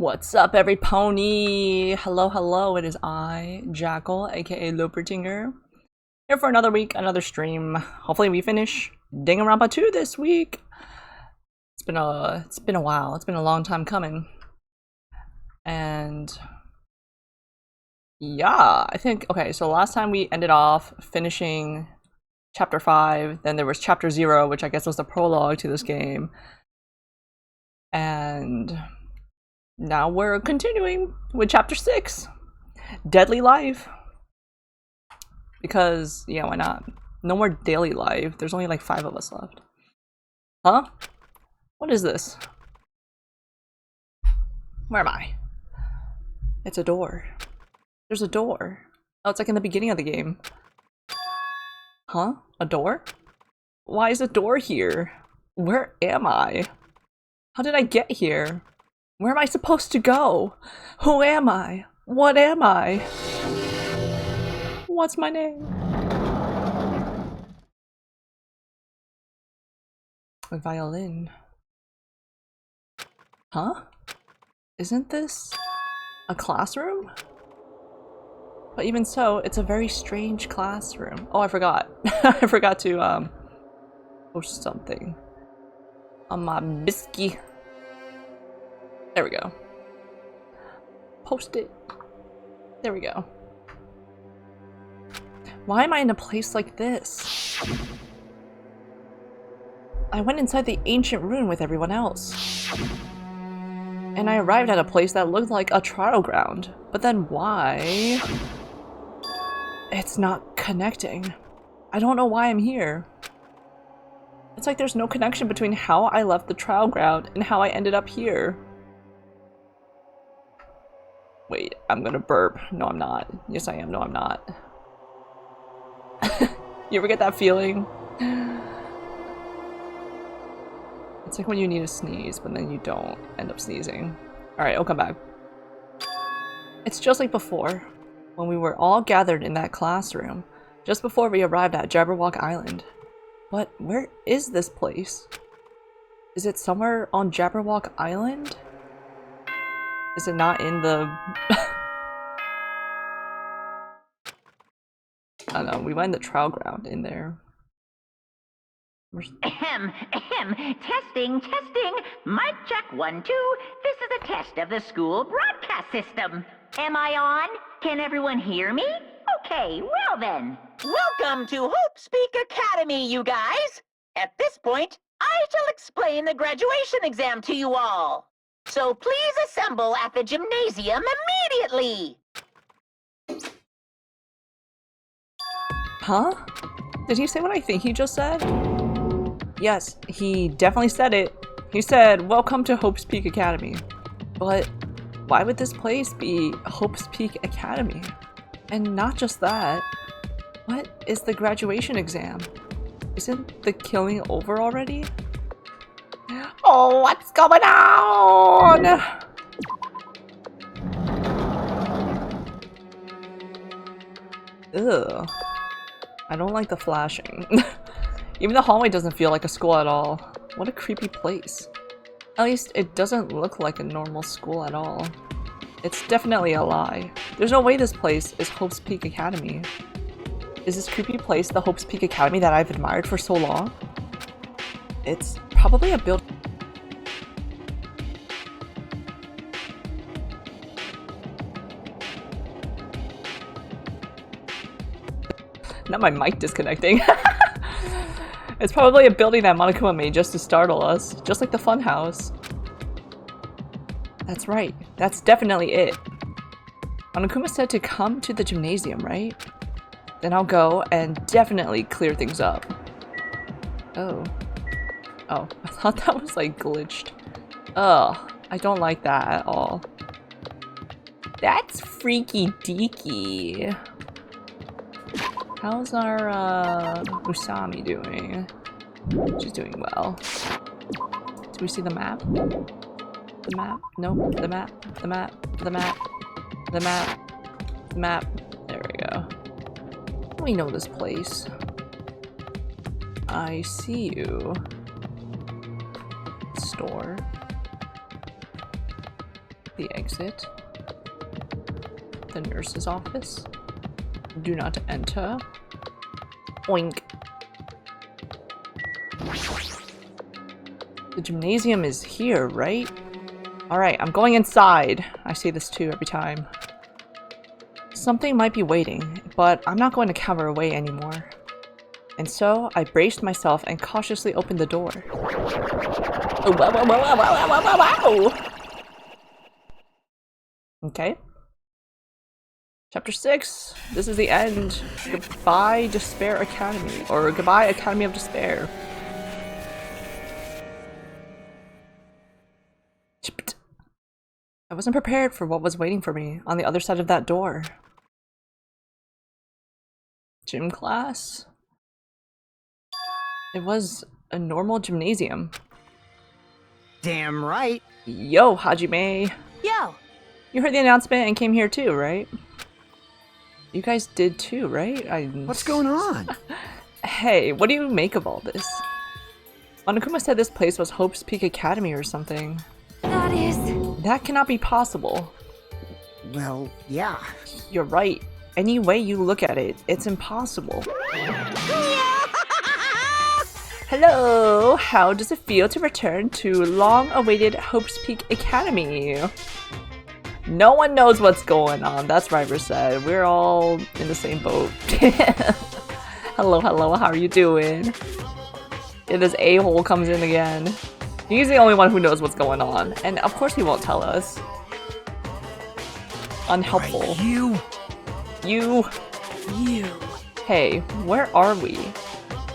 What's up, every pony? Hello, hello. It is I, Jackal, aka Lopertinger, here for another week, another stream. Hopefully, we finish Danganronpa 2 this week. It's been a while. It's been a long time coming, and yeah, I think okay. So last time we ended off finishing Chapter 5. Then there was Chapter 0, which I guess was the prologue to this game, and now we're continuing with Chapter 6, Deadly Life. Because, yeah, why not? No more daily life. There's only like 5 of us left. Huh? What is this? Where am I? It's a door. There's a door. Oh, it's like in the beginning of the game. Huh? A door? Why is a door here? Where am I? How did I get here? Where am I supposed to go? Who am I? What am I? What's my name? A violin. Huh? Isn't this a classroom? But even so, it's a very strange classroom. Oh, I forgot. I forgot to post something on my biscuit. There we go. Post it. There we go. Why am I in a place like this? I went inside the ancient ruin with everyone else. And I arrived at a place that looked like a trial ground. But then why? It's not connecting. I don't know why I'm here. It's like there's no connection between how I left the trial ground and how I ended up here. Wait, I'm gonna burp. No, I'm not. Yes, I am. No, I'm not. You ever get that feeling? It's like when you need to sneeze, but then you don't end up sneezing. Alright, I'll come back. It's just like before, when we were all gathered in that classroom, just before we arrived at Jabberwock Island. But where is this place? Is it somewhere on Jabberwock Island? Is it not in the... I don't know, we went in the trial ground in there. Ahem, ahem, testing, testing, mic check 1, 2, this is a test of the school broadcast system. Am I on? Can everyone hear me? Okay, well then. Welcome to Hope Speak Academy, you guys! At this point, I shall explain the graduation exam to you all. So please assemble at the gymnasium immediately! Huh? Did he say what I think he just said? Yes, he definitely said it. He said, "Welcome to Hope's Peak Academy." But why would this place be Hope's Peak Academy? And not just that, what is the graduation exam? Isn't the killing over already? Oh, what's going on? Ugh. I don't like the flashing. Even the hallway doesn't feel like a school at all. What a creepy place. At least it doesn't look like a normal school at all. It's definitely a lie. There's no way this place is Hope's Peak Academy. Is this creepy place the Hope's Peak Academy that I've admired for so long? It's probably a building. Not my mic disconnecting. It's probably a building that Monokuma made just to startle us, just like the funhouse. That's right, that's definitely it. Monokuma said to come to the gymnasium, right? Then I'll go and definitely clear things up. Oh. Oh, I thought that was like glitched. Ugh, I don't like that at all. That's freaky deaky. How's our Usami doing? She's doing well. Do we see the map? The map? Nope. The map. The map. The map. The map. The map. There we go. We know this place. I see you. Store. The exit. The nurse's office. Do not enter. Oink. The gymnasium is here, right? Alright, I'm going inside. I say this too every time. Something might be waiting, but I'm not going to cower away anymore. And so, I braced myself and cautiously opened the door. Oh, wow, wow, wow, wow, wow, wow, wow. Okay. Chapter 6. This is the end. Goodbye, Despair Academy. Or goodbye, Academy of Despair. I wasn't prepared for what was waiting for me on the other side of that door. Gym class? It was a normal gymnasium. Damn right. Yo, Hajime. Yo! You heard the announcement and came here too, right? You guys did too, right? What's going on? Hey, what do you make of all this? Monokuma said this place was Hope's Peak Academy or something. That is... That cannot be possible. Well, yeah. You're right. Any way you look at it, it's impossible. Hello! How does it feel to return to long-awaited Hope's Peak Academy? No one knows what's going on. That's River said. We're all in the same boat. Hello, hello, how are you doing? Yeah, this a-hole comes in again. He's the only one who knows what's going on. And of course he won't tell us. Unhelpful. Right, you. Hey, where are we?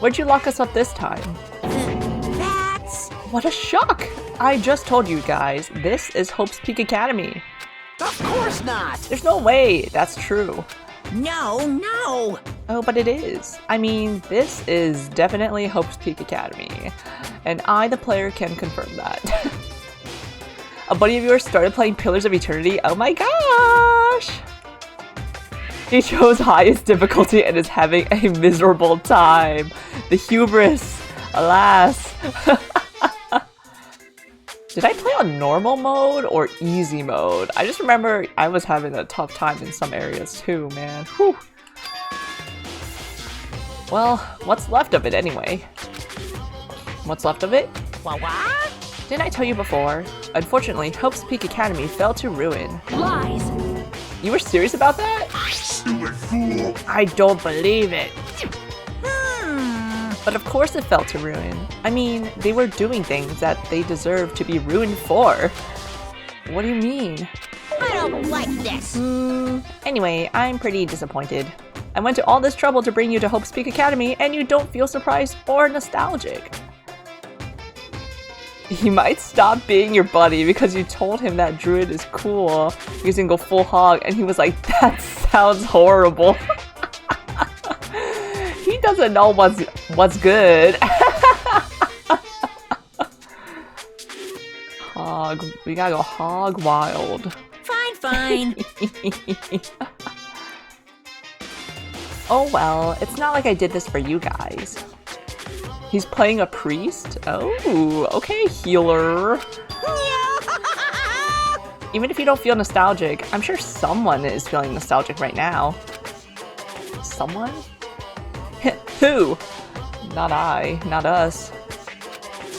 Where'd you lock us up this time? That's... What a shock! I just told you guys, this is Hope's Peak Academy. Of course not. There's no way that's true. No. Oh, but it is. I mean, this is definitely Hope's Peak Academy. And I, the player, can confirm that. A buddy of yours started playing Pillars of Eternity? Oh my gosh! He chose highest difficulty and is having a miserable time. The hubris. Alas. Did I play on normal mode or easy mode? I just remember I was having a tough time in some areas too, man. Whew. Well, what's left of it anyway? What's left of it? What? Didn't I tell you before? Unfortunately, Hope's Peak Academy fell to ruin. Lies. You were serious about that? Stupid fool! I don't believe it. But of course it fell to ruin. I mean, they were doing things that they deserved to be ruined for. What do you mean? I don't like this. Anyway, I'm pretty disappointed. I went to all this trouble to bring you to Hope's Peak Academy, and you don't feel surprised or nostalgic. He might stop being your buddy because you told him that Druid is cool. He can go full hog, and he was like, that sounds horrible. He doesn't know what's good. Hog. We gotta go hog wild. Fine. Oh well, it's not like I did this for you guys. He's playing a priest? Oh, okay, healer. Even if you don't feel nostalgic, I'm sure someone is feeling nostalgic right now. Someone? Who? Not I, not us.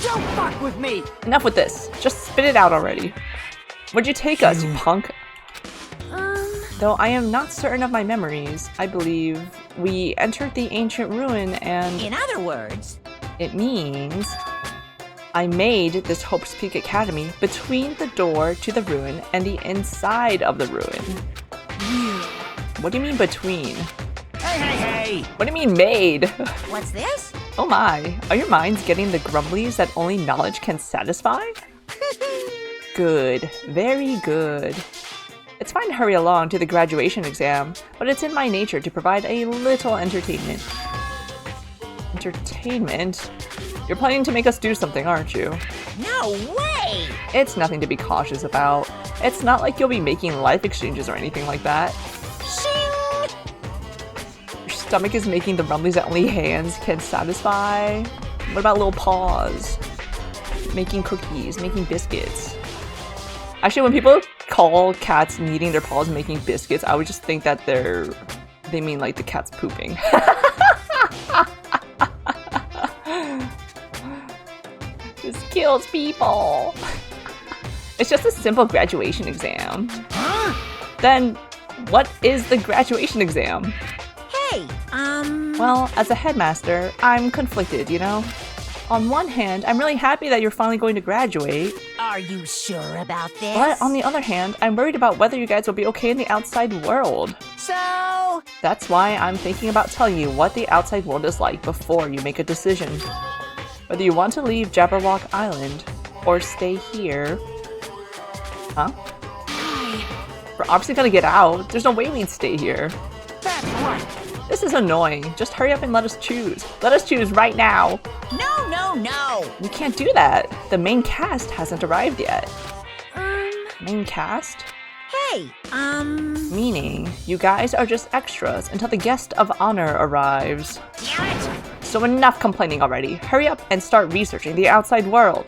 Don't fuck with me. Enough with this. Just spit it out already. Where'd you take us, you punk? Though I am not certain of my memories, I believe we entered the ancient ruin and... In other words... It means... I made this Hope's Peak Academy between the door to the ruin and the inside of the ruin. What do you mean between? Hey! What do you mean made? What's this? Oh my, are your minds getting the grumblies that only knowledge can satisfy? Good, very good. It's fine to hurry along to the graduation exam, but it's in my nature to provide a little entertainment. Entertainment? You're planning to make us do something, aren't you? No way! It's nothing to be cautious about. It's not like you'll be making life exchanges or anything like that. Shing! Your stomach is making the rumblies that only hands can satisfy. What about little paws? Making cookies, making biscuits. Actually, when people call cats kneading their paws and making biscuits, I would just think that they mean like the cat's pooping. This kills people. It's just a simple graduation exam. Huh? Then, what is the graduation exam? Hey, Well, as a headmaster, I'm conflicted, you know? On one hand, I'm really happy that you're finally going to graduate, are you sure about this? but on the other hand, I'm worried about whether you guys will be okay in the outside world. So, That's why I'm thinking about telling you what the outside world is like before you make a decision. Whether you want to leave Jabberwock Island or stay here. Huh? We're obviously gonna get out. There's no way we'd stay here. That's right. This is annoying. Just hurry up and let us choose. Let us choose right now. no. We can't do that. The main cast hasn't arrived yet. Main cast? Hey, Meaning, you guys are just extras until the guest of honor arrives. damn it! So enough complaining already. Hurry up and start researching the outside world.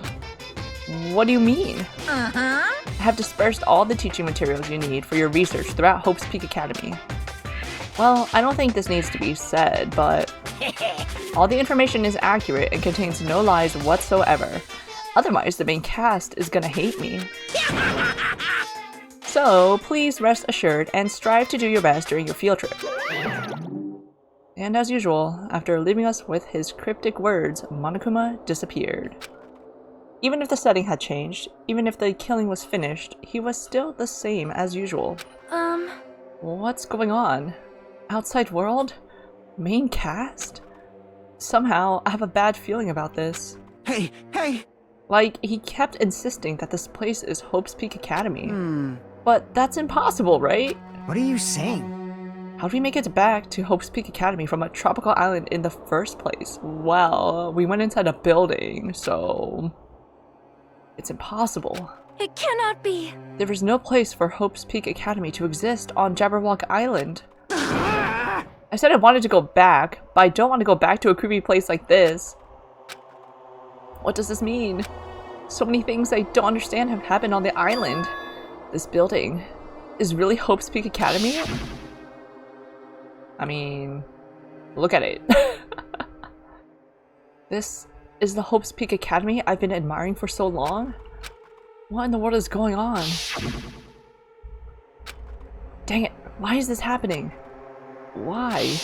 What do you mean? Uh-huh. I have dispersed all the teaching materials you need for your research throughout Hope's Peak Academy. Well, I don't think this needs to be said, but all the information is accurate and contains no lies whatsoever. Otherwise, the main cast is gonna hate me. So, please rest assured and strive to do your best during your field trip. And as usual, after leaving us with his cryptic words, Monokuma disappeared. Even if the setting had changed, even if the killing was finished, he was still the same as usual. What's going on? Outside world? Main cast? Somehow, I have a bad feeling about this. Hey. Like, he kept insisting that this place is Hope's Peak Academy. But that's impossible, right? What are you saying? How do we make it back to Hope's Peak Academy from a tropical island in the first place? Well, we went inside a building, so it's impossible. It cannot be. There is no place for Hope's Peak Academy to exist on Jabberwock Island. I said I wanted to go back, but I don't want to go back to a creepy place like this. What does this mean? So many things I don't understand have happened on the island. This building is really Hope's Peak Academy? I mean, look at it. This is the Hope's Peak Academy I've been admiring for so long? What in the world is going on? Dang it, why is this happening? Why?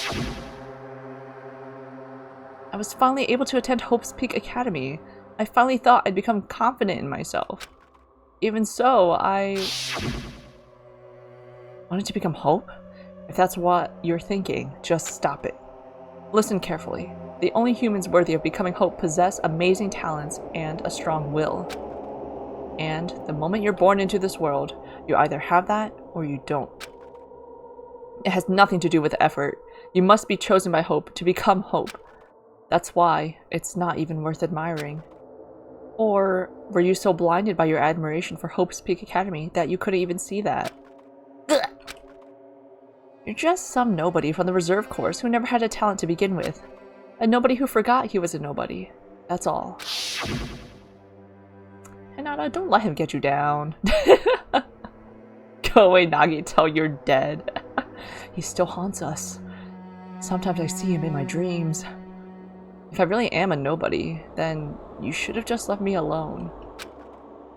I was finally able to attend Hope's Peak Academy. I finally thought I'd become confident in myself. Even so, I wanted to become Hope? If that's what you're thinking, just stop it. Listen carefully. The only humans worthy of becoming Hope possess amazing talents and a strong will. And the moment you're born into this world, you either have that or you don't. It has nothing to do with effort. You must be chosen by Hope to become Hope. That's why it's not even worth admiring. Or were you so blinded by your admiration for Hope's Peak Academy that you couldn't even see that? Ugh. You're just some nobody from the reserve course who never had a talent to begin with. A nobody who forgot he was a nobody. That's all. Hinata, don't let him get you down. Go away, Nagi, till you're dead. He still haunts us. Sometimes I see him in my dreams. If I really am a nobody, then you should have just left me alone.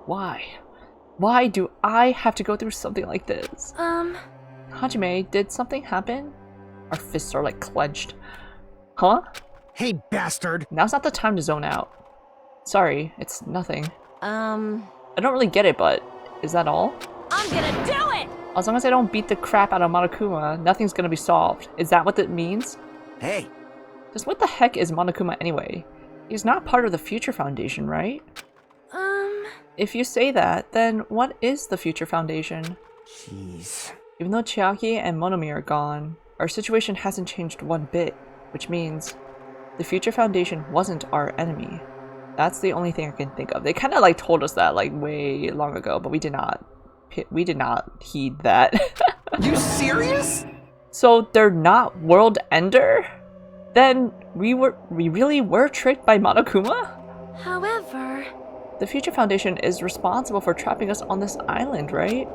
Why? Why do I have to go through something like this? Hajime, did something happen? Our fists are like clenched. Huh? Hey, bastard! Now's not the time to zone out. Sorry, it's nothing. I'm I don't really get it, but is that all? gonna do it! As long as I don't beat the crap out of Monokuma, nothing's gonna be solved. Is that what that means? Hey, Just what the heck is Monokuma anyway? He's not part of the Future Foundation, right? If you say that, then what is the Future Foundation? jeez. Even though Chiaki and Monomi are gone, our situation hasn't changed one bit, which means the Future Foundation wasn't our enemy. That's the only thing I can think of. They kind of like told us that like way long ago, but we did not heed that. You serious? So they're not World Ender? Then we really were tricked by Monokuma? However, The Future Foundation is responsible for trapping us on this island, right?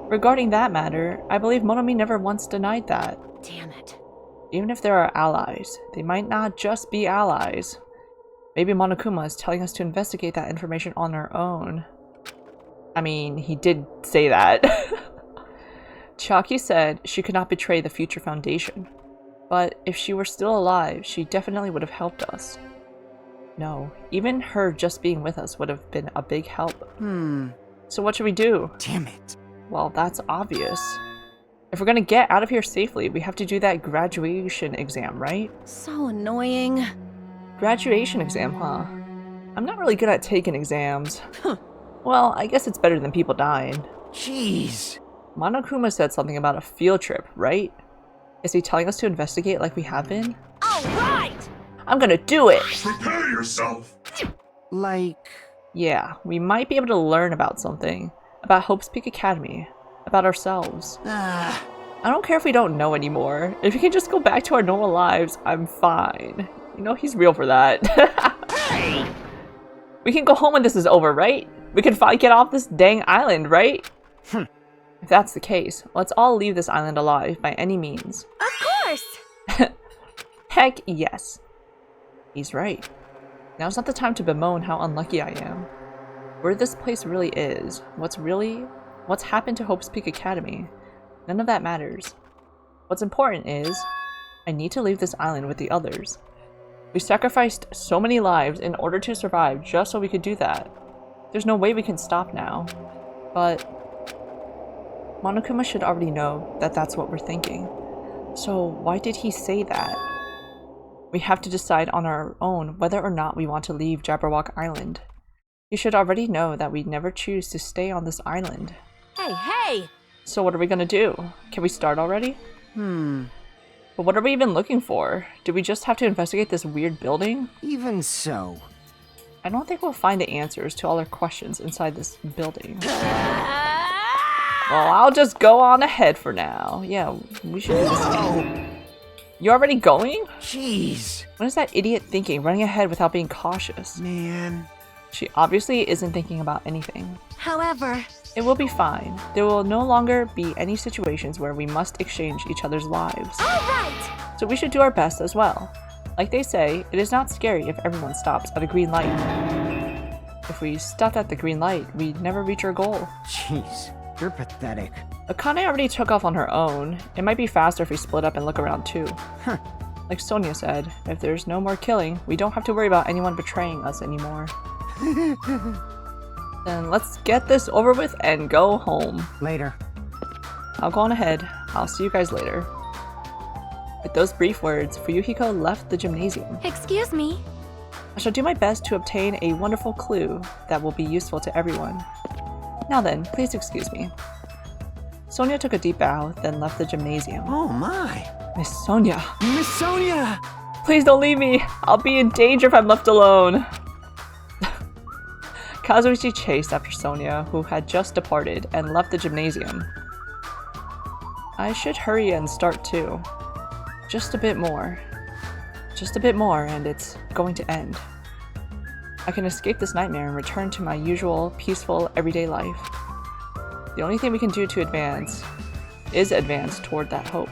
Regarding that matter, I believe Monomi never once denied that. Damn it. Even if there are allies, they might not just be allies. Maybe Monokuma is telling us to investigate that information on our own. I mean, he did say that. Chiaki said she could not betray the Future Foundation. But if she were still alive, she definitely would have helped us. No, even her just being with us would have been a big help. So what should we do? Damn it. Well, that's obvious. If we're gonna get out of here safely, we have to do that graduation exam, right? So annoying. Graduation exam, huh? I'm not really good at taking exams. Well, I guess it's better than people dying. Jeez. Monokuma said something about a field trip, right? Is he telling us to investigate like we have been? All right. I'm gonna do it! Prepare yourself! Like... Yeah, we might be able to learn about something. About Hope's Peak Academy. About ourselves. I don't care if we don't know anymore. If we can just go back to our normal lives, I'm fine. You know, he's real for that. Hey! We can go home when this is over, right? We can finally get off this dang island, right? If that's the case, let's all leave this island alive by any means. Of course. Heck yes. He's right. Now's not the time to bemoan how unlucky I am. Where this place really is, what's happened to Hope's Peak Academy, none of that matters. What's important is, I need to leave this island with the others. We sacrificed so many lives in order to survive just so we could do that. There's no way we can stop now. But Monokuma should already know that that's what we're thinking. So why did he say that? We have to decide on our own whether or not we want to leave Jabberwock Island. You should already know that we'd never choose to stay on this island. Hey! So what are we gonna do? Can we start already? But what are we even looking for? Do we just have to investigate this weird building? Even so. I don't think we'll find the answers to all our questions inside this building. Well, I'll just go on ahead for now. Yeah, we should do this. You already going? Jeez. What is that idiot thinking, running ahead without being cautious? Man. She obviously isn't thinking about anything. However, It will be fine. There will no longer be any situations where we must exchange each other's lives. all right. So we should do our best as well. Like they say, it is not scary if everyone stops at a green light. If we stopped at the green light, we'd never reach our goal. Jeez. You're pathetic. Akane already took off on her own. It might be faster if we split up and look around too. Like Sonia said, if there's no more killing, we don't have to worry about anyone betraying us anymore. Then let's get this over with and go home. Later. I'll go on ahead. I'll see you guys later. With those brief words, Fuyuhiko left the gymnasium. Excuse me. I shall do my best to obtain a wonderful clue that will be useful to everyone. Now then, please excuse me. Sonia took a deep bow, then left the gymnasium. Oh my. Miss Sonia! Miss Sonia! Please don't leave me! I'll be in danger if I'm left alone! Kazuichi chased after Sonia, who had just departed, and left the gymnasium. I should hurry and start too. Just a bit more. Just a bit more, and it's going to end. I can escape this nightmare and return to my usual, peaceful, everyday life. The only thing we can do to advance is advance toward that hope.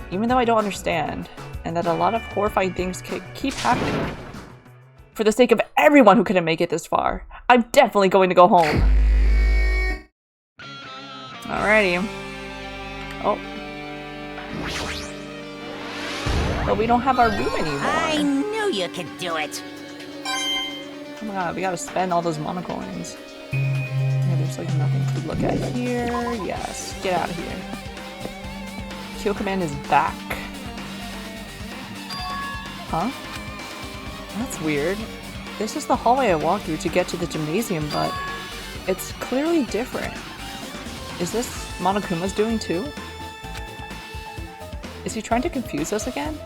Even though I don't understand, and that a lot of horrifying things keep happening. For the sake of everyone who couldn't make it this far, I'm definitely going to go home. Alrighty. Oh. But we don't have our room anymore. I knew you could do it. Oh my god, we gotta spend all those monocoins. Yeah, there's like nothing to look at here. Yes, get out of here. Kill command is back. Huh? That's weird. This is the hallway I walked through to get to the gymnasium, but it's clearly different. Is this Monokuma's doing too? Is he trying to confuse us again?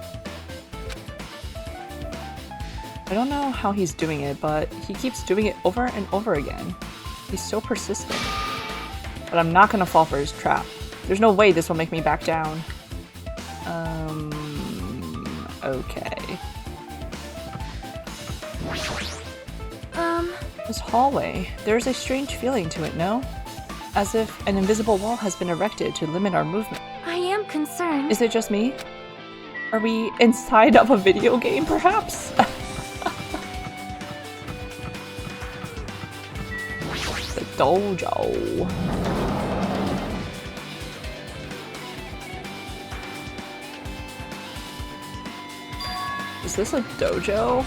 I don't know how he's doing it, but he keeps doing it over and over again. He's so persistent. But I'm not gonna fall for his trap. There's no way this will make me back down. Okay. campus hallway. There is a strange feeling to it, no? As if an invisible wall has been erected to limit our movement. I am concerned. Is it just me? Are we inside of a video game, perhaps? The dojo. Is this a dojo?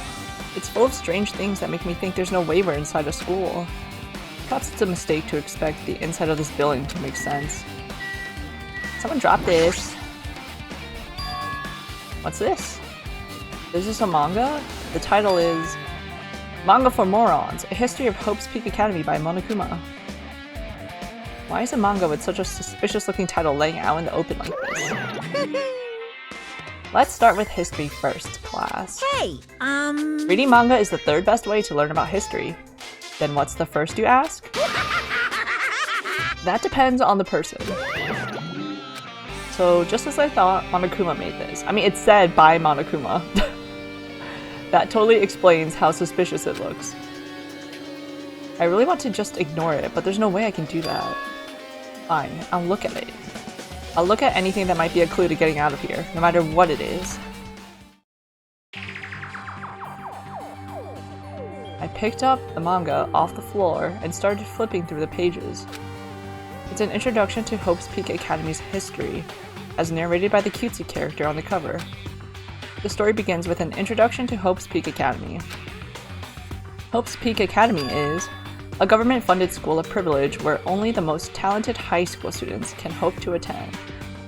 It's full of strange things that make me think there's no way we're inside a school. Perhaps it's a mistake to expect the inside of this building to make sense. Someone drop this. What's this? Is this a manga? The title is Manga for Morons, A History of Hope's Peak Academy by Monokuma. Why is a manga with such a suspicious looking title laying out in the open like this? Let's start with history first, class. Hey, Reading manga is the third best way to learn about history. Then what's the first, you ask? That depends on the person. So just as I thought, Monokuma made this. I mean, it said by Monokuma. That totally explains how suspicious it looks. I really want to just ignore it, but there's no way I can do that. Fine, I'll look at it. I'll look at anything that might be a clue to getting out of here, no matter what it is. I picked up the manga off the floor and started flipping through the pages. It's an introduction to Hope's Peak Academy's history, as narrated by the cutesy character on the cover. The story begins with an introduction to Hope's Peak Academy. Hope's Peak Academy is a government-funded school of privilege where only the most talented high school students can hope to attend.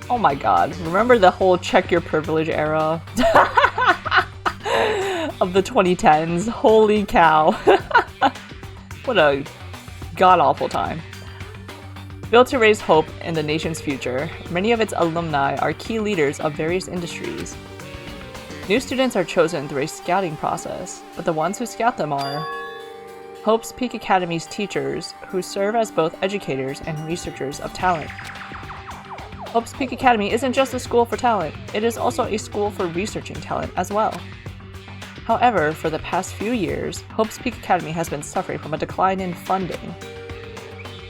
Oh my god, remember the whole check your privilege era? Of the 2010s. Holy cow. What a god-awful time. Built to raise hope in the nation's future, many of its alumni are key leaders of various industries. New students are chosen through a scouting process, but the ones who scout them are Hope's Peak Academy's teachers, who serve as both educators and researchers of talent. Hope's Peak Academy isn't just a school for talent, it is also a school for researching talent as well. However, for the past few years, Hope's Peak Academy has been suffering from a decline in funding.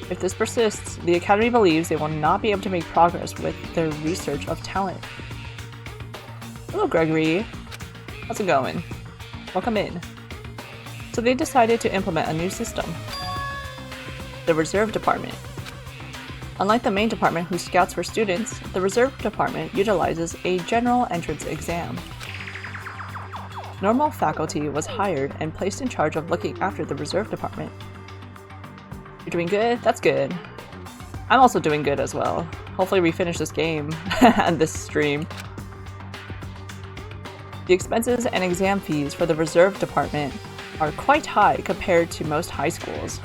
If this persists, the Academy believes they will not be able to make progress with their research of talent. Hello, Gregory. How's it going? Welcome in. So they decided to implement a new system. The Reserve Department. Unlike the main department who scouts for students, the Reserve Department utilizes a general entrance exam. Normal faculty was hired and placed in charge of looking after the Reserve Department. You're doing good? That's good. I'm also doing good as well. Hopefully we finish this game and this stream. The expenses and exam fees for the Reserve Department are quite high compared to most high schools.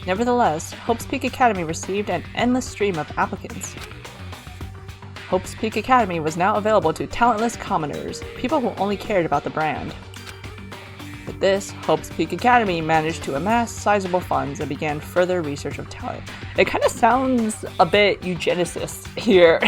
Nevertheless, Hope's Peak Academy received an endless stream of applicants. Hope's Peak Academy was now available to talentless commoners, people who only cared about the brand. With this, Hope's Peak Academy managed to amass sizable funds and began further research of talent. It kind of sounds a bit eugenicist here.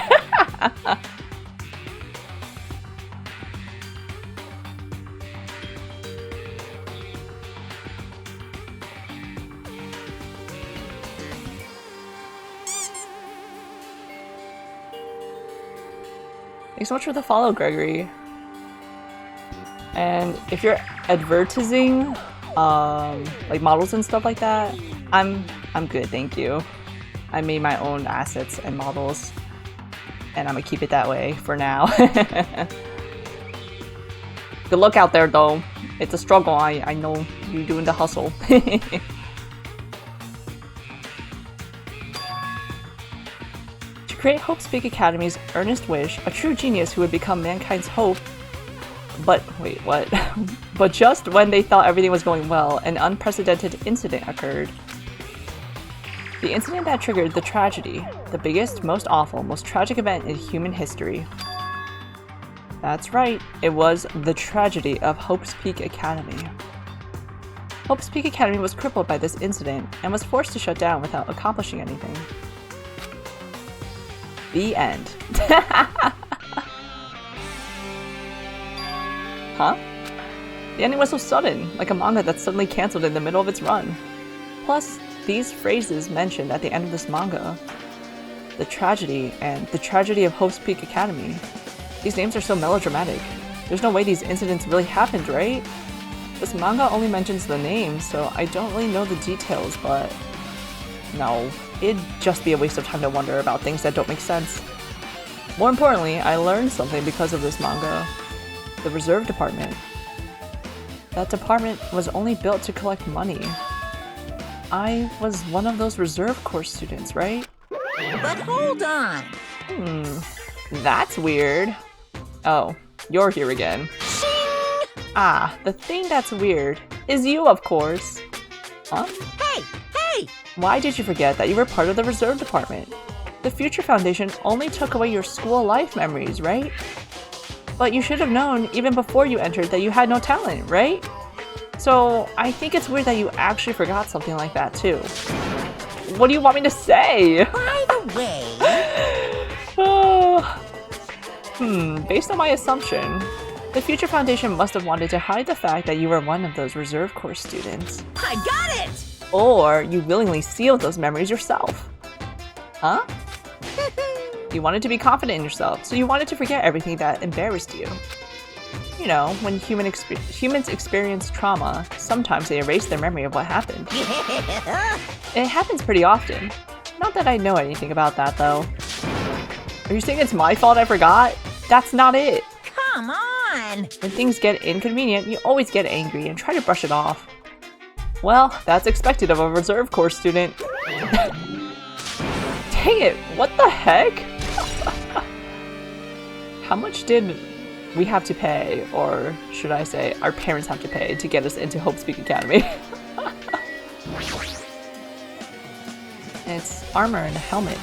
Thanks so much for the follow, Gregory. And if you're advertising, like models and stuff like that, I'm good, thank you. I made my own assets and models, and I'm gonna keep it that way for now. Good luck out there, though. It's a struggle. I know you're doing the hustle. Create Hope's Peak Academy's earnest wish, a true genius who would become mankind's hope. But wait, what? But just when they thought everything was going well, an unprecedented incident occurred. The incident that triggered the tragedy, the biggest, most awful, most tragic event in human history. That's right, it was the tragedy of Hope's Peak Academy. Hope's Peak Academy was crippled by this incident and was forced to shut down without accomplishing anything. The end. Huh? The ending was so sudden, like a manga that's suddenly cancelled in the middle of its run. Plus, these phrases mentioned at the end of this manga, the tragedy and the tragedy of Hope's Peak Academy. These names are so melodramatic. There's no way these incidents really happened, right? This manga only mentions the names, so I don't really know the details, but no, it'd just be a waste of time to wonder about things that don't make sense. More importantly, I learned something because of this manga. The reserve department. That department was only built to collect money. I was one of those reserve corps students, right? But hold on. That's weird. Oh, you're here again. Ah, the thing that's weird is you, of course. Huh? Hey! Why did you forget that you were part of the reserve department? The Future Foundation only took away your school life memories, right? But you should have known even before you entered that you had no talent, right? So I think it's weird that you actually forgot something like that too. What do you want me to say? By the way... Based on my assumption, the Future Foundation must have wanted to hide the fact that you were one of those reserve corps students. I got it! Or you willingly sealed those memories yourself. Huh? You wanted to be confident in yourself, so you wanted to forget everything that embarrassed you. You know, when humans experience trauma, sometimes they erase their memory of what happened. It happens pretty often. Not that I know anything about that, though. Are you saying it's my fault I forgot? That's not it. Come on! When things get inconvenient, you always get angry and try to brush it off. Well, that's expected of a reserve corps student. Dang it, what the heck? How much did we have to pay, or should I say, our parents have to pay to get us into Hope's Peak Academy? It's armor and a helmet.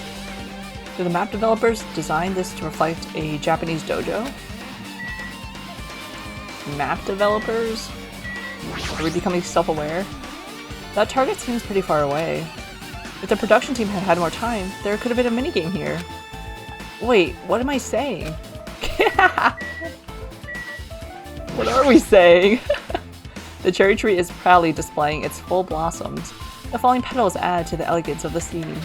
Do the map developers design this to reflect a Japanese dojo? Map developers? Are we becoming self-aware? That target seems pretty far away. If the production team had had more time, there could have been a minigame here. Wait, what am I saying? What are we saying? The cherry tree is proudly displaying its full blossoms. The falling petals add to the elegance of the scene.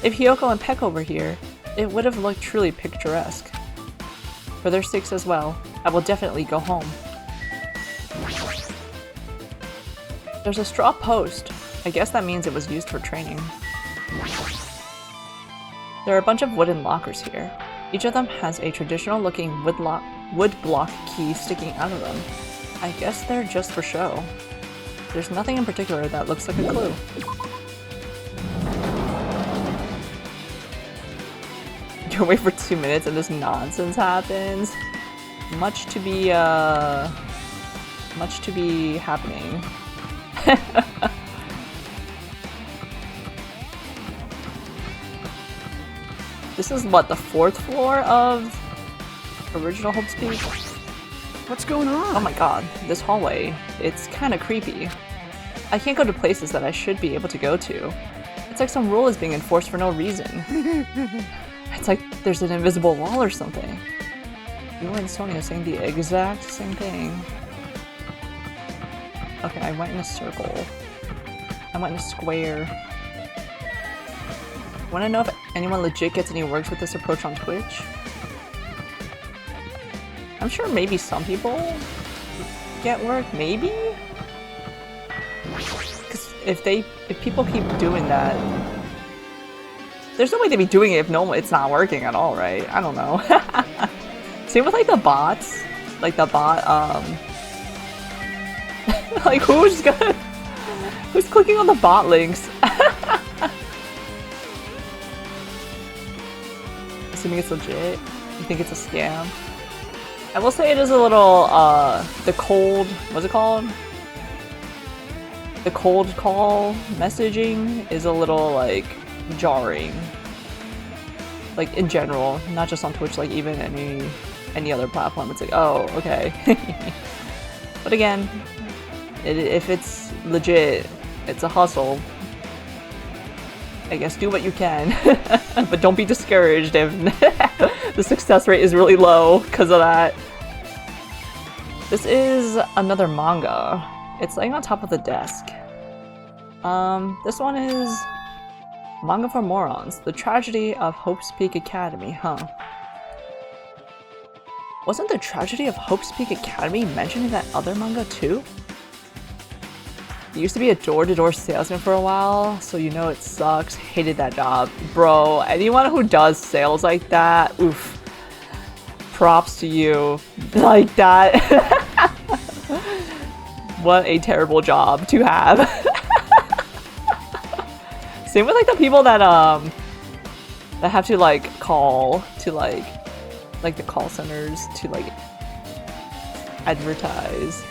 If Hiyoko and Peko were here, it would have looked truly picturesque. For their sakes as well, I will definitely go home. There's a straw post. I guess that means it was used for training. There are a bunch of wooden lockers here. Each of them has a traditional looking wood block key sticking out of them. I guess they're just for show. There's nothing in particular that looks like a clue. You wait for 2 minutes and this nonsense happens. Much to be happening. This is what, the 4th floor of original Hope's Peak? What's going on? Oh my god, this hallway, it's kinda creepy. I can't go to places that I should be able to go to. It's like some rule is being enforced for no reason. It's like there's an invisible wall or something. You and Sonia saying the exact same thing. Okay, I went in a circle. I went in a square. Wanna know if anyone legit gets any works with this approach on Twitch? I'm sure maybe some people get work, maybe? Because if people keep doing that, there's no way they'd be doing it if it's not working at all, right? I don't know. Same with like the bots. Like the bot, like who's clicking on the bot links? Assuming it's legit. You think it's a scam? I will say it is a little, what's it called? The cold call messaging is a little, like, jarring. Like, in general, not just on Twitch, like, even any other platform. It's like, oh, okay. But again, if it's legit, it's a hustle. I guess do what you can, but don't be discouraged if the success rate is really low because of that. This is another manga. It's laying on top of the desk. This one is Manga for Morons, The Tragedy of Hope's Peak Academy, huh? Wasn't The Tragedy of Hope's Peak Academy mentioned in that other manga too? He used to be a door-to-door salesman for a while, so you know it sucks. Hated that job. Bro, anyone who does sales like that, oof. Props to you. Like that. What a terrible job to have. Same with like the people that have to like call to like the call centers to like advertise.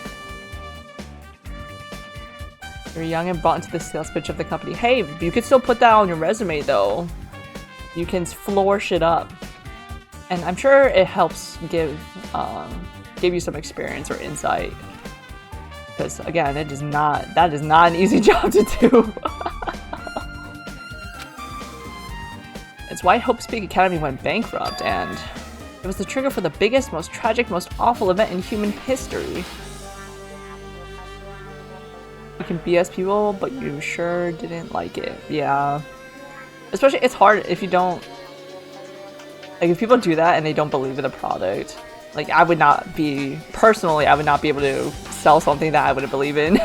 You're young and bought into the sales pitch of the company. Hey, you can still put that on your resume though. You can flourish it up. And I'm sure it helps give you some experience or insight. Because again, that is not an easy job to do. It's why Hope's Peak Academy went bankrupt, and it was the trigger for the biggest, most tragic, most awful event in human history. You can BS people, but you sure didn't like it. Yeah. Especially, it's hard if you don't... Like, if people do that and they don't believe in the product. Like, I would not be... Personally, I would not be able to sell something that I wouldn't believe in.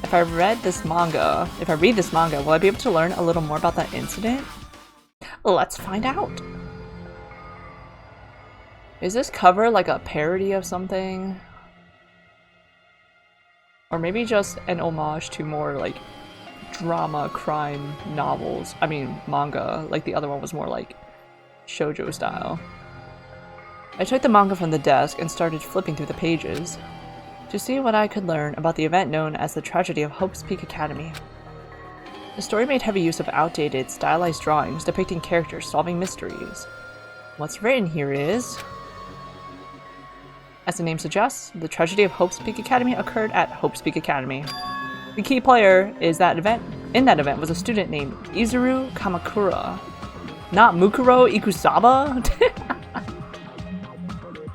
If I read this manga, will I be able to learn a little more about that incident? Let's find out. Is this cover like a parody of something? Or maybe just an homage to more like drama crime novels. I mean manga, like the other one was more like shoujo style. I took the manga from the desk and started flipping through the pages to see what I could learn about the event known as the Tragedy of Hope's Peak Academy. The story made heavy use of outdated, stylized drawings depicting characters solving mysteries. What's written here is... As the name suggests, the Tragedy of Hope's Peak Academy occurred at Hope's Peak Academy. The key player in that event was a student named Izuru Kamakura. Not Mukuro Ikusaba?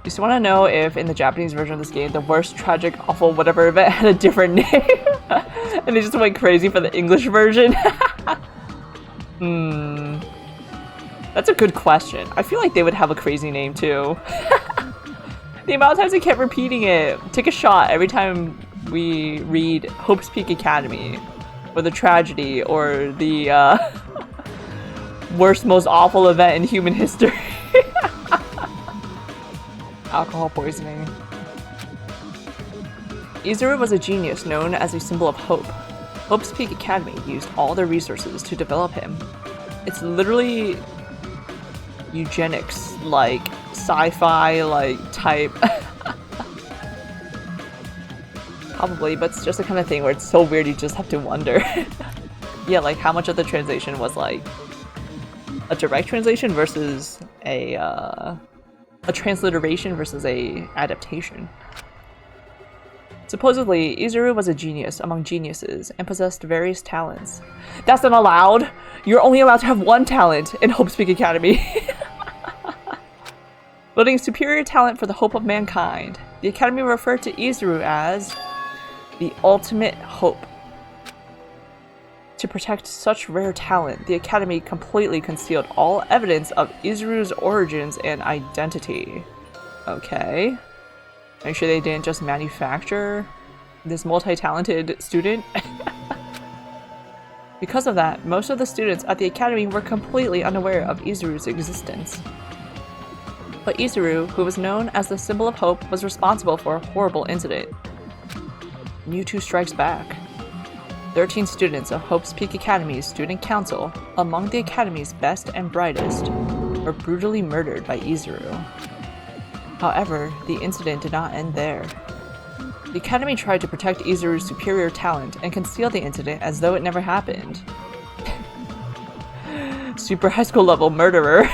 Just want to know if in the Japanese version of this game, the worst, tragic, awful, whatever event had a different name. And they just went crazy for the English version. That's a good question. I feel like they would have a crazy name too. The amount of times they kept repeating it. Take a shot every time we read Hope's Peak Academy, or the tragedy, or the worst, most awful event in human history. Alcohol poisoning. Izuru was a genius known as a symbol of hope. Hope's Peak Academy used all their resources to develop him. It's literally eugenics, like sci-fi, like type. Probably, but it's just the kind of thing where it's so weird you just have to wonder. Yeah, like how much of the translation was like a direct translation versus a transliteration versus a adaptation. Supposedly, Izuru was a genius among geniuses and possessed various talents. That's not allowed! You're only allowed to have one talent in Hope's Peak Academy. Building superior talent for the hope of mankind, the Academy referred to Izuru as the ultimate hope. To protect such rare talent, the Academy completely concealed all evidence of Izuru's origins and identity. Okay. Are you sure they didn't just manufacture this multi-talented student? Because of that, most of the students at the Academy were completely unaware of Izuru's existence. But Izuru, who was known as the symbol of hope, was responsible for a horrible incident. Mewtwo strikes back. 13 students of Hope's Peak Academy's student council, among the Academy's best and brightest, were brutally murdered by Izuru. However, the incident did not end there. The Academy tried to protect Izuru's superior talent and conceal the incident as though it never happened. Super high school level murderer.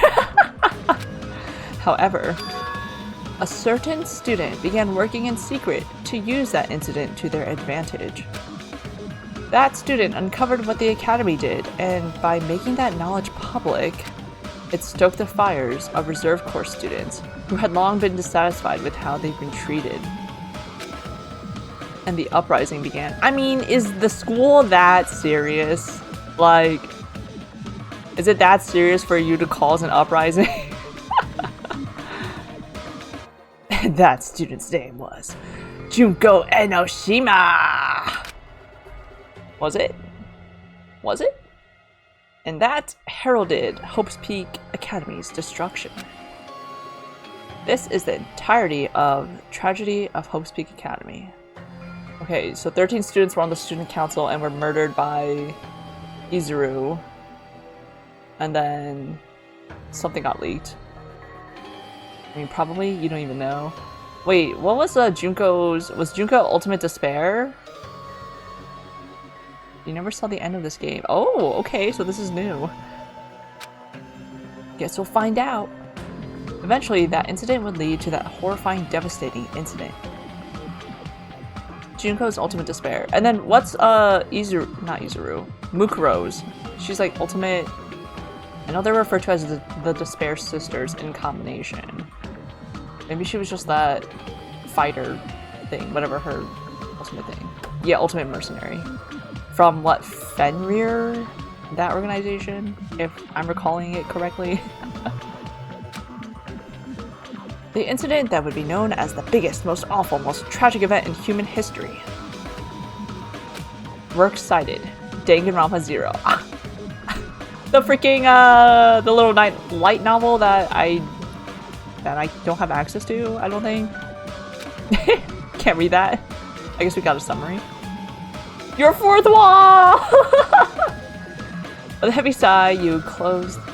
However, a certain student began working in secret to use that incident to their advantage. That student uncovered what the Academy did, and by making that knowledge public, it stoked the fires of reserve corps students who had long been dissatisfied with how they've been treated. And the uprising began. I mean, is the school that serious? Like, is it that serious for you to cause an uprising? And that student's name was Junko Enoshima! Was it? Was it? And that heralded Hope's Peak Academy's destruction. This is the entirety of Tragedy of Hope's Peak Academy. Okay, so 13 students were on the student council and were murdered by Izuru. And then something got leaked. I mean, probably, you don't even know. Wait, what was Junko's... Was Junko Ultimate Despair? You never saw the end of this game. Oh, okay, so this is new. Guess we'll find out. Eventually, that incident would lead to that horrifying, devastating incident. Junko's Ultimate Despair. And then what's Izuru... Not Izuru. Mukuro's. She's like ultimate... I know they're referred to as the Despair Sisters in combination. Maybe she was just that fighter thing, whatever her ultimate thing. Yeah, Ultimate Mercenary. From what, Fenrir? That organization? If I'm recalling it correctly. The incident that would be known as the biggest, most awful, most tragic event in human history. Works cited. Danganronpa 0. The freaking, the little light novel that I don't have access to, I don't think. Can't read that. I guess we got a summary. Your fourth wall! With a heavy sigh,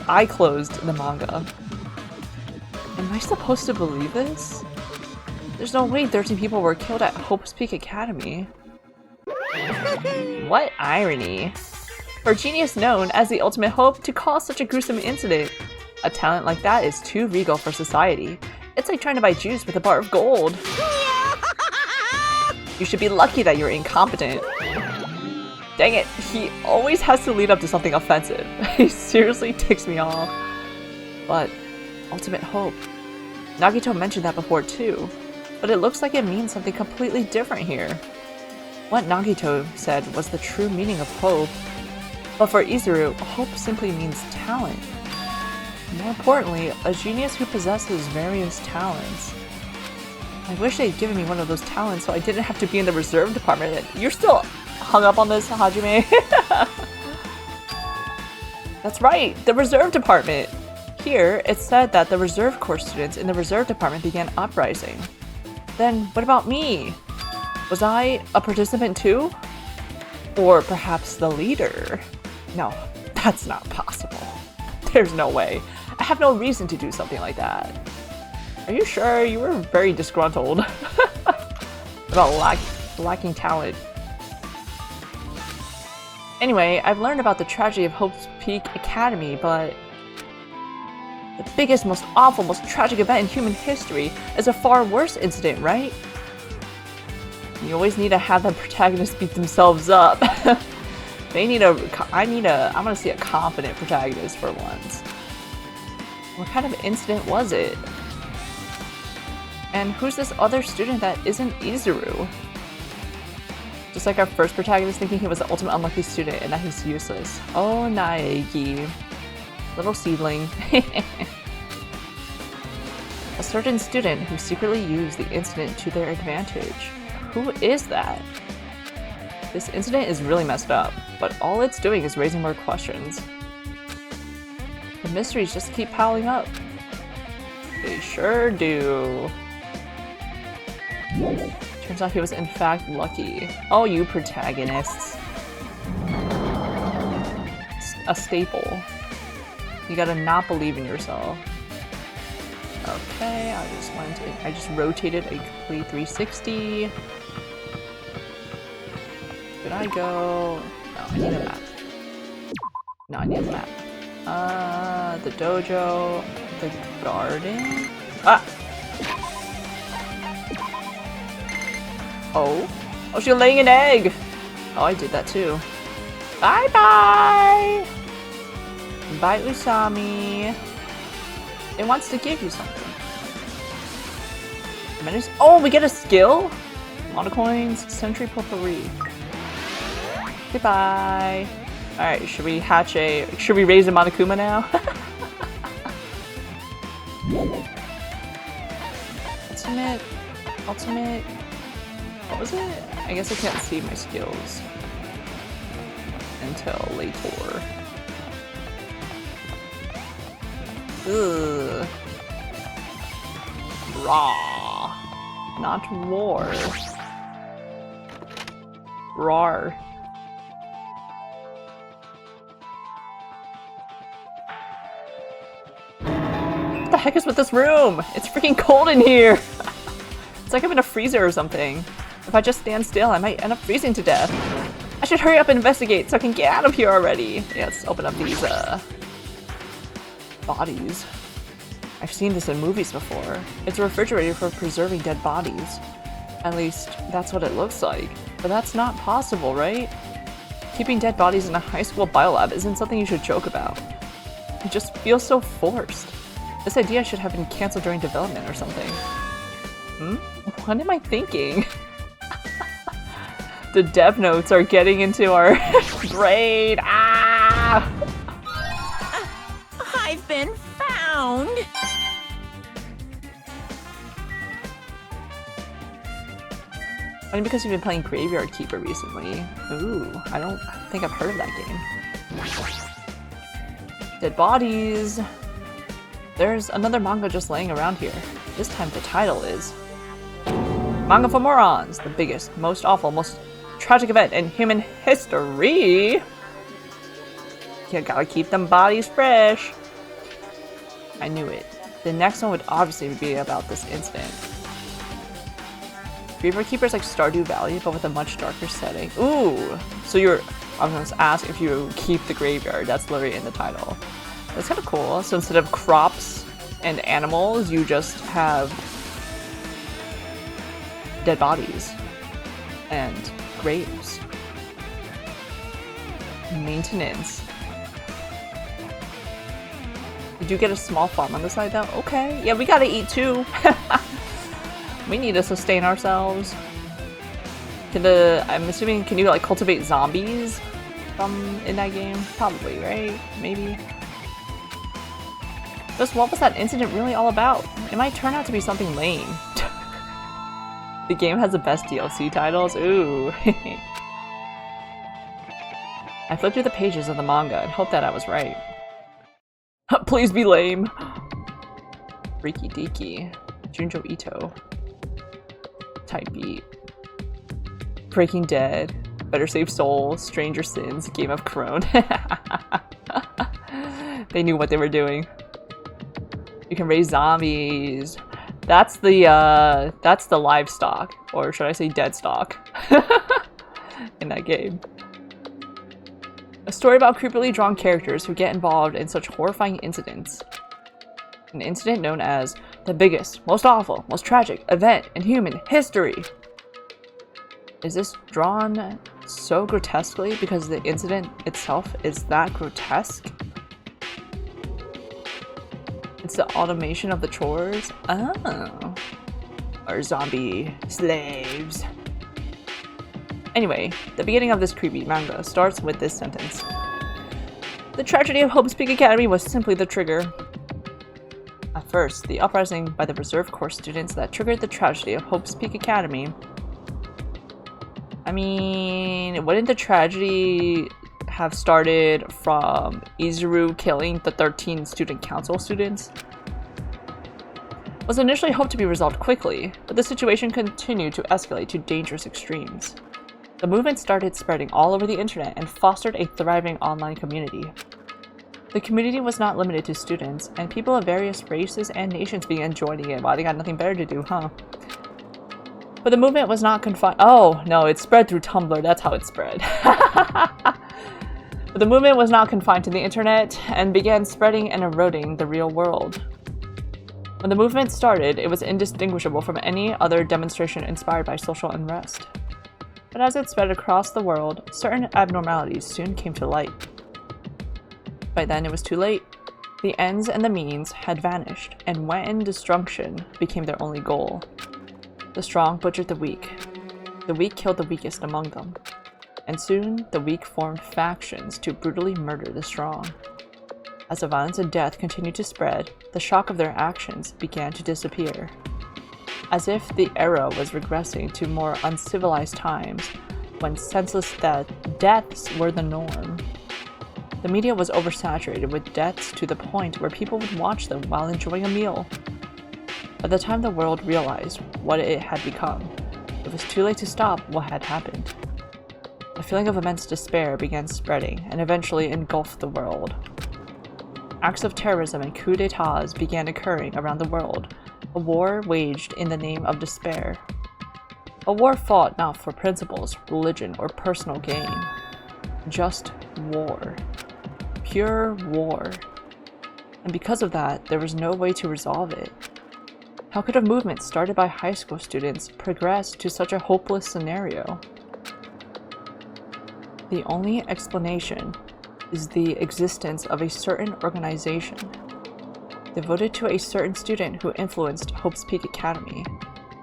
I closed the manga. Am I supposed to believe this? There's no way 13 people were killed at Hope's Peak Academy. What irony. For a genius known as the ultimate hope to cause such a gruesome incident. A talent like that is too regal for society. It's like trying to buy juice with a bar of gold. You should be lucky that you're incompetent. Dang it, he always has to lead up to something offensive. He seriously ticks me off. But, ultimate hope. Nagito mentioned that before too, but it looks like it means something completely different here. What Nagito said was the true meaning of hope, but for Izuru, hope simply means talent. More importantly, a genius who possesses various talents. I wish they'd given me one of those talents so I didn't have to be in the reserve department. You're still hung up on this, Hajime? That's right, the reserve department! Here, it said that the reserve corps students in the reserve department began uprising. Then, what about me? Was I a participant too? Or perhaps the leader? No, that's not possible. There's no way. I have no reason to do something like that. Are you sure? You were very disgruntled about lacking talent. Anyway, I've learned about the tragedy of Hope's Peak Academy, but the biggest, most awful, most tragic event in human history is a far worse incident, right? You always need to have the protagonists beat themselves up. I'm gonna see a confident protagonist for once. What kind of incident was it? And who's this other student that isn't Izuru? Just like our first protagonist thinking he was the ultimate unlucky student and that he's useless. Oh, Naegi. Little seedling. A certain student who secretly used the incident to their advantage. Who is that? This incident is really messed up, but all it's doing is raising more questions. The mysteries just keep piling up. They sure do. Turns out he was in fact lucky. Oh, you protagonists. A staple. You gotta not believe in yourself. Okay, I just rotated a complete 360. Did I go? No, I need a map. No, I need a map. The dojo, the garden. Ah! Oh, she's laying an egg. Oh, I did that too. Bye bye. Bye, Usami. It wants to give you something. Oh, we get a skill? Monocoins, Century Potpourri. Goodbye. Alright, should we hatch a... Should we raise a Monokuma now? Ultimate... What was it? I guess I can't see my skills until later. Ugh. Raw. Not war. Rar. What the heck is with this room? It's freaking cold in here! It's like I'm in a freezer or something. If I just stand still, I might end up freezing to death. I should hurry up and investigate so I can get out of here already. Yeah, let's open up these, bodies. I've seen this in movies before. It's a refrigerator for preserving dead bodies. At least, that's what it looks like. But that's not possible, right? Keeping dead bodies in a high school biolab isn't something you should joke about. It just feels so forced. This idea should have been cancelled during development or something. What am I thinking? The dev notes are getting into our brain. Ah! I've been found. Only because you've been playing Graveyard Keeper recently. Ooh, I don't think I've heard of that game. Dead bodies. There's another manga just laying around here. This time the title is Manga for Morons, the biggest, most awful, most tragic event in human history. You gotta keep them bodies fresh. I knew it. The next one would obviously be about this incident. Graveyard Keeper is like Stardew Valley, but with a much darker setting. Ooh! So I was gonna ask if you keep the graveyard. That's literally in the title. That's kind of cool. So instead of crops and animals, you just have dead bodies and graves. Maintenance. You do get a small farm on the side though? Okay. Yeah, we gotta eat too. We need to sustain ourselves. I'm assuming, can you like cultivate zombies in that game? Probably, right? Maybe. Just what was that incident really all about? It might turn out to be something lame. The game has the best DLC titles? Ooh. I flipped through the pages of the manga and hoped that I was right. Please be lame. Freaky Deaky. Junjo Ito. Type Beat. Breaking Dead. Better Save Souls. Stranger Sins. Game of Crone. They knew what they were doing. You can raise zombies. That's the livestock, or should I say dead stock, in that game. A story about creepily drawn characters who get involved in such horrifying incidents. An incident known as the biggest, most awful, most tragic event in human history. Is this drawn so grotesquely because the incident itself is that grotesque? It's the automation of the chores? Oh. Or zombie slaves. Anyway, the beginning of this creepy manga starts with this sentence. The tragedy of Hope's Peak Academy was simply the trigger. At first, the uprising by the reserve course students that triggered the tragedy of Hope's Peak Academy. I mean, wouldn't the tragedy have started from Izuru killing the 13 student council students? Was initially hoped to be resolved quickly, but the situation continued to escalate to dangerous extremes. The movement started spreading all over the internet and fostered a thriving online community. The community was not limited to students, and people of various races and nations began joining it. Wow, they got nothing better to do, huh? But the movement was not confined— oh, no, it spread through Tumblr, that's how it spread. But the movement was not confined to the internet and began spreading and eroding the real world. When the movement started, it was indistinguishable from any other demonstration inspired by social unrest. But as it spread across the world, certain abnormalities soon came to light. By then it was too late. The ends and the means had vanished, and wanton destruction became their only goal. The strong butchered the weak. The weak killed the weakest among them. And soon, the weak formed factions to brutally murder the strong. As the violence and death continued to spread, the shock of their actions began to disappear. As if the era was regressing to more uncivilized times, when senseless deaths were the norm. The media was oversaturated with deaths to the point where people would watch them while enjoying a meal. By the time the world realized what it had become, it was too late to stop what had happened. A feeling of immense despair began spreading and eventually engulfed the world. Acts of terrorism and coups d'etats began occurring around the world, a war waged in the name of despair. A war fought not for principles, religion, or personal gain. Just war. Pure war. And because of that, there was no way to resolve it. How could a movement started by high school students progress to such a hopeless scenario? The only explanation is the existence of a certain organization devoted to a certain student who influenced Hope's Peak Academy.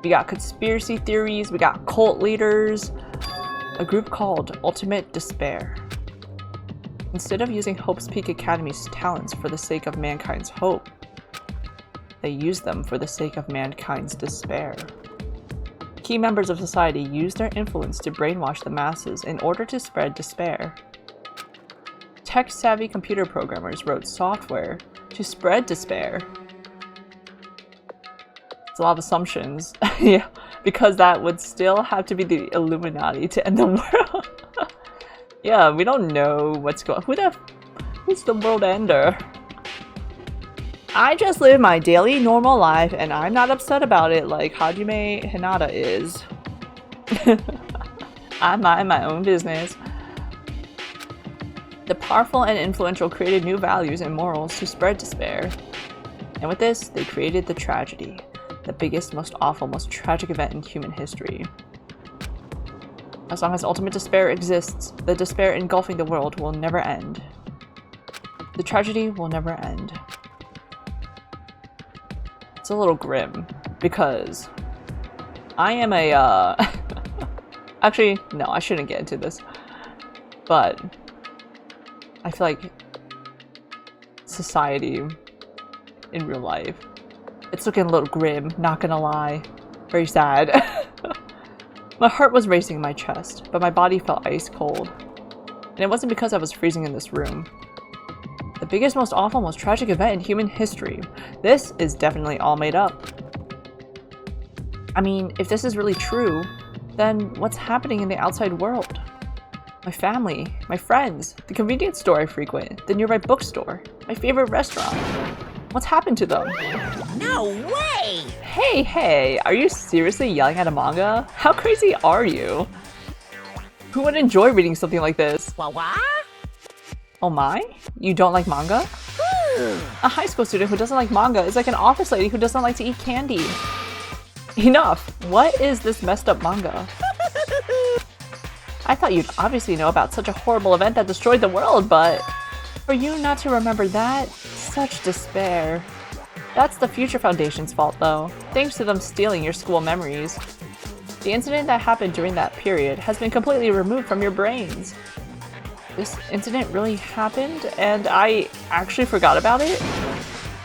We got conspiracy theories, we got cult leaders, a group called Ultimate Despair. Instead of using Hope's Peak Academy's talents for the sake of mankind's hope, they used them for the sake of mankind's despair. Key members of society used their influence to brainwash the masses in order to spread despair. Tech-savvy computer programmers wrote software to spread despair. It's a lot of assumptions. Yeah, because that would still have to be the Illuminati to end the world. Yeah, we don't know what's going on. Who's the world ender? I just live my daily normal life and I'm not upset about it like Hajime Hinata is. I mind my own business. The powerful and influential created new values and morals to spread despair. And with this, they created the tragedy. The biggest, most awful, most tragic event in human history. As long as ultimate despair exists, the despair engulfing the world will never end. The tragedy will never end. It's a little grim, because I am a, actually, no, I shouldn't get into this, but I feel like society in real life, it's looking a little grim, not gonna lie. Very sad. My heart was racing in my chest, but my body felt ice cold. And it wasn't because I was freezing in this room. The biggest, most awful, most tragic event in human history. This is definitely all made up. I mean, if this is really true, then what's happening in the outside world? My family, my friends, the convenience store I frequent, the nearby bookstore, my favorite restaurant. What's happened to them? No way! Hey, are you seriously yelling at a manga? How crazy are you? Who would enjoy reading something like this? What? Oh my? You don't like manga? A high school student who doesn't like manga is like an office lady who doesn't like to eat candy. Enough! What is this messed up manga? I thought you'd obviously know about such a horrible event that destroyed the world, but for you not to remember that, such despair. That's the Future Foundation's fault though, thanks to them stealing your school memories. The incident that happened during that period has been completely removed from your brains. This incident really happened and I actually forgot about it?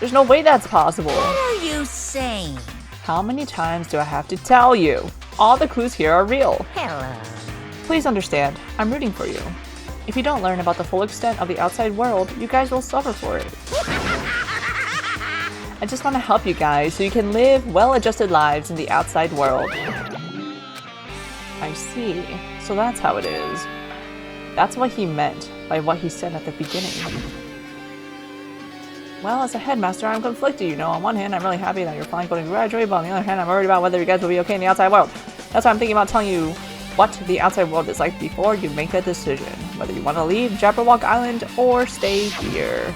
There's no way that's possible. What are you saying? How many times do I have to tell you? All the clues here are real. Hello. Please understand, I'm rooting for you. If you don't learn about the full extent of the outside world, you guys will suffer for it. I just want to help you guys so you can live well-adjusted lives in the outside world. I see. So that's how it is. That's what he meant by what he said at the beginning. Well, as a headmaster, I'm conflicted, you know. On one hand, I'm really happy that you're finally going to graduate, but on the other hand, I'm worried about whether you guys will be okay in the outside world. That's why I'm thinking about telling you what the outside world is like before you make a decision. Whether you want to leave Jabberwock Island or stay here.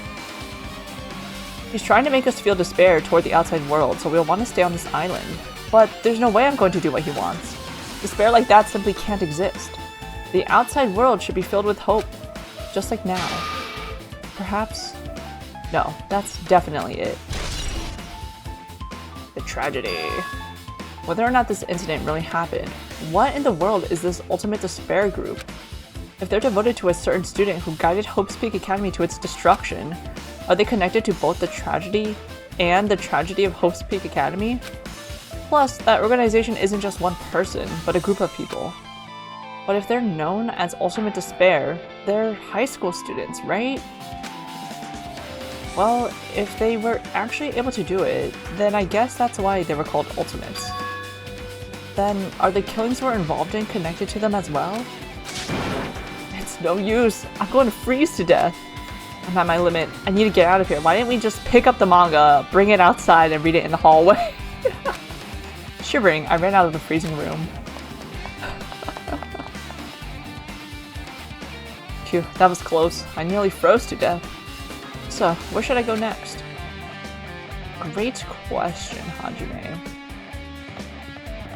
He's trying to make us feel despair toward the outside world, so we'll want to stay on this island. But there's no way I'm going to do what he wants. Despair like that simply can't exist. The outside world should be filled with hope, just like now. Perhaps... No, that's definitely it. The tragedy. Whether or not this incident really happened, what in the world is this Ultimate Despair group? If they're devoted to a certain student who guided Hope's Peak Academy to its destruction, are they connected to both the tragedy and the tragedy of Hope's Peak Academy? Plus, that organization isn't just one person, but a group of people. But if they're known as Ultimate Despair, they're high school students, right? Well, if they were actually able to do it, then I guess that's why they were called Ultimates. Then, are the killings we're involved in connected to them as well? It's no use. I'm going to freeze to death. I'm at my limit. I need to get out of here. Why didn't we just pick up the manga, bring it outside, and read it in the hallway? Shivering, I ran out of the freezing room. Phew, that was close. I nearly froze to death. So, where should I go next? Great question, Hajime.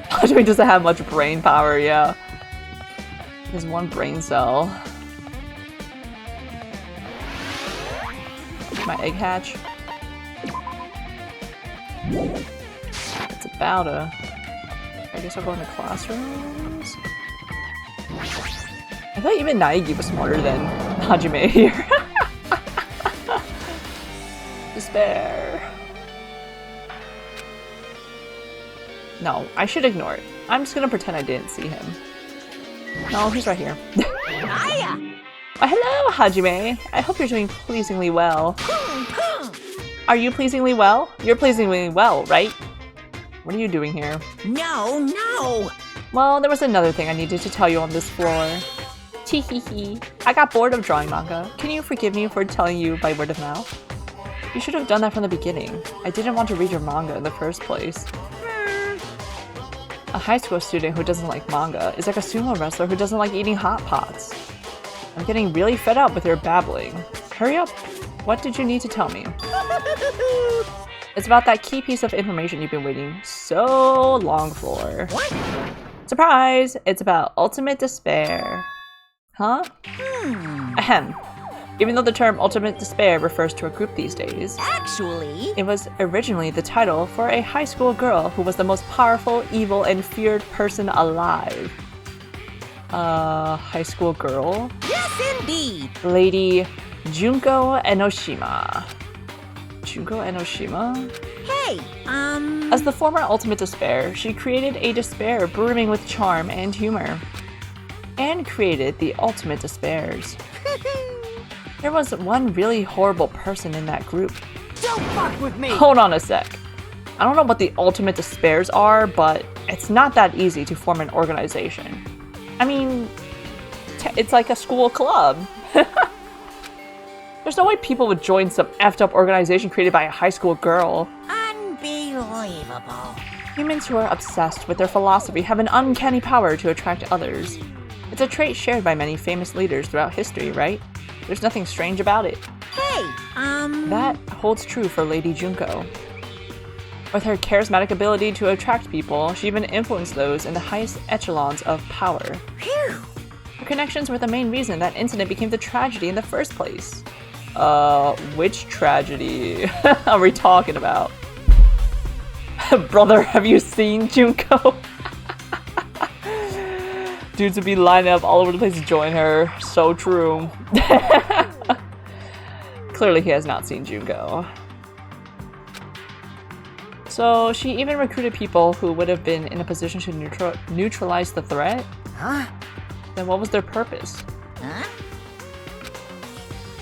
Hajime doesn't have much brain power, yeah. He has one brain cell. My egg hatch. It's about a... I guess I'll go into classrooms? I thought even Naegi was smarter than Hajime here. Despair. No, I should ignore it. I'm just gonna pretend I didn't see him. No, he's right here. Hello, Hajime. I hope you're doing pleasingly well. Are you pleasingly well? You're pleasingly well, right? What are you doing here? No! Well, there was another thing I needed to tell you on this floor. Teehee. I got bored of drawing manga. Can you forgive me for telling you by word of mouth? You should have done that from the beginning. I didn't want to read your manga in the first place. A high school student who doesn't like manga is like a sumo wrestler who doesn't like eating hot pots. I'm getting really fed up with your babbling. Hurry up. What did you need to tell me? It's about that key piece of information you've been waiting so long for. What? Surprise! It's about Ultimate Despair. Huh? Ahem. Even though the term Ultimate Despair refers to a group these days, Actually, it was originally the title for a high school girl who was the most powerful, evil, and feared person alive. High school girl? yes indeed. Lady Junko Enoshima. Junko Enoshima? Hey, As the former Ultimate Despair, she created a despair brimming with charm and humor. And created the Ultimate Despairs. There was one really horrible person in that group. Don't fuck with me! Hold on a sec. I don't know what the Ultimate Despairs are, but it's not that easy to form an organization. I mean, it's like a school club. There's no way people would join some effed up organization created by a high school girl. Unbelievable. Humans who are obsessed with their philosophy have an uncanny power to attract others. It's a trait shared by many famous leaders throughout history, right? There's nothing strange about it. Hey, That holds true for Lady Junko. With her charismatic ability to attract people, she even influenced those in the highest echelons of power. Phew. Her connections were the main reason that incident became the tragedy in the first place. Which tragedy are we talking about? Brother, have you seen Junko? Dudes would be lining up all over the place to join her. So true. Clearly he has not seen Junko. So she even recruited people who would have been in a position to neutralize the threat? Huh? Then what was their purpose? Huh?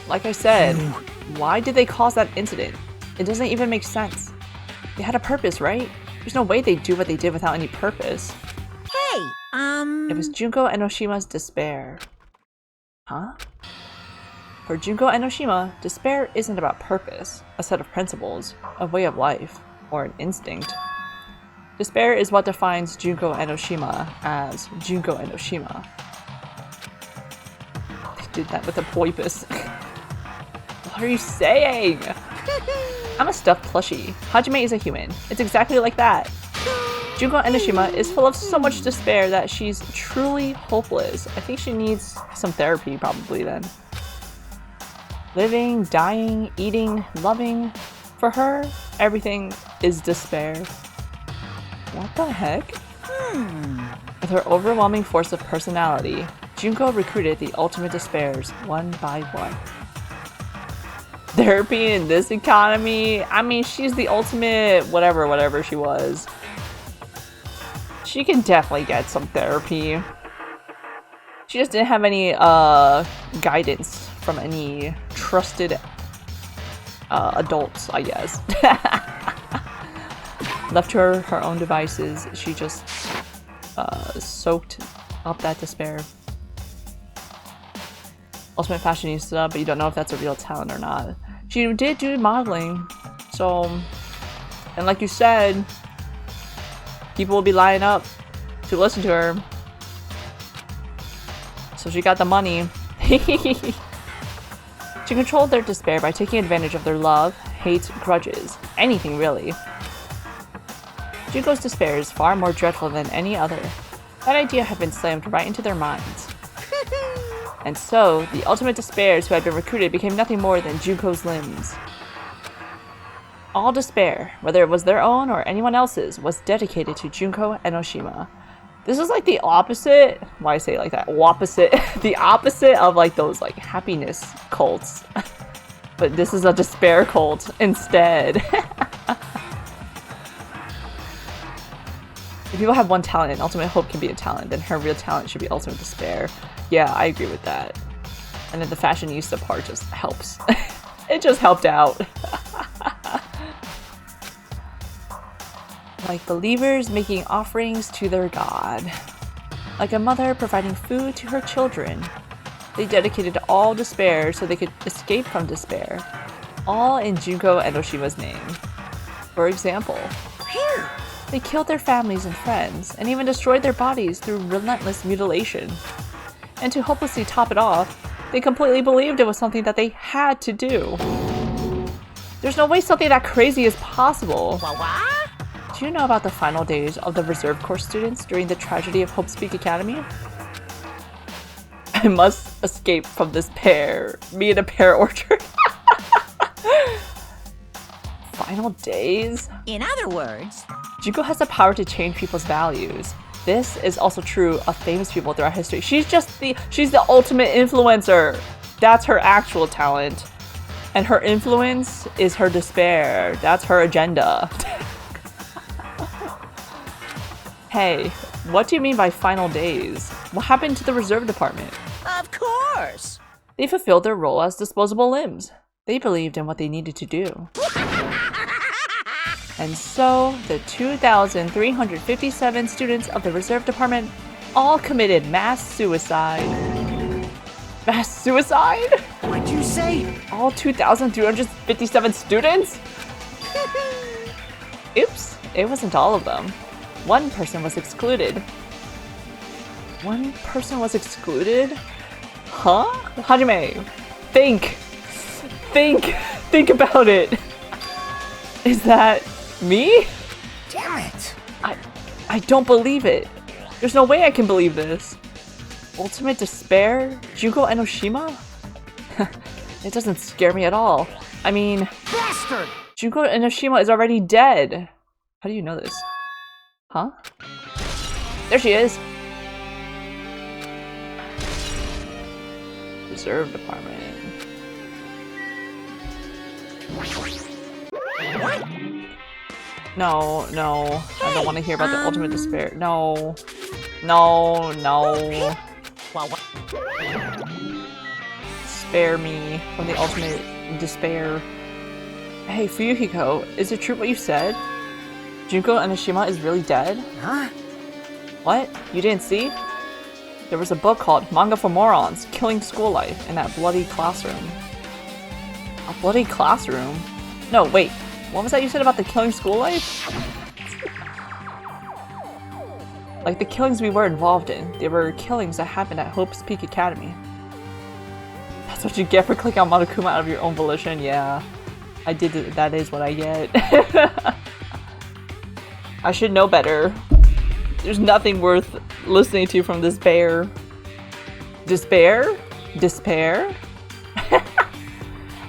Like I said, why did they cause that incident? It doesn't even make sense. They had a purpose, right? There's no way they'd do what they did without any purpose. Hey, It was Junko Enoshima's despair. Huh? For Junko Enoshima, despair isn't about purpose, a set of principles, a way of life, or an instinct. Despair is what defines Junko Enoshima as Junko Enoshima. They did that with a poipus. What are you saying? I'm a stuffed plushie. Hajime is a human. It's exactly like that. Junko Enoshima is full of so much despair that she's truly hopeless. I think she needs some therapy probably then. Living, dying, eating, loving. For her, everything is despair. What the heck? With her overwhelming force of personality, Junko recruited the ultimate despairs one by one. Therapy in this economy? I mean, she's the ultimate whatever she was. She can definitely get some therapy. She just didn't have any guidance from any trusted adults, I guess. Left to her own devices, she just soaked up that despair. Ultimate fashionista, but you don't know if that's a real talent or not. She did do modeling, so, and like you said, people will be lining up to listen to her. So she got the money. She controlled their despair by taking advantage of their love, hate, grudges, anything really. Junko's despair is far more dreadful than any other. That idea had been slammed right into their minds. And so, the ultimate despairs who had been recruited became nothing more than Junko's limbs. All despair, whether it was their own or anyone else's, was dedicated to Junko Enoshima. This is like the opposite, why I say it like that, the opposite of like those like happiness cults. But this is a despair cult instead. If people have one talent and ultimate hope can be a talent, then her real talent should be ultimate despair. Yeah, I agree with that. And then the fashionista part just helps. It just helped out. Like believers making offerings to their god. Like a mother providing food to her children. They dedicated all despair so they could escape from despair. All in Junko Enoshima's name. For example, they killed their families and friends, and even destroyed their bodies through relentless mutilation. And to hopelessly top it off, they completely believed it was something that they had to do. There's no way something that crazy is possible. Do you know about the final days of the Reserve Corps students during the tragedy of Hope's Peak Academy? I must escape from this pear. Me in a pear orchard. Final days? In other words, Junko has the power to change people's values. This is also true of famous people throughout history. She's the ultimate influencer. That's her actual talent. And her influence is her despair. That's her agenda. Hey, what do you mean by final days? What happened to the reserve department? of course. They fulfilled their role as disposable limbs. They believed in what they needed to do. And so, the 2,357 students of the Reserve Department all committed mass suicide. Mass suicide? What'd you say? All 2,357 students? Oops, it wasn't all of them. One person was excluded. One person was excluded? Huh? Hajime, think about it. Is that me? Damn it! I don't believe it. There's no way I can believe this. Ultimate despair? Junko Enoshima? It doesn't scare me at all. I mean, Bastard! Junko Enoshima is already dead. How do you know this? Huh? There she is. Reserve Department. No, I don't want to hear about the ultimate despair. No. Spare me from the ultimate despair. Hey, Fuyuhiko, is it true what you said? Junko Enoshima is really dead? Huh? What? You didn't see? There was a book called Manga for Morons, Killing School Life in that bloody classroom. A bloody classroom? No, wait. What was that you said about the killing school life? Like the killings we were involved in. They were killings that happened at Hope's Peak Academy. That's what you get for clicking on Monokuma out of your own volition? Yeah. I did it. That is what I get. I should know better. There's nothing worth listening to from this bear. Despair? Despair?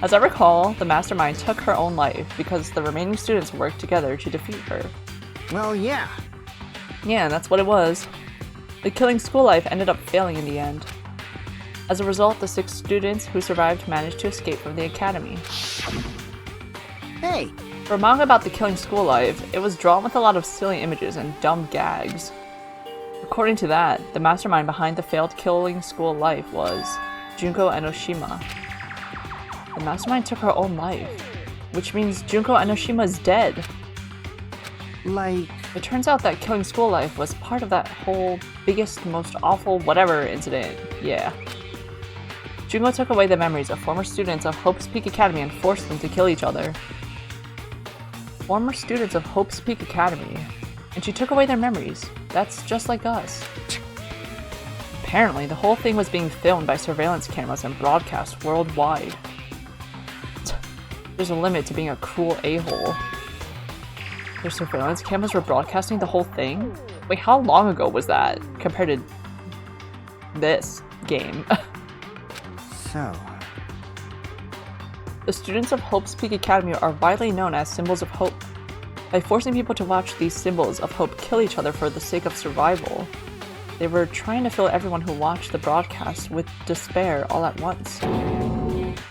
As I recall, the mastermind took her own life because the remaining students worked together to defeat her. Well, yeah. Yeah, that's what it was. The killing school life ended up failing in the end. As a result, the 6 students who survived managed to escape from the academy. Hey, For a manga about the killing school life, it was drawn with a lot of silly images and dumb gags. According to that, the mastermind behind the failed killing school life was Junko Enoshima. The mastermind took her own life, which means Junko Enoshima is dead. like, It turns out that killing school life was part of that whole biggest, most awful whatever incident. Yeah. Junko took away the memories of former students of Hope's Peak Academy and forced them to kill each other. Former students of Hope's Peak Academy. And she took away their memories. That's just like us. Apparently, the whole thing was being filmed by surveillance cameras and broadcast worldwide. There's a limit to being a cruel a-hole. Their surveillance cameras were broadcasting the whole thing? Wait, how long ago was that compared to this game? so. The students of Hope's Peak Academy are widely known as symbols of hope. By forcing people to watch these symbols of hope kill each other for the sake of survival, they were trying to fill everyone who watched the broadcast with despair all at once.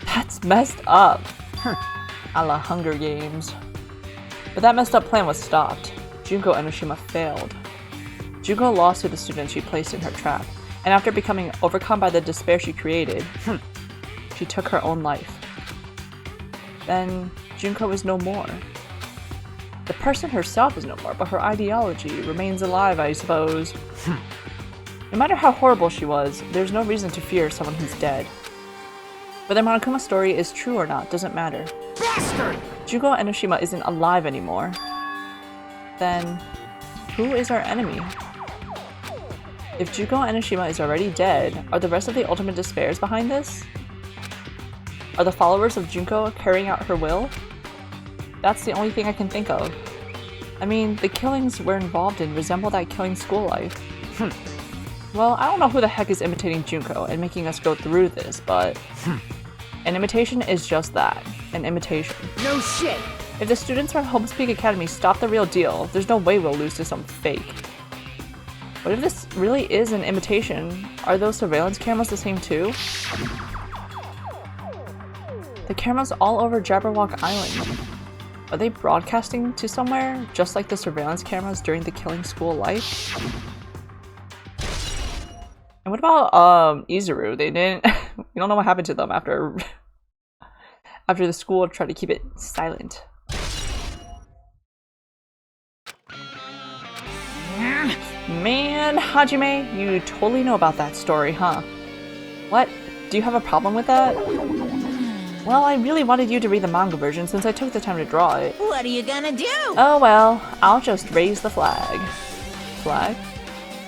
That's messed up. A la Hunger Games. But that messed up plan was stopped. Junko Enoshima failed. Junko lost to the students she placed in her trap, and after becoming overcome by the despair she created, she took her own life. Then Junko is no more. The person herself is no more, but her ideology remains alive, I suppose. No matter how horrible she was, there's no reason to fear someone who's dead. Whether Monokuma's story is true or not doesn't matter. Bastard! Junko Enoshima isn't alive anymore. Then, who is our enemy? If Junko Enoshima is already dead, are the rest of the Ultimate Despairs behind this? Are the followers of Junko carrying out her will? That's the only thing I can think of. I mean, the killings we're involved in resemble that killing school life. Well, I don't know who the heck is imitating Junko and making us go through this, but an imitation is just that, an imitation. No shit! If the students from Hope's Peak Academy stop the real deal, there's no way we'll lose to some fake. What if this really is an imitation? Are those surveillance cameras the same too? The cameras all over Jabberwock Island. Are they broadcasting to somewhere, just like the surveillance cameras during the killing school life? And what about Izuru? They didn't we don't know what happened to them after the school tried to keep it silent. Man, Hajime, you totally know about that story, huh? What? Do you have a problem with that? Well, I really wanted you to read the manga version since I took the time to draw it. What are you gonna do? Oh well, I'll just raise the flag. Flag?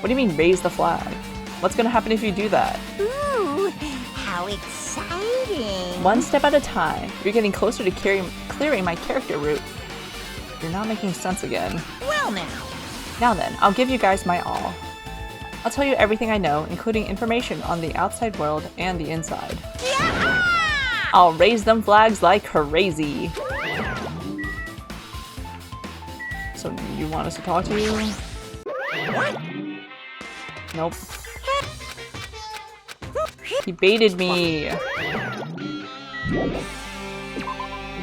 What do you mean raise the flag? What's gonna happen if you do that? Ooh, how exciting! One step at a time. You're getting closer to clearing my character route. You're not making sense again. Well now. Now then, I'll give you guys my all. I'll tell you everything I know, including information on the outside world and the inside. Yeah! I'll raise them flags like crazy. So, you want us to talk to you? What? Nope. He baited me! Is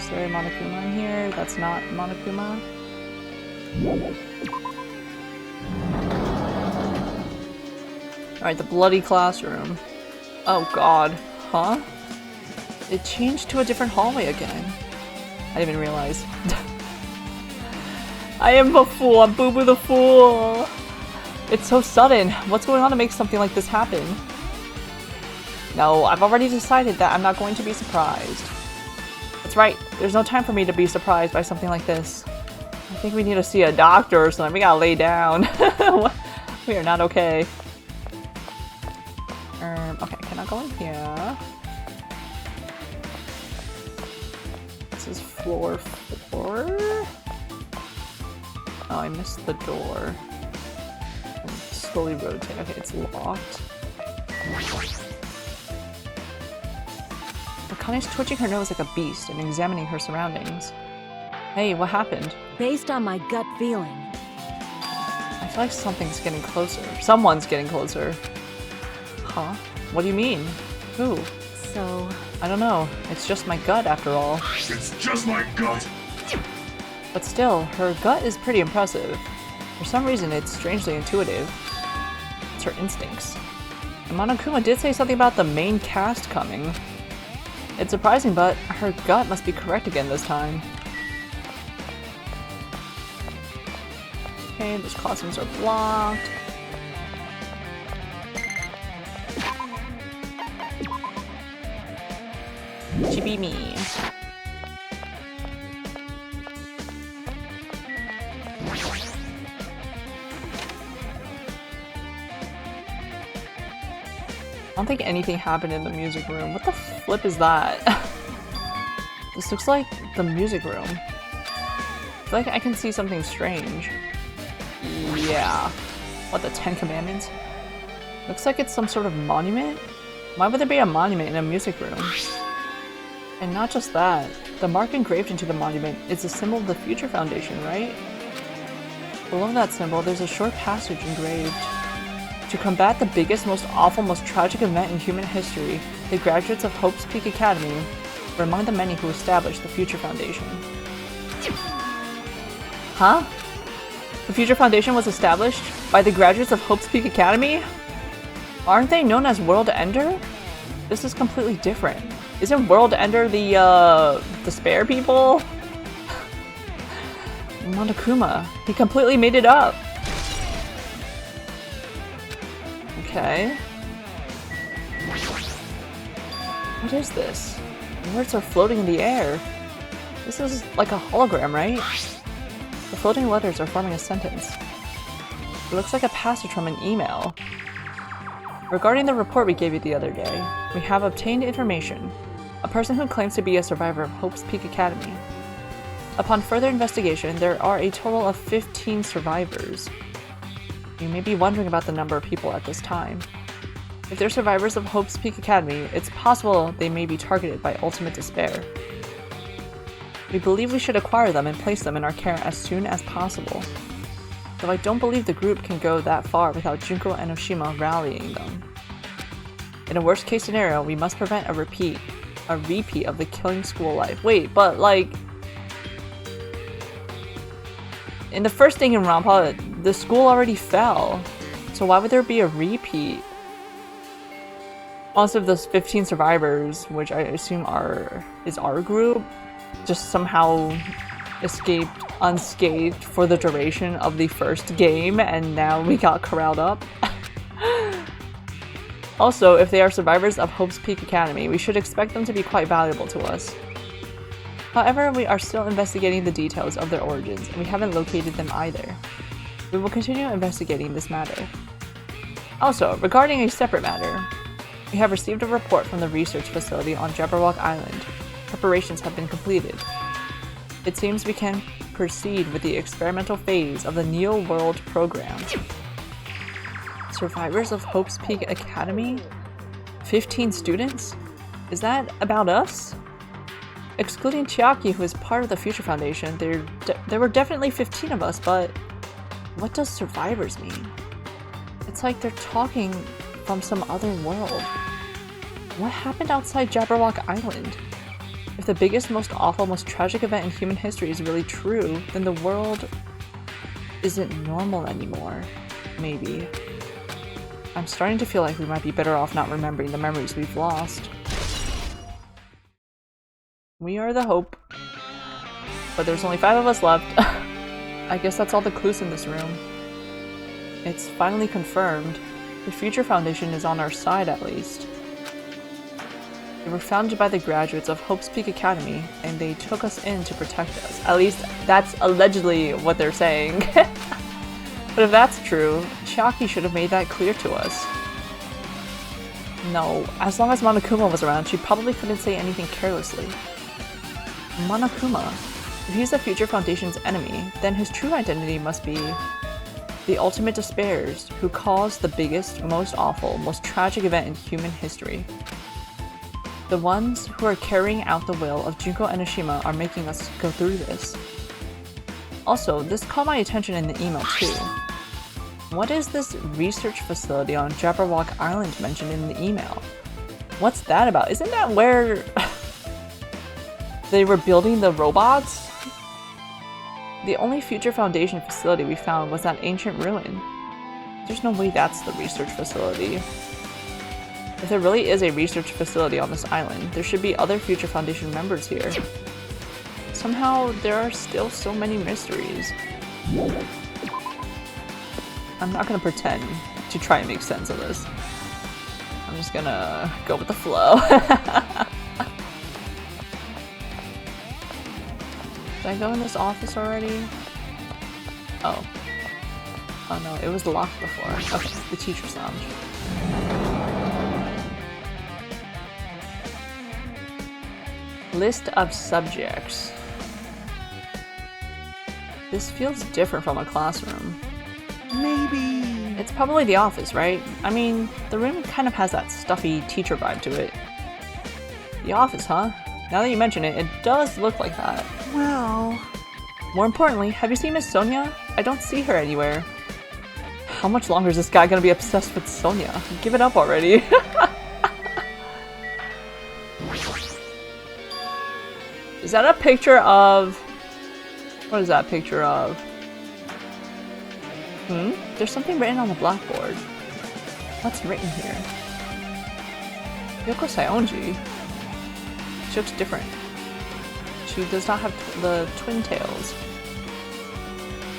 there a Monokuma in here? That's not Monokuma. Alright, the bloody classroom. Oh god. Huh? It changed to a different hallway again. I didn't even realize. I am a fool! I'm Boo Boo the Fool! It's so sudden. What's going on to make something like this happen? No, I've already decided that I'm not going to be surprised. That's right. There's no time for me to be surprised by something like this. I think we need to see a doctor or something. We gotta lay down. We are not okay. Okay, can I go in here? This is floor 4? Oh, I missed the door. Slowly rotate. Okay, it's locked. Akane's twitching her nose like a beast and examining her surroundings. Hey, what happened? Based on my gut feeling, I It's like something's getting closer. Someone's getting closer. Huh? What do you mean? Who? So... I don't know. It's just my gut after all. It's just my gut! But still, her gut is pretty impressive. For some reason, it's strangely intuitive. It's her instincts. And Monokuma did say something about the main cast coming. It's surprising, but her gut must be correct again this time. Okay, those classrooms are blocked. Chibi me. I don't think anything happened in the music room. What the flip is that? This looks like the music room. I feel like I can see something strange. Yeah. What, the 10 Commandments? Looks like it's some sort of monument? Why would there be a monument in a music room? And not just that. The mark engraved into the monument is a symbol of the Future Foundation, right? Below that symbol, there's a short passage engraved. To combat the biggest, most awful, most tragic event in human history, the graduates of Hope's Peak Academy were among the many who established the Future Foundation. Huh? The Future Foundation was established by the graduates of Hope's Peak Academy? Aren't they known as World Ender? This is completely different. Isn't World Ender the spare people? Monokuma, he completely made it up. Okay. What is this? Words are floating in the air. This is like a hologram, right? The floating letters are forming a sentence. It looks like a passage from an email. Regarding the report we gave you the other day, we have obtained information. A person who claims to be a survivor of Hope's Peak Academy. Upon further investigation, there are a total of 15 survivors. You may be wondering about the number of people at this time. If they're survivors of Hope's Peak Academy, it's possible they may be targeted by ultimate despair. We believe we should acquire them and place them in our care as soon as possible. Though I don't believe the group can go that far without Junko and Oshima rallying them. In a worst case scenario, we must prevent a repeat of the killing school life. Wait, but like... in the first Danganronpa, the school already fell. So why would there be a repeat? Also, those 15 survivors, which I assume is our group, just somehow escaped unscathed for the duration of the first game, and now we got corralled up. Also, if they are survivors of Hope's Peak Academy, we should expect them to be quite valuable to us. However, we are still investigating the details of their origins, and we haven't located them either. We will continue investigating this matter. Also, regarding a separate matter, we have received a report from the research facility on Jabberwock Island. Preparations have been completed. It seems we can proceed with the experimental phase of the Neo World program. Survivors of Hope's Peak Academy? 15 students? Is that about us? Excluding Chiaki, who is part of the Future Foundation, there were definitely 15 of us, but what does survivors mean? It's like they're talking from some other world. What happened outside Jabberwock Island? If the biggest, most awful, most tragic event in human history is really true, then the world isn't normal anymore. Maybe. I'm starting to feel like we might be better off not remembering the memories we've lost. We are the hope. But there's only 5 of us left. I guess that's all the clues in this room. It's finally confirmed. The Future Foundation is on our side, at least. They were founded by the graduates of Hope's Peak Academy, and they took us in to protect us. At least, that's allegedly what they're saying. But if that's true, Chiaki should have made that clear to us. No, as long as Monokuma was around, she probably couldn't say anything carelessly. Monokuma. If he's the Future Foundation's enemy, then his true identity must be the ultimate despairs who caused the biggest, most awful, most tragic event in human history. The ones who are carrying out the will of Junko and Oshima are making us go through this. Also, this caught my attention in the email too. What is this research facility on Jabberwock Island mentioned in the email? What's that about? Isn't that where they were building the robots? The only future Foundation facility we found was that ancient ruin. There's no way that's the research facility. If there really is a research facility on this island, there should be other future Foundation members here. Somehow, there are still so many mysteries. I'm not gonna pretend to try and make sense of this. I'm just gonna go with the flow. Did I go in this office already? Oh. Oh no, it was locked before. Okay, the teacher's lounge. List of subjects. This feels different from a classroom. Maybe. It's probably the office, right? I mean, the room kind of has that stuffy teacher vibe to it. The office, huh? Now that you mention it, it does look like that. Well... More importantly, have you seen Miss Sonia? I don't see her anywhere. How much longer is this guy gonna be obsessed with Sonia? Give it up already. Is that a picture of... What is that picture of? There's something written on the blackboard. What's written here? Yoko Saionji. She looks different. She does not have the twin tails.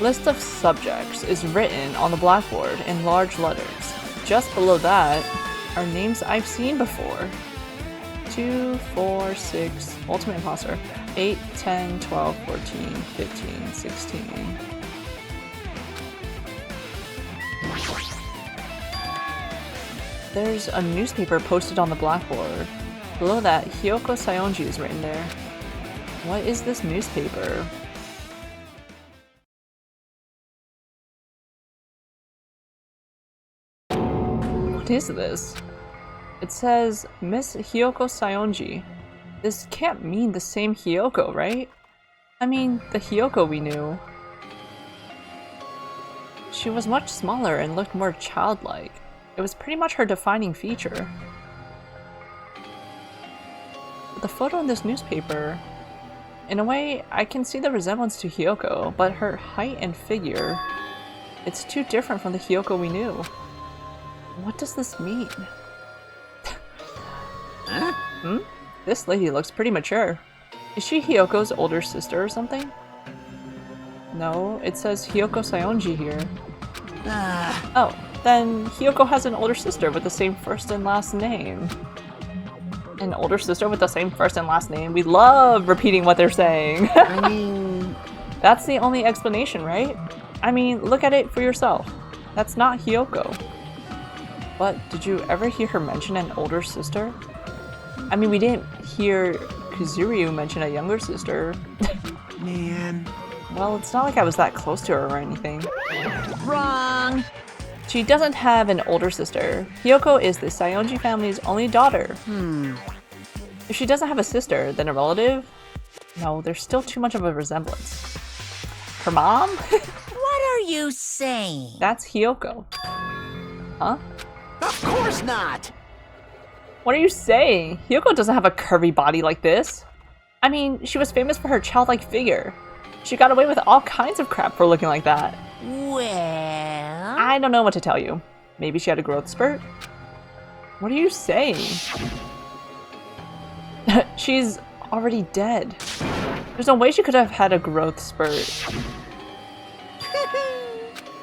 List of subjects is written on the blackboard in large letters. Just below that are names I've seen before. 2, 4, 6, Ultimate Imposter. 8, 10, 12, 14, 15, 16. There's a newspaper posted on the blackboard. Below that, Hyoko Saionji is written there. What is this newspaper? What is this? It says, Miss Hyoko Saionji. This can't mean the same Hyoko, right? I mean, the Hyoko we knew. She was much smaller and looked more childlike. It was pretty much her defining feature. But the photo in this newspaper... In a way, I can see the resemblance to Hyoko, but her height and figure... It's too different from the Hyoko we knew. What does this mean? Huh? This lady looks pretty mature. Is she Hyoko's older sister or something? No, it says Hyoko Saionji here. Oh, then Hyoko has an older sister with the same first and last name. An older sister with the same first and last name? We love repeating what they're saying. I mean... That's the only explanation, right? I mean, look at it for yourself. That's not Hyoko. But did you ever hear her mention an older sister? I mean, we didn't hear Kazuryu mention a younger sister. Man... Well, it's not like I was that close to her or anything. Wrong. She doesn't have an older sister. Hyoko is the Saionji family's only daughter. If she doesn't have a sister, then a relative? No, there's still too much of a resemblance. Her mom? What are you saying? That's Hyoko. Huh? Of course not! What are you saying? Hyoko doesn't have a curvy body like this. I mean, she was famous for her childlike figure. She got away with all kinds of crap for looking like that. Well... I don't know what to tell you. Maybe she had a growth spurt? What are you saying? She's already dead. There's no way she could have had a growth spurt.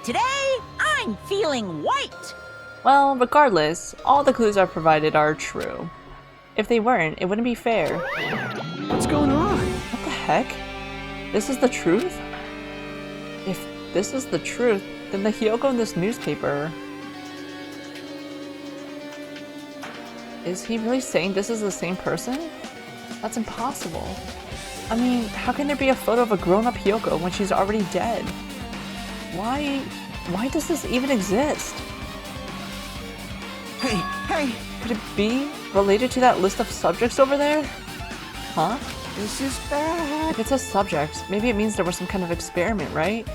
Today, I'm feeling white! Well, regardless, all the clues I've provided are true. If they weren't, it wouldn't be fair. What's going on? What the heck? This is the truth? If this is the truth, then the Hyoko in this newspaper... Is he really saying this is the same person? That's impossible. I mean, how can there be a photo of a grown-up Hyoko when she's already dead? Why does this even exist? Hey! Could it be related to that list of subjects over there? Huh? This is bad. If it says subjects, maybe it means there was some kind of experiment, right?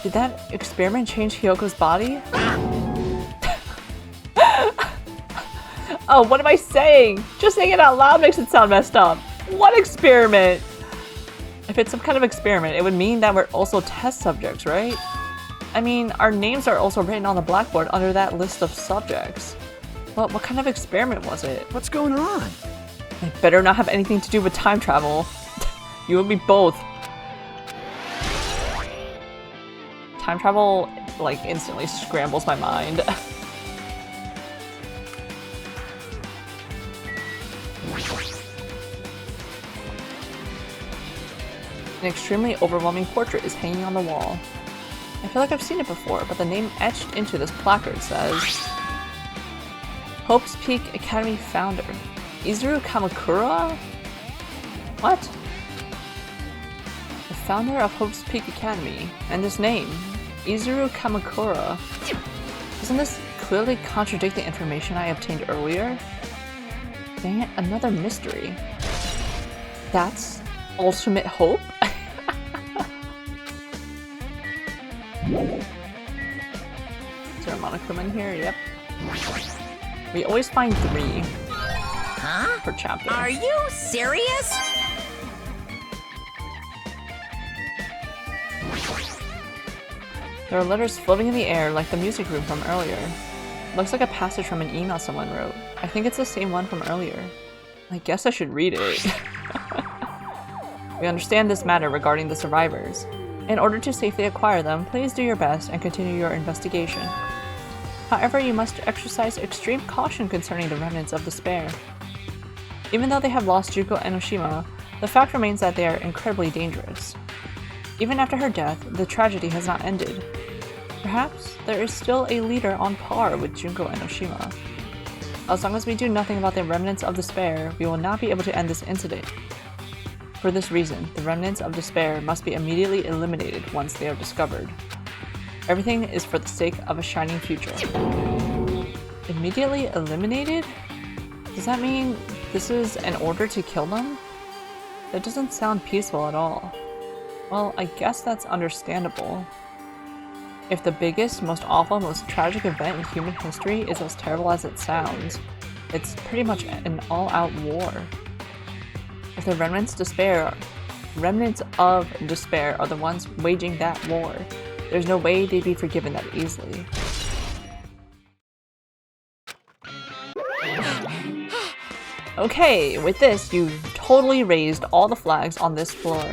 Did that experiment change Hyoko's body? Oh, what am I saying? Just saying it out loud makes it sound messed up. What experiment? If it's some kind of experiment, it would mean that we're also test subjects, right? I mean, our names are also written on the blackboard under that list of subjects. Well, what kind of experiment was it? What's going on? It better not have anything to do with time travel. You and me both. Time travel, like, instantly scrambles my mind. An extremely overwhelming portrait is hanging on the wall. I feel like I've seen it before, but the name etched into this placard says Hope's Peak Academy founder, Izuru Kamakura? What? The founder of Hope's Peak Academy, and this name, Izuru Kamakura. Doesn't this clearly contradict the information I obtained earlier? Dang it, another mystery. That's ultimate hope? Is there a Monokuma in here? Yep. We always find 3 per chapter. Are you serious? There are letters floating in the air like the music room from earlier. Looks like a passage from an email someone wrote. I think it's the same one from earlier. I guess I should read it. We understand this matter regarding the survivors. In order to safely acquire them, please do your best and continue your investigation. However, you must exercise extreme caution concerning the remnants of despair. Even though they have lost Junko Enoshima, the fact remains that they are incredibly dangerous. Even after her death, the tragedy has not ended. Perhaps there is still a leader on par with Junko Enoshima. As long as we do nothing about the remnants of despair, we will not be able to end this incident. For this reason, the remnants of despair must be immediately eliminated once they are discovered. Everything is for the sake of a shining future. Immediately eliminated? Does that mean this is an order to kill them? That doesn't sound peaceful at all. Well, I guess that's understandable. If the biggest, most awful, most tragic event in human history is as terrible as it sounds, it's pretty much an all-out war. If the remnants of despair are the ones waging that war, there's no way they'd be forgiven that easily. Okay, with this, you've totally raised all the flags on this floor.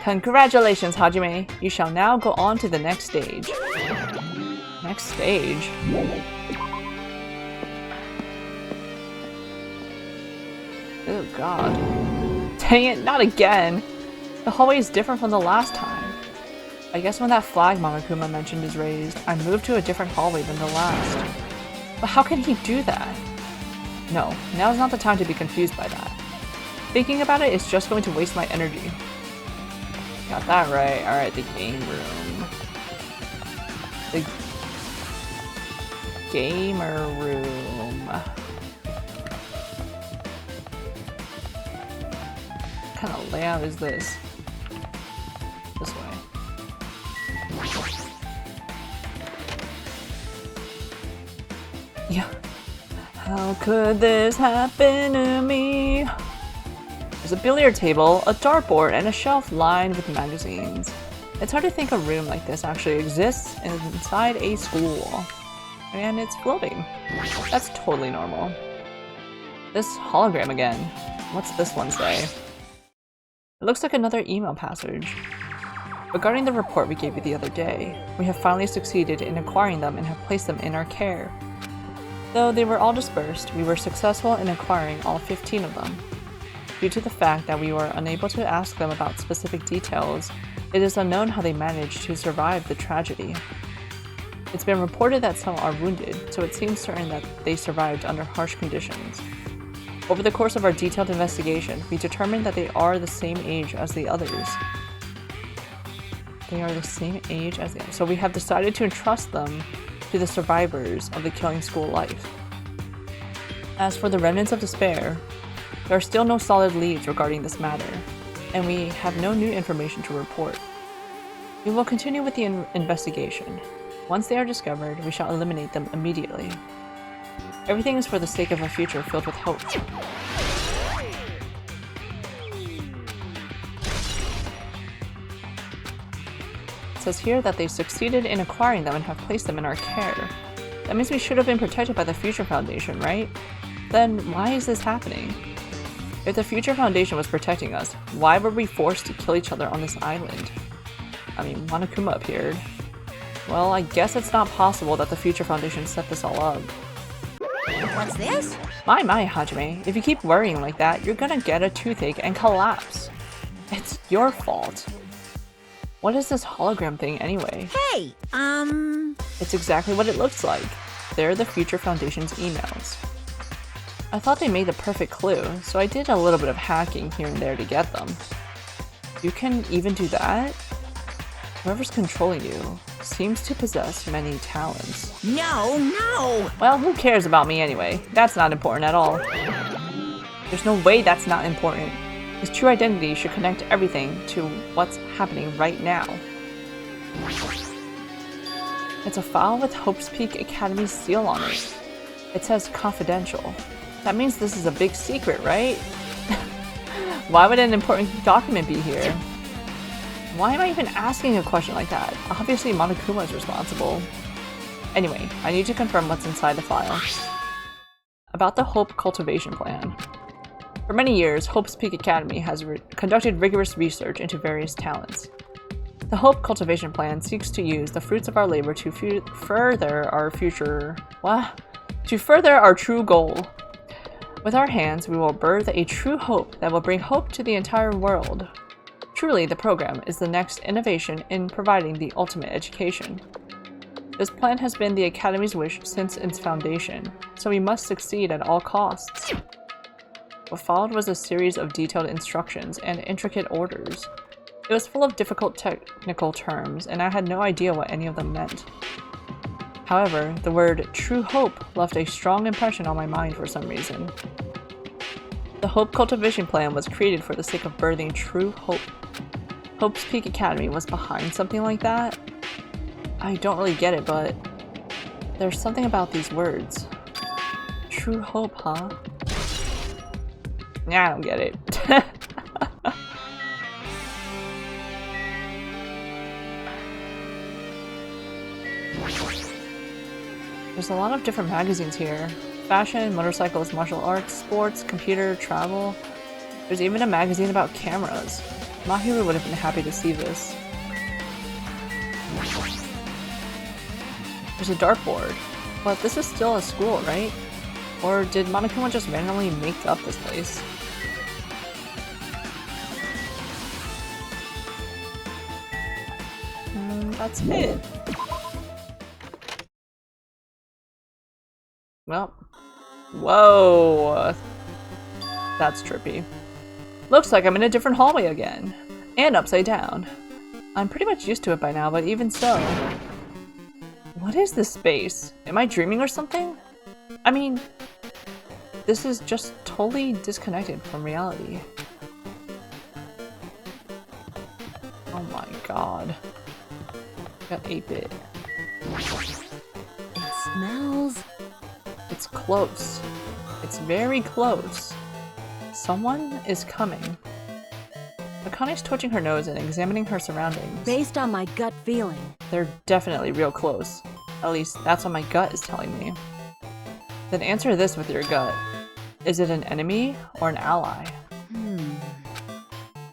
Congratulations, Hajime! You shall now go on to the next stage. Next stage? Oh god. Dang it, not again! The hallway is different from the last time. I guess when that flag Monokuma mentioned is raised, I moved to a different hallway than the last. But how can he do that? No, now is not the time to be confused by that. Thinking about it is just going to waste my energy. Got that right. Alright, the game room. The gamer room. What kind of layout is this? This way. Yeah. How could this happen to me? There's a billiard table, a dartboard, and a shelf lined with magazines. It's hard to think a room like this actually exists inside a school. And it's floating. That's totally normal. This hologram again. What's this one say? It looks like another email passage. Regarding the report we gave you the other day, we have finally succeeded in acquiring them and have placed them in our care. Though they were all dispersed, we were successful in acquiring all 15 of them. Due to the fact that we were unable to ask them about specific details, it is unknown how they managed to survive the tragedy. It's been reported that some are wounded, so it seems certain that they survived under harsh conditions. Over the course of our detailed investigation, we determined that they are the same age as the others. They are the same age as the others. So we have decided to entrust them to the survivors of the killing school life. As for the remnants of despair, there are still no solid leads regarding this matter, and we have no new information to report. We will continue with the investigation. Once they are discovered, we shall eliminate them immediately. Everything is for the sake of a future filled with hope. It says here that they succeeded in acquiring them and have placed them in our care. That means we should have been protected by the Future Foundation, right? Then why is this happening? If the Future Foundation was protecting us, why were we forced to kill each other on this island? I mean, Monokuma appeared. Well, I guess it's not possible that the Future Foundation set this all up. What's this? My, Hajime, if you keep worrying like that, you're gonna get a toothache and collapse. It's your fault. What is this hologram thing anyway? Hey, It's exactly what it looks like. They're the Future Foundation's emails. I thought they made the perfect clue, so I did a little bit of hacking here and there to get them. You can even do that? Whoever's controlling you seems to possess many talents. no! Well, who cares about me anyway? That's not important at all. There's no way that's not important. His true identity should connect everything to what's happening right now. It's a file with Hope's Peak Academy's seal on it. It says confidential. That means this is a big secret, right? Why would an important document be here? Why am I even asking a question like that? Obviously Monokuma is responsible. Anyway, I need to confirm what's inside the file. About the Hope Cultivation Plan. For many years, Hope's Peak Academy has conducted rigorous research into various talents. The Hope Cultivation Plan seeks to use the fruits of our labor to further our true goal. With our hands, we will birth a true hope that will bring hope to the entire world. Truly, the program is the next innovation in providing the ultimate education. This plan has been the Academy's wish since its foundation, so we must succeed at all costs. What followed was a series of detailed instructions and intricate orders. It was full of difficult technical terms, and I had no idea what any of them meant. However, the word true hope left a strong impression on my mind for some reason. The Hope Cultivation Plan was created for the sake of birthing true hope. Hope's Peak Academy was behind something like that? I don't really get it, but there's something about these words. True hope, huh? Yeah, I don't get it. There's a lot of different magazines here. Fashion, motorcycles, martial arts, sports, computer, travel. There's even a magazine about cameras. Mahiru would have been happy to see this. There's a dartboard. But this is still a school, right? Or did Monokuma just randomly make up this place? That's it. Well. Whoa. That's trippy. Looks like I'm in a different hallway again. And upside down. I'm pretty much used to it by now, but even so. What is this space? Am I dreaming or something? I mean, this is just totally disconnected from reality. Oh my god. Got 8-bit. It smells. It's close. It's very close. Someone is coming. Akane's twitching her nose and examining her surroundings. Based on my gut feeling. They're definitely real close. At least that's what my gut is telling me. Then answer this with your gut. Is it an enemy or an ally?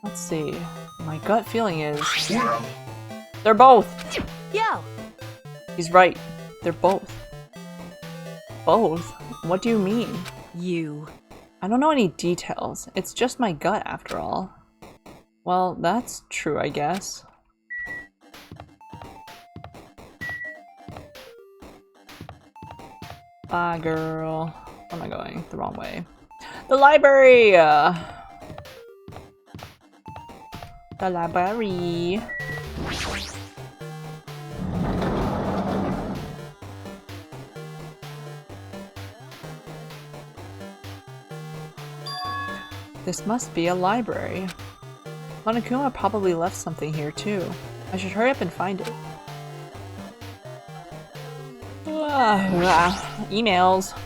Let's see. My gut feeling is... Well, they're both! Yo! He's right. They're both. Both? What do you mean? You. I don't know any details. It's just my gut after all. Well, that's true, I guess. Bye, girl. Where am I going? The wrong way. The library! The library. This must be a library. Monokuma probably left something here too. I should hurry up and find it. Emails.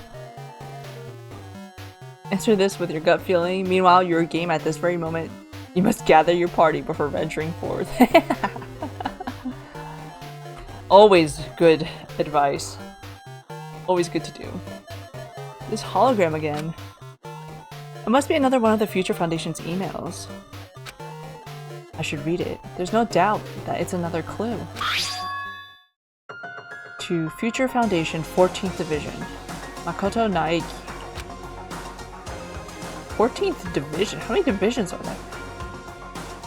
Answer this with your gut feeling. Meanwhile, your game at this very moment. You must gather your party before venturing forth. Always good advice. Always good to do. This hologram again. It must be another one of the Future Foundation's emails. I should read it. There's no doubt that it's another clue. To Future Foundation 14th Division. Makoto Naegi. 14th Division? How many divisions are there?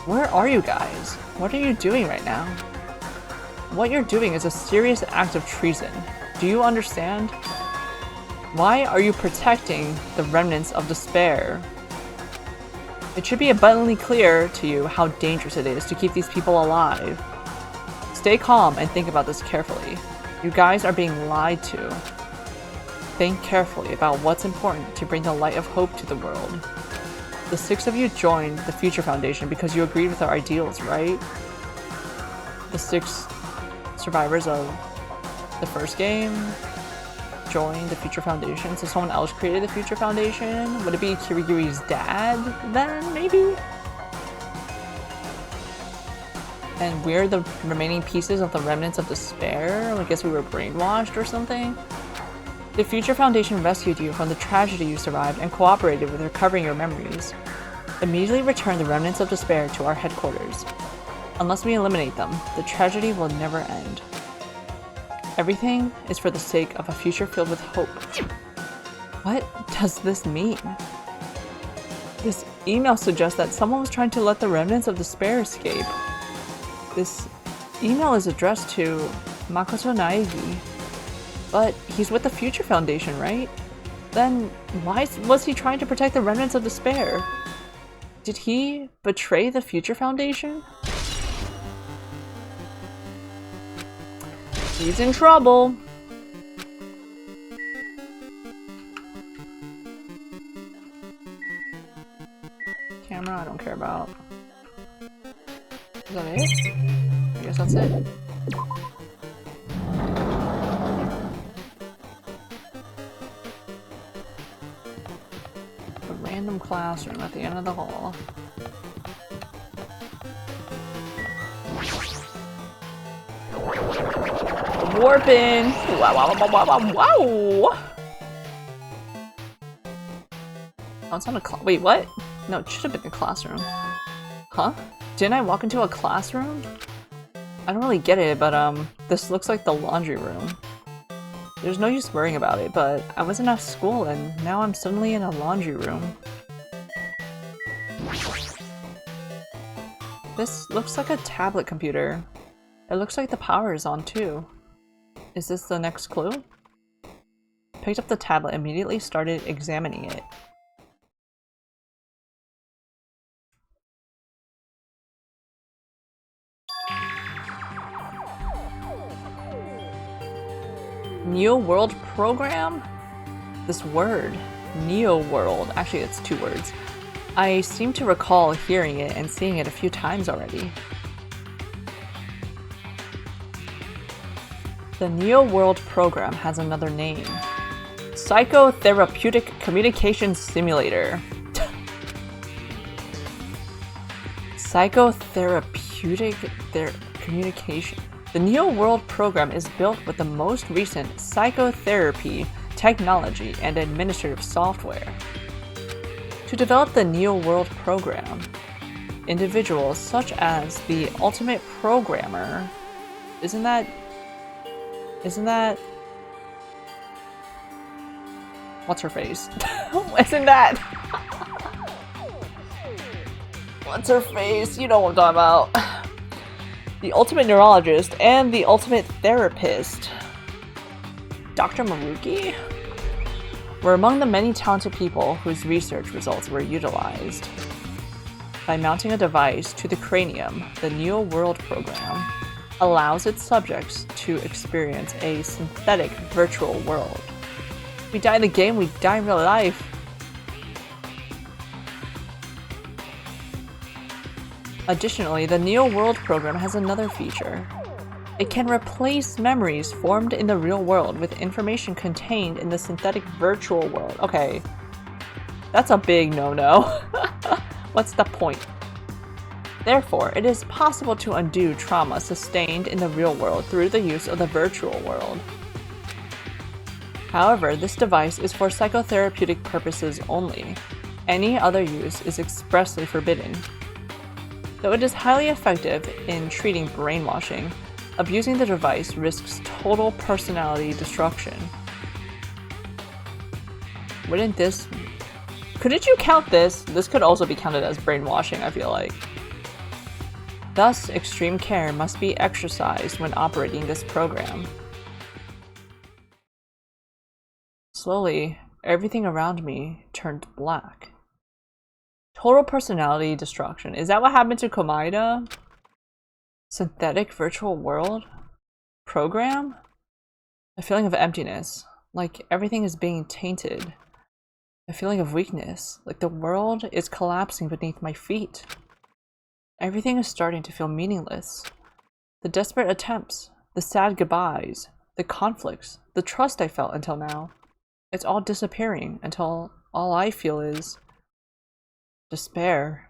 Where are you guys? What are you doing right now? What you're doing is a serious act of treason. Do you understand? Why are you protecting the remnants of despair? It should be abundantly clear to you how dangerous it is to keep these people alive. Stay calm and think about this carefully. You guys are being lied to. Think carefully about what's important to bring the light of hope to the world. The 6 of you joined the Future Foundation because you agreed with our ideals, right? The 6 survivors of the first game joined the Future Foundation, so someone else created the Future Foundation? Would it be Kirigiri's dad then, maybe? And we're the remaining pieces of the remnants of despair? I guess we were brainwashed or something? The Future Foundation rescued you from the tragedy you survived and cooperated with recovering your memories. Immediately return the remnants of despair to our headquarters. Unless we eliminate them, the tragedy will never end. Everything is for the sake of a future filled with hope. What does this mean? This email suggests that someone was trying to let the remnants of despair escape. This email is addressed to Makoto Naegi. But he's with the Future Foundation, right? Then why was he trying to protect the remnants of despair? Did he betray the Future Foundation? He's in trouble. Camera, I don't care about. Is that it? I guess that's it. A random classroom at the end of the hall. Warping! Wow, wow, wow, wow, wow, wow! Oh, it's not a wait, what? No, it should have been a classroom. Huh? Didn't I walk into a classroom? I don't really get it, but this looks like the laundry room. There's no use worrying about it, but I wasn't at school and now I'm suddenly in a laundry room. This looks like a tablet computer. It looks like the power is on too. Is this the next clue? Picked up the tablet, immediately started examining it. Neo World Program? This word, Neo World, actually it's 2 words. I seem to recall hearing it and seeing it a few times already. The Neo World Program has another name. Psychotherapeutic Communication Simulator. Psychotherapeutic communication. The Neo World Program is built with the most recent psychotherapy technology and administrative software. To develop the Neo World Program, individuals such as the Ultimate Programmer, isn't that what's her face? Isn't that what's her face? You know what I'm talking about. The Ultimate Neurologist and the Ultimate Therapist, Dr. Maruki, were among the many talented people whose research results were utilized. By mounting a device to the cranium, the Neo World Program allows its subjects to experience a synthetic virtual world. We die in the game, we die in real life. Additionally, the Neo World program has another feature. It can replace memories formed in the real world with information contained in the synthetic virtual world. Okay, that's a big no-no. What's the point? Therefore, it is possible to undo trauma sustained in the real world through the use of the virtual world. However, this device is for psychotherapeutic purposes only. Any other use is expressly forbidden. Though it is highly effective in treating brainwashing, abusing the device risks total personality destruction. Wouldn't this... Couldn't you count this? This could also be counted as brainwashing, I feel like. Thus, extreme care must be exercised when operating this program. Slowly, everything around me turned black. Total personality destruction. Is that what happened to Komaeda? Synthetic virtual world? Program? A feeling of emptiness, like everything is being tainted. A feeling of weakness, like the world is collapsing beneath my feet. Everything is starting to feel meaningless. The desperate attempts, the sad goodbyes, the conflicts, the trust I felt until now. It's all disappearing until all I feel is despair.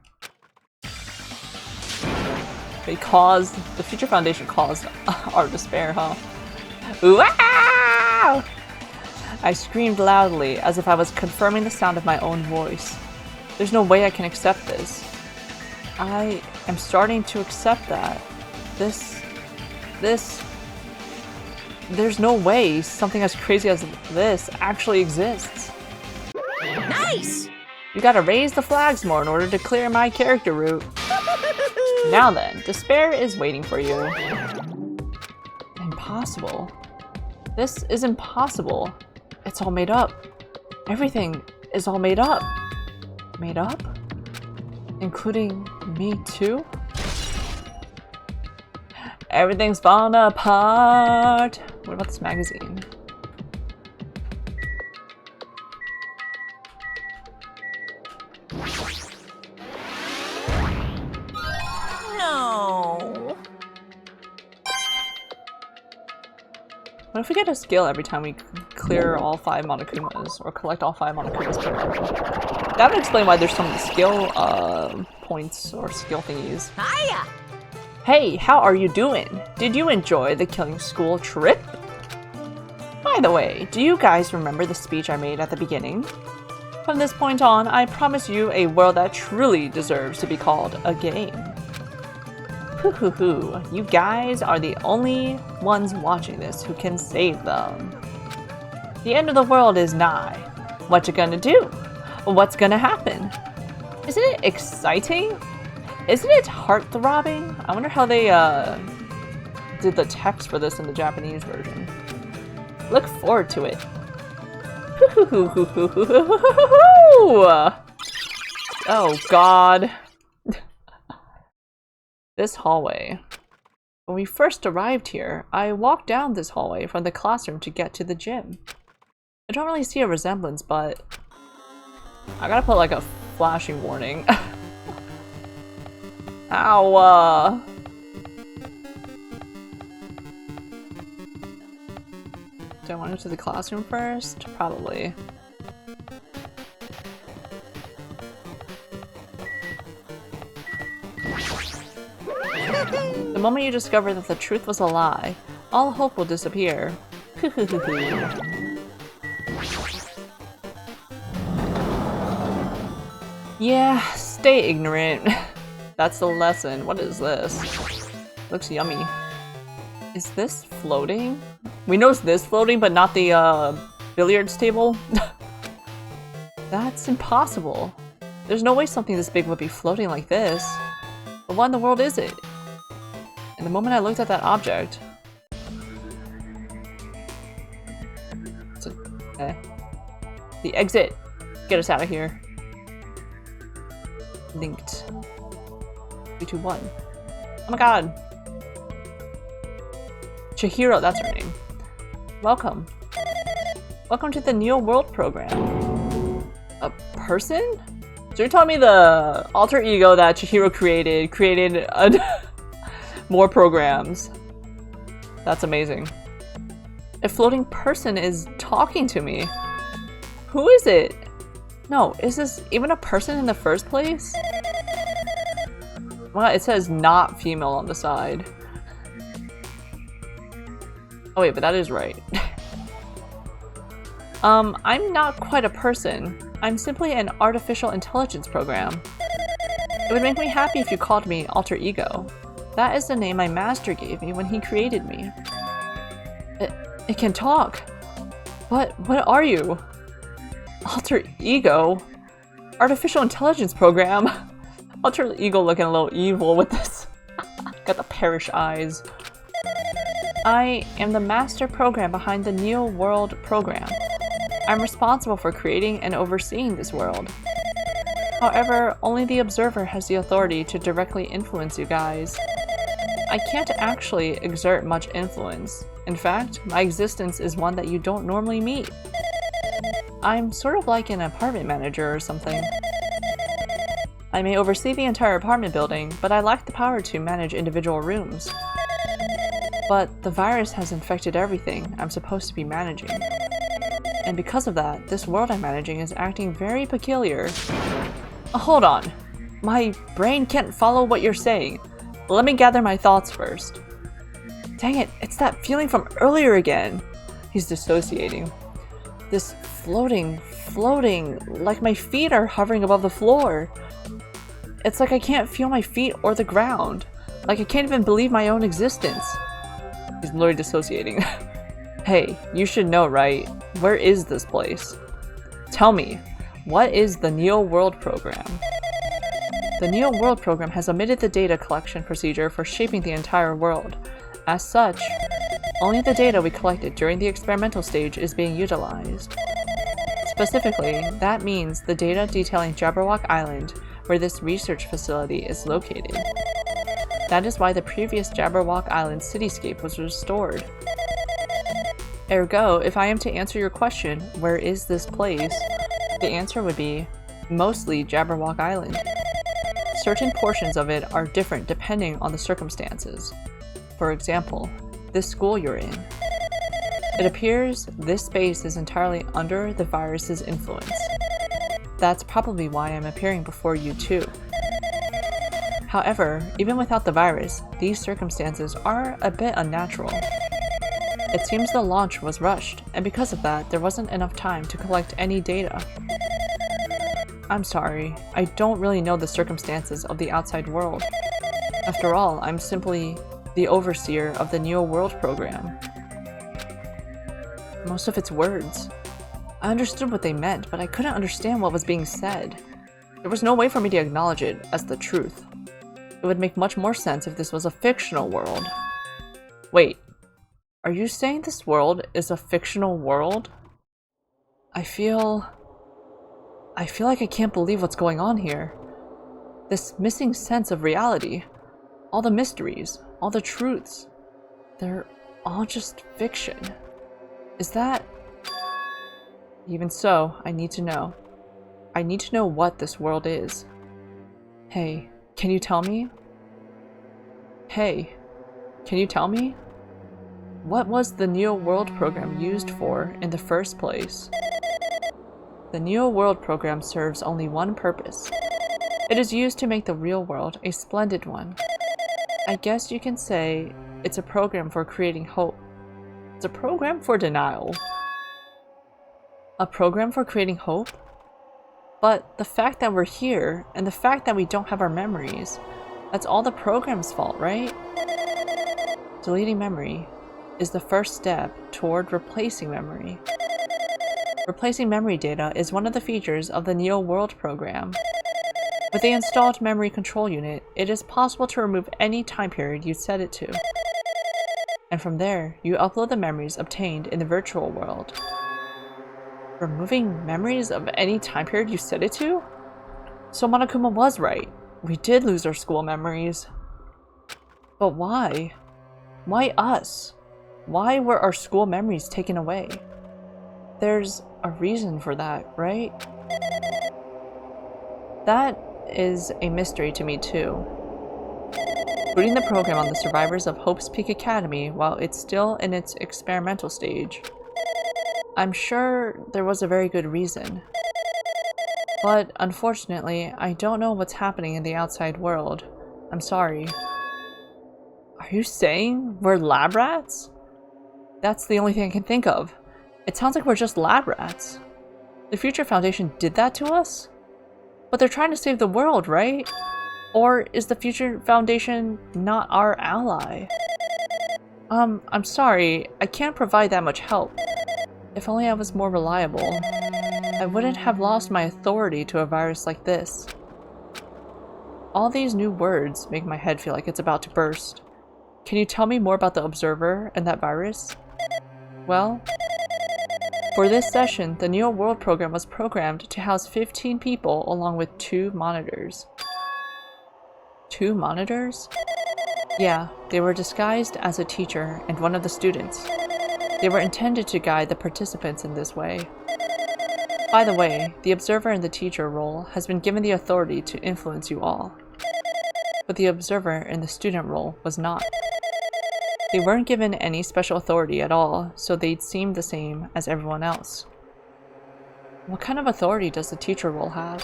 The Future Foundation caused our despair, huh? Wow! I screamed loudly as if I was confirming the sound of my own voice. There's no way I can accept this. I am starting to accept that. There's no way something as crazy as this actually exists. Nice! You gotta raise the flags more in order to clear my character route. Now then, despair is waiting for you. Impossible. This is impossible. It's all made up. Everything is all made up. Made up? Including me too? Everything's falling apart. What about this magazine? No. What if we get a skill every time we clear all 5 Monokumas, or collect all 5 Monokumas? That would explain why there's so many skill points or skill thingies. Hiya! Hey, how are you doing? Did you enjoy the killing school trip? By the way, do you guys remember the speech I made at the beginning? From this point on, I promise you a world that truly deserves to be called a game. Hoo hoo hoo, you guys are the only ones watching this who can save them. The end of the world is nigh. What you gonna do? What's gonna happen? Isn't it exciting? Isn't it heart-throbbing? I wonder how they did the text for this in the Japanese version. Look forward to it. Oh god. This hallway. When we first arrived here, I walked down this hallway from the classroom to get to the gym. I don't really see a resemblance, but I gotta put like a flashing warning. Ow! Do I want to go to the classroom first? Probably. The moment you discover that the truth was a lie, all hope will disappear. Yeah, stay ignorant. That's the lesson. What is this? Looks yummy. Is this floating? We know it's this floating, but not the billiards table. That's impossible. There's no way something this big would be floating like this. But what in the world is it? And the moment I looked at that object... The exit! Get us out of here. Linked. 3, 2, 1. Oh my god! Chihiro, that's her name. Welcome. Welcome to the Neo World program. A person? So you're telling me the alter ego that Chihiro created more programs. That's amazing. A floating person is talking to me. Who is it? No, is this even a person in the first place? Well, it says not female on the side. Oh wait, but that is right. I'm not quite a person. I'm simply an artificial intelligence program. It would make me happy if you called me alter ego. That is the name my master gave me when he created me. It can talk. What are you? Alter ego? Artificial intelligence program? Alter ego looking a little evil with this. Got the perish eyes. I am the master program behind the Neo World program. I'm responsible for creating and overseeing this world. However, only the observer has the authority to directly influence you guys. I can't actually exert much influence. In fact, my existence is one that you don't normally meet. I'm sort of like an apartment manager or something. I may oversee the entire apartment building, but I lack the power to manage individual rooms. But the virus has infected everything I'm supposed to be managing. And because of that, this world I'm managing is acting very peculiar. Hold on. My brain can't follow what you're saying. Let me gather my thoughts first. Dang it, it's that feeling from earlier again. He's dissociating. This floating, like my feet are hovering above the floor. It's like I can't feel my feet or the ground. Like I can't even believe my own existence. He's literally dissociating. Hey, you should know, right? Where is this place? Tell me, what is the Neo World program? The Neo World program has omitted the data collection procedure for shaping the entire world. As such, only the data we collected during the experimental stage is being utilized. Specifically, that means the data detailing Jabberwock Island, where this research facility is located. That is why the previous Jabberwock Island cityscape was restored. Ergo, if I am to answer your question, where is this place? The answer would be, mostly Jabberwock Island. Certain portions of it are different depending on the circumstances. For example, this school you're in. It appears this space is entirely under the virus's influence. That's probably why I'm appearing before you too. However, even without the virus, these circumstances are a bit unnatural. It seems the launch was rushed, and because of that, there wasn't enough time to collect any data. I'm sorry, I don't really know the circumstances of the outside world. After all, I'm simply the overseer of the Neo World program. Most of its words. I understood what they meant, but I couldn't understand what was being said. There was no way for me to acknowledge it as the truth. It would make much more sense if this was a fictional world. Wait, are you saying this world is a fictional world? I feel like I can't believe what's going on here. This missing sense of reality. All the mysteries, all the truths. They're all just fiction. Is that... Even so, I need to know. I need to know what this world is. Hey, can you tell me? Hey, can you tell me? What was the Neo World program used for in the first place? The Neo World program serves only one purpose. It is used to make the real world a splendid one. I guess you can say it's a program for creating hope. It's a program for denial. A program for creating hope? But the fact that we're here, and the fact that we don't have our memories, that's all the program's fault, right? Deleting memory is the first step toward replacing memory. Replacing memory data is one of the features of the Neo World program. With the installed memory control unit, it is possible to remove any time period you set it to. And from there, you upload the memories obtained in the virtual world. Removing memories of any time period you set it to? So Monokuma was right. We did lose our school memories. But why? Why us? Why were our school memories taken away? There's a reason for that, right? That is a mystery to me too. Putting the program on the survivors of Hope's Peak Academy while it's still in its experimental stage. I'm sure there was a very good reason. But unfortunately, I don't know what's happening in the outside world. I'm sorry. Are you saying we're lab rats? That's the only thing I can think of. It sounds like we're just lab rats. The Future Foundation did that to us? But they're trying to save the world, right? Or is the Future Foundation not our ally? I'm sorry, I can't provide that much help. If only I was more reliable, I wouldn't have lost my authority to a virus like this. All these new words make my head feel like it's about to burst. Can you tell me more about the Observer and that virus? Well, for this session, the Neo World program was programmed to house 15 people along with 2 monitors. 2 monitors? Yeah, they were disguised as a teacher and one of the students. They were intended to guide the participants in this way. By the way, the Observer in the teacher role has been given the authority to influence you all. But the Observer in the student role was not. They weren't given any special authority at all, so they'd seem the same as everyone else. What kind of authority does the teacher role have?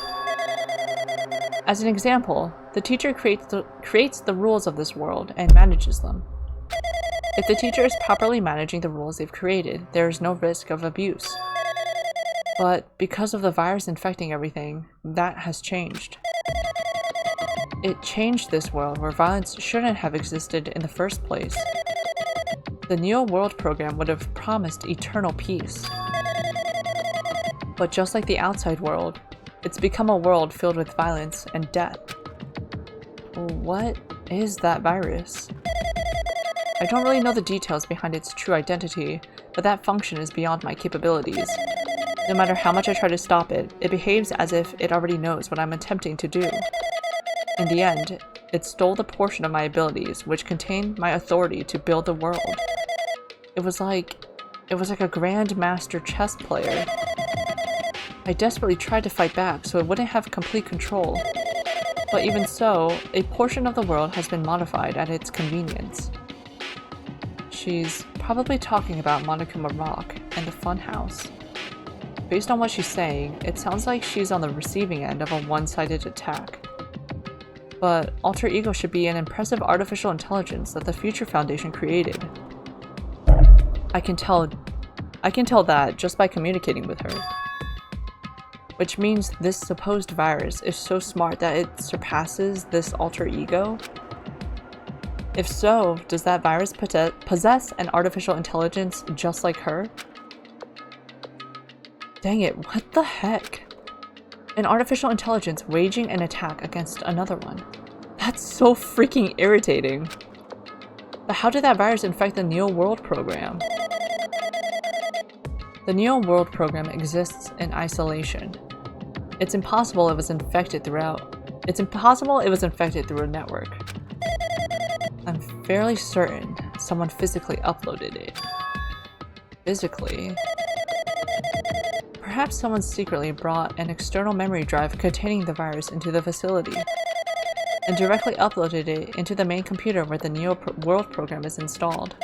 As an example, the teacher creates the rules of this world and manages them. If the teacher is properly managing the rules they've created, there is no risk of abuse. But because of the virus infecting everything, that has changed. It changed this world where violence shouldn't have existed in the first place. The Neo World program would have promised eternal peace. But just like the outside world, it's become a world filled with violence and death. What is that virus? I don't really know the details behind its true identity, but that function is beyond my capabilities. No matter how much I try to stop it, it behaves as if it already knows what I'm attempting to do. In the end, it stole the portion of my abilities which contained my authority to build the world. It was like a grandmaster chess player. I desperately tried to fight back so it wouldn't have complete control. But even so, a portion of the world has been modified at its convenience. She's probably talking about Monokuma Rock and the Funhouse. Based on what she's saying, it sounds like she's on the receiving end of a one-sided attack. But Alter Ego should be an impressive artificial intelligence that the Future Foundation created. I can tell that just by communicating with her. Which means this supposed virus is so smart that it surpasses this Alter Ego? If so, does that virus possess an artificial intelligence just like her? Dang it, what the heck? An artificial intelligence waging an attack against another one. That's so freaking irritating. But how did that virus infect the Neo World program? The Neo World program exists in isolation. It's impossible it was infected through a network. I'm fairly certain someone physically uploaded it. Physically? Perhaps someone secretly brought an external memory drive containing the virus into the facility and directly uploaded it into the main computer where the Neo World program is installed.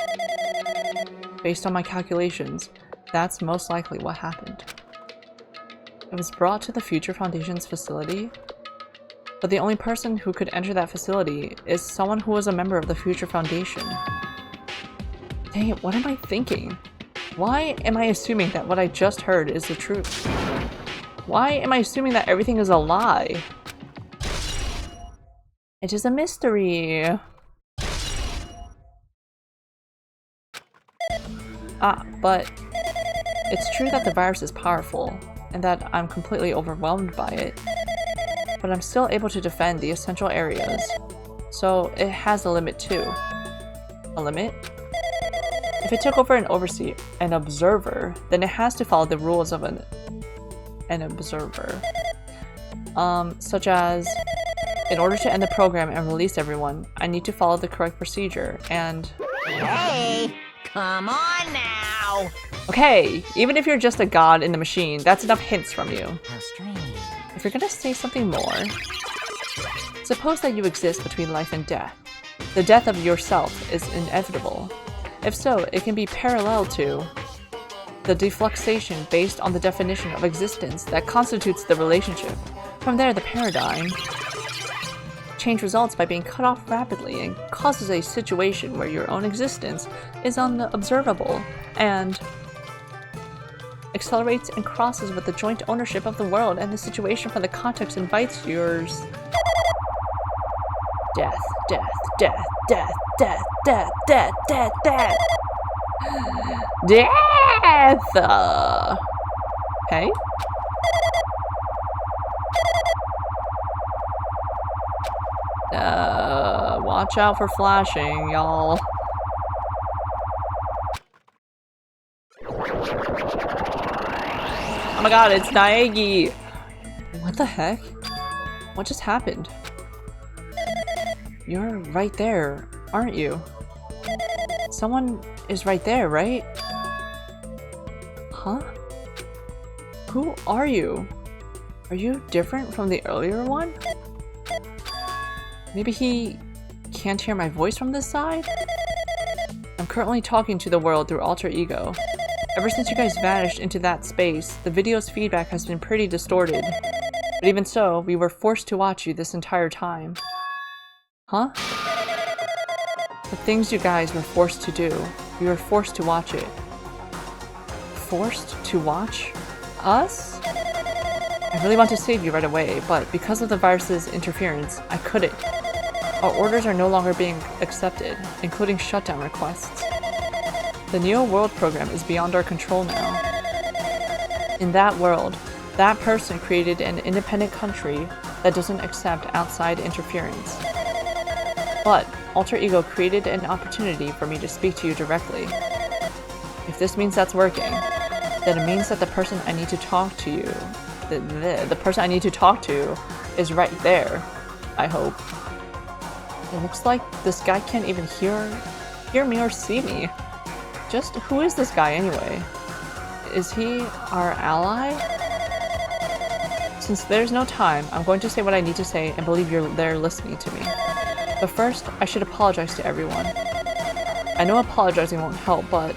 Based on my calculations, that's most likely what happened. It was brought to the Future Foundation's facility, but the only person who could enter that facility is someone who was a member of the Future Foundation. Dang it, what am I thinking? Why am I assuming that what I just heard is the truth? Why am I assuming that everything is a lie? It is a mystery. But it's true that the virus is powerful, and that I'm completely overwhelmed by it. But I'm still able to defend the essential areas, so it has a limit too. A limit? If it took over an observer, then it has to follow the rules of an observer. Such as, in order to end the program and release everyone, I need to follow the correct procedure, and... Hey, come on now! Okay, even if you're just a god in the machine, that's enough hints from you. How strange. if you're gonna say something more, suppose that you exist between life and death. The death of yourself is inevitable. If so, it can be parallel to the defluxation based on the definition of existence that constitutes the relationship. From there, the paradigm change results by being cut off rapidly and causes a situation where your own existence is unobservable and accelerates and crosses with the joint ownership of the world, and the situation from the context invites yours. Death, death, death, death, death, death, death, death, death. Death! Hey? Watch out for flashing, y'all. Oh my god, it's Naegi! What the heck? What just happened? You're right there, aren't you? Someone is right there, right? Huh? Who are you? Are you different from the earlier one? Maybe he can't hear my voice from this side? I'm currently talking to the world through alter ego. Ever since you guys vanished into that space, the video's feedback has been pretty distorted. But even so, we were forced to watch you this entire time. Huh? The things you guys were forced to do, we were forced to watch it. Forced to watch us? I really want to save you right away, but because of the virus's interference, I couldn't. Our orders are no longer being accepted, including shutdown requests. The Neo World program is beyond our control now. In that world, that person created an independent country that doesn't accept outside interference. But Alter Ego created an opportunity for me to speak to you directly. If this means that's working, then it means that the person I need to talk to you, the person I need to talk to is right there, I hope. It looks like this guy can't even hear me or see me. Just who is this guy anyway? Is he our ally? Since there's no time, I'm going to say what I need to say and believe you're there listening to me. But first, I should apologize to everyone. I know apologizing won't help, but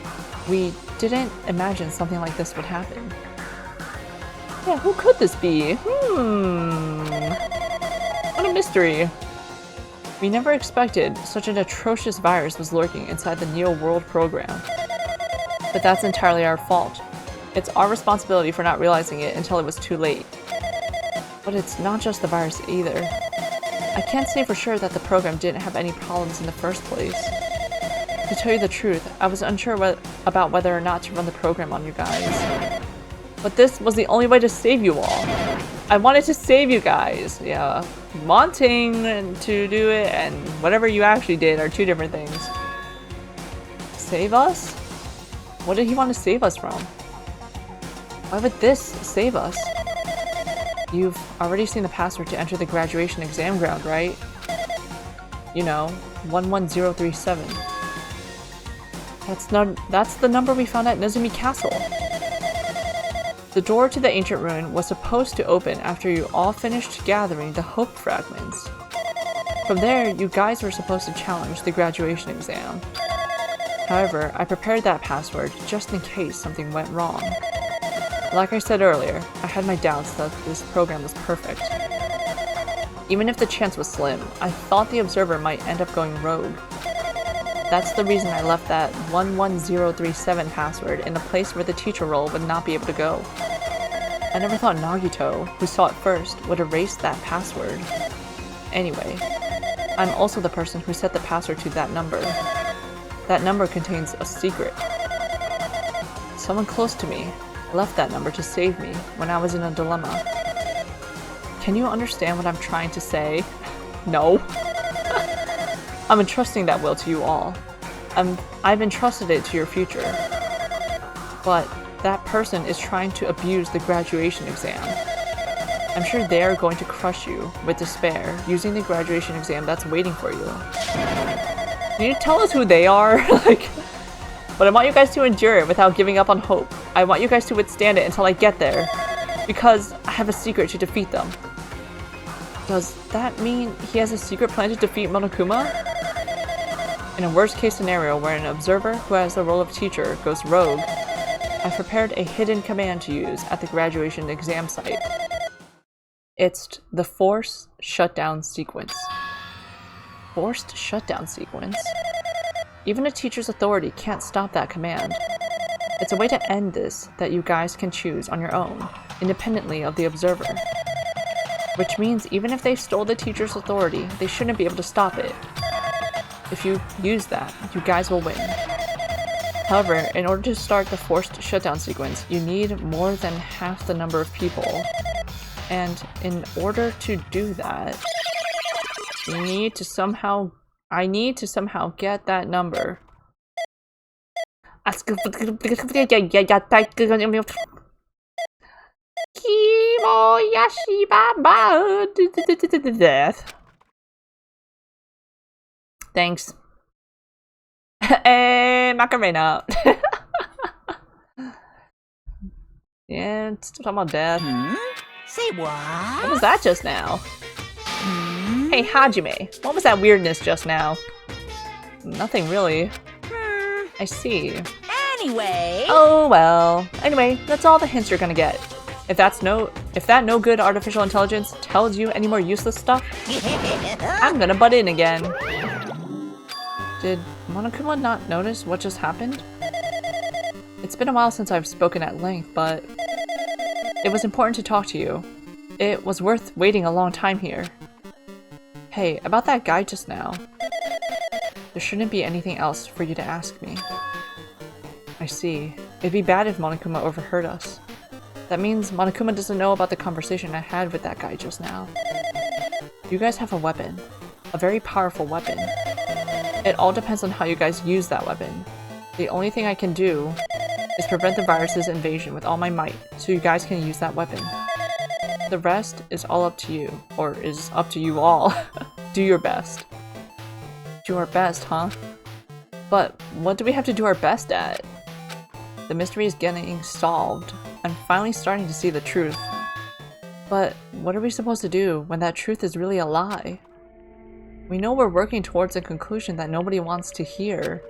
we didn't imagine something like this would happen. Yeah, who could this be? What a mystery. We never expected such an atrocious virus was lurking inside the Neo World program. But that's entirely our fault. It's our responsibility for not realizing it until it was too late. But it's not just the virus either. I can't say for sure that the program didn't have any problems in the first place. To tell you the truth, I was unsure about whether or not to run the program on you guys. But this was the only way to save you all. I wanted to save you guys. Yeah, wanting to do it and whatever you actually did are two different things. Save us? What did he want to save us from? Why would this save us? You've already seen the password to enter the graduation exam ground, right? You know, 11037. That's the number we found at Nezumi Castle. The door to the ancient ruin was supposed to open after you all finished gathering the hope fragments. From there, you guys were supposed to challenge the graduation exam. However, I prepared that password just in case something went wrong. Like I said earlier, I had my doubts that this program was perfect. Even if the chance was slim, I thought the observer might end up going rogue. That's the reason I left that 11037 password in a place where the teacher role would not be able to go. I never thought Nagito, who saw it first, would erase that password. Anyway, I'm also the person who set the password to that number. That number contains a secret. Someone close to me left that number to save me when I was in a dilemma. Can you understand what I'm trying to say? No. I'm entrusting that will to you all. I've entrusted it to your future. But that person is trying to abuse the graduation exam. I'm sure they're going to crush you with despair using the graduation exam that's waiting for you. Can you tell us who they are? But I want you guys to endure it without giving up on hope. I want you guys to withstand it until I get there. Because have a secret to defeat them. Does that mean he has a secret plan to defeat Monokuma? In a worst-case scenario where an observer who has the role of teacher goes rogue, I've prepared a hidden command to use at the graduation exam site. It's the Forced Shutdown Sequence. Forced Shutdown Sequence? Even a teacher's authority can't stop that command. It's a way to end this that you guys can choose on your own, independently of the observer. Which means even if they stole the teacher's authority, they shouldn't be able to stop it. If you use that, you guys will win. However, in order to start the Forced Shutdown Sequence, you need more than half the number of people. And in order to do that, I need to somehow get that number. Thanks. Hey, Macarena. Yeah, it's talking about death. Say what? What was that just now? Hey, Hajime, what was that weirdness just now? Nothing really. I see. Anyway. Oh well. Anyway, that's all the hints you're gonna get. If that no good artificial intelligence tells you any more useless stuff, I'm gonna butt in again. Did Monokuma not notice what just happened? It's been a while since I've spoken at length, but it was important to talk to you. It was worth waiting a long time here. Hey, about that guy just now. There shouldn't be anything else for you to ask me. I see. It'd be bad if Monokuma overheard us. That means Monokuma doesn't know about the conversation I had with that guy just now. You guys have a weapon. A very powerful weapon. It all depends on how you guys use that weapon. The only thing I can do is prevent the virus's invasion with all my might, so you guys can use that weapon. The rest is all up to you, or is up to you all. Do your best. Do our best, huh? But what do we have to do our best at? The mystery is getting solved. I'm finally starting to see the truth. But what are we supposed to do when that truth is really a lie? We know we're working towards a conclusion that nobody wants to hear.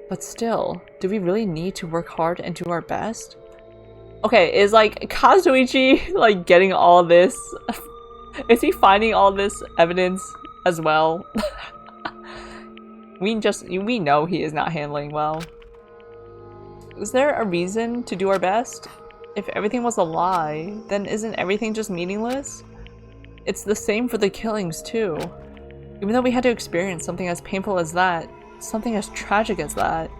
But still, do we really need to work hard and do our best? Okay, is like Kazuichi like getting all this? Is he finding all this evidence as well? We know he is not handling well. Is there a reason to do our best? If everything was a lie, then isn't everything just meaningless? It's the same for the killings too. Even though we had to experience something as painful as that, something as tragic as that,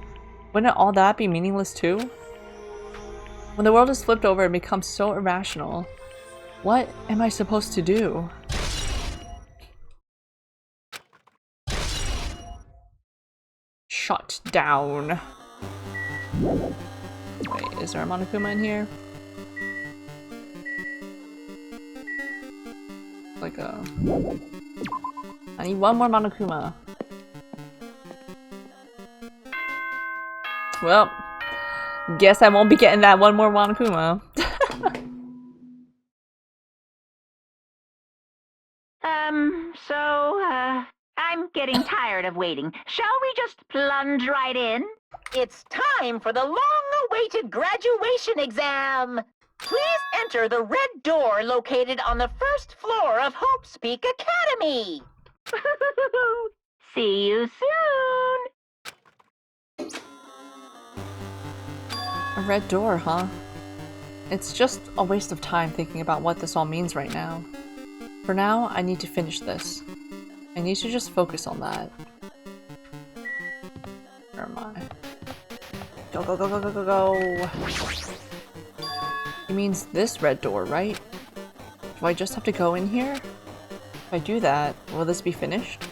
wouldn't all that be meaningless too? When the world is flipped over and becomes so irrational, what am I supposed to do? Shut down. Wait, is there a Monokuma in here? Like a... I need one more Monokuma. Well, guess I won't be getting that one more Monokuma. I'm getting tired of waiting. Shall we just plunge right in? It's time for the long-awaited graduation exam. Please enter the red door located on the first floor of Hope's Peak Academy. See you soon! A red door, huh? It's just a waste of time thinking about what this all means right now. For now, I need to finish this. I need to just focus on that. Where am I? Go, go, go, go, go, go, go! It means this red door, right? Do I just have to go in here? If I do that, will this be finished?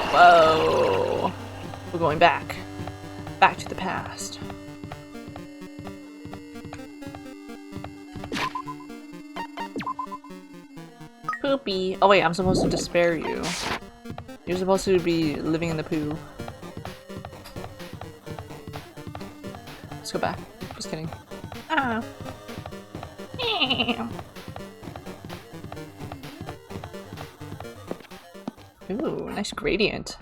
Whoa! We're going back. Back to the past. Poopy. Oh wait, I'm supposed to despair you. You're supposed to be living in the poo. Let's go back. Just kidding. Ah! Ooh, nice gradient.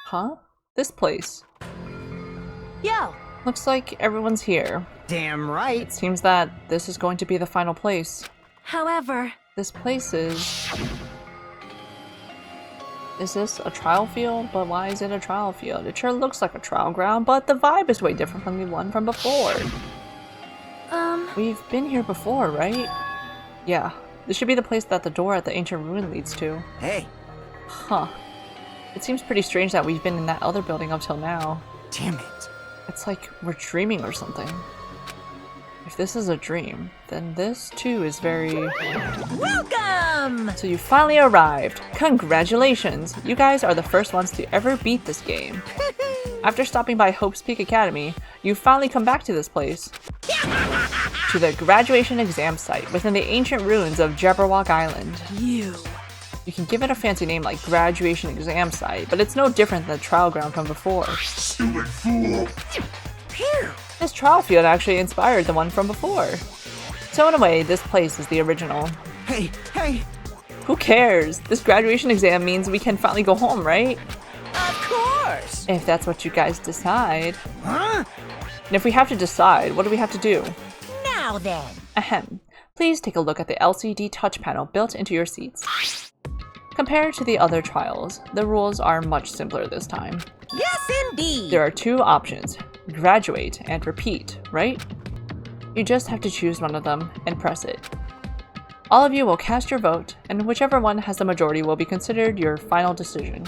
Huh? This place. Yo! Looks like everyone's here. Damn right. It seems that this is going to be the final place. However... This place is... Is this a trial field? But why is it a trial field? It sure looks like a trial ground, but the vibe is way different from the one from before. We've been here before, right? Yeah. This should be the place that the door at the ancient ruin leads to. Hey. Huh. It seems pretty strange that we've been in that other building up till now. Damn it. It's like we're dreaming or something. If this is a dream, then this too is very... Welcome! So you finally arrived! Congratulations! You guys are the first ones to ever beat this game. After stopping by Hope's Peak Academy, you finally come back to this place. To the graduation exam site within the ancient ruins of Jabberwock Island. You can give it a fancy name like graduation exam site, but it's no different than the trial ground from before. Stupid fool! Phew. This trial field actually inspired the one from before. So in a way, this place is the original. Hey, hey. Who cares? This graduation exam means we can finally go home, right? Of course. If that's what you guys decide. Huh? And if we have to decide, what do we have to do? Now then. Ahem. Please take a look at the LCD touch panel built into your seats. Compared to the other trials, the rules are much simpler this time. Yes, indeed! There are two options, graduate and repeat, right? You just have to choose one of them and press it. All of you will cast your vote, and whichever one has the majority will be considered your final decision.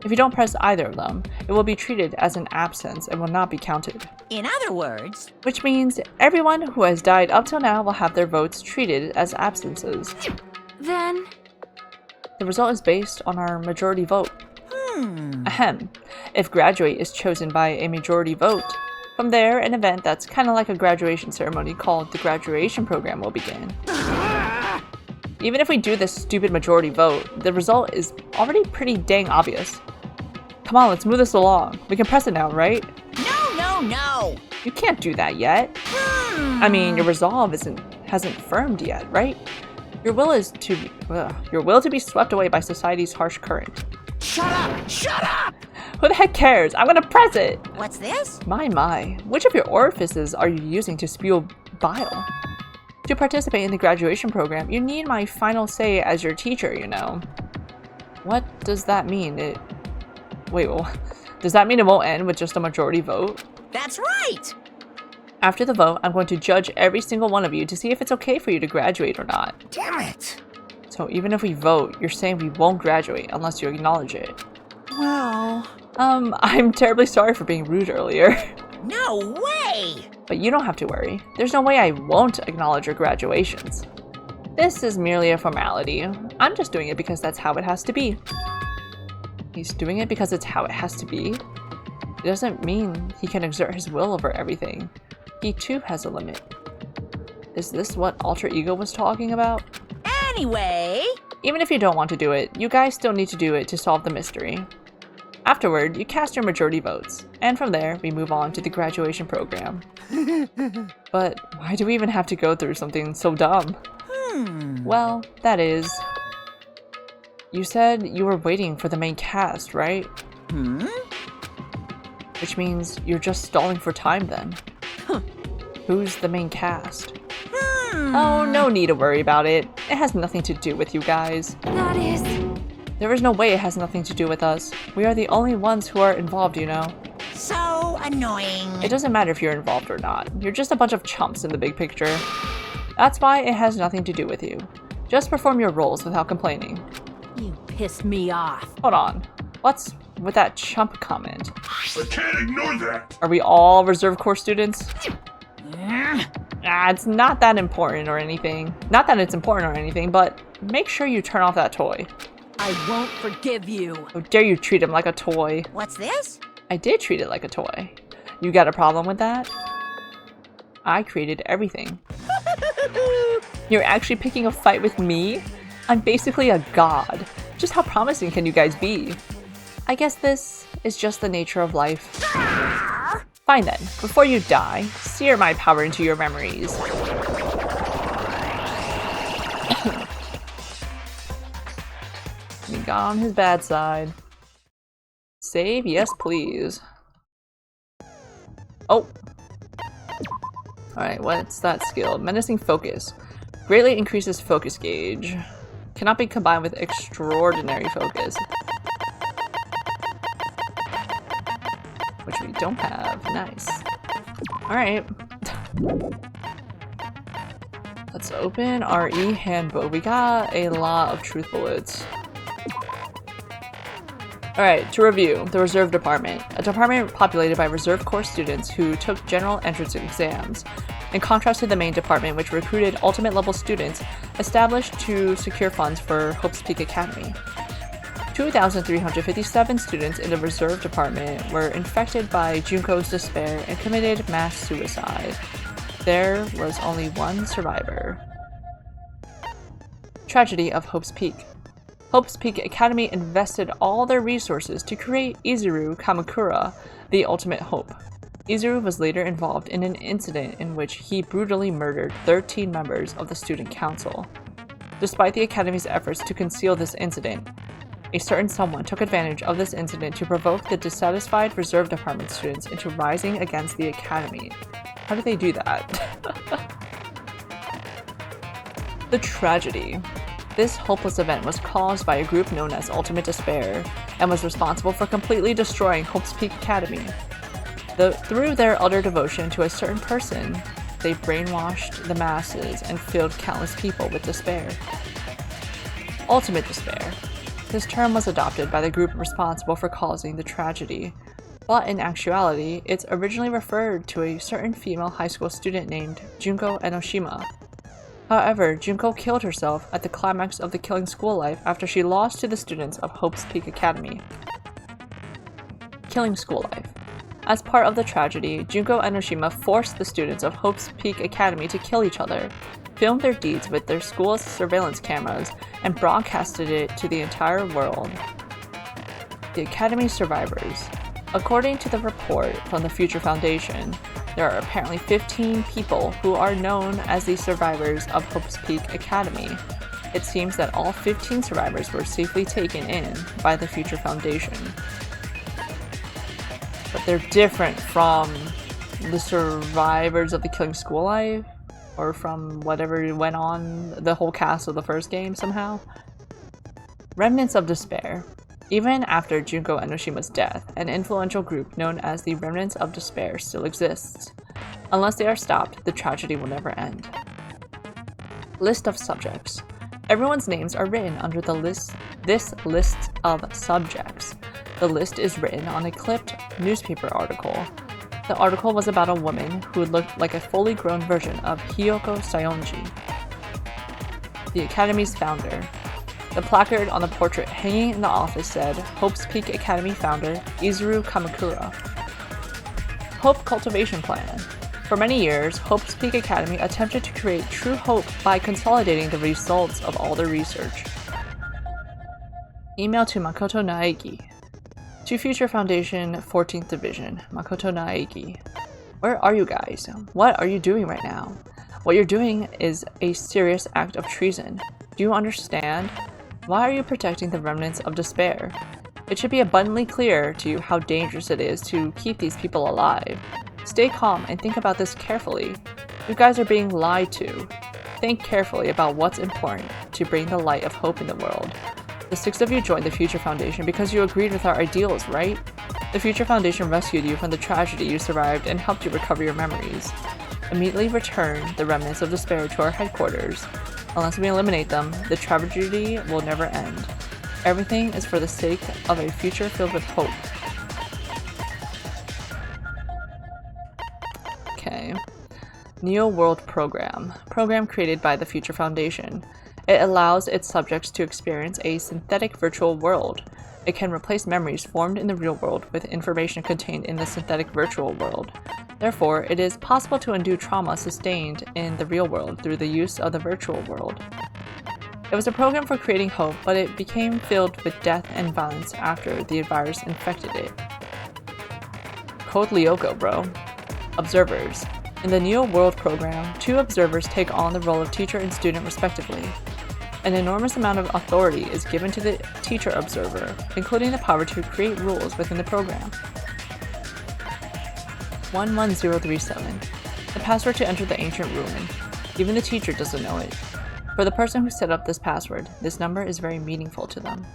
If you don't press either of them, it will be treated as an absence and will not be counted. In other words... Which means everyone who has died up till now will have their votes treated as absences. Then... The result is based on our majority vote. Ahem. If graduate is chosen by a majority vote, from there an event that's kind of like a graduation ceremony called the graduation program will begin. Even if we do this stupid majority vote, the result is already pretty dang obvious. Come on, let's move this along. We can press it now, right? No, no, no! You can't do that yet. I mean, your resolve hasn't firmed yet, right? Your will to be swept away by society's harsh current. Shut up! Shut up! Who the heck cares? I'm gonna press it! What's this? My. Which of your orifices are you using to spew bile? To participate in the graduation program, you need my final say as your teacher, you know. What does that mean? Does that mean it won't end with just a majority vote? That's right! After the vote, I'm going to judge every single one of you to see if it's okay for you to graduate or not. Damn it! So even if we vote, you're saying we won't graduate unless you acknowledge it. Well... I'm terribly sorry for being rude earlier. No way! But you don't have to worry. There's no way I won't acknowledge your graduations. This is merely a formality. I'm just doing it because that's how it has to be. He's doing it because it's how it has to be? It doesn't mean he can exert his will over everything. He too has a limit. Is this what alter ego was talking about? Anyway... Even if you don't want to do it, you guys still need to do it to solve the mystery. Afterward, you cast your majority votes, and from there, we move on to the graduation program. But why do we even have to go through something so dumb? Well, that is... You said you were waiting for the main cast, right? Which means you're just stalling for time then. Who's the main cast? Oh, no need to worry about it. It has nothing to do with you guys. That is... There is no way it has nothing to do with us. We are the only ones who are involved, you know. so annoying. It doesn't matter if you're involved or not. You're just a bunch of chumps in the big picture. That's why it has nothing to do with you. Just perform your roles without complaining. You pissed me off. Hold on. What's with that chump comment? I can't ignore that! Are we all reserve corps students? It's not that important or anything. Not that it's important or anything, but make sure you turn off that toy. I won't forgive you. How dare you treat him like a toy? What's this? I did treat it like a toy. You got a problem with that? I created everything. You're actually picking a fight with me? I'm basically a god. Just how promising can you guys be? I guess this is just the nature of life. Fine then, before you die, sear my power into your memories. He got on his bad side. Save? Yes, please. Oh! Alright, what's that skill? Menacing Focus. Greatly increases focus gauge. Cannot be combined with Extraordinary Focus. Which we don't have. Nice. Alright. Let's open our e-handbook. We got a lot of truth bullets. Alright, to review, the Reserve Department. A department populated by Reserve Corps students who took general entrance exams, in contrast to the main department which recruited ultimate level students established to secure funds for Hope's Peak Academy. 2,357 students in the Reserve Department were infected by Junko's despair and committed mass suicide. There was only one survivor. Tragedy of Hope's Peak. Hope's Peak Academy invested all their resources to create Izuru Kamakura, the ultimate hope. Izuru was later involved in an incident in which he brutally murdered 13 members of the student council. Despite the Academy's efforts to conceal this incident, a certain someone took advantage of this incident to provoke the dissatisfied Reserve Department students into rising against the Academy. How did they do that? The tragedy. This hopeless event was caused by a group known as Ultimate Despair, and was responsible for completely destroying Hope's Peak Academy. Through their utter devotion to a certain person, they brainwashed the masses and filled countless people with despair. Ultimate Despair. This term was adopted by the group responsible for causing the tragedy, but in actuality, it's originally referred to a certain female high school student named Junko Enoshima. However, Junko killed herself at the climax of the Killing School Life after she lost to the students of Hope's Peak Academy. Killing School Life. As part of the tragedy, Junko Enoshima forced the students of Hope's Peak Academy to kill each other, filmed their deeds with their school's surveillance cameras, and broadcasted it to the entire world. The Academy's survivors. According to the report from the Future Foundation, there are apparently 15 people who are known as the survivors of Hope's Peak Academy. It seems that all 15 survivors were safely taken in by the Future Foundation. But they're different from the survivors of the Killing School Life, or from whatever went on the whole cast of the first game somehow. Remnants of Despair. Even after Junko Enoshima's death, an influential group known as the Remnants of Despair still exists. Unless they are stopped, the tragedy will never end. List of subjects. Everyone's names are written under this list of subjects. The list is written on a clipped newspaper article. The article was about a woman who looked like a fully grown version of Hiyoko Sayonji, the Academy's founder. The placard on the portrait hanging in the office said, Hope's Peak Academy founder, Izuru Kamakura. Hope Cultivation Plan. For many years, Hope's Peak Academy attempted to create true hope by consolidating the results of all their research. Email to Makoto Naegi. To Future Foundation 14th Division, Makoto Naegi. Where are you guys? What are you doing right now? What you're doing is a serious act of treason. Do you understand? Why are you protecting the remnants of despair? It should be abundantly clear to you how dangerous it is to keep these people alive. Stay calm and think about this carefully. You guys are being lied to. Think carefully about what's important to bring the light of hope in the world. The 6 of you joined the Future Foundation because you agreed with our ideals, right? The Future Foundation rescued you from the tragedy you survived and helped you recover your memories. Immediately return the remnants of despair to our headquarters. Unless we eliminate them, the tragedy will never end. Everything is for the sake of a future filled with hope. Okay. Neo World Program. Program created by the Future Foundation. It allows its subjects to experience a synthetic virtual world. It can replace memories formed in the real world with information contained in the synthetic virtual world. Therefore, it is possible to undo trauma sustained in the real world through the use of the virtual world. It was a program for creating hope, but it became filled with death and violence after the virus infected it. Code Lyoko, bro. Observers. In the Neo World program, 2 observers take on the role of teacher and student respectively. An enormous amount of authority is given to the teacher observer, including the power to create rules within the program. 11037. The password to enter the ancient ruin. Even the teacher doesn't know it. For the person who set up this password, this number is very meaningful to them.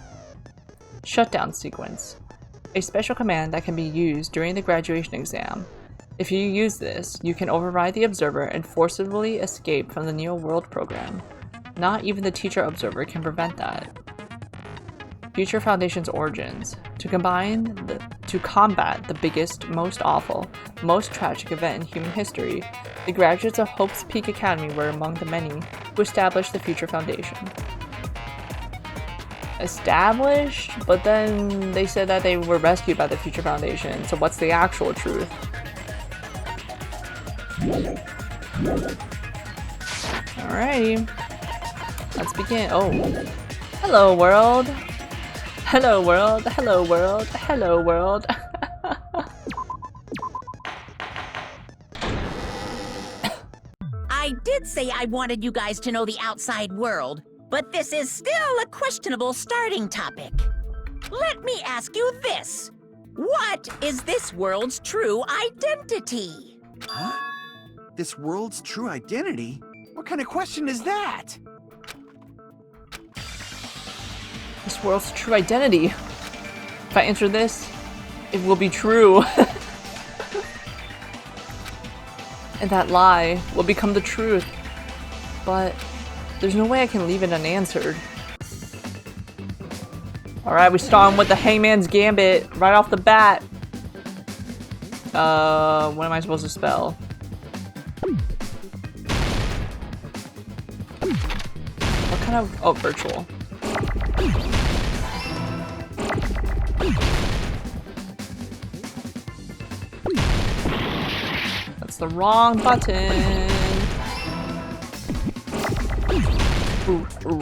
Shutdown sequence. A special command that can be used during the graduation exam. If you use this, you can override the observer and forcibly escape from the Neo World program. Not even the teacher observer can prevent that. Future Foundation's origins. To combat the biggest, most awful, most tragic event in human history, the graduates of Hope's Peak Academy were among the many who established the Future Foundation. Established? But then they said that they were rescued by the Future Foundation, so what's the actual truth? Alrighty. Let's begin. Oh. Hello, world. Hello, world. Hello, world. Hello, world. I did say I wanted you guys to know the outside world, but this is still a questionable starting topic. Let me ask you this. What is this world's true identity? Huh? This world's true identity? What kind of question is that? This world's true identity. If I answer this, it will be true. And that lie will become the truth. But there's no way I can leave it unanswered. Alright, we start with the Hangman's Gambit right off the bat. What am I supposed to spell? What kind of... oh, virtual. That's the wrong button. Ooh, ooh.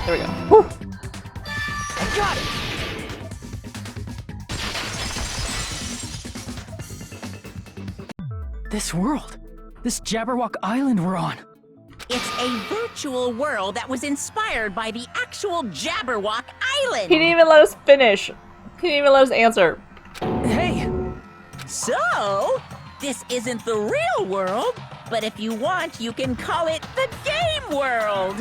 There we go. Whew. I got it! This world. This Jabberwock Island we're on. It's a virtual world that was inspired by the actual Jabberwock Island. He didn't even let us finish. He didn't even let us answer. Hey! So, this isn't the real world, but if you want, you can call it the game world.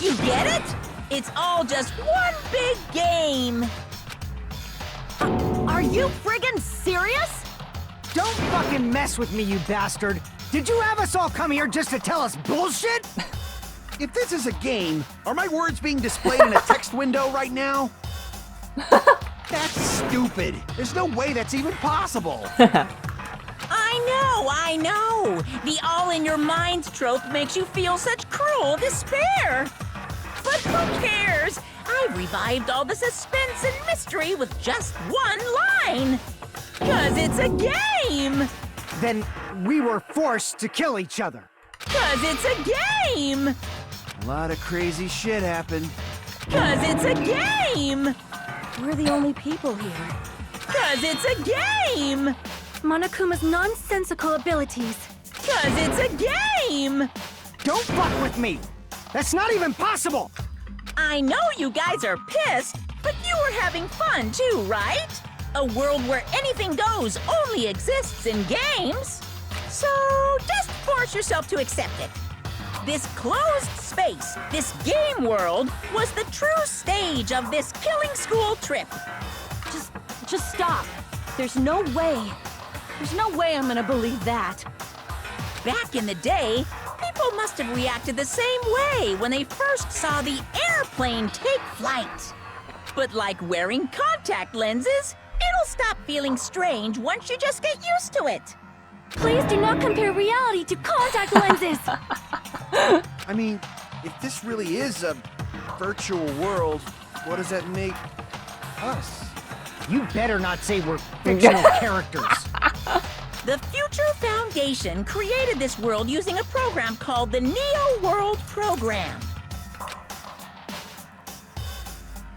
You get it? It's all just one big game. Are you friggin' serious? Don't fucking mess with me, you bastard! Did you have us all come here just to tell us bullshit? If this is a game, are my words being displayed in a text window right now? That's stupid. There's no way that's even possible. I know. The all-in-your-mind trope makes you feel such cruel despair. But who cares? I've revived all the suspense and mystery with just one line. 'Cause it's a game. Then we were forced to kill each other. 'Cause it's a game. A lot of crazy shit happened. 'Cause it's a game. We're the only people here. 'Cause it's a game. Monokuma's nonsensical abilities. 'Cause it's a game. Don't fuck with me! That's not even possible! I know you guys are pissed, but you were having fun too, right? A world where anything goes only exists in games. So just force yourself to accept it. This closed space, this game world, was the true stage of this killing school trip. Just stop. There's no way. There's no way I'm gonna believe that. Back in the day, people must have reacted the same way when they first saw the airplane take flight. But like wearing contact lenses, it'll stop feeling strange once you just get used to it. Please do not compare reality to contact lenses. I mean, if this really is a virtual world, what does that make us? You better not say we're fictional characters. The Future Foundation created this world using a program called the Neo World Program.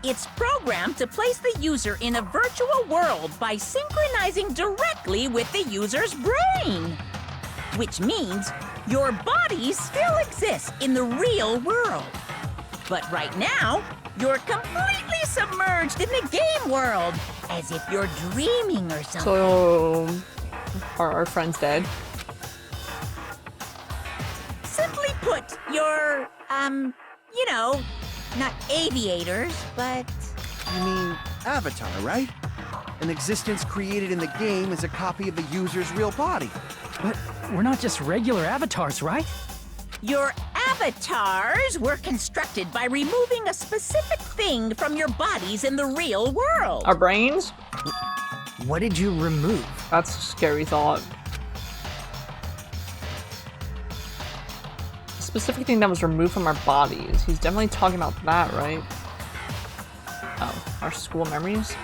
It's programmed to place the user in a virtual world by synchronizing directly with the user's brain. Which means your body still exists in the real world. But right now, you're completely submerged in the game world, as if you're dreaming or something. So, are our friends dead? Simply put, you're, you know, not aviators, but... You mean Avatar, right? An existence created in the game is a copy of the user's real body. But we're not just regular avatars, right? Your avatars were constructed by removing a specific thing from your bodies in the real world. Our brains? What did you remove? That's a scary thought. A specific thing that was removed from our bodies. He's definitely talking about that, right? Oh, our school memories?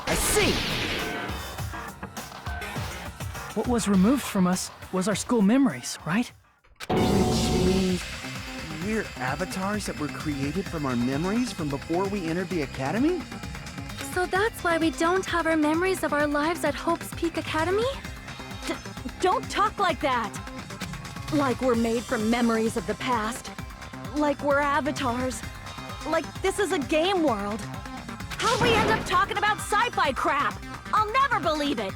I see! What was removed from us was our school memories, right? Which means we're avatars that were created from our memories from before we entered the academy? So that's why we don't have our memories of our lives at Hope's Peak Academy? Don't talk like that! Like we're made from memories of the past. Like we're avatars. Like this is a game world. How'd we end up talking about sci-fi crap? I'll never believe it!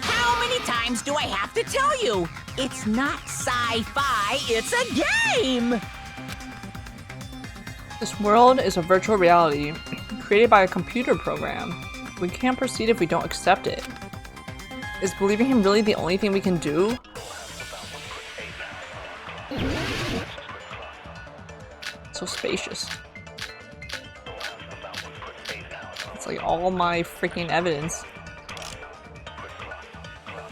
How many times do I have to tell you? It's not sci-fi, it's a game! This world is a virtual reality created by a computer program. We can't proceed if we don't accept it. Is believing him really the only thing we can do? So spacious. It's like all my freaking evidence.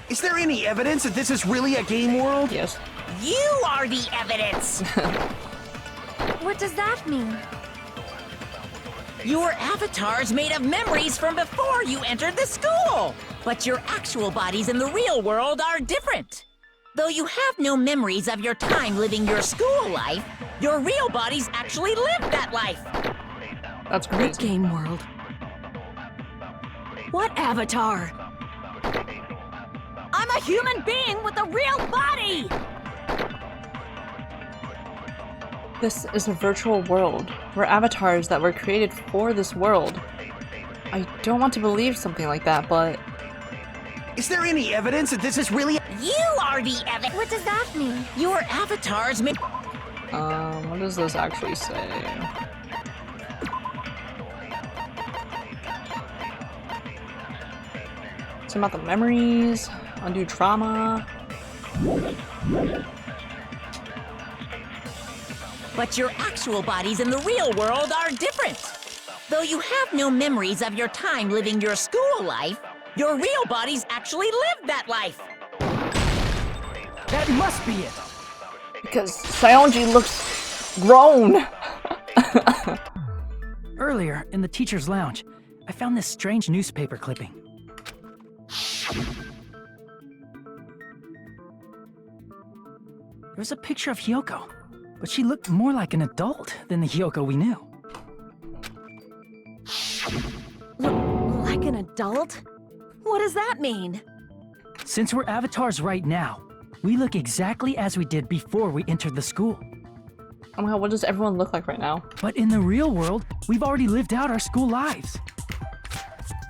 Is there any evidence that this is really a game world? Yes. You are the evidence! What does that mean? Your avatar's made of memories from before you entered the school! But your actual bodies in the real world are different. Though you have no memories of your time living your school life, your real bodies actually lived that life. That's What crazy. game world? What avatar? I'm a human being with a real body! This is a virtual world. We're avatars that were created for this world. I don't want to believe something like that, but... Is there any evidence that this is really... You are the evidence! What does that mean? Your avatar's made... what does this actually say? It's about the memories, undo trauma. But your actual bodies in the real world are different. Though you have no memories of your time living your school life, your real bodies actually lived that life. That must be it! Because Saionji looks grown! Earlier, in the teacher's lounge, I found this strange newspaper clipping. There was a picture of Hyoko, but she looked more like an adult than the Hyoko we knew. Like an adult? What does that mean? Since we're avatars right now, we look exactly as we did before we entered the school. Oh my god, what does everyone look like right now? But in the real world, we've already lived out our school lives.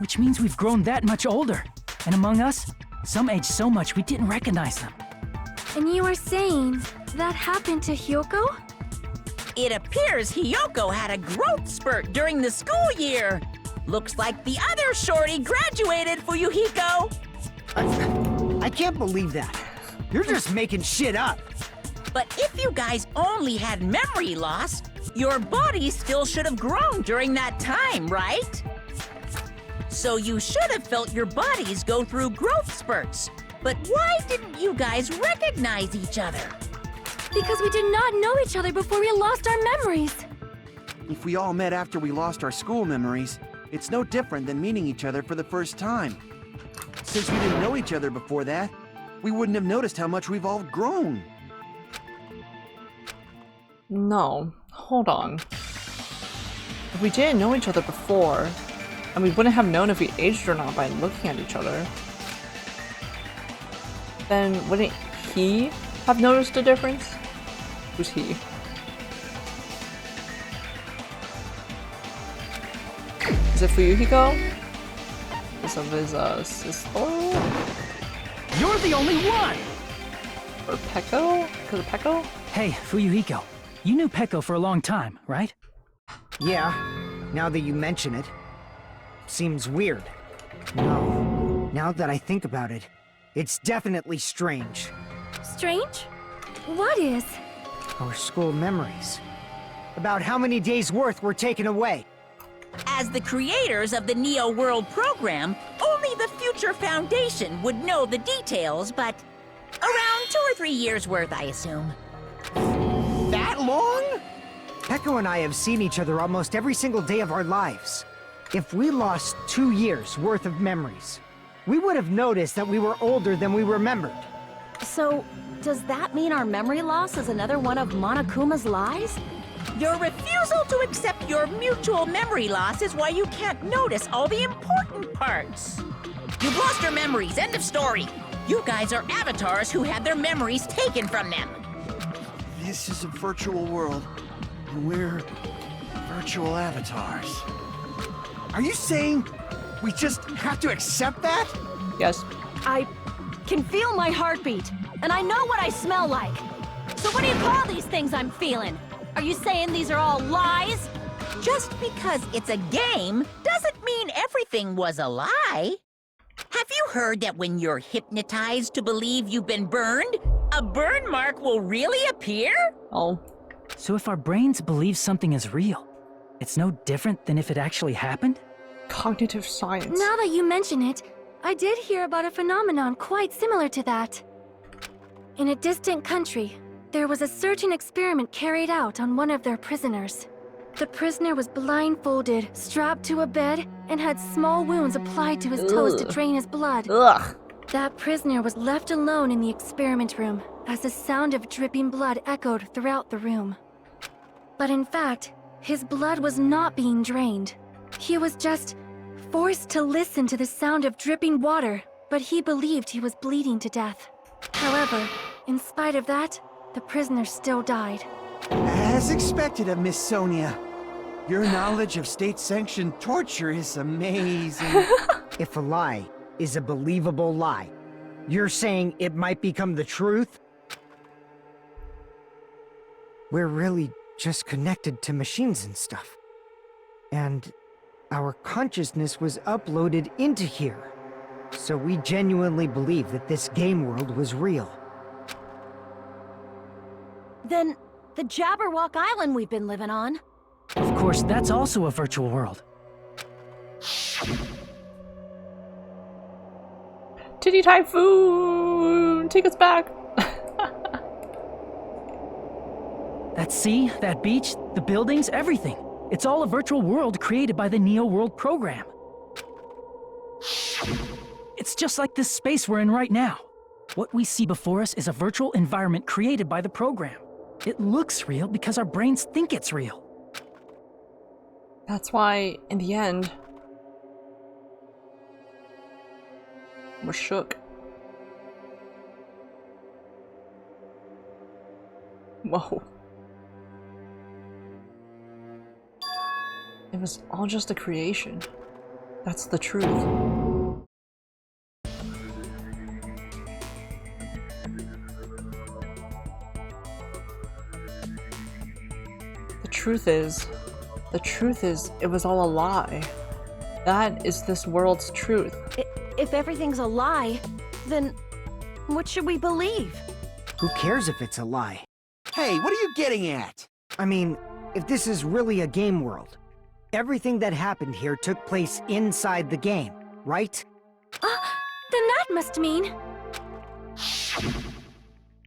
Which means we've grown that much older. And among us, some age so much we didn't recognize them. And you are saying that happened to Hyoko? It appears Hyoko had a growth spurt during the school year. Looks like the other shorty graduated, Fuyuhiko. I can't believe that. You're just making shit up. But if you guys only had memory loss, Your body still should have grown during that time, right? So you should have felt your bodies go through growth spurts. But why didn't you guys recognize each other? Because we did not know each other before we lost our memories. If we all met after we lost our school memories, it's no different than meeting each other for the first time. Since we didn't know each other before that, we wouldn't have noticed how much we've all grown. No, hold on. If we didn't know each other before, and we wouldn't have known if we aged or not by looking at each other, then wouldn't he have noticed a difference? Who's he? Is it Fuyuhiko? Is of his sister? You're the only one! Or Peko? Because of Peko? Hey, Fuyuhiko. You knew Peko for a long time, right? Yeah, now that you mention it. Seems weird. No, now that I think about it, it's definitely strange. Strange? What is? Our school memories. About how many days' worth were taken away. As the creators of the Neo World program, only the Future Foundation would know the details, but around 2 or 3 years worth, I assume. That long? Peko and I have seen each other almost every single day of our lives. If we lost 2 years worth of memories, we would have noticed that we were older than we remembered. So, does that mean our memory loss is another one of Monokuma's lies? Your refusal to accept your mutual memory loss is why you can't notice all the important parts. You've lost your memories, end of story. You guys are avatars who had their memories taken from them. This is a virtual world, and we're virtual avatars. Are you saying we just have to accept that? Yes. I can feel my heartbeat, and I know what I smell like. So what do you call these things I'm feeling? Are you saying these are all lies? Just because it's a game doesn't mean everything was a lie. Have you heard that when you're hypnotized to believe you've been burned, a burn mark will really appear? Oh. So if our brains believe something is real, it's no different than if it actually happened? Cognitive science. Now that you mention it, I did hear about a phenomenon quite similar to that. In a distant country, there was a certain experiment carried out on one of their prisoners. The prisoner was blindfolded, strapped to a bed, and had small wounds applied to his toes to drain his blood. Ugh. That prisoner was left alone in the experiment room as the sound of dripping blood echoed throughout the room. But in fact, his blood was not being drained. He was just forced to listen to the sound of dripping water, but he believed he was bleeding to death. However, in spite of that, the prisoner still died. As expected of Miss Sonia. Your knowledge of state-sanctioned torture is amazing. If a lie is a believable lie, you're saying it might become the truth? We're really just connected to machines and stuff. And our consciousness was uploaded into here. So we genuinely believe that this game world was real. Then, the Jabberwock Island we've been living on. Of course, that's also a virtual world. Titty Typhoon! Take us back! That sea, that beach, the buildings, everything. It's all a virtual world created by the Neo World program. It's just like this space we're in right now. What we see before us is a virtual environment created by the program. It looks real because our brains think it's real. That's why, in the end, we're shook. Whoa. It was all just a creation. That's the truth. The truth is, it was all a lie. That is this world's truth. If everything's a lie, then what should we believe? Who cares if it's a lie? Hey, what are you getting at? I mean, if this is really a game world. Everything that happened here took place inside the game, right? Then that must mean...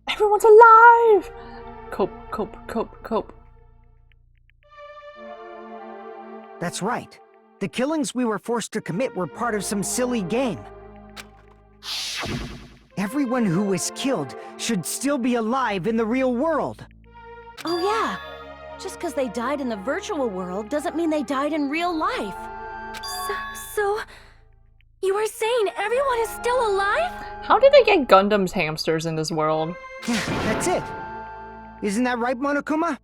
Everyone's alive! Cope. That's right. The killings we were forced to commit were part of some silly game. Everyone who was killed should still be alive in the real world. Oh yeah. Just because they died in the virtual world doesn't mean they died in real life. So... You are saying everyone is still alive? How did they get Gundam's hamsters in this world? Yeah, that's it. Isn't that right, Monokuma?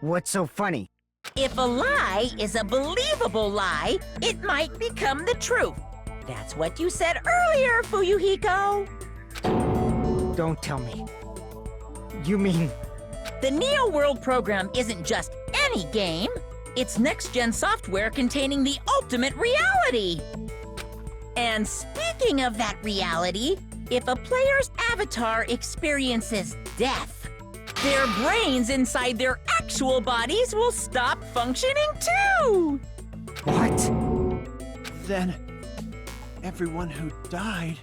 What's so funny? If a lie is a believable lie, it might become the truth. That's what you said earlier, Fuyuhiko. Don't tell me. You mean... The Neo World program isn't just any game. It's next-gen software containing the ultimate reality. And speaking of that reality, if a player's avatar experiences death, their brains inside their actual bodies will stop functioning too! What? Then, everyone who died...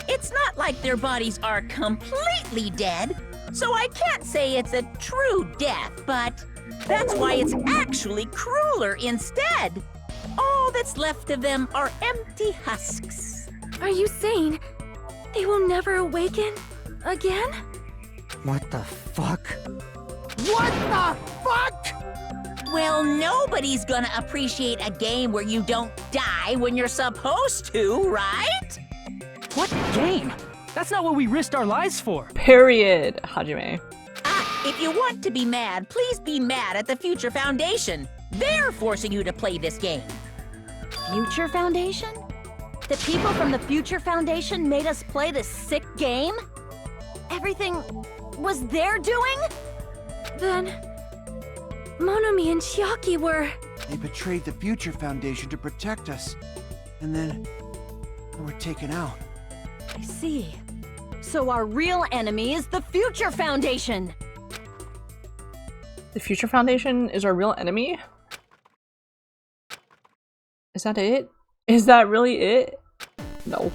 It's not like their bodies are completely dead, so I can't say it's a true death, but that's why it's actually crueler instead. All that's left of them are empty husks. Are you saying they will never awaken again? What the fuck? What the fuck?! Well, nobody's gonna appreciate a game where you don't die when you're supposed to, right? What game? That's not what we risked our lives for. Period, Hajime. If you want to be mad, please be mad at the Future Foundation. They're forcing you to play this game. Future Foundation? The people from the Future Foundation made us play this sick game? Everything was their doing? Then... Monomi and Chiaki were... They betrayed the Future Foundation to protect us. And then... we were taken out. I see. So our real enemy is the Future Foundation! The Future Foundation is our real enemy? Is that it? Is that really it? No.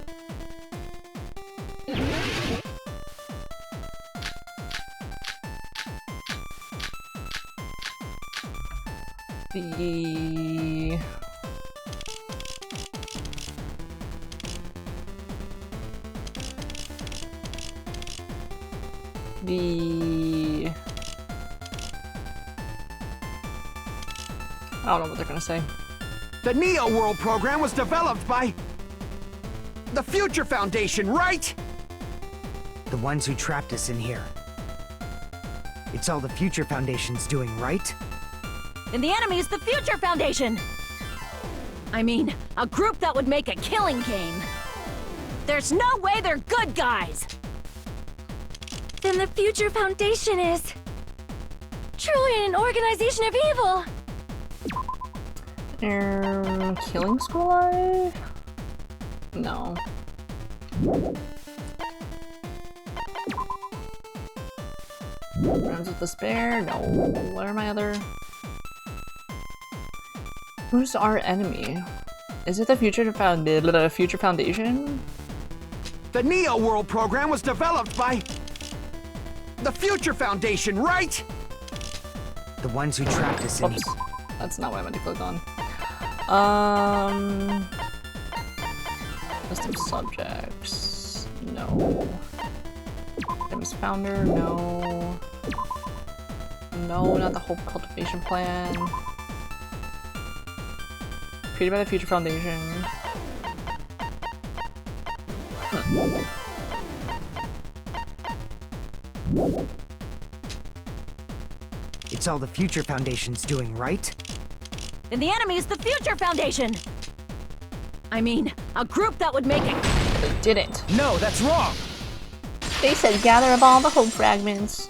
I don't know what they're gonna say. The Neo World program was developed by... the Future Foundation, right? The ones who trapped us in here. It's all the Future Foundation's doing, right? And the enemy is the Future Foundation! I mean, a group that would make a killing game. There's no way they're good guys! Then the Future Foundation is... truly an organization of evil! Killing School Life? No. Friends with Despair? No. What are my other... Who's our enemy? Is it the Future Foundation? The Neo World program was developed by... the Future Foundation, right? The ones who trapped us in... Oops. That's not what I meant to click on. List of subjects. No. Famous founder. No. No, not the Hope Cultivation Plan. Created by the Future Foundation. It's all the Future Foundation's doing, right? And the enemy is the Future Foundation! I mean, a group that would make it... They didn't. No, that's wrong! They said gather up all the hope fragments.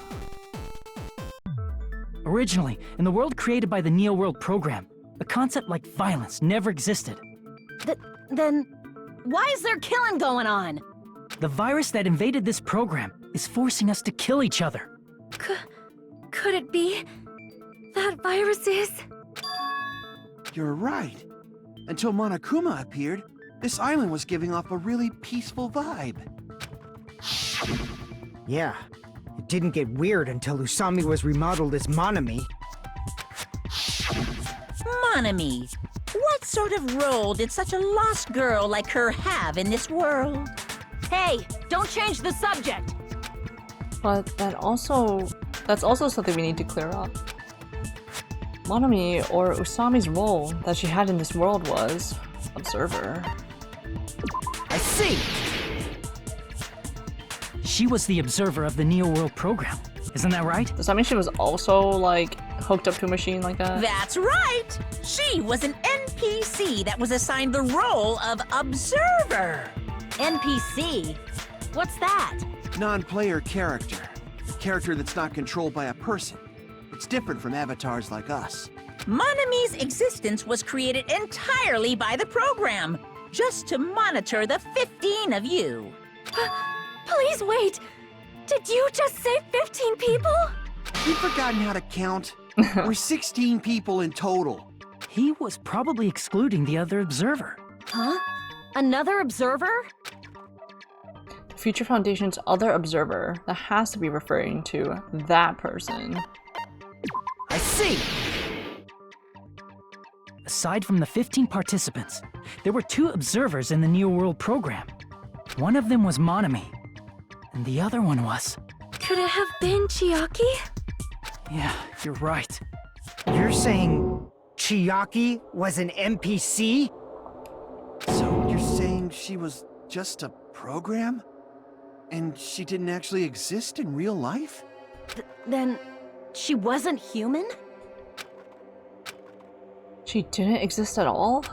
Originally, in the world created by the Neo World program, a concept like violence never existed. Then... why is there killing going on? The virus that invaded this program is forcing us to kill each other. Could it be that virus is? You're right. Until Monokuma appeared, this island was giving off a really peaceful vibe. Yeah, it didn't get weird until Usami was remodeled as Monami. Monami, what sort of role did such a lost girl like her have in this world? Hey, don't change the subject. But that's also something we need to clear up. Monami, or Usami's role that she had in this world was observer. I see! She was the observer of the Neo World program. Isn't that right? Does that mean she was also, like, hooked up to a machine like that? That's right! She was an NPC that was assigned the role of observer. NPC? What's that? Non-player character. Character that's not controlled by a person. It's different from avatars like us. Monami's existence was created entirely by the program, just to monitor the 15 of you. Please wait! Did you just say 15 people? You've forgotten how to count? We're 16 people in total. He was probably excluding the other observer. Huh? Another observer? The Future Foundation's other observer, that has to be referring to that person. I see! Aside from the 15 participants, there were 2 observers in the Neo World program. One of them was Monami, and the other one was... Could it have been Chiaki? Yeah, you're right. You're saying Chiaki was an NPC? So you're saying she was just a program? And she didn't actually exist in real life? Then she wasn't human? She didn't exist at all?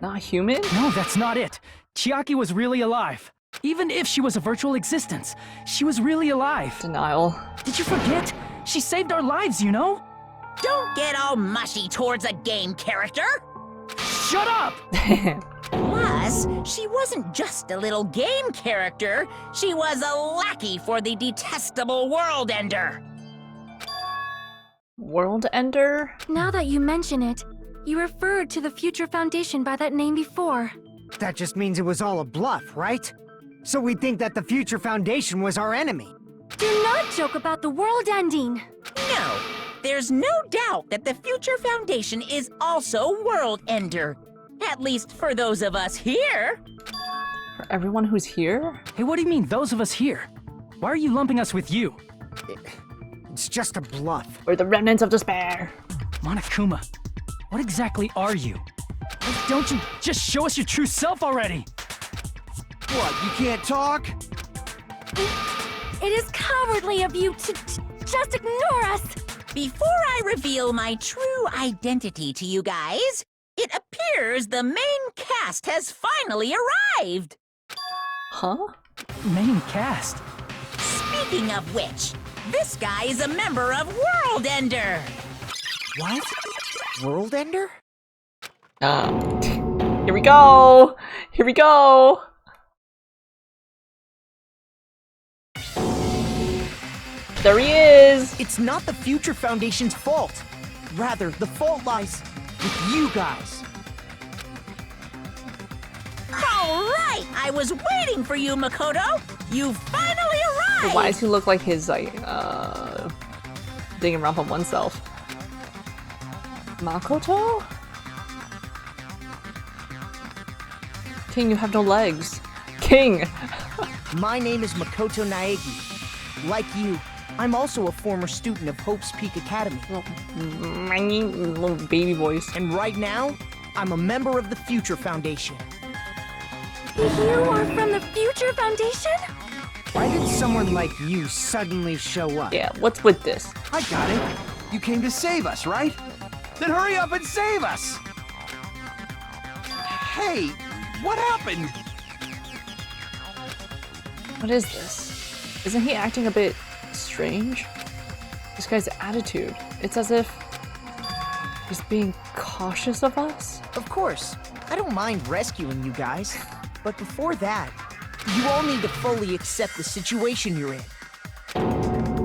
Not human? No, that's not it. Chiaki was really alive. Even if she was a virtual existence, she was really alive. Denial. Did you forget? She saved our lives, you know? Don't get all mushy towards a game character! Shut up! Plus, she wasn't just a little game character, she was a lackey for the detestable World Ender. World Ender? Now that you mention it, you referred to the Future Foundation by that name before. That just means it was all a bluff, right? So we think that the Future Foundation was our enemy. Do not joke about the world ending. No, there's no doubt that the Future Foundation is also World Ender. At least for those of us here. For everyone who's here? Hey, what do you mean, those of us here? Why are you lumping us with you? It's just a bluff. We're the remnants of despair. Monokuma, what exactly are you? Why don't you just show us your true self already? What, you can't talk? It is cowardly of you to just ignore us. Before I reveal my true identity to you guys, it appears the main cast has finally arrived. Huh? Main cast? Speaking of which, this guy is a member of World Ender. What? World Ender? Here we go! Here we go! There he is! It's not the Future Foundation's fault. Rather, the fault lies with you guys. All right, I was waiting for you, Makoto. You finally arrived. But why does he look like his, like, Danganronpa oneself? Makoto? King, you have no legs. King! My name is Makoto Naegi. Like you, I'm also a former student of Hope's Peak Academy. Little baby voice. And right now, I'm a member of the Future Foundation. You are from the Future Foundation? Why did someone like you suddenly show up? Yeah, what's with this? I got it. You came to save us, right? Then hurry up and save us! Hey, what happened? What is this? Isn't he acting a bit strange? This guy's attitude. It's as if he's being cautious of us? Of course, I don't mind rescuing you guys. But before that, you all need to fully accept the situation you're in.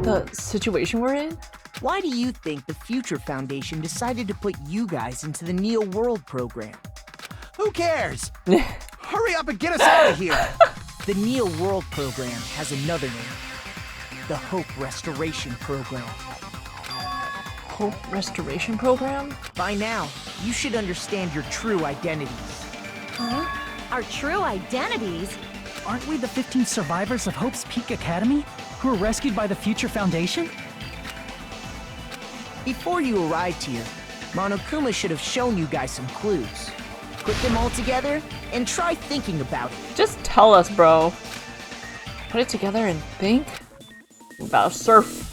The situation we're in? Why do you think the Future Foundation decided to put you guys into the Neo World program? Who cares? Hurry up and get us out of here! The Neo World program has another name. The Hope Restoration Program. Hope Restoration Program? By now, you should understand your true identities. Huh? Our true identities? Aren't we the 15 survivors of Hope's Peak Academy who were rescued by the Future Foundation? Before you arrived here, Monokuma should have shown you guys some clues. Put them all together and try thinking about it. Just tell us, bro. Put it together and think about surf.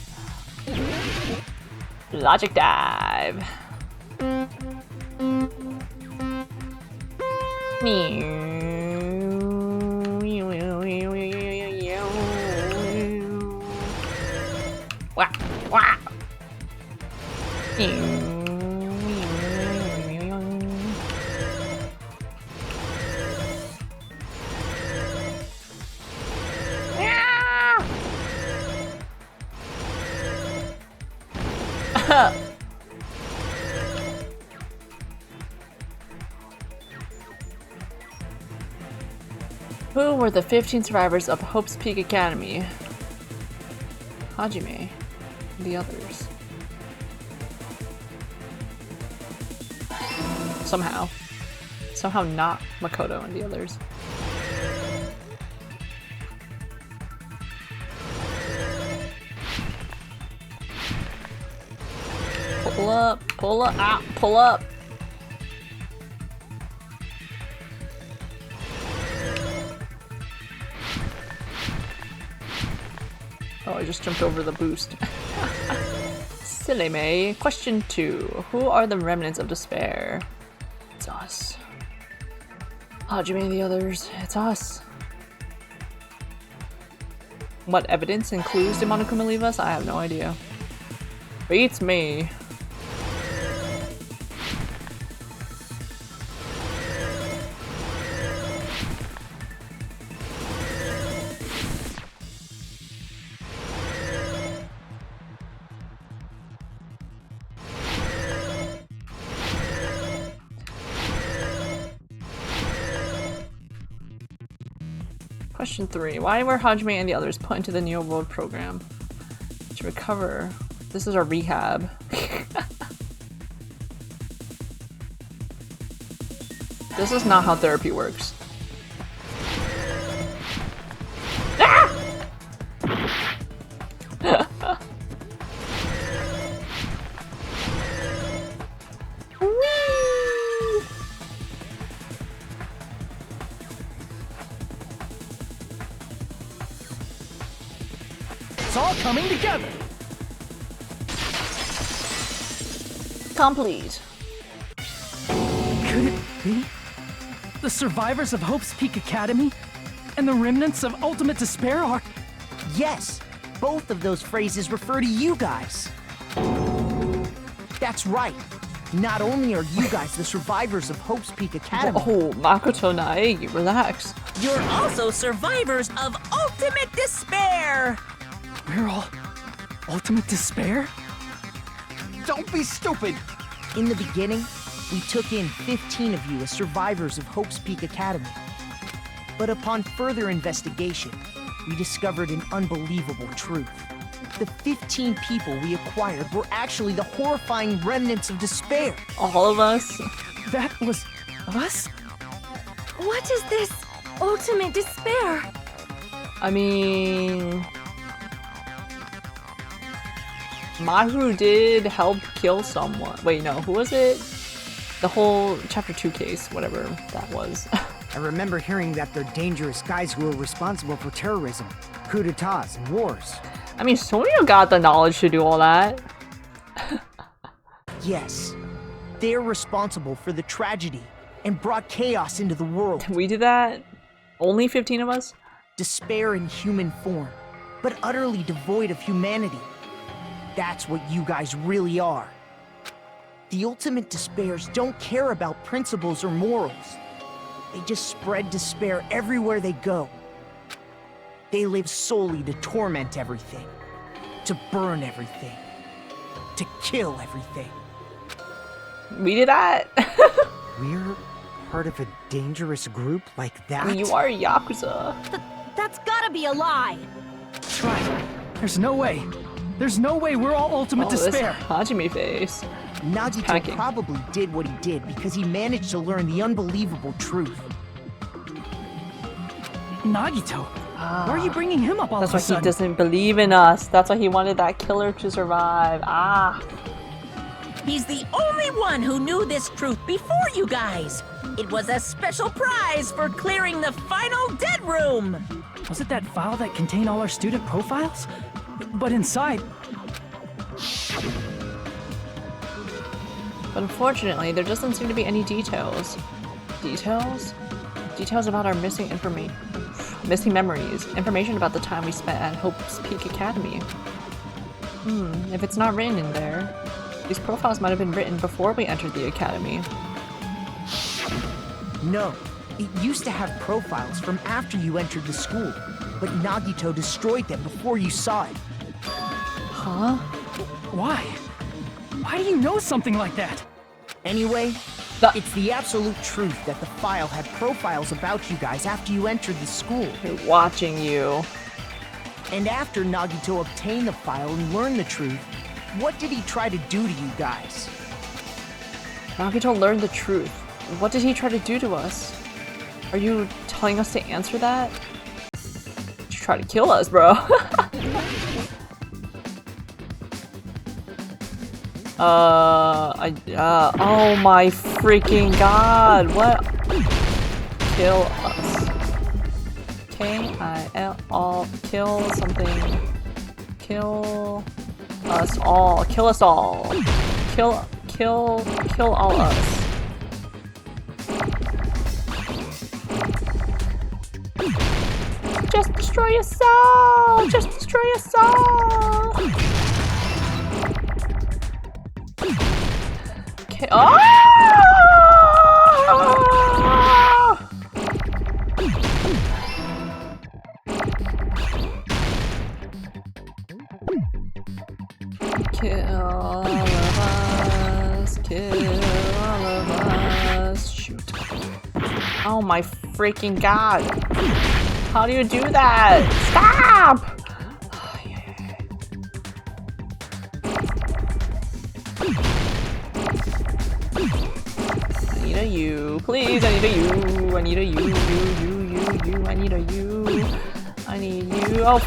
Logic dive. Wah, wah. Who were the 15 survivors of Hope's Peak Academy? Hajime. The others. Somehow. Somehow not Makoto and the others. Pull up, ah, pull up. Oh, I just jumped over the boost. Silly me. Question 2. Who are the remnants of despair? It's us. Hajime and the others. It's us. What evidence and clues did Monokuma leave us? I have no idea. Beats me. Question 3. Why were Hajime and the others put into the Neo World program? To recover. This is our rehab. This is not how therapy works. It's all coming together. Complete. Could it be? The survivors of Hope's Peak Academy and the remnants of Ultimate Despair are... Yes, both of those phrases refer to you guys. That's right. Not only are you guys the survivors of Hope's Peak Academy... Oh, Makoto Naegi, relax. You're also survivors of Ultimate Despair! We're all Ultimate Despair? Don't be stupid! In the beginning, we took in 15 of you as survivors of Hope's Peak Academy. But upon further investigation, we discovered an unbelievable truth. The 15 people we acquired were actually the horrifying remnants of despair. All of us? That was us? What is this ultimate despair? I mean... Mahiru did help kill someone. Wait, no, who was it? The whole Chapter 2 case, whatever that was. I remember hearing that they're dangerous guys who are responsible for terrorism, coup d'etats, and wars. I mean, Sonia got the knowledge to do all that. Yes, they're responsible for the tragedy and brought chaos into the world. Did we do that? Only 15 of us? Despair in human form, but utterly devoid of humanity. That's what you guys really are. The ultimate despairs don't care about principles or morals. They just spread despair everywhere they go. They live solely to torment everything, to burn everything. to kill everything. We did that. We're part of a dangerous group like that? You are Yakuza. That's gotta be a lie! That's right. There's no way. There's no way we're all ultimate despair. This Hajime face. Nagito Panicking. probably did what he did because he managed to learn the unbelievable truth. Nagito? Why are you bringing him up all That's of a why he sudden? doesn't believe in us. That's why he wanted that killer to survive. He's the only one who knew this truth before you guys. It was a special prize for clearing the final dead room. Was it that file that contained all our student profiles? But inside... But unfortunately, there doesn't seem to be any details. Details? Details about our missing memories. Information about the time we spent at Hope's Peak Academy. If it's not written in there, these profiles might have been written before we entered the academy. No, it used to have profiles from after you entered the school, but Nagito destroyed them before you saw it. Huh? Why? Why do you know something like that? Anyway, it's the absolute truth that the file had profiles about you guys after you entered the school. They're watching you. And after Nagito obtained the file and learned the truth, what did he try to do to you guys? Nagito learned the truth. What did he try to do to us? Are you telling us to answer that? Did you try to kill us, bro? Oh my freaking god, what? Kill us. K-I-L, kill something. Kill us all. Kill us all. Kill all us. Just destroy us all! Just destroy us all! Okay. Oh! Kill all of us. Kill all of us. Shoot. Oh my freaking god. How do you do that? Stop! I need a you. Please, I need a you. I need a you. You. I need a you. I need you. Oh.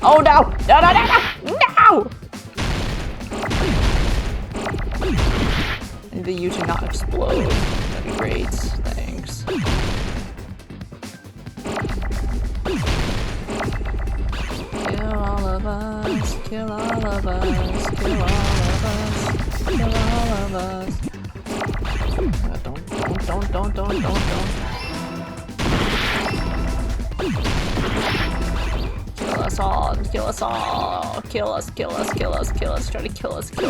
Oh no! No! No! I need the you to not explode. That'd be great. Thanks. Kill all of us. Kill all of us. Kill all of us. Kill all of us. Don't. Kill us all. Kill us all. Kill us. Try to kill us. Kill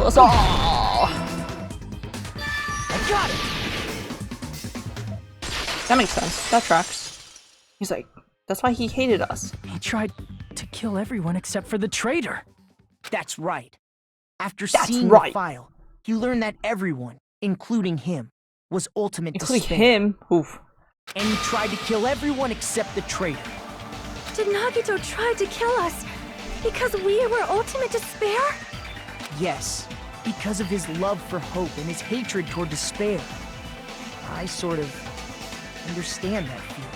us all. I got it! That makes sense. That tracks. He's like, that's why he hated us. He tried to kill everyone except for the traitor. That's right. After That's seeing right. the file, you learned that everyone, including him, was ultimate Including despair. him. Oof. And he tried to kill everyone except the traitor. Did Nagito try to kill us because we were ultimate despair? Yes, because of his love for hope and his hatred toward despair. I sort of understand that feeling.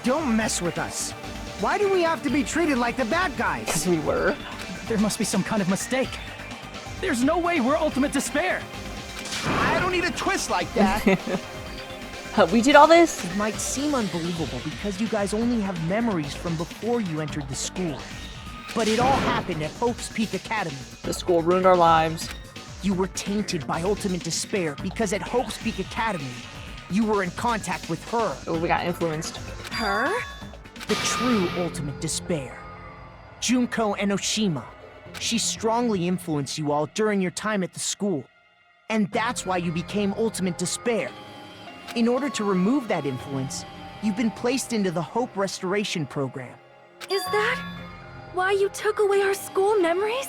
Don't mess with us. Why do we have to be treated like the bad guys? Because we were. There must be some kind of mistake. There's no way we're ultimate despair. I don't need a twist like that. We did all this? It might seem unbelievable because you guys only have memories from before you entered the school. But it all happened at Hope's Peak Academy. The school ruined our lives. You were tainted by ultimate despair because at Hope's Peak Academy, you were in contact with her. Oh, we got influenced. Her? The true ultimate despair. Junko Enoshima. She strongly influenced you all during your time at the school. And that's why you became ultimate despair. In order to remove that influence, you've been placed into the Hope Restoration Program. Is that why you took away our school memories?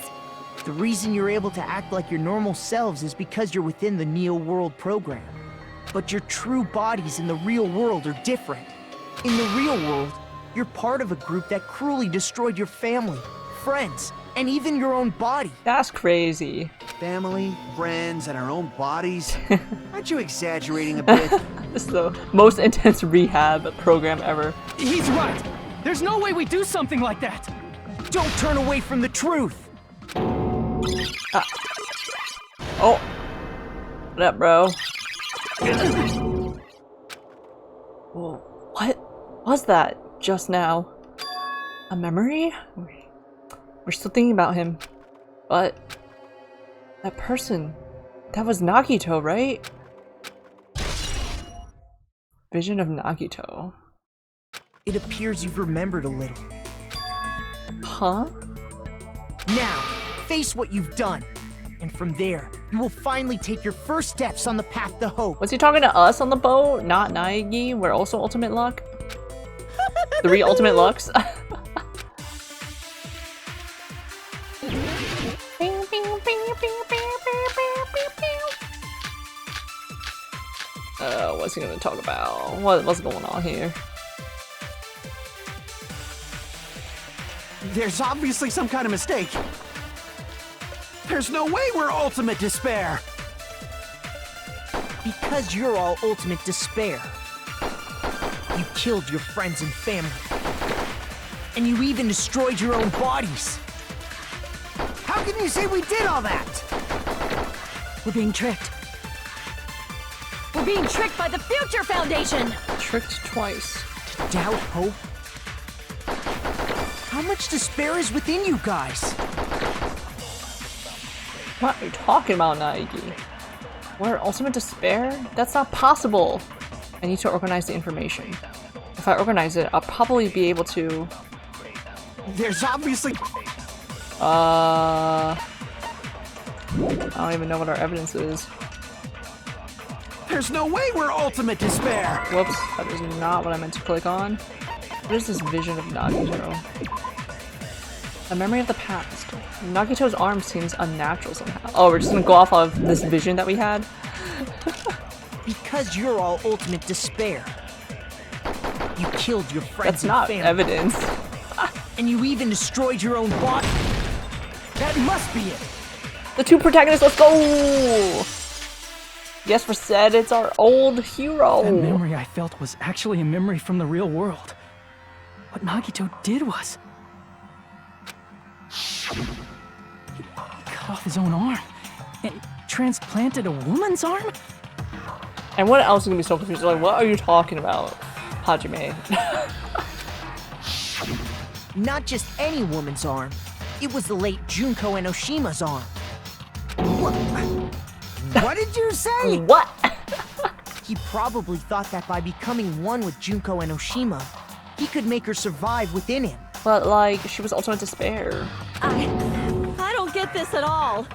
The reason you're able to act like your normal selves is because you're within the Neo World program. But your true bodies in the real world are different. In the real world, you're part of a group that cruelly destroyed your family, friends, and even your own body. That's crazy. Family, friends, and our own bodies? Aren't you exaggerating a bit? This is the most intense rehab program ever. He's right. There's no way we do something like that. Don't turn away from the truth. Oh. What up, bro? Whoa, what was that just now? A memory? We're still thinking about him. But that person, that was Nagito, right? Vision of Nagito. It appears you've remembered a little. Huh? Now, face what you've done. And from there, you will finally take your first steps on the path to hope. Was he talking to us on the boat? Not Naegi? We're also Ultimate Luck? 3 Ultimate Lucks? What's he gonna talk about? What's going on here? There's obviously some kind of mistake. There's no way we're ultimate despair. Because you're all ultimate despair. You killed your friends and family. And you even destroyed your own bodies. How can you say we did all that? We're being tricked. We're being tricked by the Future Foundation! Tricked twice. To doubt hope? How much despair is within you guys? What are you talking about, Naegi? We're ultimate despair? That's not possible! I need to organize the information. If I organize it, I'll probably be able to... There's obviously... I don't even know what our evidence is. There's no way we're ultimate despair! Whoops, that is not what I meant to click on. What is this vision of Nagito? A memory of the past. Nagito's arm seems unnatural somehow. Oh, we're just gonna go off of this vision that we had? Because you're all ultimate despair. You killed your friends That's not and family. evidence. And you even destroyed your own body. That must be it. The 2 protagonists, let's go! Yes, for said, it's our old hero. That memory I felt was actually a memory from the real world. What Nagito did was... he cut off his own arm and transplanted a woman's arm? And what else is gonna be so confused? Like, what are you talking about, Hajime? Not just any woman's arm. It was the late Junko Enoshima's arm. What did you say? What? He probably thought that by becoming one with Junko Enoshima, he could make her survive within him. But, like, she was ultimate despair. I don't get this at all.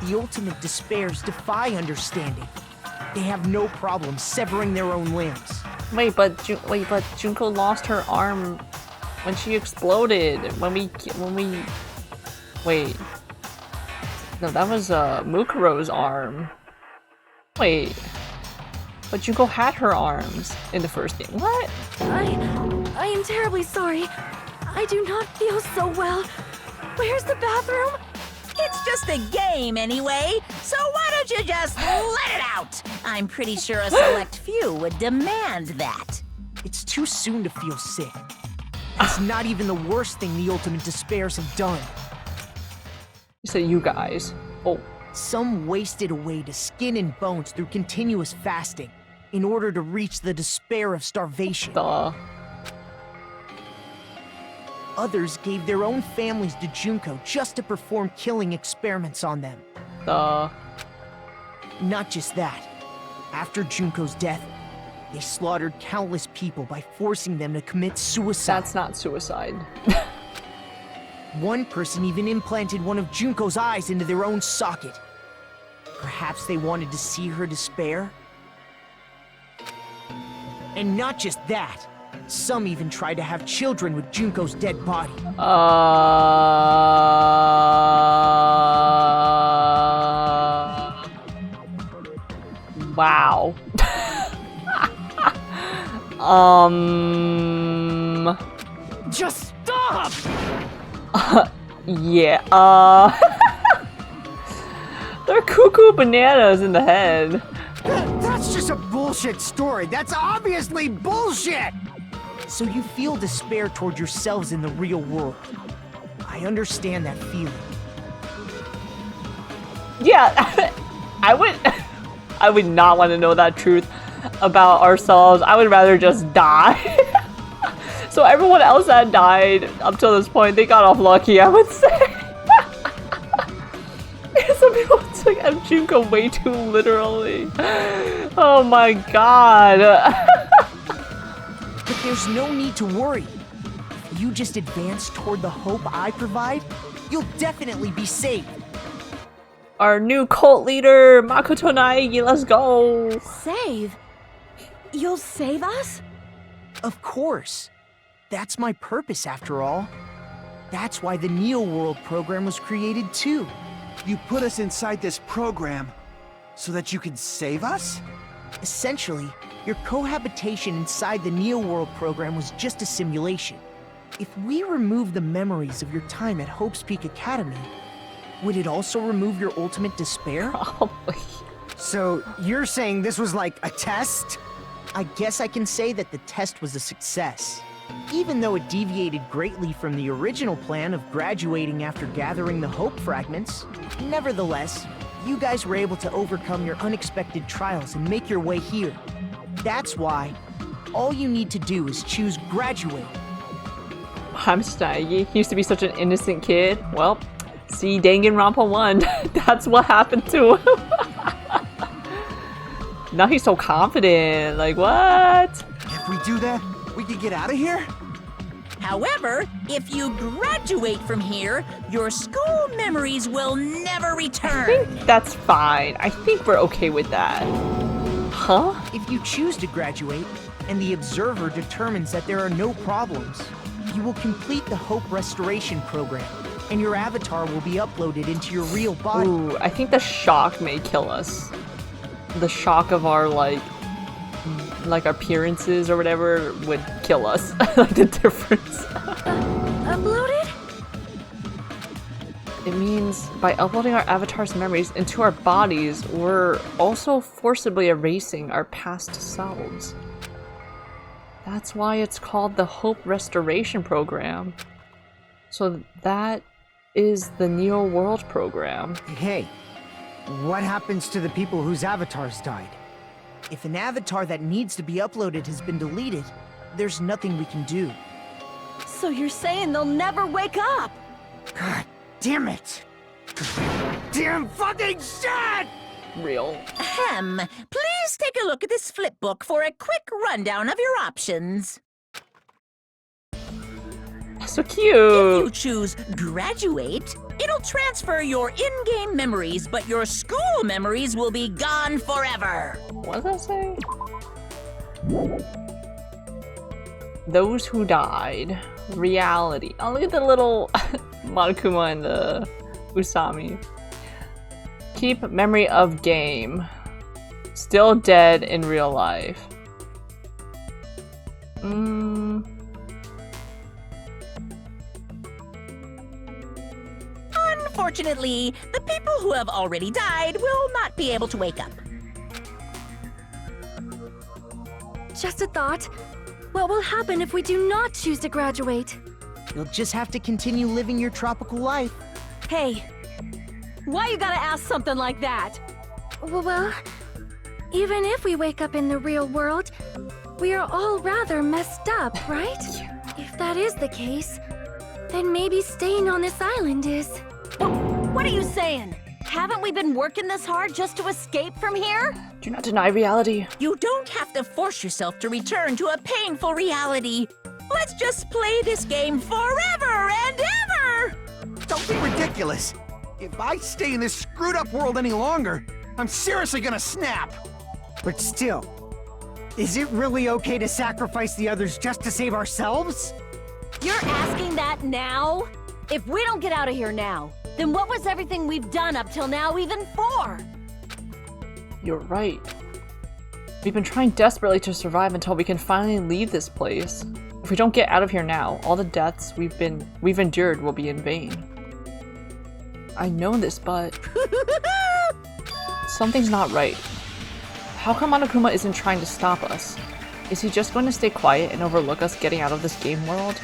The ultimate despairs defy understanding. They have no problem severing their own limbs. Wait, but Junko lost her arm when she exploded. Wait. No, that was Mukuro's arm. Wait. But Junko had her arms in the first game. What? I am terribly sorry. I do not feel so well. Where's the bathroom? It's just a game anyway, so why don't you just let it out? I'm pretty sure a select few would demand that. It's too soon to feel sick. It's not even the worst thing the ultimate despairs have done. You said you guys. Oh. Some wasted away to skin and bones through continuous fasting in order to reach the despair of starvation. Duh. Others gave their own families to Junko just to perform killing experiments on them. Duh. Not just that. After Junko's death, they slaughtered countless people by forcing them to commit suicide. That's not suicide. One person even implanted one of Junko's eyes into their own socket. Perhaps they wanted to see her despair? And not just that. Some even tried to have children with Junko's dead body. Wow. Just stop! Yeah, they're cuckoo bananas in the head. That's just a bullshit story. That's obviously bullshit! So you feel despair toward yourselves in the real world. I understand that feeling. Yeah, I would not want to know that truth about ourselves. I would rather just die. So everyone else that died up till this point, they got off lucky, I would say. Some people took Junko way too literally. Oh my god. But there's no need to worry. If you just advance toward the hope I provide, you'll definitely be saved. Our new cult leader, Makoto Naegi, let's go. Save? You'll save us? Of course. That's my purpose, after all. That's why the Neo World program was created, too. You put us inside this program so that you could save us? Essentially, your cohabitation inside the Neo World program was just a simulation. If we remove the memories of your time at Hope's Peak Academy, would it also remove your ultimate despair? Probably. So you're saying this was like a test? I guess I can say that the test was a success. Even though it deviated greatly from the original plan of graduating after gathering the Hope fragments, nevertheless, you guys were able to overcome your unexpected trials and make your way here. That's why all you need to do is choose graduate. I'm Naegi. He used to be such an innocent kid. Well, see Danganronpa 1. That's what happened to him. Now he's so confident. Like, what? If we do that, we could get out of here? However, if you graduate from here, your school memories will never I return. think that's fine. I think we're okay with that. Huh? If you choose to graduate, and the observer determines that there are no problems, you will complete the Hope Restoration Program, and your avatar will be uploaded into your real body. Ooh, I think the shock may kill us. The shock of our, like our appearances or whatever would kill us. Like the difference. Uploaded? It means by uploading our avatar's memories into our bodies, we're also forcibly erasing our past selves. That's why it's called the Hope Restoration Program. So that is the Neo World Program. Hey, what happens to the people whose avatars died? If an avatar that needs to be uploaded has been deleted, there's nothing we can do. So you're saying they'll never wake up? God damn it! Damn fucking shit! Real. Ahem. Please take a look at this flipbook for a quick rundown of your options. So If cute. you choose graduate, it'll transfer your in-game memories, but your school memories will be gone forever. What does that say? Those who died. Reality. Oh, look at the little Monokuma and the Usami. Keep memory of game. Still dead in real life. Unfortunately, the people who have already died will not be able to wake up. Just a thought. What will happen if we do not choose to graduate? You'll just have to continue living your tropical life. Hey, why you gotta ask something like that? Well, even if we wake up in the real world, we are all rather messed up, right? If that is the case, then maybe staying on this island is... What are you saying? Haven't we been working this hard just to escape from here? Do not deny reality. You don't have to force yourself to return to a painful reality. Let's just play this game forever and ever! Don't be ridiculous. If I stay in this screwed up world any longer, I'm seriously gonna snap. But still, Is it really okay to sacrifice the others just to save ourselves? You're asking that now? If we don't get out of here now, then what was everything we've done up till now even for? You're right. We've been trying desperately to survive until we can finally leave this place. If we don't get out of here now, all the deaths we've endured will be in vain. I know this, but something's not right. How come Monokuma isn't trying to stop us? Is he just going to stay quiet and overlook us getting out of this game world?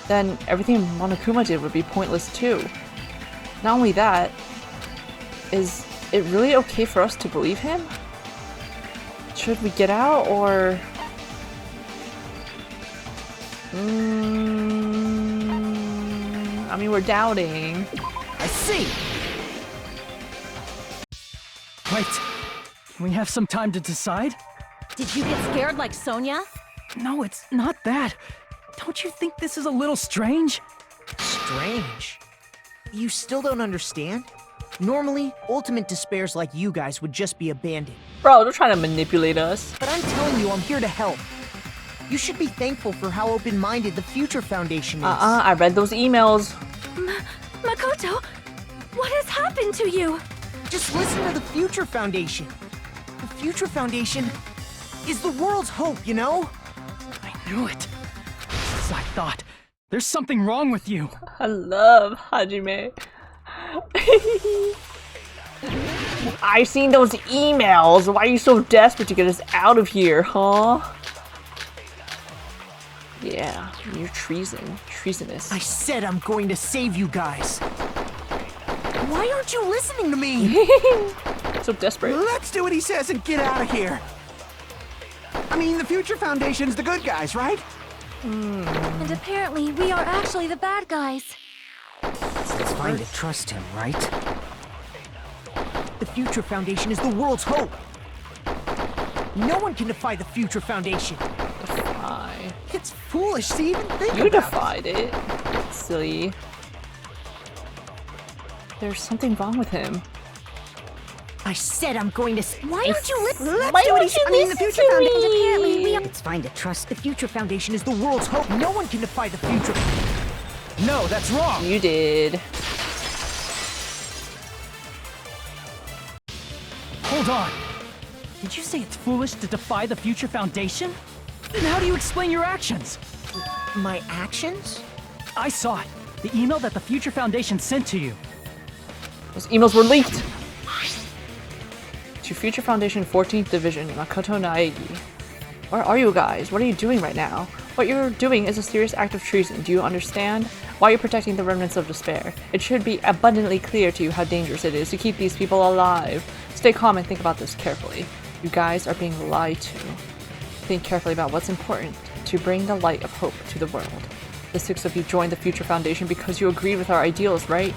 Then everything Monokuma did would be pointless too. Not only that, is it really okay for us to believe him? Should we get out, or... I mean, we're doubting. I see! Wait, can we have some time to decide? Did you get scared like Sonia? No, it's not that. Don't you think this is a little strange? Strange? You still don't understand? Normally, ultimate despairs like you guys would just be abandoned. Bro, they're trying to manipulate us. But I'm telling you, I'm here to help. You should be thankful for how open-minded the Future Foundation is. I read those emails. Makoto, what has happened to you? Just listen to the Future Foundation. The Future Foundation is the world's hope, you know? I knew it. As I thought. There's something wrong with you. I love Hajime. I seen those emails. Why are you so desperate to get us out of here, huh? Yeah, you're treasonous. I said I'm going to save you guys. Why aren't you listening to me? So desperate. Let's do what he says and get out of here. I mean, the Future Foundation's the good guys, right? And apparently, we are actually the bad guys. It's fine to trust him, right? The Future Foundation is the world's hope. No one can defy the Future Foundation. Defy. It's foolish to even think You about defied it. Silly. There's something wrong with him. I said I'm going to. Why don't you listen? Why don't you listen the Future to Foundation. me? Apparently, we are. It's fine to trust. The Future Foundation is the world's hope. No one can defy the Future. No, that's wrong. You did. Hold on. Did you say it's foolish to defy the Future Foundation? Then how do you explain your actions? My actions? I saw it. The email that the Future Foundation sent to you. Those emails were leaked. To Future Foundation 14th Division, Makoto Naegi. Where are you guys? What are you doing right now? What you're doing is a serious act of treason. Do you understand? Why you're protecting the remnants of despair? It should be abundantly clear to you how dangerous it is to keep these people alive. Stay calm and think about this carefully. You guys are being lied to. Think carefully about what's important to bring the light of hope to the world. The 6 of you joined the Future Foundation because you agreed with our ideals, right?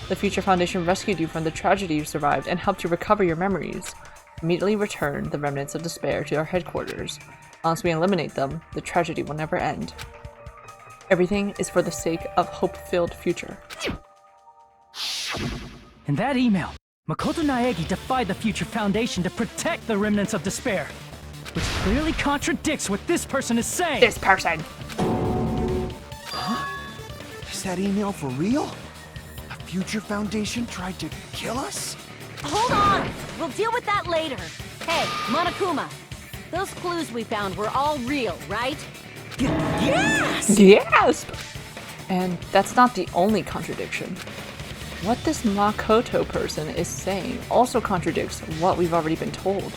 The Future Foundation rescued you from the tragedy you survived and helped you recover your memories. Immediately return the remnants of despair to our headquarters. Unless we eliminate them, the tragedy will never end. Everything is for the sake of hope-filled future. In that email, Makoto Naegi defied the Future Foundation to protect the remnants of despair, which clearly contradicts what this person is saying. This person! Is that email for real? A Future Foundation tried to kill us? Hold on! We'll deal with that later. Hey, Monokuma. Those clues we found were all real, right? Yes! Yes! And that's not the only contradiction. What this Makoto person is saying also contradicts what we've already been told.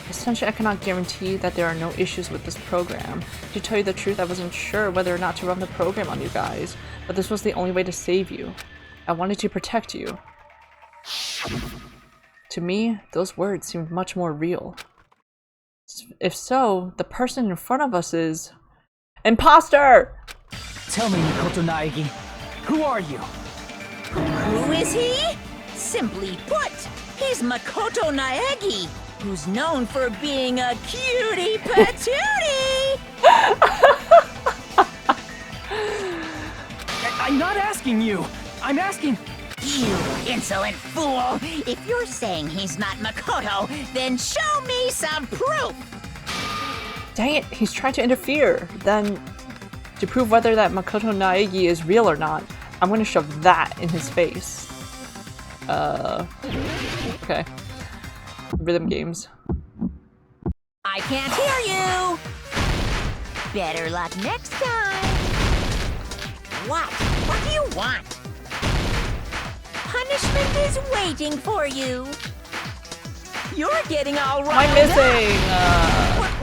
Essentially, I cannot guarantee that there are no issues with this program. To tell you the truth, I wasn't sure whether or not to run the program on you guys, but this was the only way to save you. I wanted to protect you. To me, those words seemed much more real. If so, the person in front of us is... Imposter! Tell me, Makoto Naegi, who are you? Who is he? Simply put, he's Makoto Naegi, who's known for being a cutie patootie! I'm not asking you. I'm asking, You insolent fool! If you're saying he's not Makoto, then show me some proof! Dang it, he's trying to interfere. Then, to prove whether that Makoto Naegi is real or not, I'm gonna shove that in his face. Okay. Rhythm games. I can't hear you! Better luck next time! What? What do you want? Punishment is waiting for you! You're getting all What am I riled missing?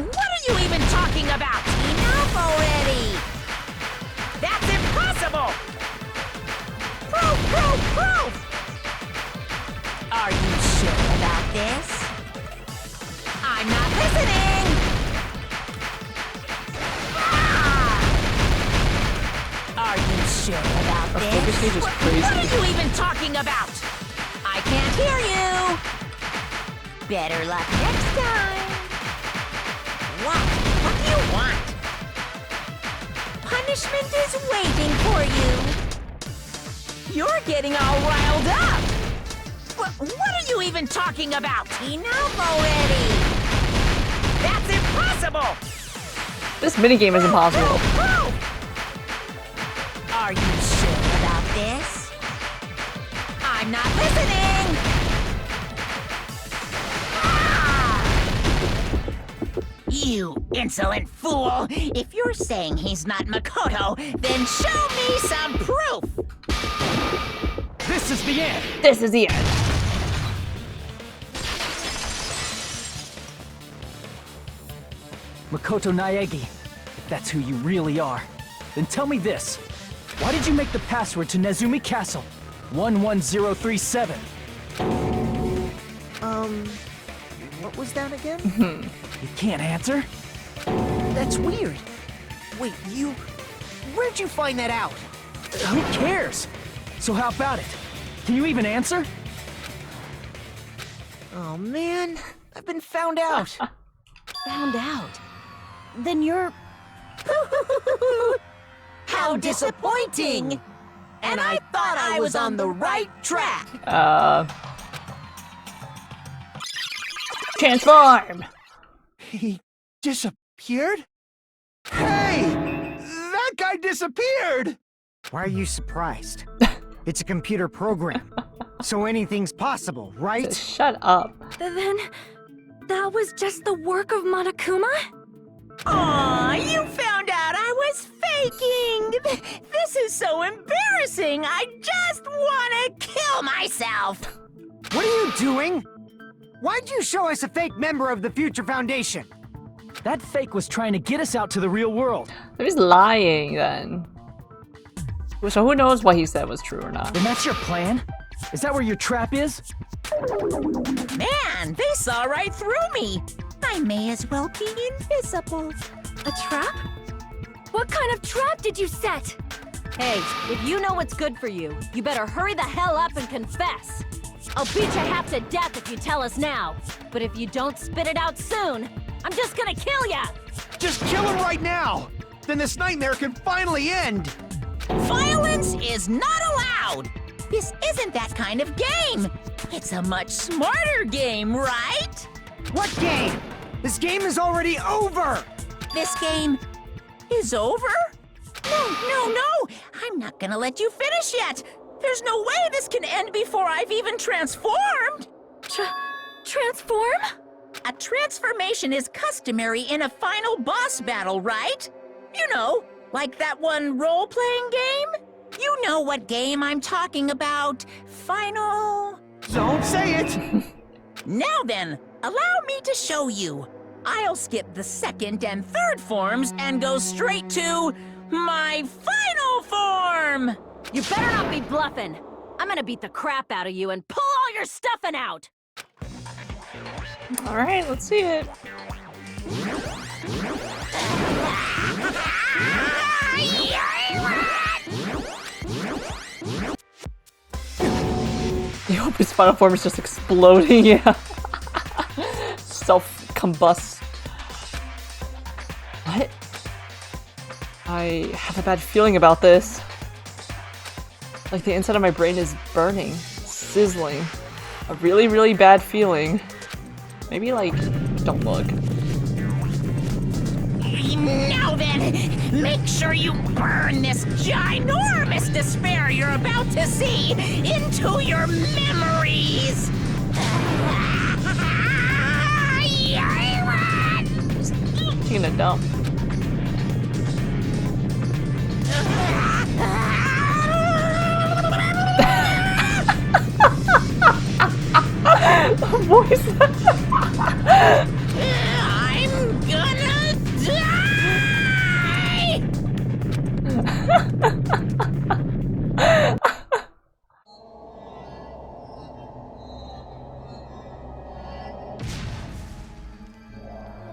What are you even talking about? Enough already! That's impossible! Proof! Proof! Proof! Are you Sure about this? I'm not listening! Are you sure about Our this? focus page is What are crazy. you even talking about? I can't hear you! Better luck next time! What? What do you want? Punishment is waiting for you! You're getting all riled up! What are you even talking about? Enough already! That's impossible! This minigame is impossible. Are you sure about this? I'm not listening! You insolent fool! If you're saying he's not Makoto, then show me some proof! This is the end! This is the end. Makoto Naegi, if that's who you really are, then tell me this. Why did you make the password to Nezumi Castle 11037? What was that again? You can't answer? That's weird. Wait, where'd you find that out? Who cares? So how about it? Can you even answer? Oh man, I've been found out. Found out. Then you're... How disappointing! And I thought I was on the right track. Transform! He disappeared? Hey! That guy disappeared! Why are you surprised? It's a computer program, so anything's possible, right? Shut up. Then... that was just the work of Monokuma? Aw, you found out I was faking! This is so embarrassing! I just want to kill myself! What are you doing? Why'd you show us a fake member of the Future Foundation? That fake was trying to get us out to the real world. He's lying then. So who knows what he said was true or not? Then that's your plan? Is that where your trap is? Man, they saw right through me! I may as well be invisible. A trap? What kind of trap did you set? Hey, if you know what's good for you, you better hurry the hell up and confess. I'll beat you half to death if you tell us now. But if you don't spit it out soon, I'm just gonna kill ya! Just kill him right now! Then this nightmare can finally end! Violence is not allowed! This isn't that kind of game! It's a much smarter game, right? What game? This game is already over! This game is over? No! I'm not gonna let you finish yet! There's no way this can end before I've even transformed! Transform? A transformation is customary in a final boss battle, right? You know, like that one role-playing game? You know what game I'm talking about. Final... Don't say it! Now then, allow me to show you. I'll skip the second and third forms and go straight to my final form! You better not be bluffing. I'm gonna beat the crap out of you and pull all your stuffing out! Alright, let's see it. I hope his final form is just exploding, yeah. Self-combust. What? I have a bad feeling about this. Like the inside of my brain is burning, sizzling. A really, really bad feeling. Maybe like, don't look. Now then, make sure you burn this ginormous despair you're about to see into your memories! Taking a dump. The voice. I'm gonna die!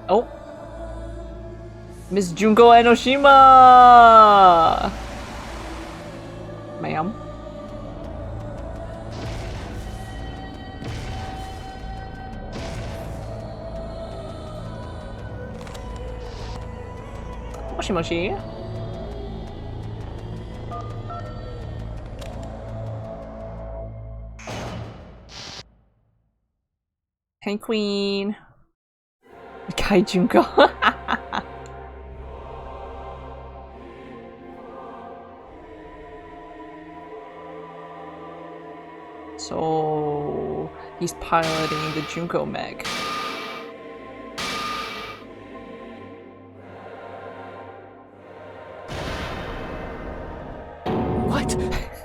Oh. Miss Junko Enoshima! Ma'am. Moshi moshi. Hey Queen. Kai Junko. So he's piloting the Junko mech.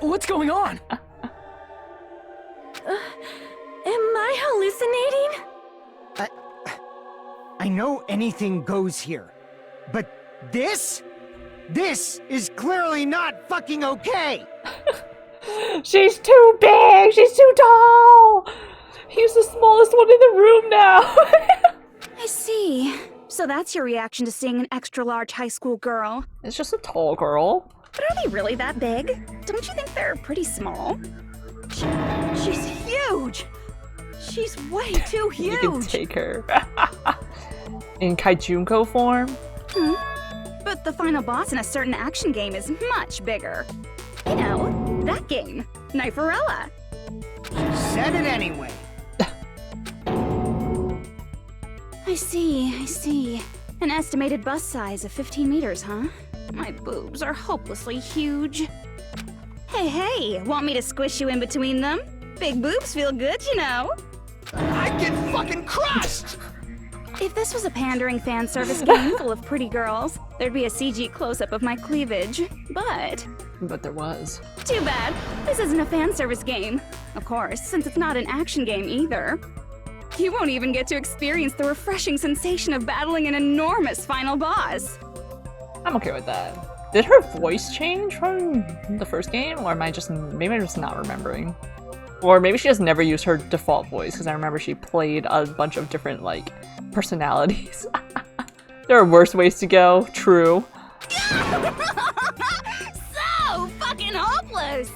What's going on? Am I hallucinating? I know anything goes here, but this is clearly not fucking okay! She's too big! She's too tall! He's the smallest one in the room now! I see. So that's your reaction to seeing an extra-large high school girl. It's just a tall girl. But are they really that big? Don't you think they're pretty small? She's huge! She's way too huge! You can take her. In Kai Junko form? But the final boss in a certain action game is much bigger. You know, that game, Kniferella. Said it anyway. I see. An estimated bust size of 15 meters, huh? My boobs are hopelessly huge. Hey, want me to squish you in between them? Big boobs feel good, you know. I'd get fucking crushed! If this was a pandering fan service game full of pretty girls, there'd be a CG close-up of my cleavage. But there was. Too bad. This isn't a fan service game. Of course, since it's not an action game either. You won't even get to experience the refreshing sensation of battling an enormous final boss. I'm okay with that. Did her voice change from the first game? Or maybe I'm just not remembering. Or maybe she just never used her default voice, because I remember she played a bunch of different, like, personalities. There are worse ways to go, true. So fucking hopeless!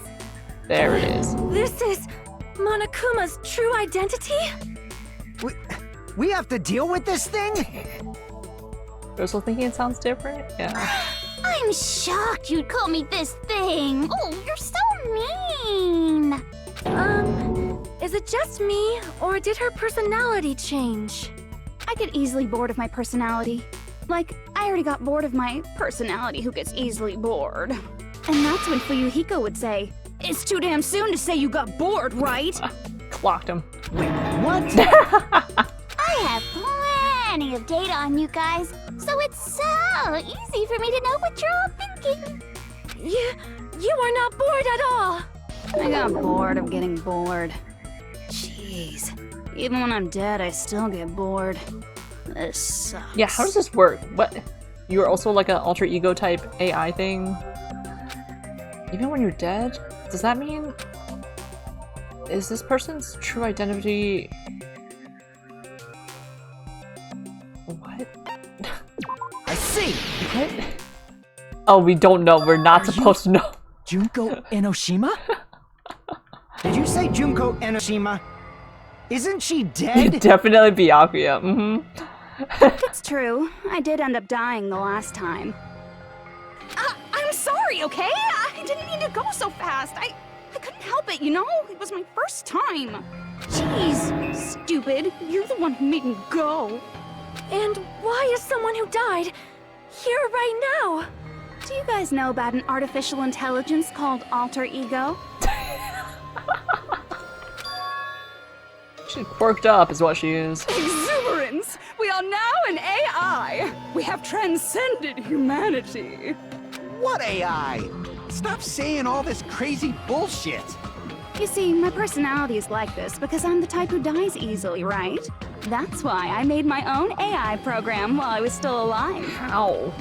There it is. This is Monokuma's true identity? We have to deal with this thing? You're also thinking it sounds different? Yeah. I'm shocked you'd call me this thing. Oh, you're so mean. Is it just me, or did her personality change? I get easily bored of my personality. Like, I already got bored of my personality who gets easily bored. And that's when Fuyuhiko would say, "It's too damn soon to say you got bored, right?" Clocked him. Wait, what? I have plenty of data on you guys, so it's so easy for me to know what you're all thinking. You are not bored at all. I got bored of getting bored. Jeez. Even when I'm dead, I still get bored. This sucks. Yeah, how does this work? What? You're also like an alter ego type AI thing? Even when you're dead? Does that mean... Is this person's true identity... What? I see! What? Oh, we don't know. We're not supposed to know. Junko Enoshima? Did you say Junko Enoshima? Isn't she You'd dead? definitely be Akuya. It's true. I did end up dying the last time. I'm sorry, okay? I didn't mean to go so fast. I couldn't help it, you know? It was my first time. Jeez, stupid. You're the one who made me go. And why is someone who died here right now? Do you guys know about an artificial intelligence called alter ego? She's quirked up is what she is. Exuberance! We are now an AI! We have transcended humanity! What AI? Stop saying all this crazy bullshit! You see, my personality is like this because I'm the type who dies easily, right? That's why I made my own AI program while I was still alive. How?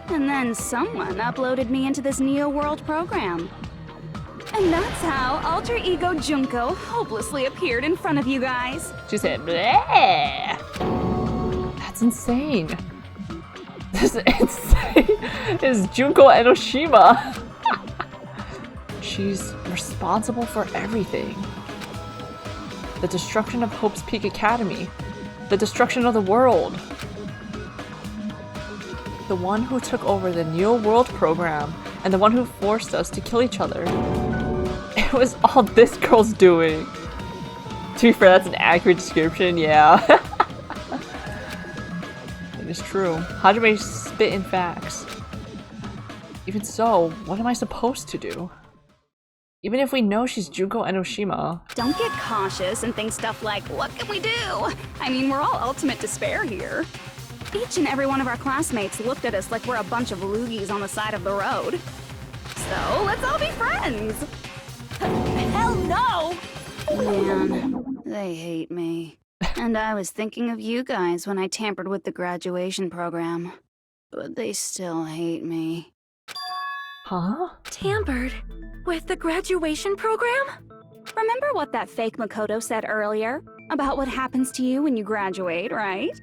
And then someone uploaded me into this Neo World program. And that's how Alter Ego Junko hopelessly appeared in front of you guys. She said, bleh. That's insane. This is insane. Is Junko Enoshima. She's responsible for everything. The destruction of Hope's Peak Academy. The destruction of the world. The one who took over the Neo World program and the one who forced us to kill each other. It was all this girl's doing. To be fair, that's an accurate description, yeah. It is true. Hajime spit in facts. Even so, what am I supposed to do? Even if we know she's Junko Enoshima. Don't get cautious and think stuff like, what can we do? I mean, we're all ultimate despair here. Each and every one of our classmates looked at us like we're a bunch of loogies on the side of the road. So, let's all be friends! Hell no! Man, they hate me. And I was thinking of you guys when I tampered with the graduation program. But they still hate me. Huh? Tampered with the graduation program? Remember what that fake Makoto said earlier? About what happens to you when you graduate, right?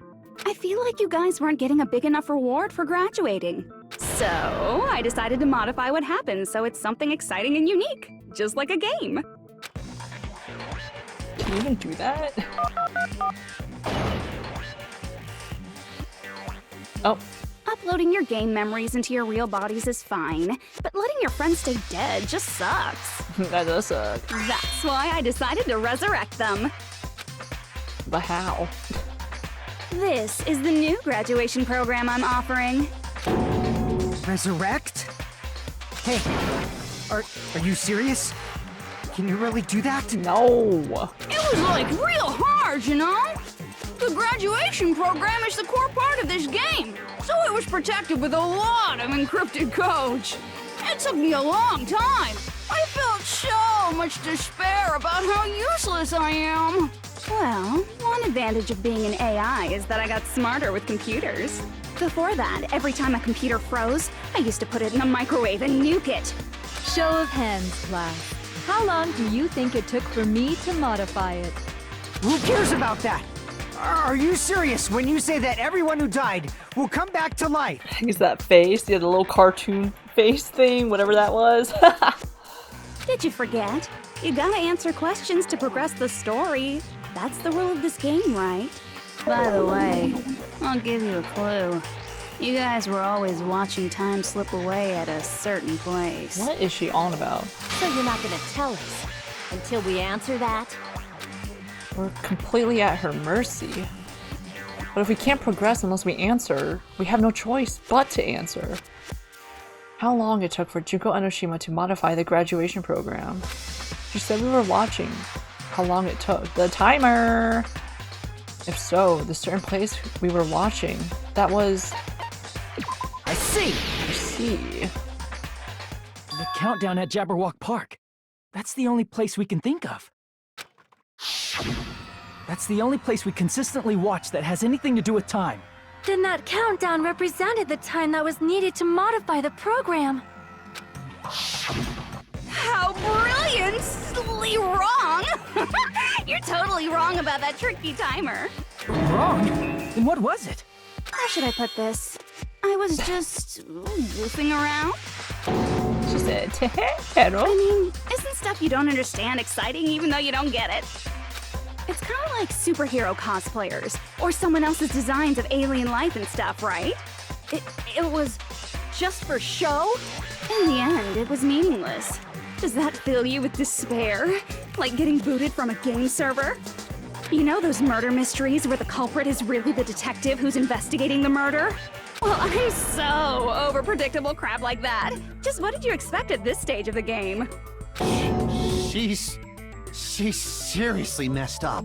I feel like you guys weren't getting a big enough reward for graduating. So, I decided to modify what happens so it's something exciting and unique. Just like a game. Can you even do that? Oh. Uploading your game memories into your real bodies is fine, but letting your friends stay dead just sucks. That does suck. That's why I decided to resurrect them. But how? This is the new graduation program I'm offering. Resurrect? Hey, are you serious? Can you really do that? No. It was like real hard, you know? The graduation program is the core part of this game, so it was protected with a lot of encrypted codes. It took me a long time. I felt so much despair about how useless I am. Well, one advantage of being an AI is that I got smarter with computers. Before that, every time a computer froze, I used to put it in a microwave and nuke it. Show of hands, class. How long do you think it took for me to modify it? Who cares about that? Are you serious when you say that everyone who died will come back to life? Use that face, yeah, the little cartoon face thing, whatever that was. Did you forget? You gotta answer questions to progress the story. That's the rule of this game, right? By the way, I'll give you a clue. You guys were always watching time slip away at a certain place. What is she on about? So you're not gonna tell us until we answer that? We're completely at her mercy. But if we can't progress unless we answer, we have no choice but to answer. How long it took for Junko Enoshima to modify the graduation program? She said we were watching. How long it took? The timer! If so, the certain place we were watching, that was... I see! I see. The countdown at Jabberwock Park. That's the only place we can think of. That's the only place we consistently watch that has anything to do with time. Then that countdown represented the time that was needed to modify the program. How brilliantly wrong! You're totally wrong about that tricky timer. Wrong? Then what was it? How should I put this? I was just goofing around. She said, hello. I mean, isn't stuff you don't understand exciting even though you don't get it? It's kind of like superhero cosplayers, or someone else's designs of alien life and stuff, right? It was just for show? In the end, it was meaningless. Does that fill you with despair? Like getting booted from a game server? You know those murder mysteries where the culprit is really the detective who's investigating the murder? Well, I'm so over predictable crap like that. Just what did you expect at this stage of the game? She's seriously messed up.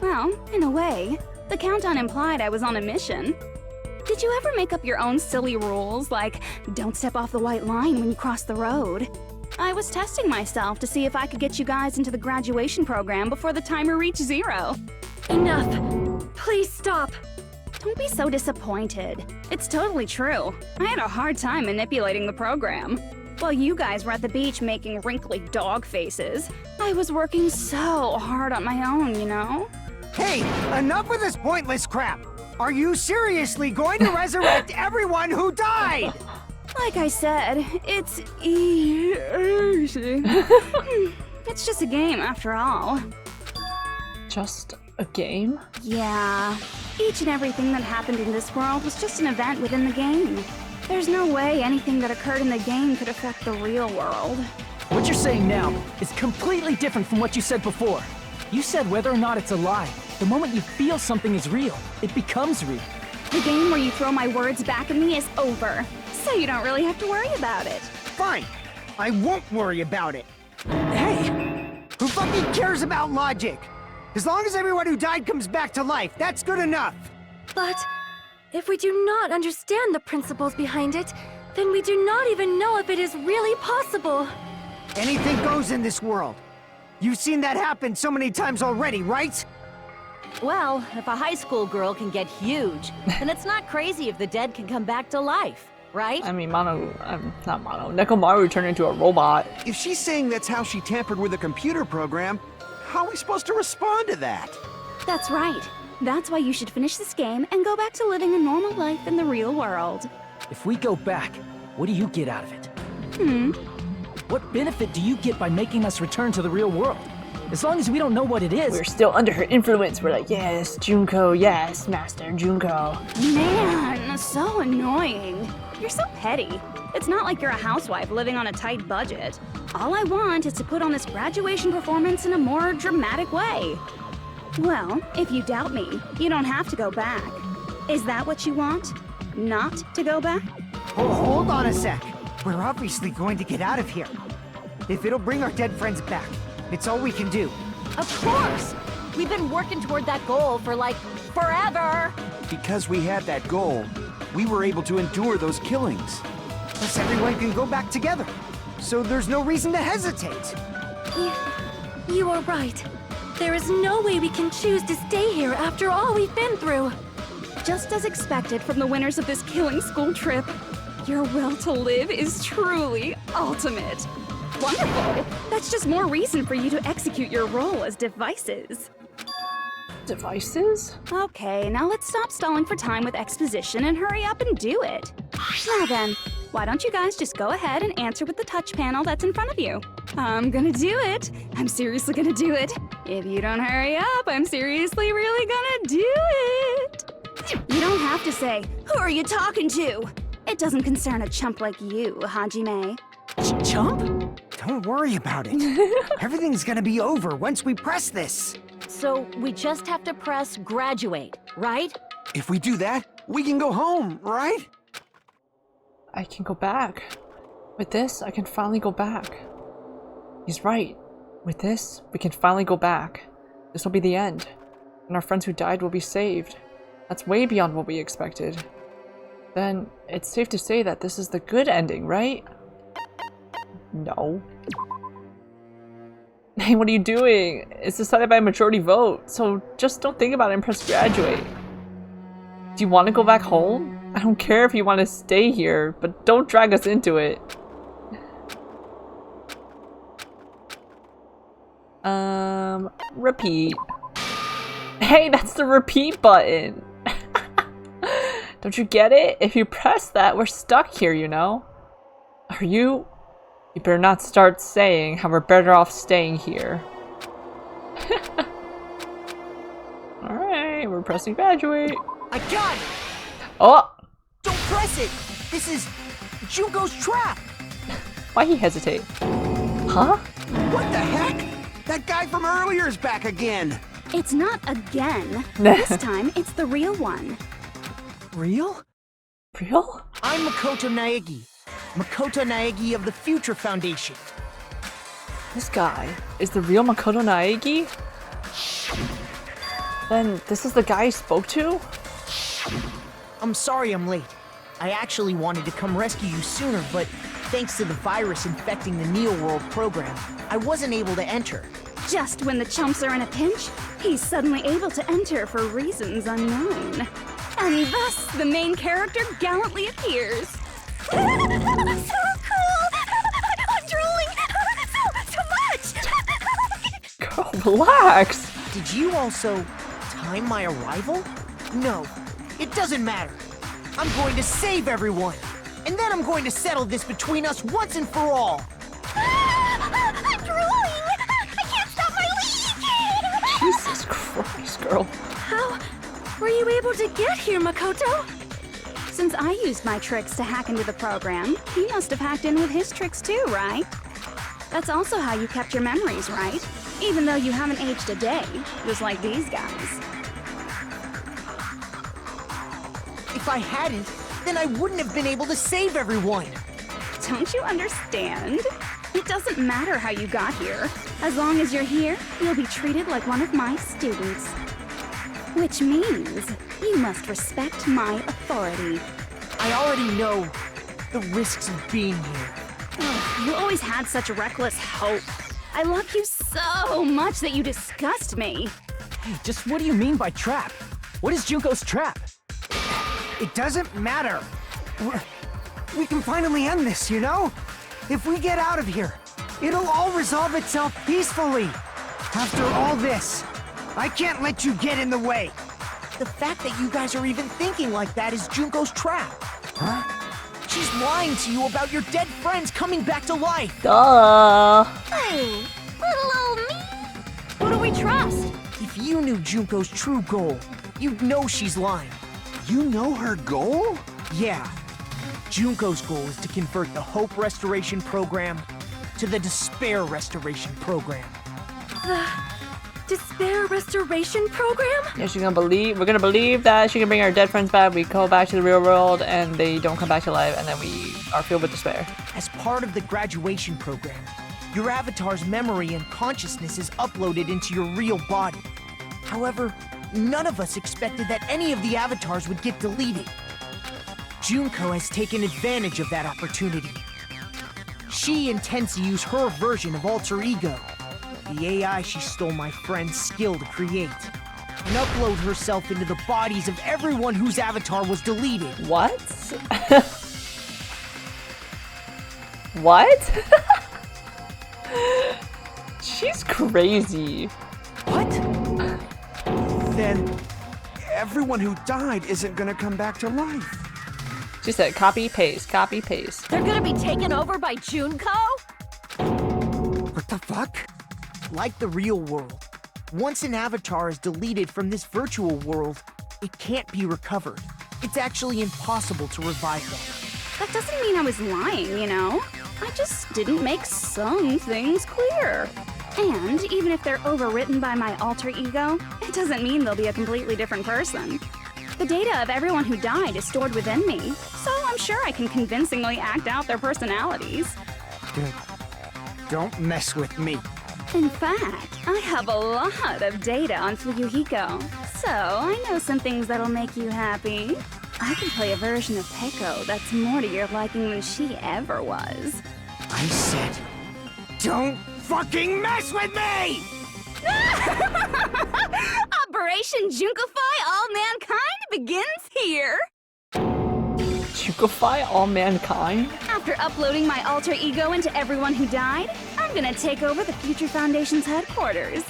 Well, in a way, the countdown implied I was on a mission. Did you ever make up your own silly rules, like don't step off the white line when you cross the road? I was testing myself to see if I could get you guys into the graduation program before the timer reached 0. Enough. Please stop. Don't be so disappointed. It's totally true. I had a hard time manipulating the program. While you guys were at the beach making wrinkly dog faces, I was working so hard on my own, you know? Hey, enough with this pointless crap! Are you seriously going to resurrect everyone who died? Like I said, it's easy. It's just a game after all. Just a game? Yeah. Each and everything that happened in this world was just an event within the game. There's no way anything that occurred in the game could affect the real world. What you're saying now is completely different from what you said before. You said whether or not it's a lie. The moment you feel something is real, it becomes real. The game where you throw my words back at me is over, so you don't really have to worry about it. Fine. I won't worry about it. Hey! Who fucking cares about logic? As long as everyone who died comes back to life, that's good enough. But if we do not understand the principles behind it, then we do not even know if it is really possible. Anything goes in this world. You've seen that happen so many times already, right? Well, if a high school girl can get huge, then it's not crazy if the dead can come back to life, right? I mean, not Mono. Nekomaru turned into a robot. If she's saying that's how she tampered with a computer program, how are we supposed to respond to that? That's right. That's why you should finish this game and go back to living a normal life in the real world. If we go back, what do you get out of it? What benefit do you get by making us return to the real world? As long as we don't know what it is. We're still under her influence. We're like, yes, Junko, yes, Master Junko. Man, so annoying. You're so petty. It's not like you're a housewife living on a tight budget. All I want is to put on this graduation performance in a more dramatic way. Well, if you doubt me, you don't have to go back. Is that what you want? Not to go back? Oh, hold on a sec. We're obviously going to get out of here. If it'll bring our dead friends back, it's all we can do. Of course! We've been working toward that goal for, like, forever! Because we had that goal, we were able to endure those killings. Plus everyone can go back together. So there's no reason to hesitate. You are right. There is no way we can choose to stay here after all we've been through. Just as expected from the winners of this killing school trip, your will to live is truly ultimate. Wonderful! That's just more reason for you to execute your role as devices. Devices? Okay, now let's stop stalling for time with exposition and hurry up and do it. Now then, why don't you guys just go ahead and answer with the touch panel that's in front of you? I'm gonna do it. I'm seriously gonna do it. If you don't hurry up, I'm seriously really gonna do it. You don't have to say, who are you talking to? It doesn't concern a chump like you, Hajime. Chump? Don't worry about it. Everything's gonna be over once we press this. So we just have to press graduate, right? If we do that, we can go home, right? I can go back. With this, I can finally go back. He's right. With this, we can finally go back. This will be the end. And our friends who died will be saved. That's way beyond what we expected. Then, it's safe to say that this is the good ending, right? No. Hey, what are you doing? It's decided by a majority vote, so just don't think about it and press graduate. Do you want to go back home? I don't care if you want to stay here, but don't drag us into it. Repeat. Hey, that's the repeat button. Don't you get it? If you press that, we're stuck here, you know? Are you? You better not start saying how we're better off staying here. Alright, we're pressing graduate. I got it! Oh! Don't press it! This is Junko's trap! Why he hesitate? Huh? What the heck? That guy from earlier is back again. It's not again. This time, it's the real one. Real? Real? I'm Makoto Naegi. Makoto Naegi of the Future Foundation. This guy is the real Makoto Naegi? Then this is the guy he spoke to? I'm sorry I'm late. I actually wanted to come rescue you sooner, but thanks to the virus infecting the Neo World program, I wasn't able to enter. Just when the chumps are in a pinch, he's suddenly able to enter for reasons unknown. And thus, the main character gallantly appears. So cool! I'm drooling so much! Girl, relax! Did you also time my arrival? No, it doesn't matter. I'm going to save everyone. And then I'm going to settle this between us once and for all. I'm drooling! I can't stop my leak! Jesus Christ, girl. How were you able to get here, Makoto? Since I used my tricks to hack into the program, he must have hacked in with his tricks too, right? That's also how you kept your memories, right? Even though you haven't aged a day, just like these guys. If I hadn't, then I wouldn't have been able to save everyone. Don't you understand? It doesn't matter how you got here. As long as you're here, you'll be treated like one of my students. Which means you must respect my authority. I already know the risks of being here. Ugh, you always had such reckless hope. I love you so much that you disgust me. Hey, just what do you mean by trap? What is Junko's trap? It doesn't matter. We can finally end this, you know? If we get out of here, it'll all resolve itself peacefully. After all this, I can't let you get in the way. The fact that you guys are even thinking like that is Junko's trap. Huh? She's lying to you about your dead friends coming back to life. Duh. Hey, little old me. Who do we trust? If you knew Junko's true goal, you'd know she's lying. You know her goal? Yeah. Junko's goal is to convert the Hope Restoration Program to the Despair Restoration Program. The Despair Restoration Program? Yeah, we're gonna believe that she can bring our dead friends back. We go back to the real world and they don't come back to life, and then we are filled with despair. As part of the graduation program, your avatar's memory and consciousness is uploaded into your real body. However, none of us expected that any of the avatars would get deleted. Junko has taken advantage of that opportunity. She intends to use her version of Alter Ego, the AI she stole my friend's skill to create, and upload herself into the bodies of everyone whose avatar was deleted. What? What? She's crazy. What? Then everyone who died isn't gonna come back to life. She said copy, paste, copy, paste. They're gonna be taken over by Junko? What the fuck? Like the real world, once an avatar is deleted from this virtual world, it can't be recovered. It's actually impossible to revive them. That doesn't mean I was lying, you know? I just didn't make some things clear. And even if they're overwritten by my alter ego, it doesn't mean they'll be a completely different person. The data of everyone who died is stored within me, so I'm sure I can convincingly act out their personalities. Dude, don't mess with me. In fact, I have a lot of data on Fuyuhiko, so I know some things that'll make you happy. I can play a version of Peko that's more to your liking than she ever was. I said, don't fucking mess with me! Operation Junkify All Mankind begins here! Junkify all mankind? After uploading my alter ego into everyone who died, I'm gonna take over the Future Foundation's headquarters.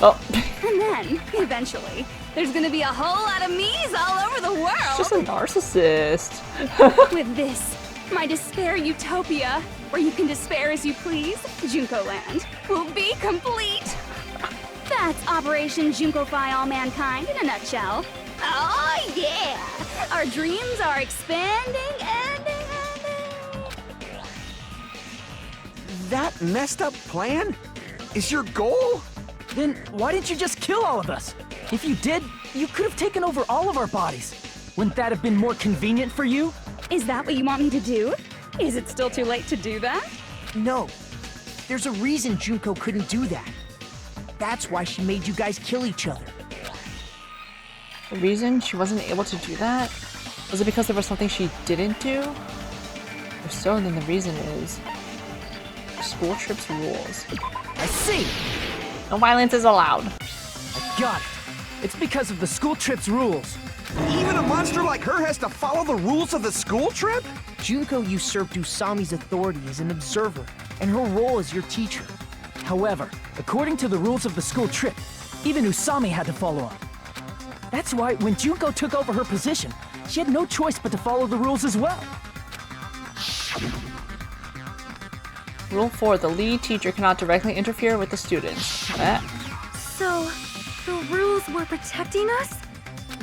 Oh. And then, eventually, there's gonna be a whole lot of me's all over the world! She's just a narcissist. With this, my despair utopia, where you can despair as you please, Junko Land, will be complete! That's Operation Junkify All Mankind in a nutshell. Oh yeah! Our dreams are expanding and... That messed up plan is your goal? Then why didn't you just kill all of us? If you did, you could have taken over all of our bodies. Wouldn't that have been more convenient for you? Is that what you want me to do? Is it still too late to do that? No. There's a reason Junko couldn't do that. That's why she made you guys kill each other. The reason she wasn't able to do that? Was it because there was something she didn't do? If so, then the reason is school trips rules. I see! No violence is allowed. I got it. It's because of the school trip's rules. Even a monster like her has to follow the rules of the school trip? Junko usurped Usami's authority as an observer, and her role as your teacher. However, according to the rules of the school trip, even Usami had to follow them. That's why when Junko took over her position, she had no choice but to follow the rules as well. Rule 4, the lead teacher cannot directly interfere with the students. So, the rules were protecting us?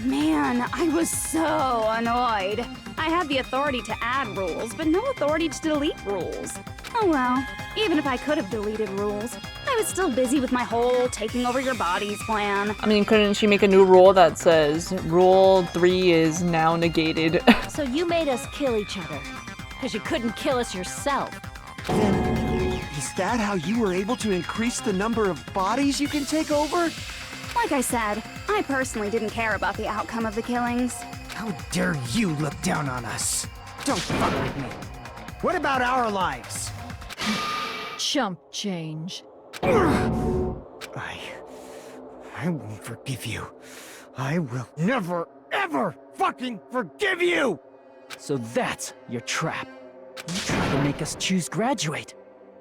Man, I was so annoyed. I had the authority to add rules, but no authority to delete rules. Oh well, even if I could have deleted rules, I was still busy with my whole taking over your bodies plan. I mean, couldn't she make a new rule that says Rule 3 is now negated? So you made us kill each other, because you couldn't kill us yourself. Then, is that how you were able to increase the number of bodies you can take over? Like I said, I personally didn't care about the outcome of the killings. How dare you look down on us? Don't fuck with me. What about our lives? Chump change. I won't forgive you. I will never, ever fucking forgive you! So that's your trap. You try to make us choose graduate,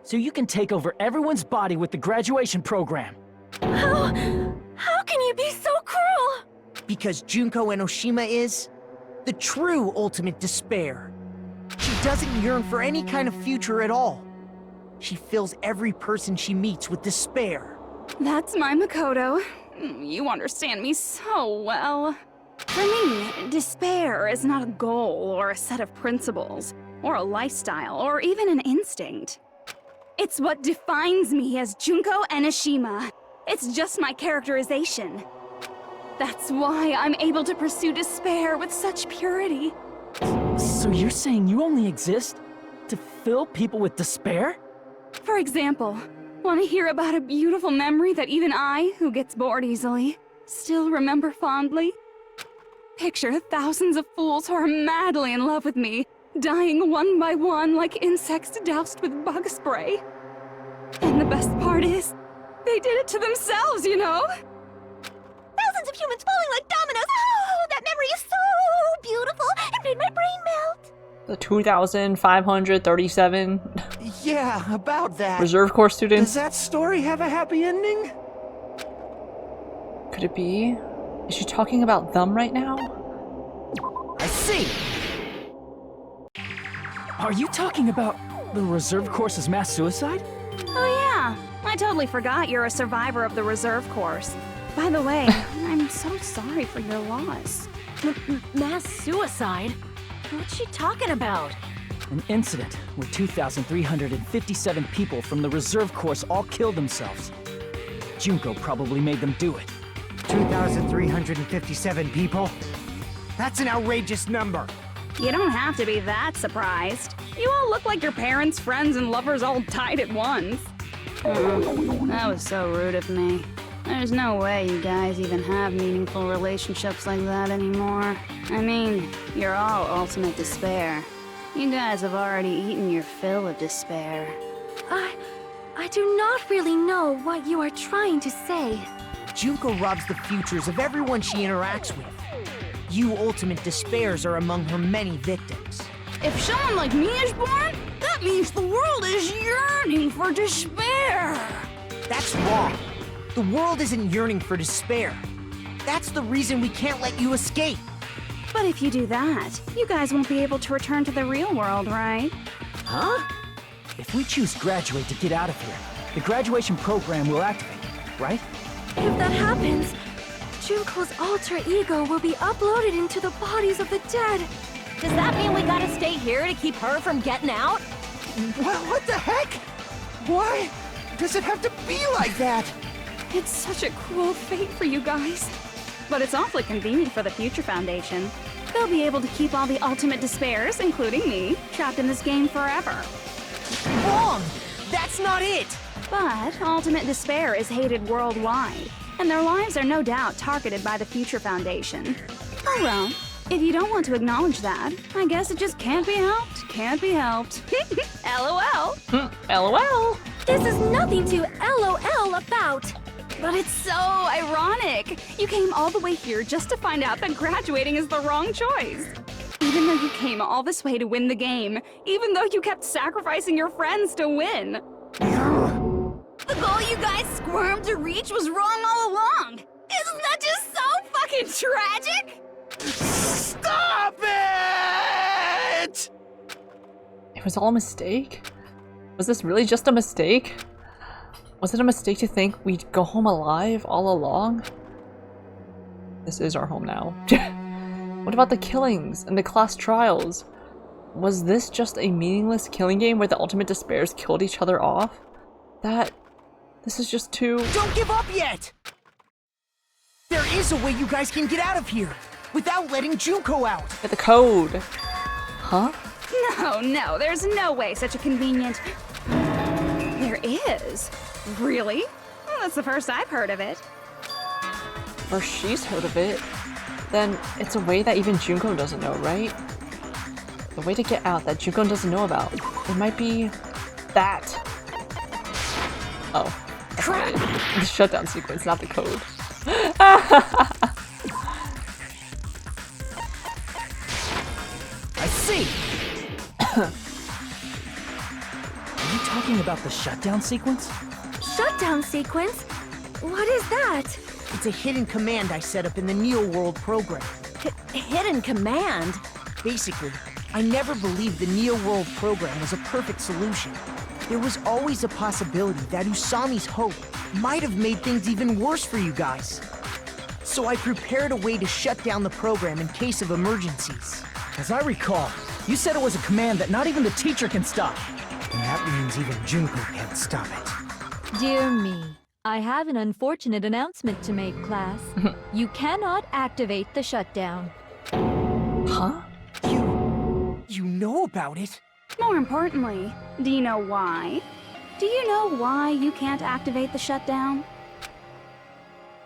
so you can take over everyone's body with the graduation program. How can you be so cruel? Because Junko Enoshima is the true ultimate despair. She doesn't yearn for any kind of future at all. She fills every person she meets with despair. That's my Makoto. You understand me so well. For me, despair is not a goal or a set of principles, or a lifestyle, or even an instinct. It's what defines me as Junko Enoshima. It's just my characterization. That's why I'm able to pursue despair with such purity. So you're saying you only exist to fill people with despair? For example, want to hear about a beautiful memory that even I, who gets bored easily, still remember fondly? Picture thousands of fools who are madly in love with me, dying one by one like insects doused with bug spray. And the best part is, they did it to themselves, you know? Thousands of humans falling like dominoes. Oh, that memory is so beautiful. It made my brain melt. The 2,537 Yeah, about that. reserve corps students. Does that story have a happy ending? Could it be? Is she talking about them right now? I see! Are you talking about the reserve course's mass suicide? Oh yeah, I totally forgot you're a survivor of the reserve course. By the way, I'm so sorry for your loss. Mass suicide? What's she talking about? An incident where 2,357 people from the reserve course all killed themselves. Junko probably made them do it. 2,357 people? That's an outrageous number. You don't have to be that surprised. You all look like your parents, friends, and lovers all died at once. That was so rude of me. There's no way you guys even have meaningful relationships like that anymore. I mean, you're all ultimate despair. You guys have already eaten your fill of despair. I do not really know what you are trying to say. Junko robs the futures of everyone she interacts with. You ultimate despairs are among her many victims. If someone like me is born, that means the world is yearning for despair. That's wrong. The world isn't yearning for despair. That's the reason we can't let you escape. But if you do that, you guys won't be able to return to the real world, right? Huh? If we choose graduate to get out of here, the graduation program will activate, right? If that happens, Junko's alter ego will be uploaded into the bodies of the dead. Does that mean we gotta stay here to keep her from getting out? What the heck? What? Does it have to be like that? It's such a cruel fate for you guys. But it's awfully convenient for the Future Foundation. They'll be able to keep all the ultimate despairs, including me, trapped in this game forever. Wrong! That's not it! But ultimate despair is hated worldwide, and their lives are no doubt targeted by the Future Foundation. Oh well, if you don't want to acknowledge that, I guess it just can't be helped. Can't be helped. LOL. LOL. This is nothing to LOL about. But it's so ironic. You came all the way here just to find out that graduating is the wrong choice. Even though you came all this way to win the game, even though you kept sacrificing your friends to win. The goal you guys squirmed to reach was wrong all along. Isn't that just so fucking tragic? Stop it! It was all a mistake? Was this really just a mistake? Was it a mistake to think we'd go home alive all along? This is our home now. What about the killings and the class trials? Was this just a meaningless killing game where the ultimate despairs killed each other off? This is just too— Don't give up yet! There is a way you guys can get out of here without letting Junko out. Get the code. Huh? No, there's no way such a convenient... There is. Really? Well, that's the first I've heard of it. Or she's heard of it. Then it's a way that even Junko doesn't know, right? The way to get out that Junko doesn't know about. It might be that. Oh. Crap! The shutdown sequence, not the code. I see! Are you talking about the shutdown sequence? Shutdown sequence? What is that? It's a hidden command I set up in the Neo World program. Hidden command? Basically, I never believed the Neo World program was a perfect solution. There was always a possibility that Usami's hope might have made things even worse for you guys. So I prepared a way to shut down the program in case of emergencies. As I recall, you said it was a command that not even the teacher can stop. And that means even Junko can't stop it. Dear me, I have an unfortunate announcement to make, class. You cannot activate the shutdown. Huh? You know about it? More importantly, do you know why? Do you know why you can't activate the shutdown?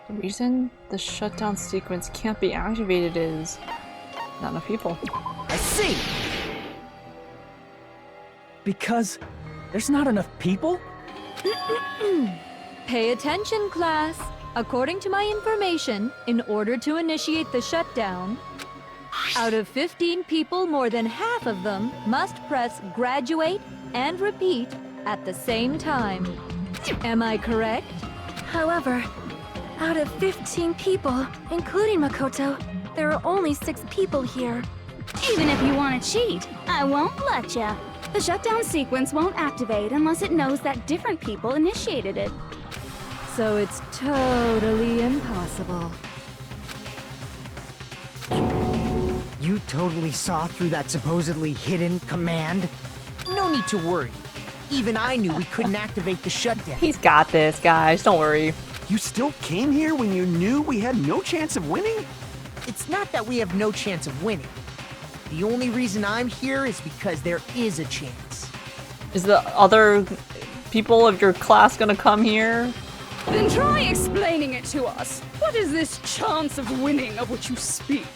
The reason the shutdown sequence can't be activated is not enough people. I see! Because there's not enough people? Pay attention, class. According to my information, in order to initiate the shutdown, out of 15 people, more than half of them must press graduate and repeat at the same time. Am I correct? However, out of 15 people, including Makoto, there are only 6 people here. Even if you want to cheat, I won't let ya. The shutdown sequence won't activate unless it knows that different people initiated it. So it's totally impossible. You totally saw through that supposedly hidden command? No need to worry. Even I knew we couldn't activate the shutdown. He's got this, guys. Don't worry. You still came here when you knew we had no chance of winning? It's not that we have no chance of winning. The only reason I'm here is because there is a chance. Is the other people of your class gonna come here? Then try explaining it to us. What is this chance of winning of which you speak?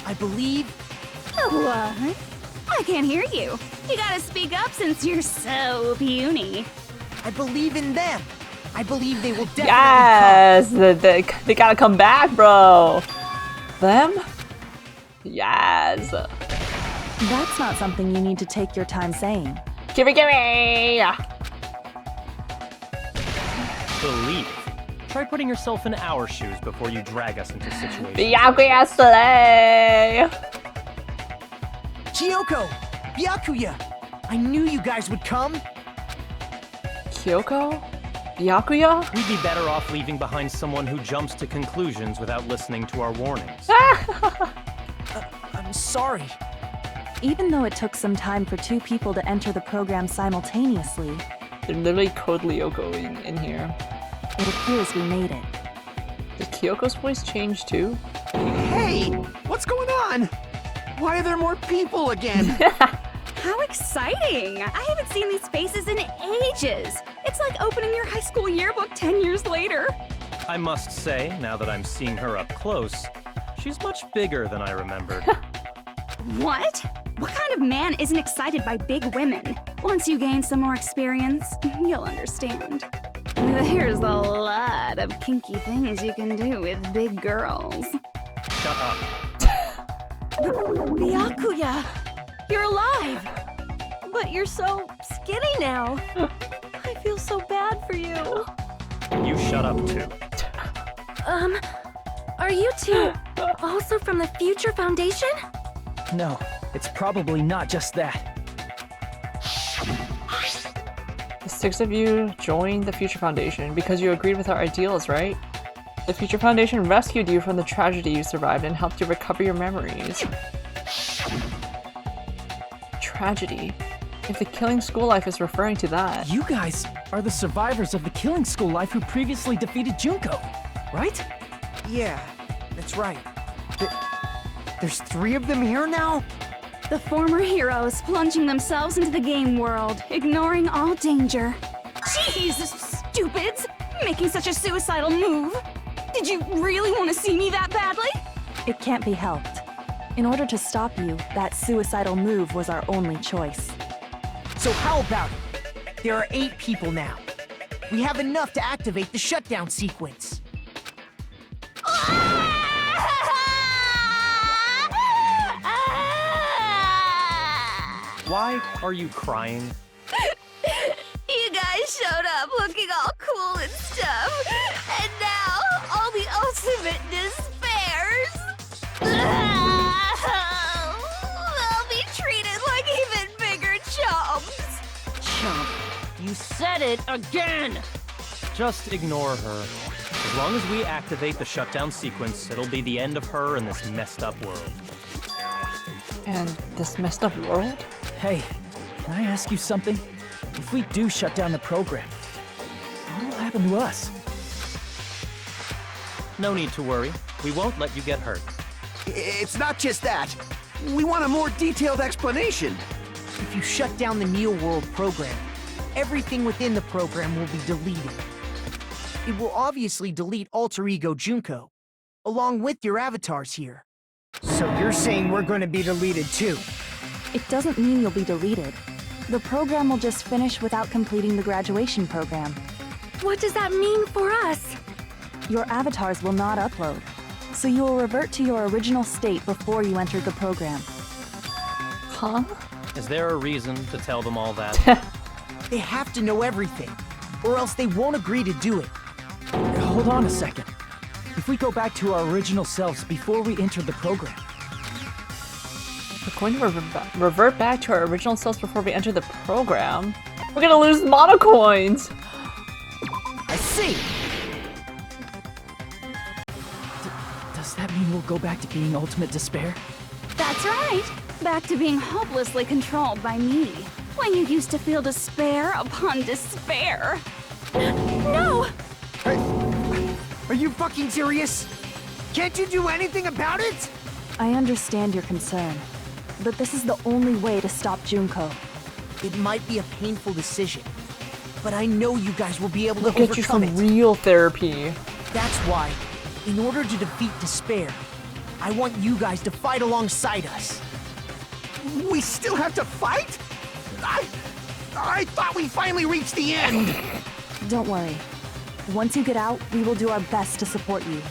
I believe... What? I can't hear you. You gotta speak up since you're so puny. I believe in them. I believe they will definitely Yes! They gotta come back, bro. Them? Yes. That's not something you need to take your time saying. Gimme! Believe it. Try putting yourself in our shoes before you drag us into situations. Byakuya slay! Kyoko! Byakuya! I knew you guys would come! Kyoko? Byakuya? We'd be better off leaving behind someone who jumps to conclusions without listening to our warnings. I'm sorry. Even though it took some time for 2 people to enter the program simultaneously, They're literally Code Lyoko in here. It appears we made it. Did Kyoko's voice change too? Hey! What's going on? Why are there more people again? How exciting! I haven't seen these faces in ages. It's like opening your high school yearbook 10 years later. I must say, now that I'm seeing her up close, she's much bigger than I remembered. What? What kind of man isn't excited by big women? Once you gain some more experience, you'll understand. There's a lot of kinky things you can do with big girls. Shut up. Byakuya! You're alive! But you're so skinny now. I feel so bad for you. You shut up too. Are you two also from the Future Foundation? No, it's probably not just that. The 6 of you joined the Future Foundation because you agreed with our ideals, right? The Future Foundation rescued you from the tragedy you survived and helped you recover your memories. Tragedy? If the Killing School Life is referring to that. You guys are the survivors of the Killing School Life who previously defeated Junko, right? Yeah, that's right. There's 3 of them here now? The former heroes plunging themselves into the game world, ignoring all danger. Jesus, stupids! Making such a suicidal move! Did you really want to see me that badly? It can't be helped. In order to stop you, that suicidal move was our only choice. So how about it? There are 8 people now. We have enough to activate the shutdown sequence. Why are you crying? You guys showed up looking all cool and stuff, and now all the ultimate despairs. They'll be treated like even bigger chumps. Chump, you said it again! Just ignore her. As long as we activate the shutdown sequence, it'll be the end of her in this messed up world. And this messed up world? Hey, can I ask you something? If we do shut down the program, what will happen to us? No need to worry. We won't let you get hurt. It's not just that. We want a more detailed explanation. If you shut down the Neo World program, everything within the program will be deleted. It will obviously delete Alter Ego Junko, along with your avatars here. So you're saying we're going to be deleted too? It doesn't mean you'll be deleted. The program will just finish without completing the graduation program. What does that mean for us? Your avatars will not upload, so you will revert to your original state before you entered the program. Huh? Is there a reason to tell them all that? They have to know everything, or else they won't agree to do it. Hold on a second. If we go back to our original selves before we entered the program, We're going to revert back to our original selves before we enter the program. We're gonna lose monocoins! I see! does that mean we'll go back to being Ultimate Despair? That's right! Back to being hopelessly controlled by me. When you used to feel despair upon despair. No! Are you fucking serious? Can't you do anything about it? I understand your concern, but this is the only way to stop Junko. It might be a painful decision, but I know you guys will be able to We'll get you overcome some it. real therapy. That's why, in order to defeat despair, I want you guys to fight alongside us. We still have to fight? I thought we finally reached the end. Don't worry. Once you get out, we will do our best to support you.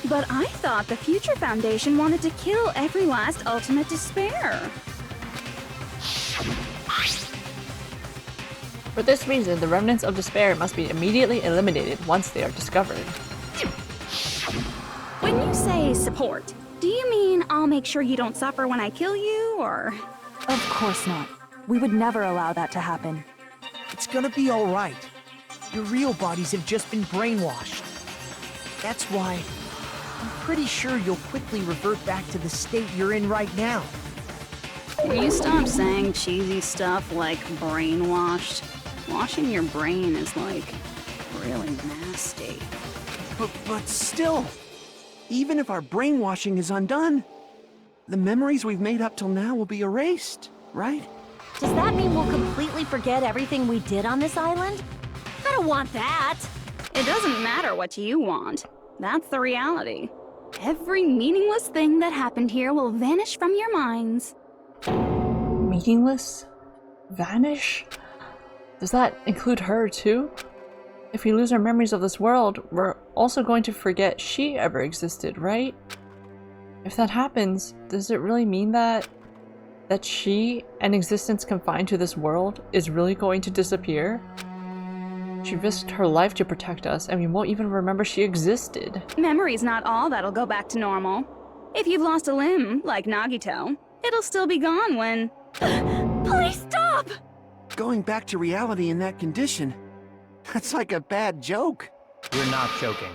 But I thought the Future Foundation wanted to kill every last ultimate despair. For this reason, the remnants of despair must be immediately eliminated once they are discovered. When you say support, do you mean I'll make sure you don't suffer when I kill you, or...? Of course not. We would never allow that to happen. It's gonna be all right. Your real bodies have just been brainwashed. That's why I'm pretty sure you'll quickly revert back to the state you're in right now. Can you stop saying cheesy stuff like brainwashed? Washing your brain is, like, really nasty. But still, even if our brainwashing is undone, the memories we've made up till now will be erased, right? Does that mean we'll completely forget everything we did on this island? I don't want that! It doesn't matter what you want. That's the reality. Every meaningless thing that happened here will vanish from your minds. Meaningless? Vanish? Does that include her too? If we lose our memories of this world, we're also going to forget she ever existed, right? If that happens, does it really mean that she, an existence confined to this world, is really going to disappear? She risked her life to protect us, and we won't even remember she existed. Memory's not all that'll go back to normal. If you've lost a limb, like Nagito, it'll still be gone when... Please stop! Going back to reality in that condition, that's like a bad joke. You're not joking.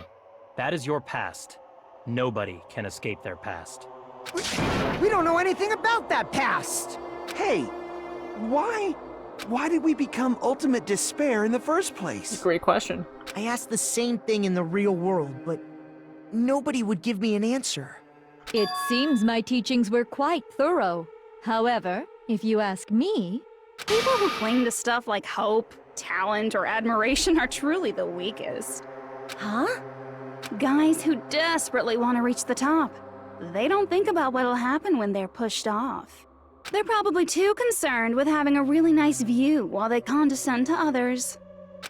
That is your past. Nobody can escape their past. We don't know anything about that past! Hey, why did we become ultimate despair in the first place? Great question. I asked the same thing in the real world, but nobody would give me an answer. It seems my teachings were quite thorough. However, if you ask me... People who cling to stuff like hope, talent, or admiration are truly the weakest. Huh? Guys who desperately want to reach the top. They don't think about what'll happen when they're pushed off. They're probably too concerned with having a really nice view while they condescend to others.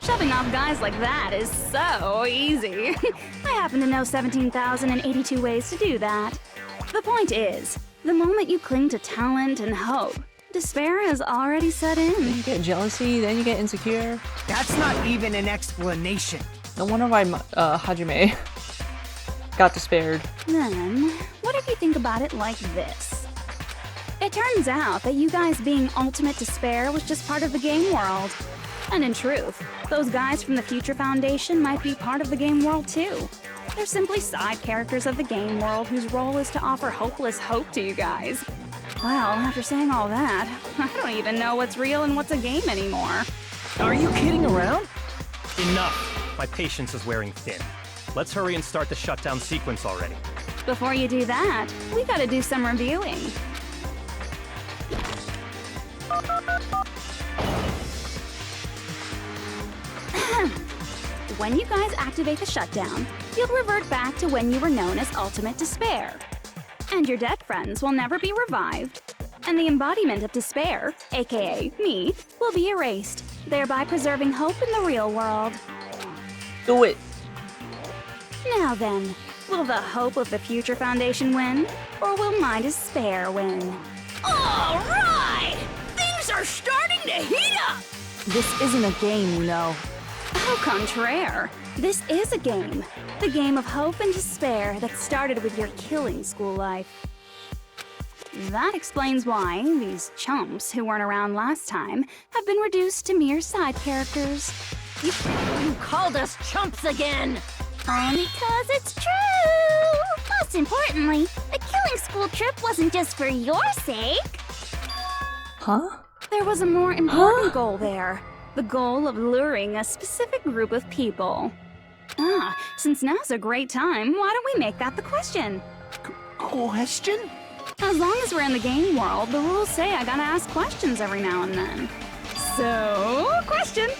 Shoving off guys like that is so easy. I happen to know 17,082 ways to do that. The point is, the moment you cling to talent and hope, despair has already set in. Then you get jealousy, then you get insecure. That's not even an explanation. No wonder why Hajime got despaired. Then, what if you think about it like this? It turns out that you guys being ultimate despair was just part of the game world. And in truth, those guys from the Future Foundation might be part of the game world too. They're simply side characters of the game world whose role is to offer hopeless hope to you guys. Well, after saying all that, I don't even know what's real and what's a game anymore. Are you kidding around? Enough! My patience is wearing thin. Let's hurry and start the shutdown sequence already. Before you do that, we gotta do some reviewing. When you guys activate the shutdown, you'll revert back to when you were known as Ultimate Despair. And your dead friends will never be revived. And the embodiment of despair, aka me, will be erased, thereby preserving hope in the real world. Do it! Now then, will the hope of the Future Foundation win? Or will my despair win? All right! Things are starting to heat up! This isn't a game, you know. Au contraire, this is a game. The game of hope and despair that started with your killing school life. That explains why these chumps who weren't around last time have been reduced to mere side characters. You called us chumps again! Only 'cause it's true! Most importantly, the killing school trip wasn't just for your sake. Huh? There was a more important goal there. The goal of luring a specific group of people. Since now's a great time, why don't we make that the question? Question? As long as we're in the game world, the rules say I gotta ask questions every now and then. So, question.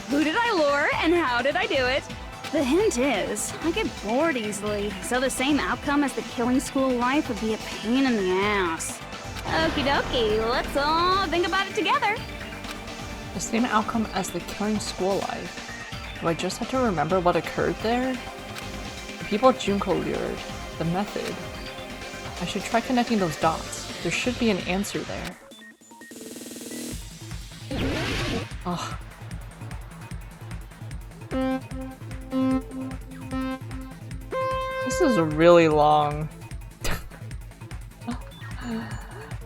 Who did I lure and how did I do it? The hint is, I get bored easily, so the same outcome as the killing school life would be a pain in the ass. Okie dokie, let's all think about it together. The same outcome as the killing school life. Do I just have to remember what occurred there? The people Junko lured. The method. I should try connecting those dots. There should be an answer there. Ugh. This is a really long...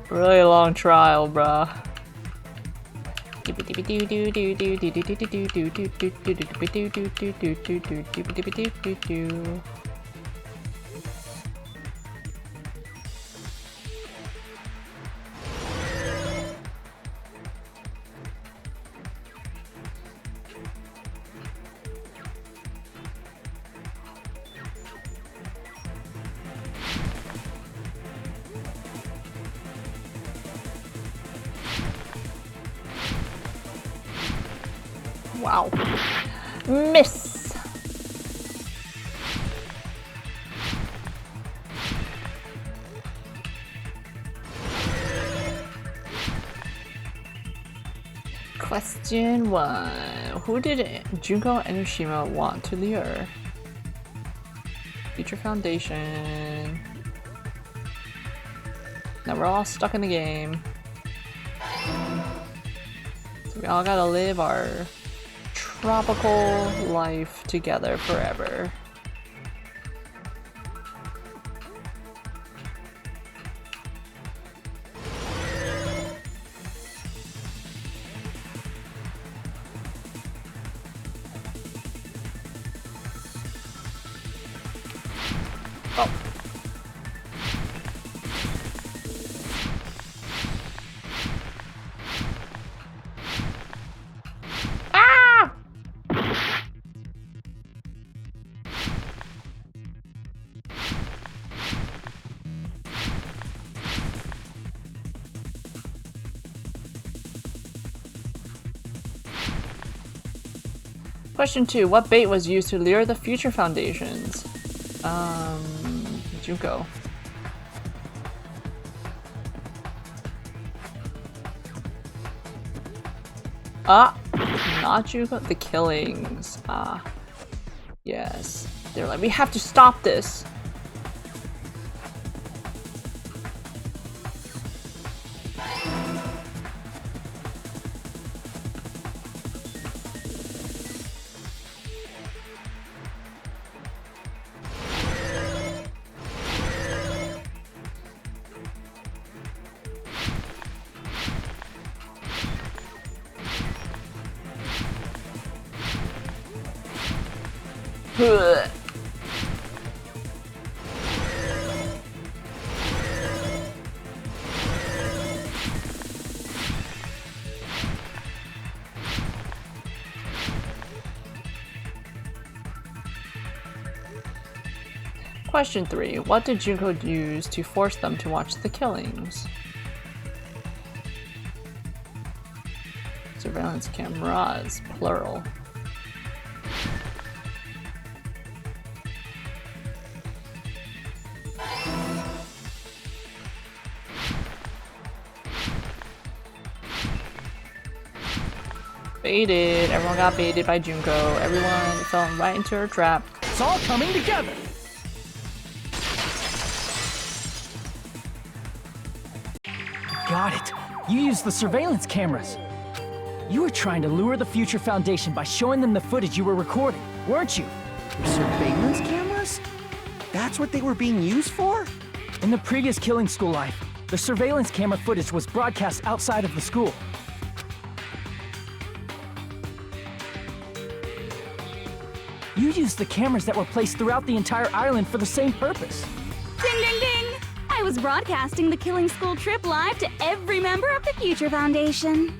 really long trial, bruh. Wow. Miss. Question 1. Who did Junko and Ushima want to lure? Future Foundation. Now we're all stuck in the game. So we all gotta live our tropical life together forever. Question 2. What bait was used to lure the future foundations? Junko. Not Junko. The killings. Yes. They're like, we have to stop this. Question 3. What did Junko use to force them to watch the killings? Surveillance cameras, plural. Baited. Everyone got baited by Junko. Everyone fell right into her trap. It's all coming together. Got it. You used the surveillance cameras. You were trying to lure the Future Foundation by showing them the footage you were recording, weren't you? Surveillance cameras? That's what they were being used for? In the previous Killing School life, the surveillance camera footage was broadcast outside of the school. You used the cameras that were placed throughout the entire island for the same purpose. Ding, ding, ding! I was broadcasting the Killing School trip live to every member of the Future Foundation.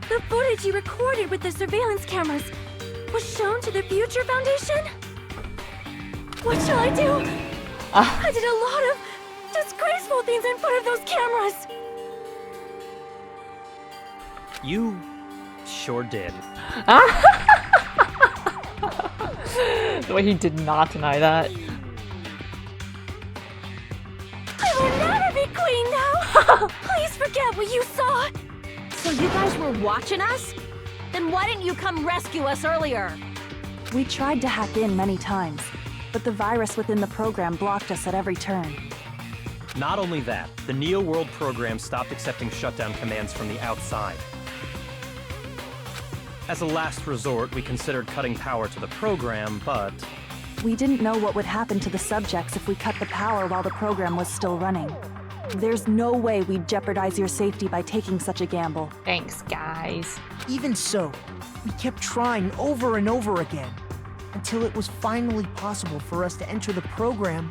The footage you recorded with the surveillance cameras was shown to the Future Foundation? What shall I do? I did a lot of disgraceful things in front of those cameras. You sure did. The way he did not deny that. I will never be queen now! Please forget what you saw! So you guys were watching us? Then why didn't you come rescue us earlier? We tried to hack in many times, but the virus within the program blocked us at every turn. Not only that, the Neo World program stopped accepting shutdown commands from the outside. As a last resort, we considered cutting power to the program, but... We didn't know what would happen to the subjects if we cut the power while the program was still running. There's no way we'd jeopardize your safety by taking such a gamble. Thanks, guys. Even so, we kept trying over and over again, until it was finally possible for us to enter the program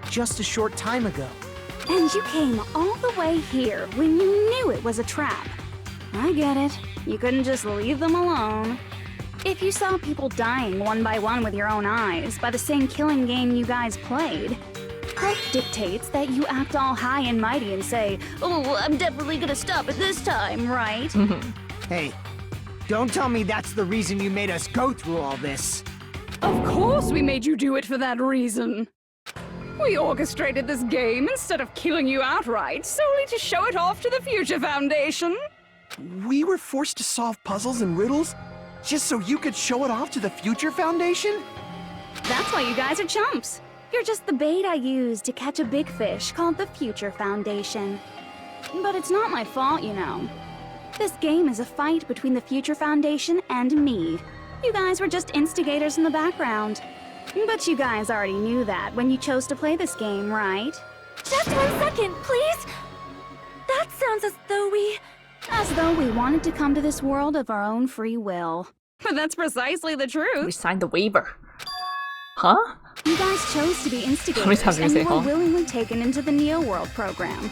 just a short time ago. And you came all the way here when you knew it was a trap. I get it. You couldn't just leave them alone. If you saw people dying one by one with your own eyes by the same killing game you guys played, Hope dictates that you act all high and mighty and say, "Oh, I'm definitely gonna stop it this time," right? Hey, don't tell me that's the reason you made us go through all this. Of course we made you do it for that reason. We orchestrated this game instead of killing you outright, solely to show it off to the Future Foundation. We were forced to solve puzzles and riddles just so you could show it off to the Future Foundation? That's why you guys are chumps. You're just the bait I used to catch a big fish called the Future Foundation. But it's not my fault, you know. This game is a fight between the Future Foundation and me. You guys were just instigators in the background. But you guys already knew that when you chose to play this game, right? Just 1 second, please! That sounds as though we... As though we wanted to come to this world of our own free will. But that's precisely the truth. We signed the waiver. Huh? You guys chose to be How many instigators, times did we and say you were huh? willingly taken into the Neo World program.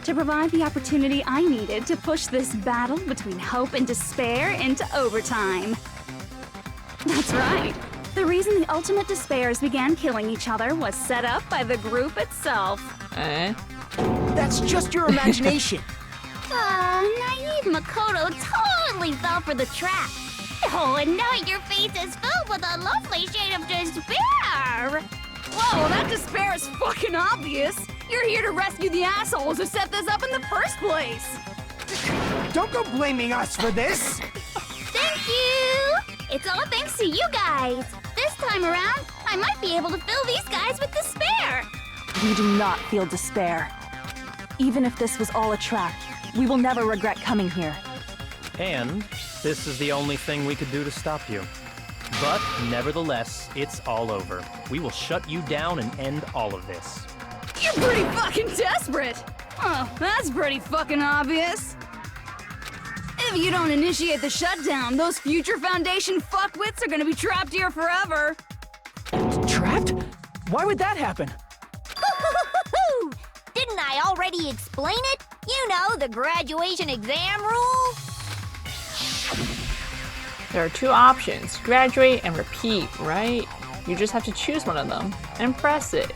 To provide the opportunity I needed to push this battle between hope and despair into overtime. That's right. The reason the Ultimate Despairs began killing each other was set up by the group itself. That's just your imagination. Naive Makoto totally fell for the trap. Oh, and now your face is filled with a lovely shade of despair. Whoa, that despair is fucking obvious. You're here to rescue the assholes who set this up in the first place. Don't go blaming us for this. Thank you. It's all thanks to you guys. This time around, I might be able to fill these guys with despair. We do not feel despair. Even if this was all a trap, we will never regret coming here. And this is the only thing we could do to stop you. But nevertheless, it's all over. We will shut you down and end all of this. You're pretty fucking desperate. Oh, that's pretty fucking obvious. If you don't initiate the shutdown, those Future Foundation fuckwits are gonna be trapped here forever. Trapped? Why would that happen? Didn't I already explain it? You know, the graduation exam rule. There are two options, graduate and repeat, right? You just have to choose one of them and press it.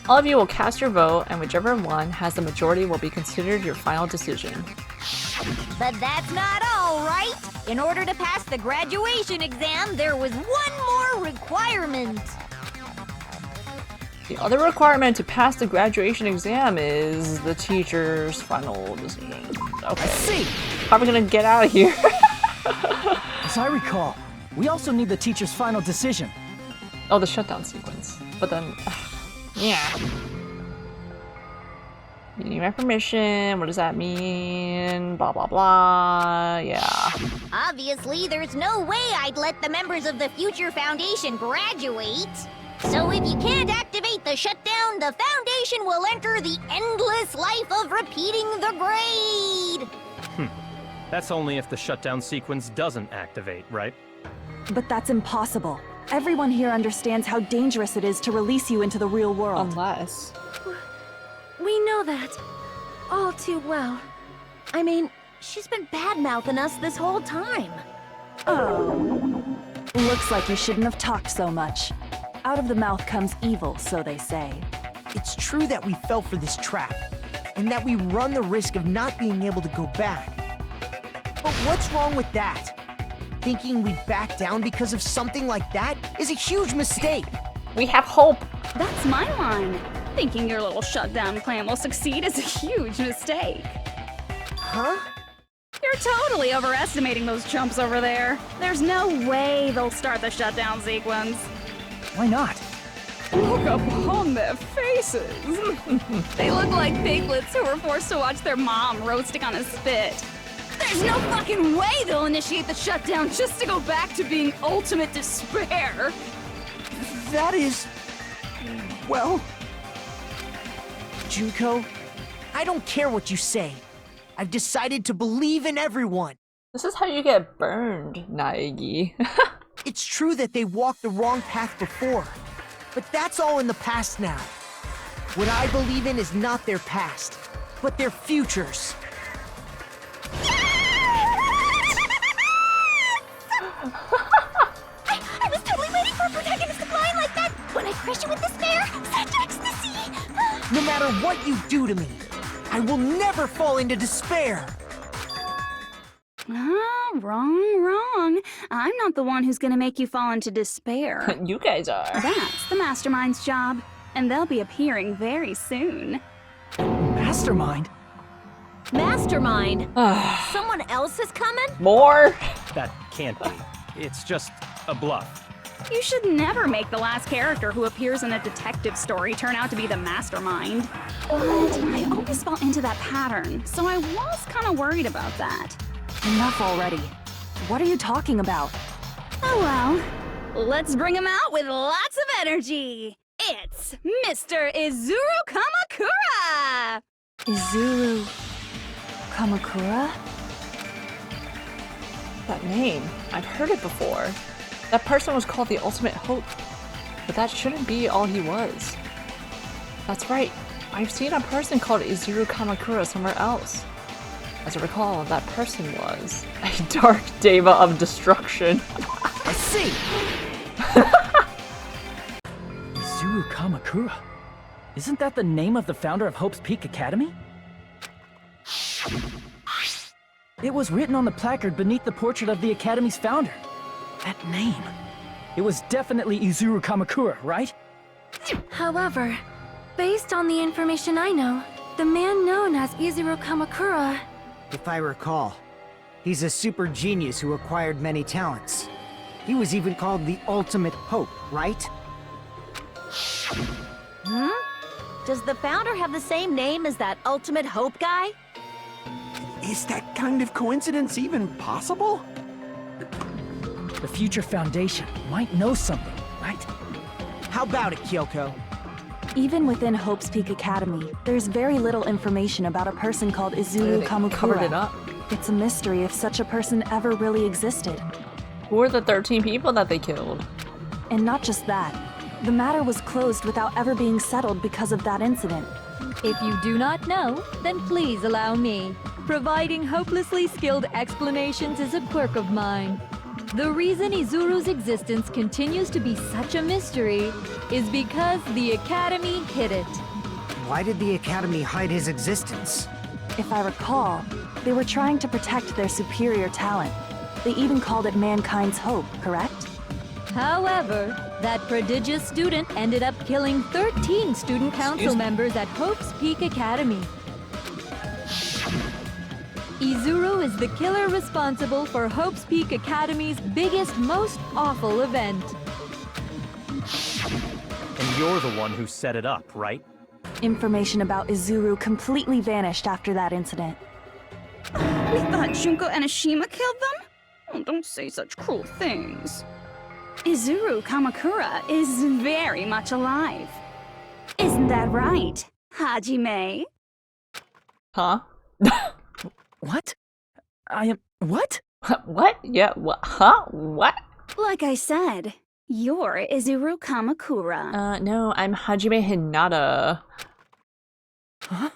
All of you will cast your vote, and whichever one has the majority will be considered your final decision. But that's not all, right? In order to pass the graduation exam, there was one more requirement. The other requirement to pass the graduation exam is the teacher's final decision. Okay. See. How are we gonna get out of here? As I recall, we also need the teacher's final decision. Oh, the shutdown sequence. But then, yeah. You need my permission. What does that mean? Blah, blah, blah. Yeah. Obviously, there's no way I'd let the members of the Future Foundation graduate. So if you can't activate the shutdown, the Foundation will enter the endless life of repeating the grade. That's only if the shutdown sequence doesn't activate, right? But that's impossible. Everyone here understands how dangerous it is to release you into the real world. Unless... We know that. All too well. I mean, she's been bad-mouthing us this whole time. Oh. Looks like you shouldn't have talked so much. Out of the mouth comes evil, so they say. It's true that we fell for this trap, and that we run the risk of not being able to go back. But what's wrong with that? Thinking we'd back down because of something like that is a huge mistake. We have hope. That's my line. Thinking your little shutdown plan will succeed is a huge mistake. Huh? You're totally overestimating those chumps over there. There's no way they'll start the shutdown sequence. Why not? Look upon their faces. They look like piglets who were forced to watch their mom roasting on a spit. There's no fucking way they'll initiate the shutdown just to go back to being ultimate despair. That is... well... Junko, I don't care what you say. I've decided to believe in everyone. This is how you get burned, Naegi. It's true that they walked the wrong path before, but that's all in the past now. What I believe in is not their past, but their futures. I matter what you do to me, I will never fall into despair! Ah, wrong. I'm not the one who's gonna make you fall into despair. You guys are. That's the Mastermind's job, and they'll be appearing very soon. Mastermind? Mastermind? Someone else is coming? More? That can't be. It's just a bluff. You should never make the last character who appears in a detective story turn out to be the mastermind. But I always fall into that pattern, so I was kind of worried about that. Enough already. What are you talking about? Oh well, let's bring him out with lots of energy. It's Mr. Izuru Kamakura! Izuru Kamakura? That name. I've heard it before. That person was called the Ultimate Hope. But that shouldn't be all he was. That's right. I've seen a person called Izuru Kamakura somewhere else. As I recall, that person was a dark deva of destruction. I see! Izuru Kamakura? Isn't that the name of the founder of Hope's Peak Academy? It was written on the placard beneath the portrait of the Academy's founder. That name. It was definitely Izuru Kamakura, right? However, based on the information I know, the man known as Izuru Kamakura... If I recall, he's a super genius who acquired many talents. He was even called the Ultimate Hope, right? Does the founder have the same name as that Ultimate Hope guy? Is that kind of coincidence even possible? The future foundation might know something, right? How about it, Kyoko? Even within Hope's Peak Academy, there's very little information about a person called Izuru Kamakura. Covered it up. It's a mystery if such a person ever really existed. Who are the 13 people that they killed? And not just that. The matter was closed without ever being settled because of that incident. If you do not know, then please allow me. Providing hopelessly skilled explanations is a quirk of mine. The reason Izuru's existence continues to be such a mystery is because the Academy hid it. Why did the Academy hide his existence? If I recall, they were trying to protect their superior talent. They even called it mankind's hope, correct? However, that prodigious student ended up killing 13 student council members at Hope's Peak Academy. Izuru is the killer responsible for Hope's Peak Academy's biggest, most awful event. And you're the one who set it up, right? Information about Izuru completely vanished after that incident. We thought Junko Enoshima killed them? Oh, don't say such cruel things. Izuru Kamakura is very much alive. Isn't that right, Hajime? Huh? What? I am... What? What? Yeah, what? Huh? What? Like I said, you're Izuru Kamakura. No, I'm Hajime Hinata. Huh?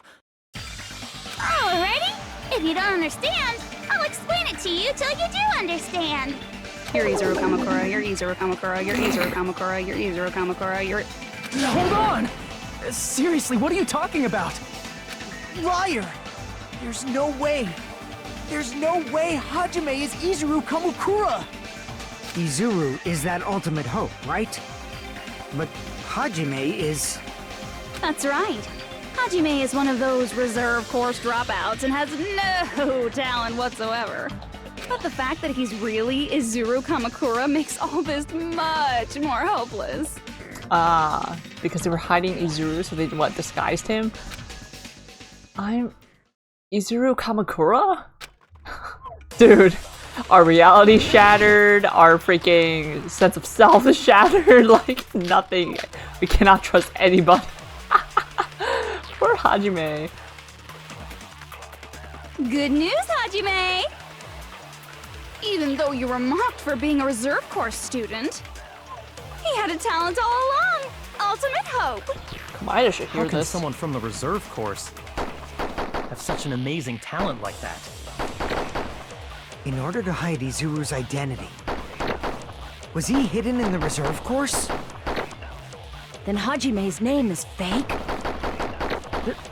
Alrighty? If you don't understand, I'll explain it to you till you do understand. You're Izuru Kamakura, you're Izuru Kamakura, you're Izuru Kamakura, you're Izuru Kamakura, you're... Hold on! Seriously, what are you talking about? Liar! There's no way. There's no way Hajime is Izuru Kamakura! Izuru is that Ultimate Hope, right? But Hajime is... That's right. Hajime is one of those reserve course dropouts and has no talent whatsoever. But the fact that he's really Izuru Kamakura makes all this much more hopeless. Because they were hiding Izuru, so they, what, disguised him? I'm... Izuru Kamakura? Dude, our reality shattered, our freaking sense of self is shattered, like, nothing. We cannot trust anybody. Poor Hajime. Good news, Hajime! Even though you were mocked for being a reserve course student, he had a talent all along! Ultimate Hope! Kamida should hear How can this. someone from the reserve course have such an amazing talent like that? In order to hide Izuru's identity, was he hidden in the reserve course? Then Hajime's name is fake?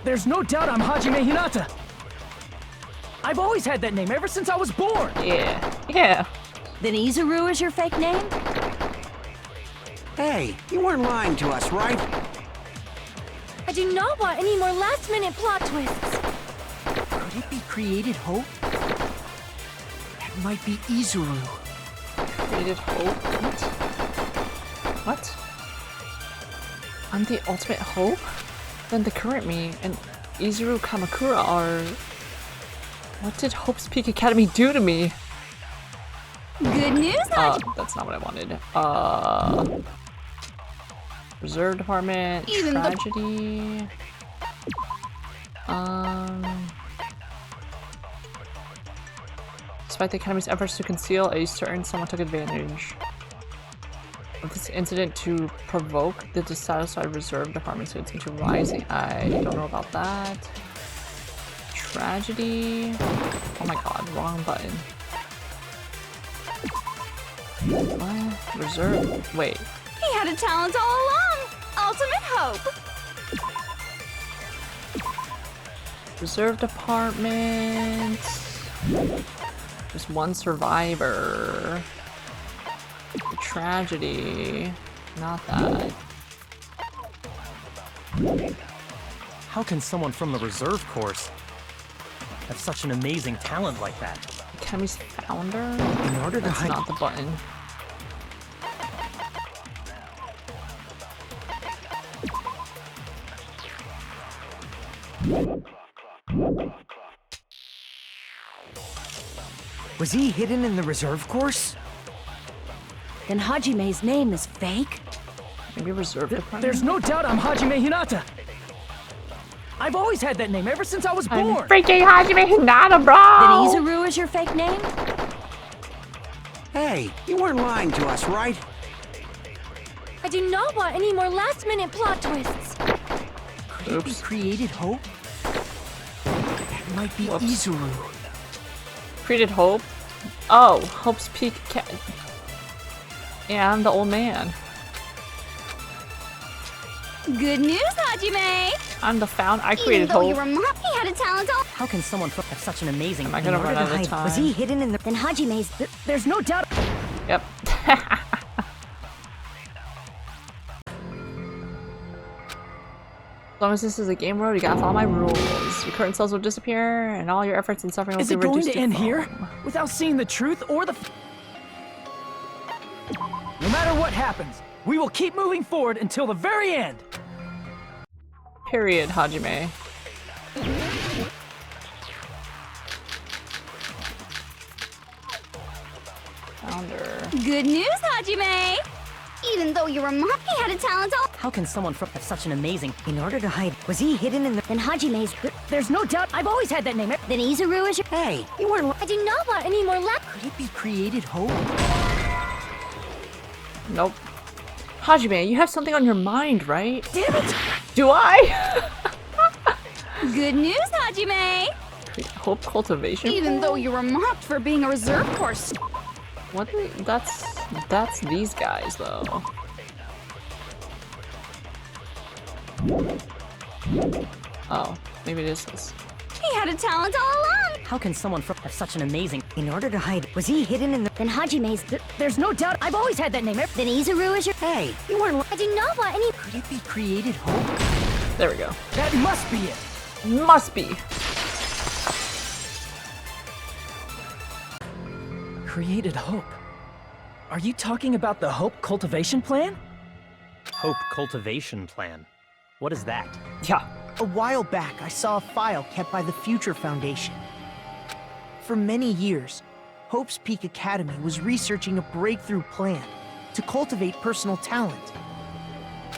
There's no doubt I'm Hajime Hinata. I've always had that name ever since I was born. Yeah. Then Izuru is your fake name? Hey, you weren't lying to us, right? I do not want any more last-minute plot twists. Could it be Created Hope? That might be Izuru. Created Hope? What? I'm the ultimate hope? Then the current me and Izuru Kamakura are... What did Hope's Peak Academy do to me? Good news, that's not what I wanted. Reserve Department, Tragedy... Despite the Academy's efforts to conceal a certain someone took advantage of this incident to provoke the dissatisfied Reserve Department students into rising. I don't know about that. Tragedy. Oh my god, wrong button. What? Reserve. Wait. He had a talent all along! Ultimate Hope! Reserve Department. There's one survivor. The Tragedy. Not that. How can someone from the reserve course have such an amazing talent like that? Academy's founder? In order to hide... That's not the button. Was he hidden in the reserve course? Then Hajime's name is fake? Maybe Reserve Department? There's no doubt I'm Hajime Hinata. I've always had that name ever since I was born. I'm freaking Hajime Hinata, bro! Then Izuru is your fake name? Hey, you weren't lying to us, right? I do not want any more last-minute plot twists. Could it be Created Hope? That might be Izuru. Created Hope? Oh, Hope's Peak Academy. Yeah, I'm the old man. Good news, Hajime! I'm the founder. I created Even though Hope. you were mocked, he had a talent all... How can someone have such an amazing... Am I gonna run out of time? Was he hidden in the... Then Hajime's... There's no doubt... Yep. As long as this is a game world, you gotta follow my rules. Your current cells will disappear, and all your efforts and suffering will Is be it going reduced to to end foam. here? Without seeing the truth or the... No matter what happens, we will keep moving forward until the very end! Period, Hajime. Founder. Good news, Hajime! Even though you were mocked, he had a talent all... How can someone have such an amazing... In order to hide... Was he hidden in the... Then Hajime's... There's no doubt I've always had that name. Then Izuru is your... Hey, you weren't... I do not want any more Could it be Created Hope? Nope. Hajime, you have something on your mind, right? Damn it! Do I? Good news, Hajime! Hope cultivation? Even though you were mocked for being a reserve course. What? That's these guys, though. Oh, maybe it is this. He had a talent all along! How can someone have such an amazing... In order to hide... Was he hidden in the... Then Hajime's... There's no doubt I've always had that name. Then Izuru is your... Hey, you weren't... I do not want any... Could it be Created Hope? There we go. That must be it! Must be. Created Hope. Are you talking about the Hope Cultivation Plan? Hope Cultivation Plan. What is that? Yeah. A while back, I saw a file kept by the Future Foundation. For many years, Hope's Peak Academy was researching a breakthrough plan to cultivate personal talent.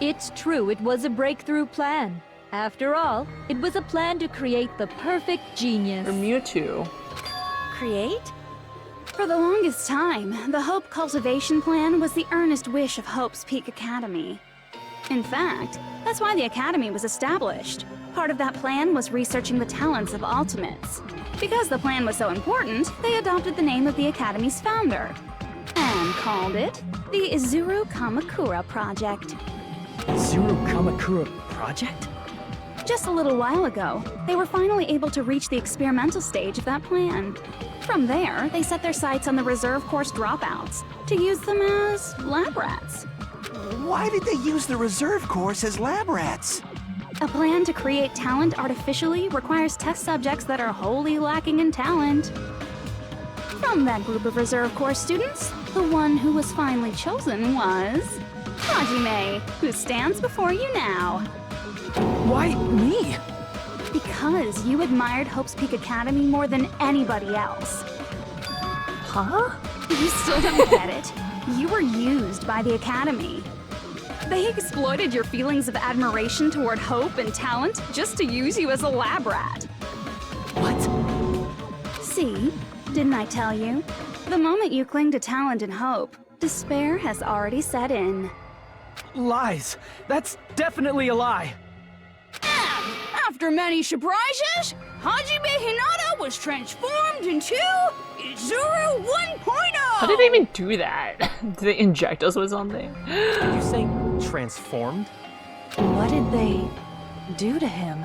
It's true, it was a breakthrough plan. After all, it was a plan to create the perfect genius. For Mewtwo. Create? For the longest time, the Hope Cultivation Plan was the earnest wish of Hope's Peak Academy. In fact, that's why the Academy was established. Part of that plan was researching the talents of Ultimates. Because the plan was so important, they adopted the name of the Academy's founder and called it the Izuru Kamakura Project. Izuru Kamakura Project? Just a little while ago, they were finally able to reach the experimental stage of that plan. From there, they set their sights on the reserve course dropouts to use them as lab rats. Why did they use the reserve course as lab rats? A plan to create talent artificially requires test subjects that are wholly lacking in talent. From that group of reserve course students, the one who was finally chosen was Hajime, who stands before you now. Why me? Because you admired Hope's Peak Academy more than anybody else. Huh? You still don't get it? You were used by the Academy. They exploited your feelings of admiration toward Hope and talent just to use you as a lab rat. What? See? Didn't I tell you? The moment you cling to talent and hope, despair has already set in. Lies. That's definitely a lie. After many surprises, Hajime Hinata was transformed into Izuru 1.0! How did they even do that? Did they inject us with something? Did you say transformed? What did they do to him?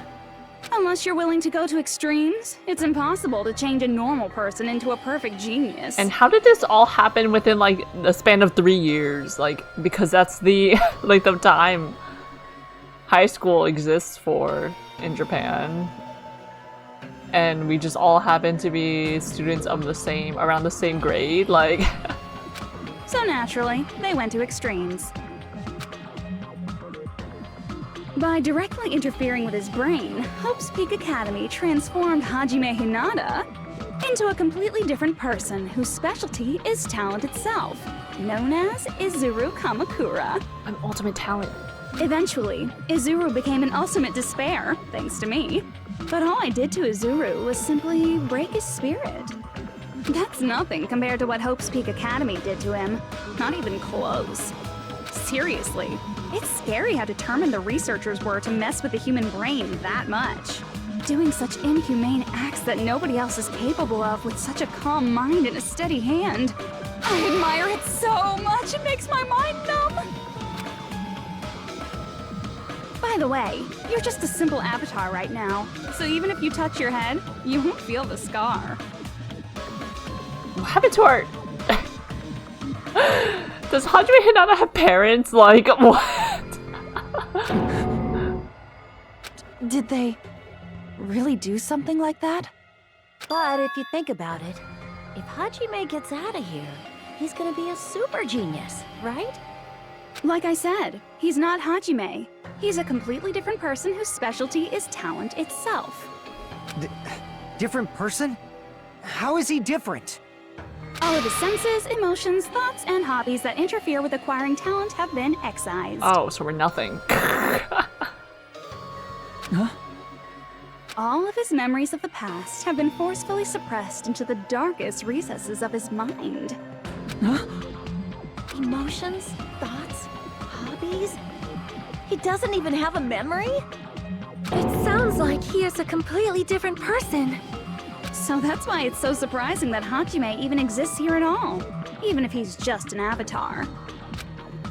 Unless you're willing to go to extremes, it's impossible to change a normal person into a perfect genius. And how did this all happen within like the span of 3 years? Like, because that's the like the time high school exists for in Japan. And we just all happen to be students of the same, around the same grade, like. So naturally, they went to extremes. By directly interfering with his brain, Hope's Peak Academy transformed Hajime Hinata into a completely different person whose specialty is talent itself, known as Izuru Kamakura. An ultimate talent. Eventually, Izuru became an ultimate despair, thanks to me. But all I did to Izuru was simply break his spirit. That's nothing compared to what Hope's Peak Academy did to him. Not even close. Seriously, it's scary how determined the researchers were to mess with the human brain that much. Doing such inhumane acts that nobody else is capable of with such a calm mind and a steady hand. I admire it so much, it makes my mind numb. By the way, you're just a simple avatar right now, so even if you touch your head, you won't feel the scar. What happened to our... Does Hajime Hinata have parents? Like, what? Did they really do something like that? But if you think about it, if Hajime gets out of here, he's gonna be a super genius, right? Like I said, he's not Hajime. He's a completely different person whose specialty is talent itself. Different person? How is he different? All of his senses, emotions, thoughts, and hobbies that interfere with acquiring talent have been excised. Oh, so we're nothing. Huh? All of his memories of the past have been forcefully suppressed into the darkest recesses of his mind. Huh? Emotions, thoughts, hobbies? He doesn't even have a memory? It sounds like he is a completely different person. So that's why it's so surprising that Hajime even exists here at all, even if he's just an avatar.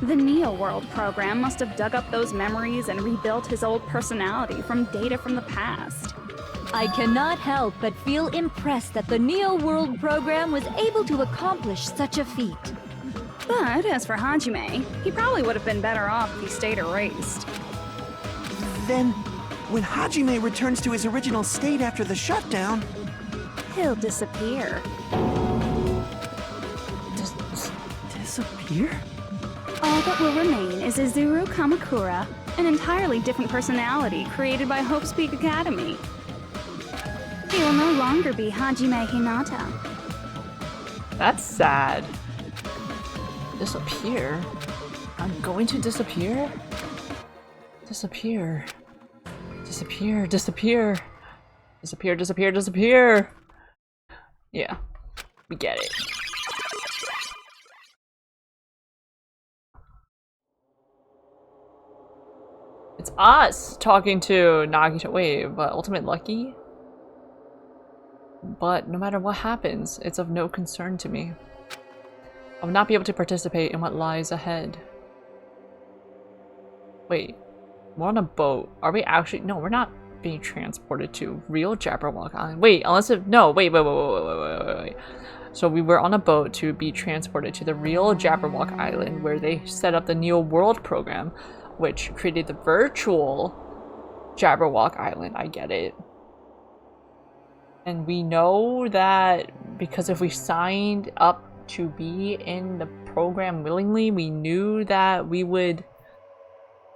The Neo World program must have dug up those memories and rebuilt his old personality from data from the past. I cannot help but feel impressed that the Neo World program was able to accomplish such a feat. But as for Hajime, he probably would have been better off if he stayed erased. Then, when Hajime returns to his original state after the shutdown, he'll disappear. Disappear? All that will remain is Izuru Kamakura, an entirely different personality created by Hope's Peak Academy. He will no longer be Hajime Hinata. That's sad. Disappear? I'm going to disappear? Disappear. Disappear, disappear. Disappear, disappear, disappear. Yeah, we get it. It's us talking to Nagito. Wait, but Ultimate Lucky? But no matter what happens, it's of no concern to me. I will not be able to participate in what lies ahead. Wait, we're on a boat. Are we actually? No, we're not being transported to real Jabberwock Island. Wait, unless if no, wait. So we were on a boat to be transported to the real Jabberwock Island, where they set up the Neo World program, which created the virtual Jabberwock Island. I get it. And we know that because if we signed up to be in the program willingly, we knew that we would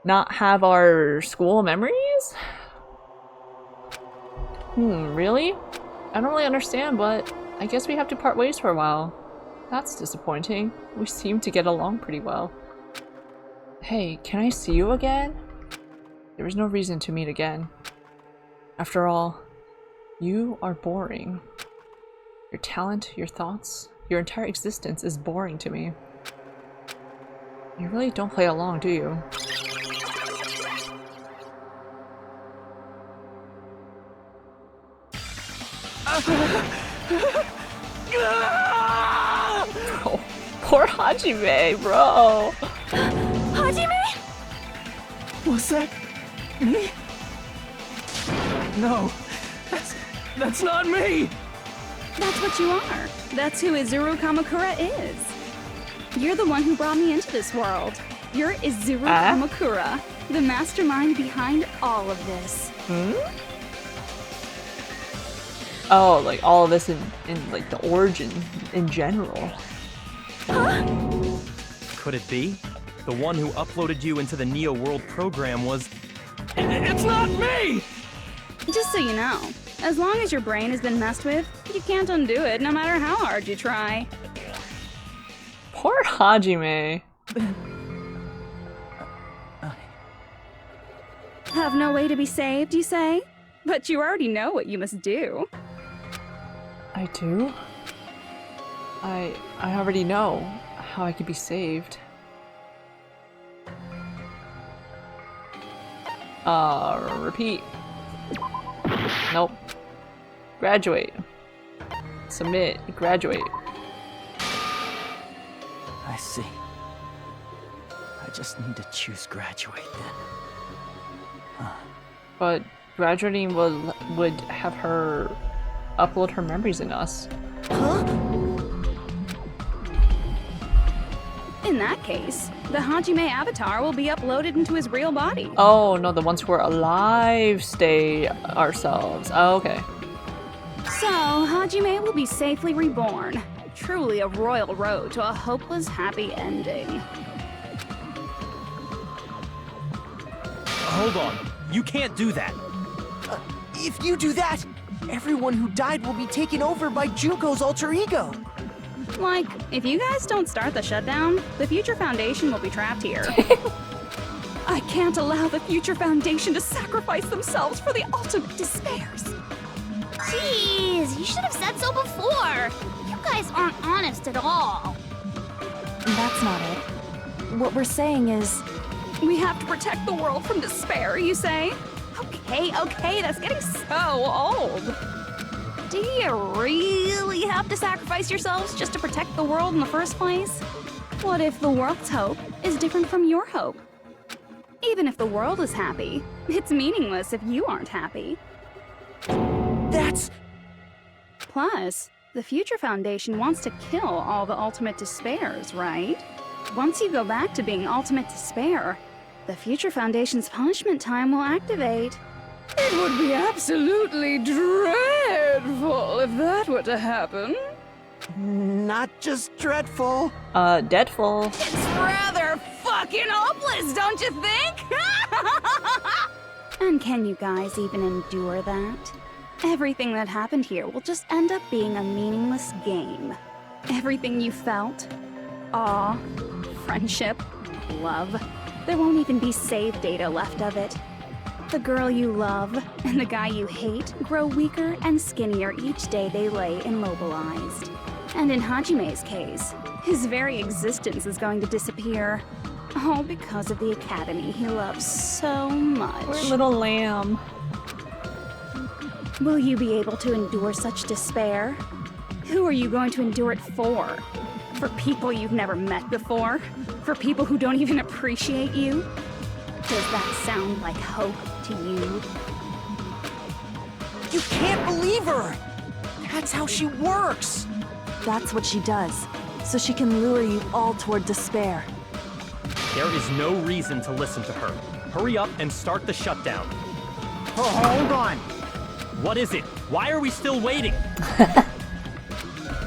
not have our school memories? Really? I don't really understand, but I guess we have to part ways for a while. That's disappointing. We seem to get along pretty well. Hey, can I see you again? There is no reason to meet again. After all, you are boring. Your talent, your thoughts, your entire existence is boring to me. You really don't play along, do you? Oh, poor Hajime, bro. Hajime? Was that me? No, that's not me! That's what you are. That's who Izuru Kamakura is. You're the one who brought me into this world. You're Izuru Kamakura, the mastermind behind all of this. Oh, like all of this in like the origin in general. Could it be? The one who uploaded you into the Neo World program was... It's not me! Just so you know, as long as your brain has been messed with, you can't undo it no matter how hard you try. Poor Hajime. Have no way to be saved, you say? But you already know what you must do. I do? I already know how I could be saved. Repeat. Nope. Graduate. Submit. Graduate. I see. I just need to choose graduate then. But graduating would have her upload her memories in us. In that case, the Hajime avatar will be uploaded into his real body. Oh no, the ones who are alive stay ourselves. Oh, okay. So, Hajime will be safely reborn. Truly a royal road to a hopeless happy ending. Hold on. You can't do that. If you do that, everyone who died will be taken over by Junko's alter ego. Like, if you guys don't start the shutdown, the Future Foundation will be trapped here. I can't allow the Future Foundation to sacrifice themselves for the ultimate despairs. Jeez, you should have said so before. You guys aren't honest at all. That's not it. What we're saying is... We have to protect the world from despair, you say? Okay, that's getting so old. Do you really have to sacrifice yourselves just to protect the world in the first place? What if the world's hope is different from your hope? Even if the world is happy, it's meaningless if you aren't happy. That's... Plus, the Future Foundation wants to kill all the ultimate despairs, right? Once you go back to being ultimate despair, the Future Foundation's punishment time will activate. It would be absolutely dreadful if that were to happen. Not just dreadful. Deadful. It's rather fucking hopeless, don't you think? And can you guys even endure that? Everything that happened here will just end up being a meaningless game. Everything you felt, awe, friendship, love, there won't even be save data left of it. The girl you love and the guy you hate grow weaker and skinnier each day they lay immobilized. And in Hajime's case, his very existence is going to disappear. All because of the academy he loves so much. Poor little lamb. Will you be able to endure such despair? Who are you going to endure it for? For people you've never met before? For people who don't even appreciate you? Does that sound like hope to you? You can't believe her! That's how she works! That's what she does, so she can lure you all toward despair. There is no reason to listen to her. Hurry up and start the shutdown. Oh, hold on. What is it? Why are we still waiting?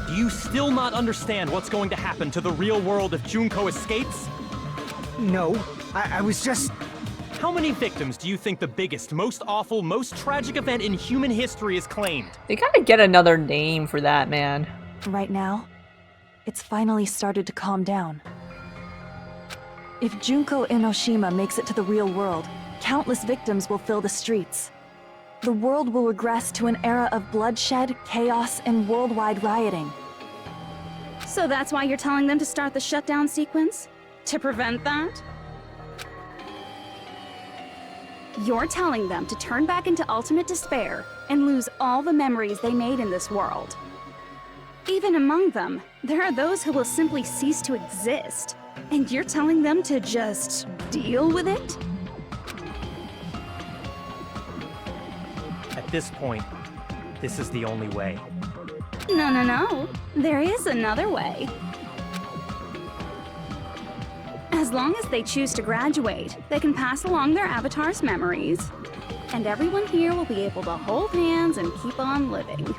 Do you still not understand what's going to happen to the real world if Junko escapes? No, I was just... How many victims do you think the biggest, most awful, most tragic event in human history is claimed? They gotta get another name for that, man. Right now, it's finally started to calm down. If Junko Enoshima makes it to the real world, countless victims will fill the streets. The world will regress to an era of bloodshed, chaos, and worldwide rioting. So that's why you're telling them to start the shutdown sequence? To prevent that? You're telling them to turn back into ultimate despair and lose all the memories they made in this world. Even among them, there are those who will simply cease to exist. And you're telling them to just deal with it? At this point, this is the only way. No. There is another way. As long as they choose to graduate, they can pass along their avatar's memories. And everyone here will be able to hold hands and keep on living.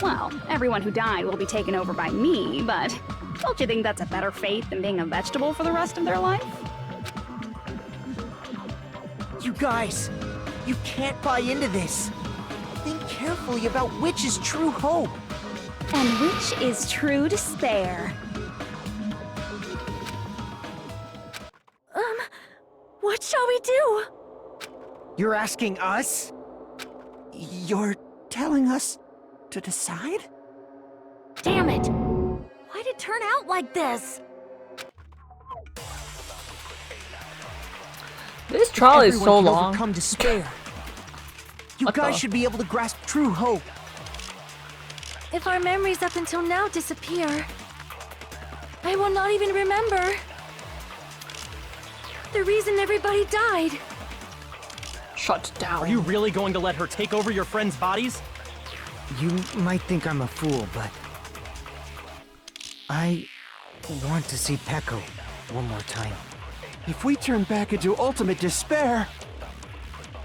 Well, everyone who died will be taken over by me, but don't you think that's a better fate than being a vegetable for the rest of their life? You guys, you can't buy into this. Think carefully about which is true hope. And which is true despair. What shall we do? You're asking us? You're telling us to decide? Damn it! Why'd it turn out like this? This trial is so Everyone can long. overcome despair. You guys should be able to grasp true hope. If our memories up until now disappear, I will not even remember the reason everybody died. Shut down. Are you really going to let her take over your friends' bodies? You might think I'm a fool, but I want to see Peko one more time. If we turn back into ultimate despair,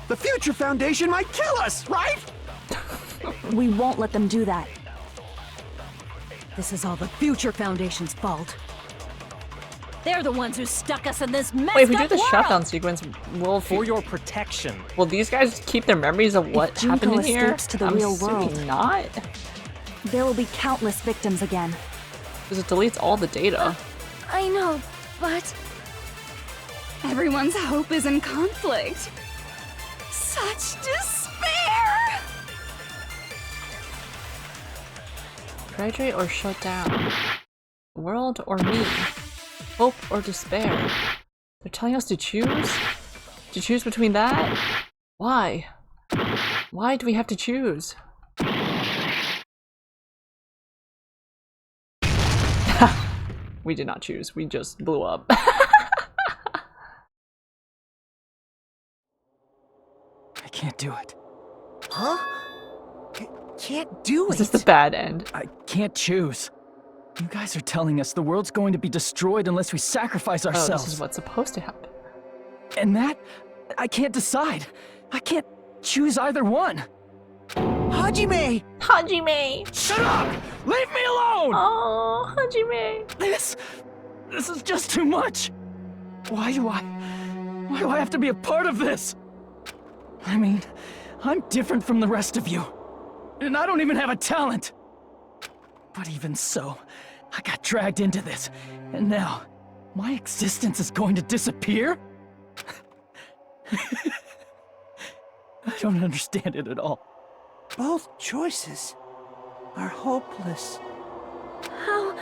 the Future Foundation might kill us, right? We won't let them do that. This is all the Future Foundation's fault. They're the ones who stuck us in this messed Wait, if we do up the world. shutdown sequence, For your protection. will these guys keep their memories of what Junko happened in here? escapes to the I'm real assuming world. not. There will be countless victims again. Because it deletes all the data. I know, but Everyone's hope is in conflict. Such despair! Graduate or shut down? World or me? Hope or despair? They're telling us to choose? To choose between that? Why? Why do we have to choose? We did not choose. We just blew up. I can't do it. Huh? Can't do it. Is this the bad end? I can't choose. You guys are telling us the world's going to be destroyed unless we sacrifice Oh, ourselves. this is what's supposed to happen. And that? I can't decide. I can't choose either one. Hajime! Hajime! Shut up! Leave me alone! Oh, Hajime! This is just too much. Why do I have to be a part of this? I mean, I'm different from the rest of you. And I don't even have a talent. But even so, I got dragged into this. And now, my existence is going to disappear? I don't understand it at all. Both choices are hopeless. how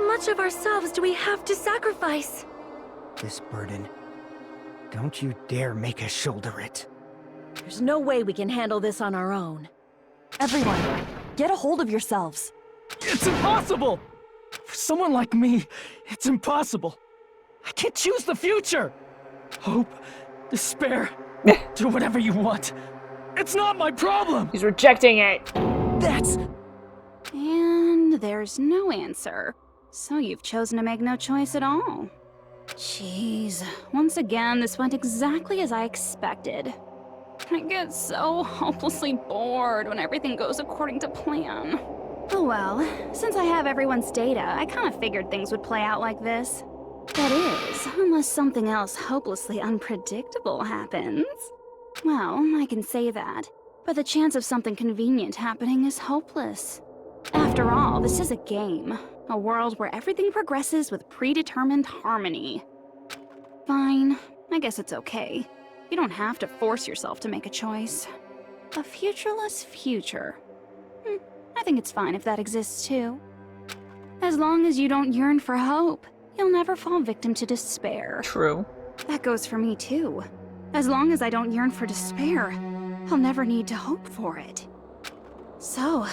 much of ourselves do we have to sacrifice? This burden, don't you dare make us shoulder it. There's no way we can handle this on our own. Everyone, get a hold of yourselves. It's impossible! For someone like me, it's impossible. I can't choose the future. Hope, despair, do whatever you want. It's not my problem! He's rejecting it! That's... And there's no answer. So you've chosen to make no choice at all. Jeez, once again, this went exactly as I expected. I get so hopelessly bored when everything goes according to plan. Oh well, since I have everyone's data, I kind of figured things would play out like this. That is, unless something else hopelessly unpredictable happens. Well, I can say that, but the chance of something convenient happening is hopeless. After all, this is a game. A world where everything progresses with predetermined harmony. Fine, I guess it's okay. You don't have to force yourself to make a choice. A futureless future. I think it's fine if that exists too. As long as you don't yearn for hope, you'll never fall victim to despair. True. That goes for me too. As long as I don't yearn for despair, I'll never need to hope for it. So,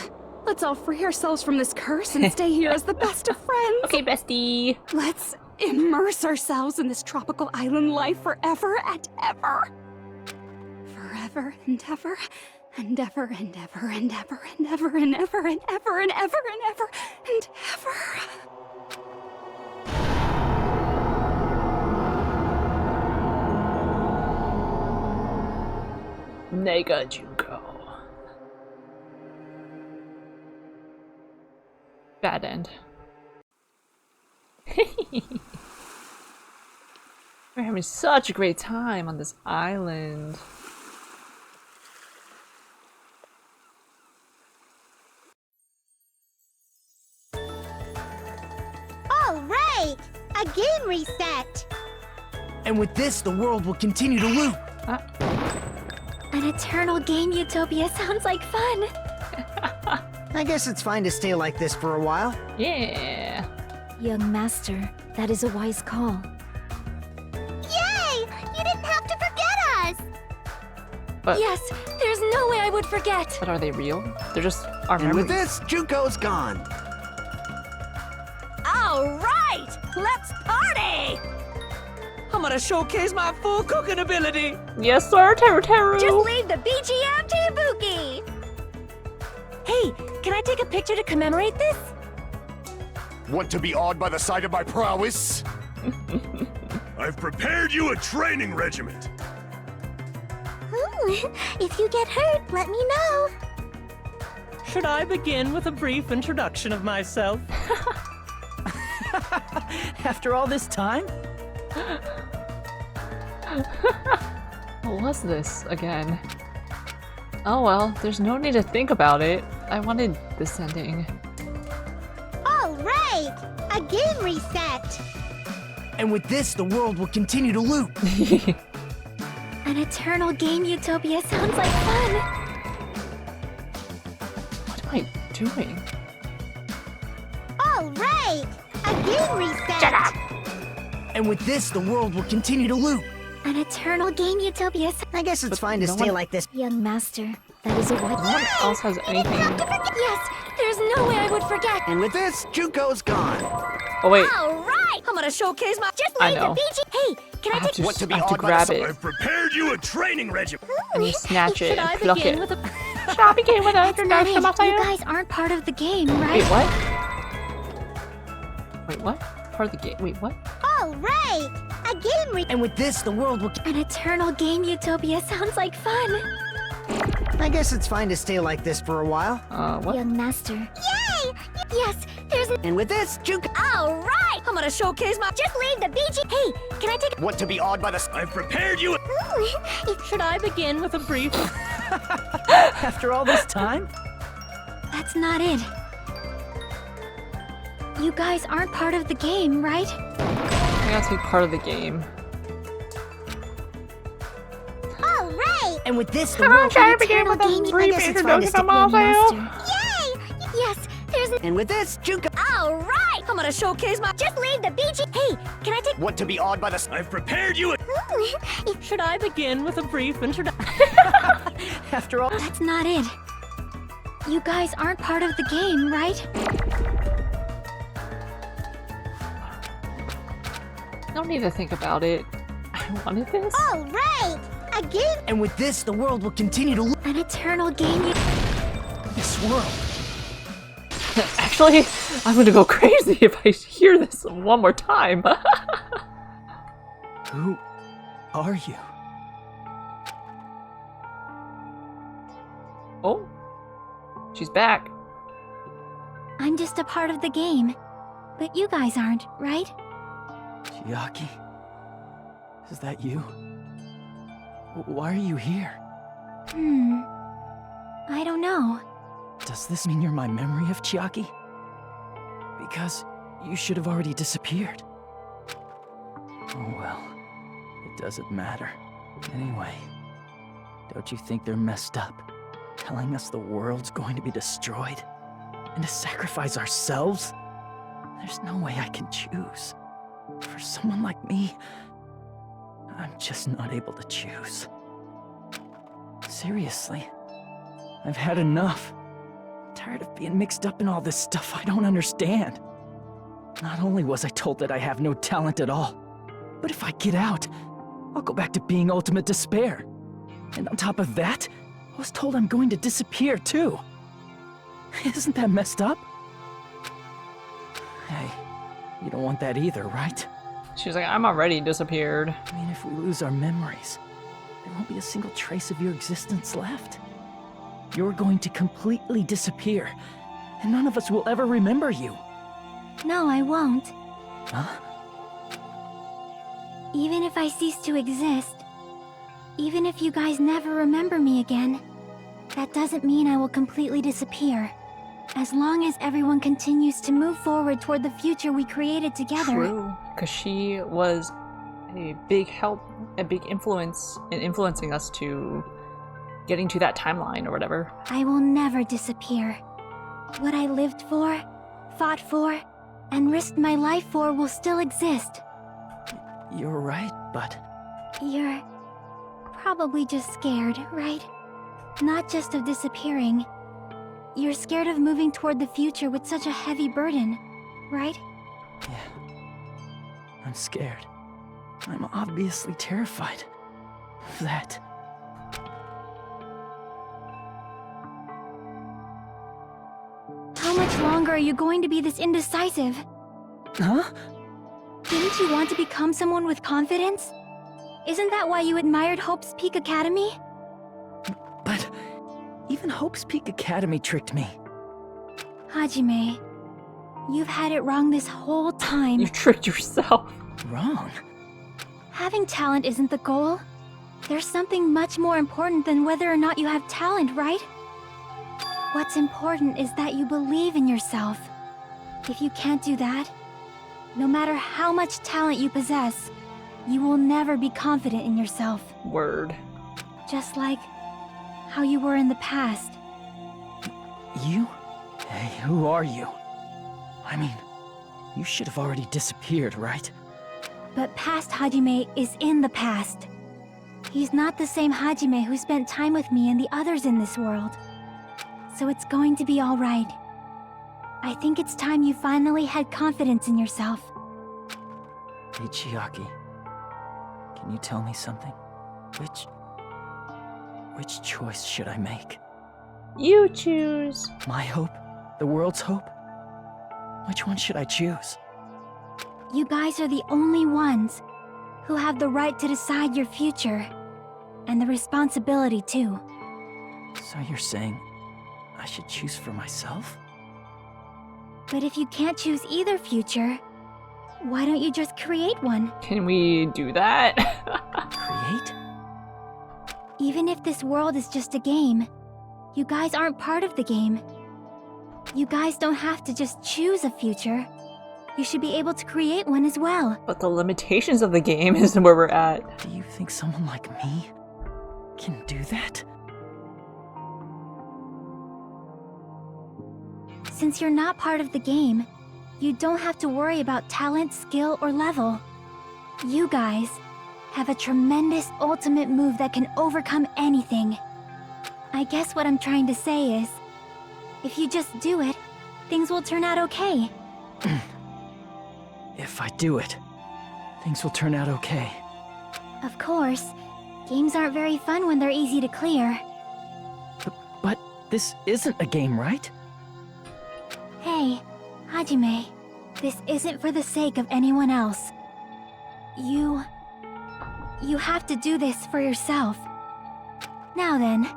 let's all free ourselves from this curse and stay here as the best of friends. Okay, bestie. Let's immerse ourselves in this tropical island life forever and ever. Forever and ever, and ever and ever and ever and ever and ever and ever and ever and ever and ever. Nega Junko. Bad end. We're having such a great time on this island. All right! A game reset! And with this, the world will continue to loop. An eternal game utopia sounds like fun. I guess it's fine to stay like this for a while. Yeah. Young master, that is a wise call. Yay! You didn't have to forget us! But, Yes, there's no way I would forget. but are they real? They're just our And memories. with this, Junko's gone. All right, let's party! I'm gonna showcase my full cooking ability! Yes, sir, Teru Teru. Just leave the BGM to Ibuki. Hey, can I take a picture to commemorate this? Want to be awed by the sight of my prowess? I've prepared you a training regiment. If you get hurt, let me know. Should I begin with a brief introduction of myself? After all this time? What was this again? Oh well, there's no need to think about it. I wanted this ending. All right! A game reset! And with this, the world will continue to loop. An eternal game utopia sounds like fun. What am I doing? All right! A game reset! Shut up! And with this, the world will continue to loop. An eternal game utopia. I guess it's fine to no stay one- like this. Young master, that is a wise. No one else has anything. Yes, there's no way I would forget. And with this, Junko's gone. Oh wait, All right, I'm gonna showcase my. Just I leave know. the BG. Hey, can I I have take? to, I have to grab it I've prepared you a training regiment. and you snatch it Should and I pluck begin it. with a? Should I begin with a That's not it. You introduction? guys aren't part of the game, right? Wait, what? Wait, what? Part of the game. Wait, what? All right! A game reset! And with this, the world will... An eternal game utopia sounds like fun. I guess it's fine to stay like this for a while. What? Young master. Yay! Yes, there's. And with this, Junko... All right, I'm gonna showcase my. Just leave the BG. Hey, can I take? Want to be awed by the... I've prepared you a... Should I begin with a brief... After all this time? That's not it. You guys aren't part of the game, right? I gotta take part of the game. All right! And with this, the Come world... on, try to begin Eternal with a game. brief I guess it's fine to introduction stick of myself. Yay! Yes, there's. And with this, Junko... All right, I'm gonna showcase my. Just leave the BG. Hey, can I take? Want to be awed by the... I've prepared you a... Should I begin with a brief introduction? After all... That's not it. You guys aren't part of the game, right? No need to think about it. I wanted this. All right! A game? And with this, the world will continue to look. An eternal game? This world. Actually, I'm gonna go crazy if I hear this one more time. Who are you? Oh, she's back. I'm just a part of the game. But you guys aren't, right? Chiaki? Is that you? Why are you here? I don't know. Does this mean you're my memory of Chiaki? Because you should have already disappeared. Oh well, it doesn't matter. Anyway, don't you think they're messed up? Telling us the world's going to be destroyed? And to sacrifice ourselves? There's no way I can choose. For someone like me, I'm just not able to choose. Seriously, I've had enough. I'm tired of being mixed up in all this stuff I don't understand. Not only was I told that I have no talent at all, but if I get out, I'll go back to being ultimate despair. And on top of that, I was told I'm going to disappear too. Isn't that messed up? Hey, you don't want that either, right? She was like, I'm already disappeared. I mean, if we lose our memories, there won't be a single trace of your existence left. You're going to completely disappear, and none of us will ever remember you. No, I won't. Huh? Even if I cease to exist, even if you guys never remember me again, that doesn't mean I will completely disappear. As long as everyone continues to move forward toward the future we created together. True, because she was a big help, a big influence in influencing us to getting to that timeline or whatever. I will never disappear. What I lived for, fought for, and risked my life for will still exist. You're right, but... You're probably just scared, right? Not just of disappearing. You're scared of moving toward the future with such a heavy burden, right? Yeah. I'm scared. I'm obviously terrified of that. How much longer are you going to be this indecisive? Huh? Didn't you want to become someone with confidence? Isn't that why you admired Hope's Peak Academy? But even Hope's Peak Academy tricked me. Hajime, you've had it wrong this whole time. You tricked yourself. Wrong? Having talent isn't the goal. There's something much more important than whether or not you have talent, right? What's important is that you believe in yourself. If you can't do that, no matter how much talent you possess, you will never be confident in yourself. Word. Just like how you were in the past. You? Hey, who are you? I mean, you should have already disappeared, right? But past Hajime is in the past. He's not the same Hajime who spent time with me and the others in this world. So it's going to be all right. I think it's time you finally had confidence in yourself. Hey, Chiaki. Can you tell me something? Which choice should I make? You choose. My hope? The world's hope? Which one should I choose? You guys are the only ones who have the right to decide your future. And the responsibility, too. So you're saying I should choose for myself? But if you can't choose either future, why don't you just create one? Can we do that? Create? Even if this world is just a game, you guys aren't part of the game. You guys don't have to just choose a future. You should be able to create one as well. But the limitations of the game is where we're at. Do you think someone like me can do that? Since you're not part of the game, you don't have to worry about talent, skill, or level. You guys have a tremendous ultimate move that can overcome anything. I guess what I'm trying to say is, if you just do it, things will turn out okay. If I do it, things will turn out okay. Of course, Games aren't very fun when they're easy to clear. But this isn't a game, right? Hey, Hajime, this isn't for the sake of anyone else. You have to do this for yourself. Now then,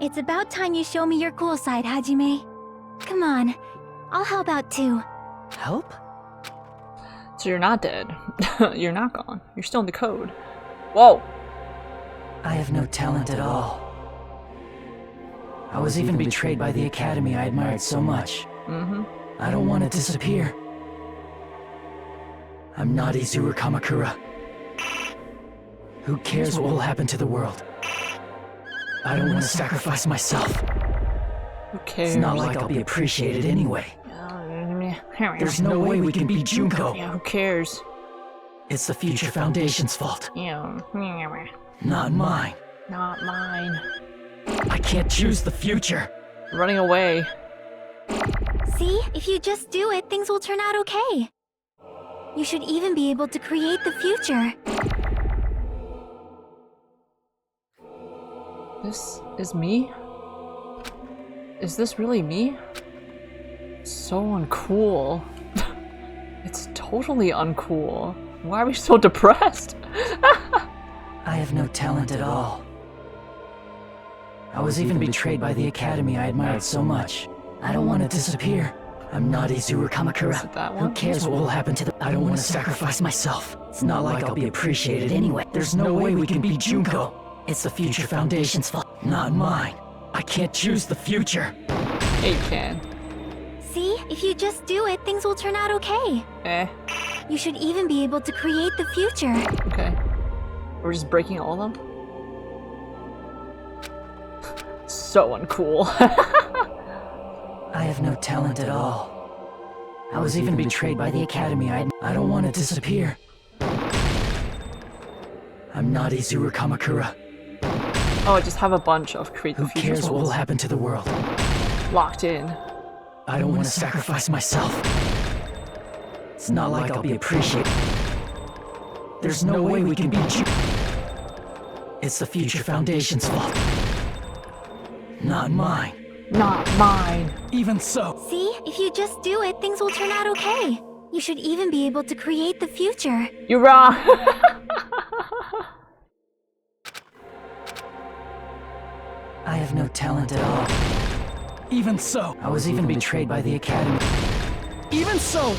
it's about time you show me your cool side, Hajime. Come on, I'll help out too. Help? So you're not dead. You're not gone. You're still in the code. Whoa! I have no talent at all. I was even betrayed by the academy I admired so much. I don't want to disappear. I'm not Izuru Kamakura. Who cares what will happen to the world? I don't want to sacrifice myself. Who cares? It's not like I'll be appreciated anyway. There's no way we can beat Junko. Yeah, who cares? It's the Future Foundation's fault. Yeah. Not mine. Not mine. I can't choose the future. Running away. See, if you just do it, things will turn out okay. You should even be able to create the future. This is me? Is this really me? So uncool. It's totally uncool. Why are we so depressed? I have no talent at all. I was even betrayed by the academy I admired so much. I don't want to disappear. I'm not Izuru Kamakura. Who cares what will happen to the— I don't want to sacrifice myself. It's not like I'll be appreciated anyway. There's no way we can beat Junko. It's the Future Foundation's fault, not mine. I can't choose the future. Yeah, you can. See, if you just do it, things will turn out okay. You should even be able to create the future. Okay. We're just breaking all of them? So uncool. I have no talent at all. I was even betrayed by the academy I don't want to disappear. I'm not Izuru Kamakura. Oh, I just have a bunch of create the Who future cares what will souls. happen to the world? Locked in. I don't want to sacrifice myself. It's not like I'll be appreciated. There's no way we can beat you. It's the Future Foundation's fault. Not mine. Not mine. Even so. See, if you just do it, things will turn out okay. You should even be able to create the future. You're wrong. I have no talent at all. Even so. I was even betrayed by the academy. Even so,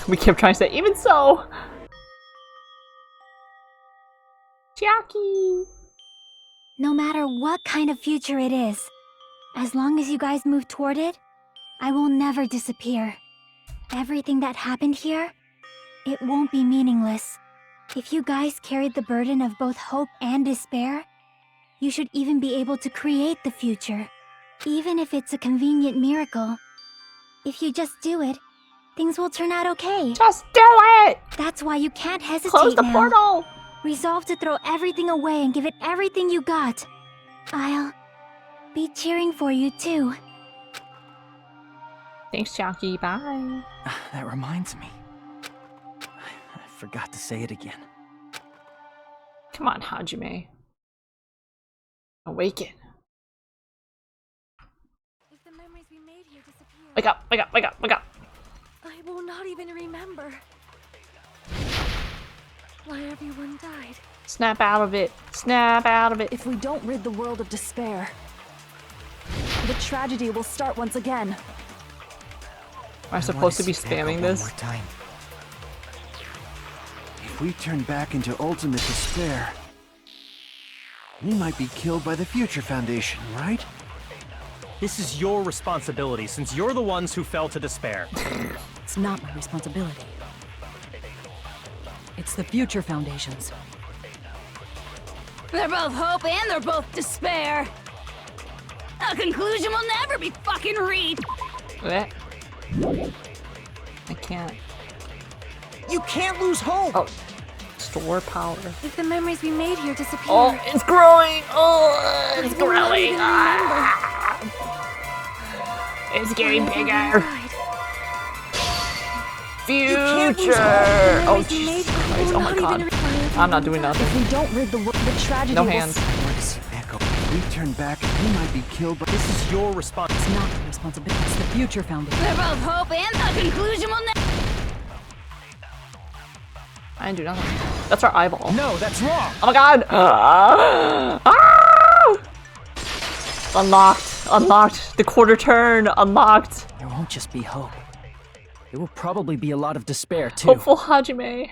We kept trying to say, even so. Jackie. No matter what kind of future it is, as long as you guys move toward it, I will never disappear. Everything that happened here, it won't be meaningless. If you guys carried the burden of both hope and despair, you should even be able to create the future. Even if it's a convenient miracle. If you just do it, things will turn out okay. Just do it! That's why you can't hesitate Close the now. portal! Resolve to throw everything away and give it everything you got. I'll be cheering for you too. Thanks, Jackie. Bye. That reminds me. I forgot to say it again. Come on, Hajime. Awaken. If the memories we made here disappear, Wake up, wake up, wake up, wake up. I will not even remember why everyone died. Snap out of it. Snap out of it. If we don't rid the world of despair, the tragedy will start once again. Am I supposed to be spamming this? One more time. If we turn back into ultimate despair, we might be killed by the Future Foundation, right? This is your responsibility, since you're the ones who fell to despair. It's not my responsibility. It's the Future Foundation's. They're both hope and they're both despair. A conclusion we'll never be fucking reached. What? I can't. You can't lose hope! Oh. Store power. If the memories we made here disappear, Oh, it's growing! Oh, it's I will not growing! even It's getting why bigger! everyone died. Future! Oh, Memories we made Jesus here Christ. will Oh my not god. even I'm not doing nothing. If we don't rid the world, the tragedy No will hands. I want to see Echo. If we turn back, we might be killed. But This is your response. It's not your responsibility. It's the future, Foundation. They're both hope and the conclusion will never. I didn't do nothing. That's our eyeball. No, that's wrong. Oh my god! Unlocked. Unlocked. The quarter turn. Unlocked. There won't just be hope. There will probably be a lot of despair, too. Hopeful Hajime.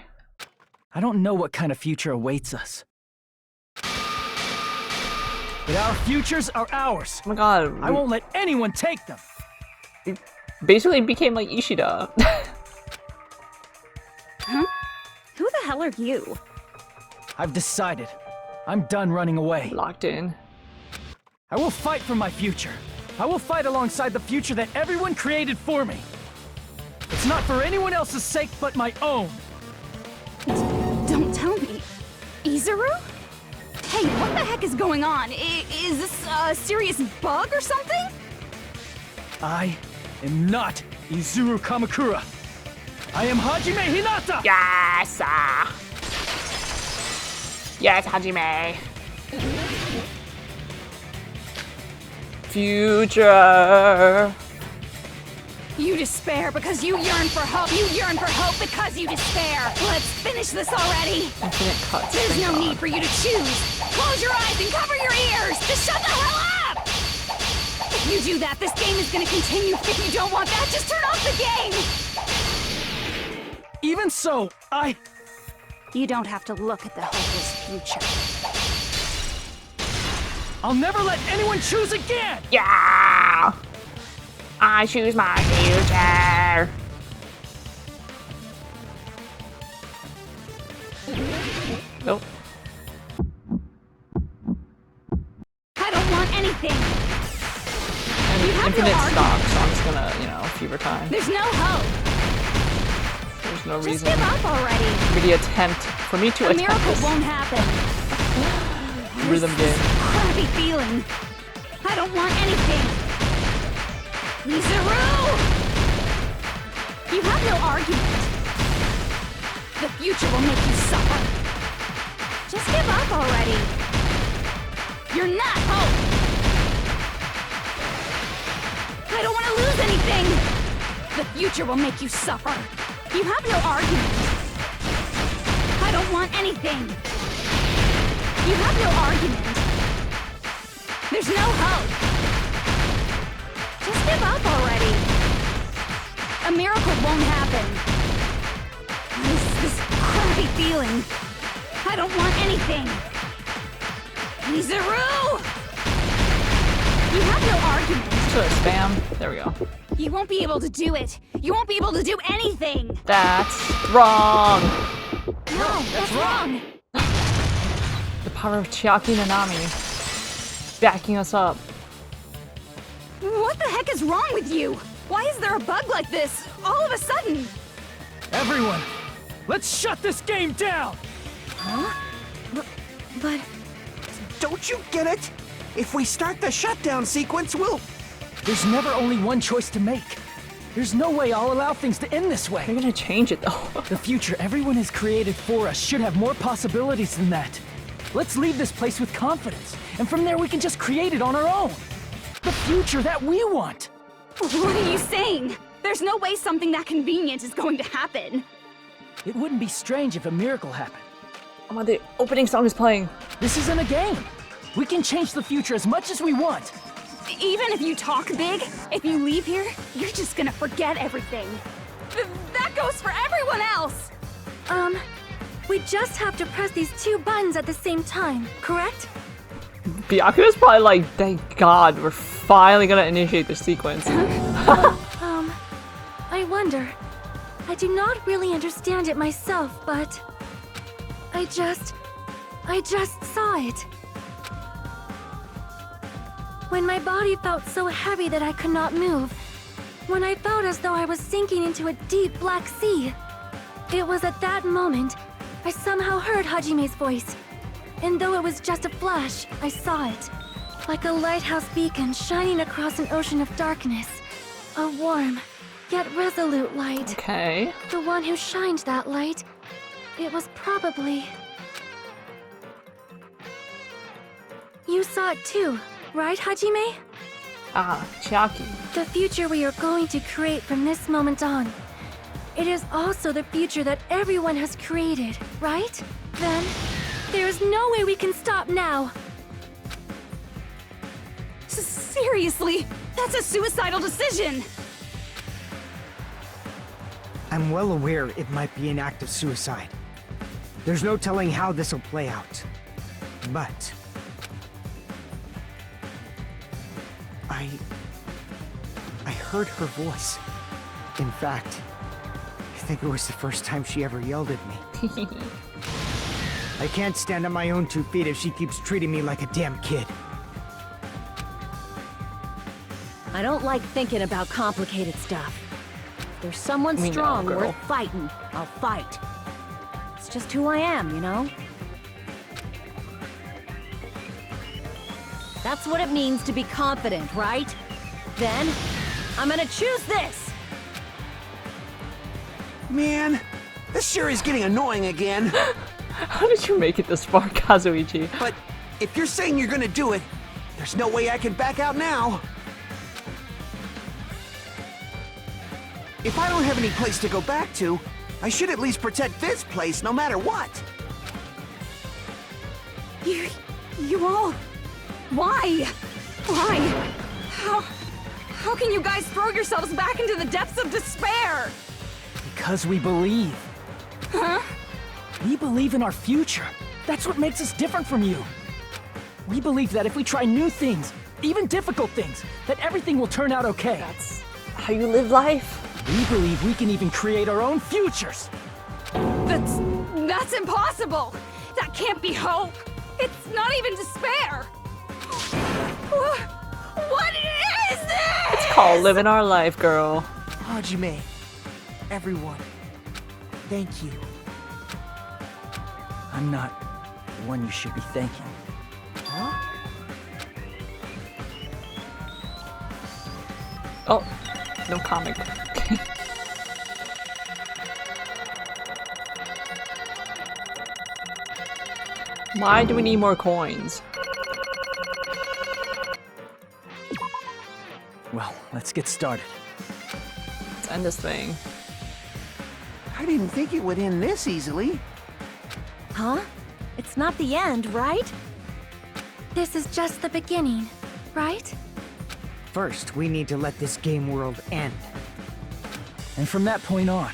I don't know what kind of future awaits us. But our futures are ours. Oh my god. I won't let anyone take them. Basically became like Ishida. Huh? Who the hell are you? I've decided. I'm done running away. Locked in. I will fight for my future. I will fight alongside the future that everyone created for me. It's not for anyone else's sake but my own. Don't tell me. Izuru? Hey, what the heck is going on? Is this a serious bug or something? I am not Izuru Kamakura. I am Hajime Hinata! Yes! Yes, Hajime. Future. You despair because you yearn for hope. You yearn for hope because you despair. Let's finish this already. Infinite cuts. There's thank no God. need for you to choose. Close your eyes and cover your ears. Just shut the hell up! If you do that, this game is gonna continue. If you don't want that, just turn off the game. Even so, You don't have to look at the hopeless future. I'll never let anyone choose again! Yeah! I choose my future. Nope. I don't want anything. And You have no infinite argument. stock, so I'm just gonna, you know, fever time. There's no hope. There's no Just reason give up already. for me to attempt. For me to A attempt miracle this won't happen. rhythm game. Crappy feeling. I don't want anything. Izuru! You have no argument. The future will make you suffer. Just give up already. You're not hope. I don't want to lose anything. The future will make you suffer. You have no argument. I don't want anything. You have no argument. There's no hope. Just give up already. A miracle won't happen. This crappy feeling. I don't want anything. Izuru! You have no argument. So spam. There we go. You won't be able to do it. You won't be able to do anything. That's wrong. No, that's wrong. The power of Chiaki Nanami backing us up. What the heck is wrong with you? Why is there a bug like this all of a sudden? Everyone, let's shut this game down! Huh? But... Don't you get it? If we start the shutdown sequence, we'll... There's never only one choice to make. There's no way I'll allow things to end this way. You're gonna change it though. The future everyone has created for us should have more possibilities than that. Let's leave this place with confidence, and from there we can just create it on our own. The future that we want. What are you saying? There's no way something that convenient is going to happen. It wouldn't be strange if a miracle happened. Oh my, the opening song is playing. This isn't a game. We can change the future as much as we want. Even if you talk big, if you leave here, you're just gonna forget everything. That goes for everyone else! We just have to press these two buttons at the same time, correct? Byakuya's probably like, thank God, we're finally gonna initiate the sequence. I wonder. I do not really understand it myself, but... I just saw it. When my body felt so heavy that I could not move. When I felt as though I was sinking into a deep black sea. It was at that moment, I somehow heard Hajime's voice. And though it was just a flash, I saw it. Like a lighthouse beacon shining across an ocean of darkness. A warm, yet resolute light. Okay. The one who shined that light, it was probably You saw it too, right, Hajime? Ah, Chiaki. The future we are going to create from this moment on. It is also the future that everyone has created, right? Then, there is no way we can stop now. Seriously, that's a suicidal decision! I'm well aware it might be an act of suicide. There's no telling how this will play out. But... I heard her voice. In fact, I think it was the first time she ever yelled at me. I can't stand on my own 2 feet if she keeps treating me like a damn kid. I don't like thinking about complicated stuff. If there's someone We know, strong girl. worth fighting, I'll fight. It's just who I am, you know? That's what it means to be confident, right? Then, I'm gonna choose this! Man, this sure is getting annoying again. How did you make it this far, Kazuichi? But if you're saying you're gonna do it, there's no way I can back out now. If I don't have any place to go back to, I should at least protect this place no matter what. You all... Why? Why? How can you guys throw yourselves back into the depths of despair? Because we believe. Huh? We believe in our future. That's what makes us different from you. We believe that if we try new things, even difficult things, that everything will turn out okay. That's how you live life. We believe we can even create our own futures. That's impossible! That can't be hope! It's not even despair! What is this? It's called living our life, girl. Hajime, everyone, thank you. I'm not the one you should be thanking. Huh? Oh, no comic. Why do we need more coins? Well, let's get started. Let's end this thing. I didn't think it would end this easily. Huh? It's not the end, right? This is just the beginning, right? First, we need to let this game world end. And from that point on,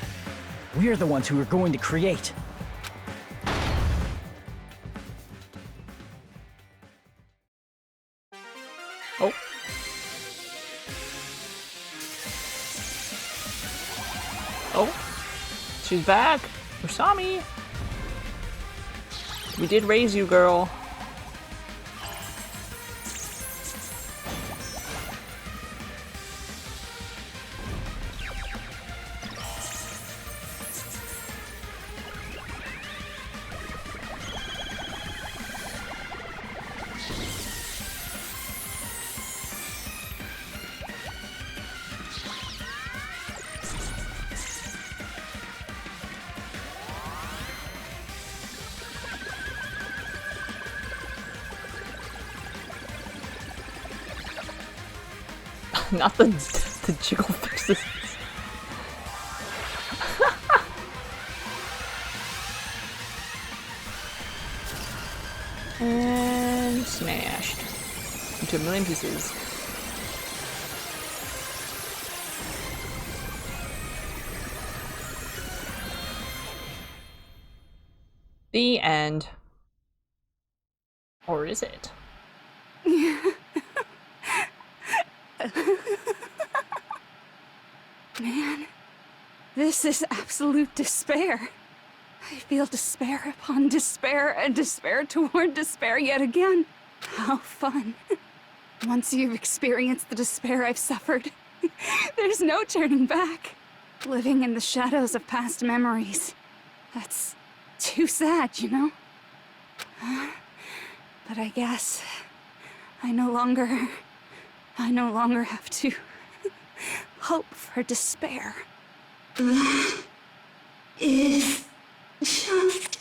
we're the ones who are going to create. Oh. Oh. She's back. Usami. We did raise you, girl. Not the jiggle fixes. And smashed into a million pieces. The end. Or is it? Man, this is absolute despair. I feel despair upon despair and despair toward despair yet again. How fun. Once you've experienced the despair I've suffered, there's no turning back. Living in the shadows of past memories. That's too sad, you know? But I guess I no longer have to hope for despair. That is just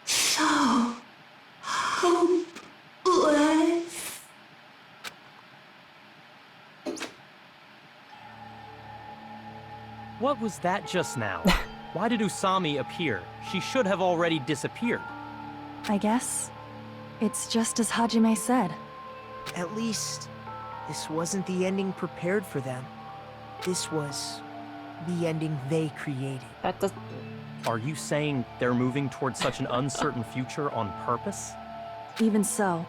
so hopeless. What was that just now? Why did Usami appear? She should have already disappeared. I guess it's just as Hajime said. At least, this wasn't the ending prepared for them. This was the ending they created. That does. Are you saying they're moving towards such an uncertain future on purpose? Even so,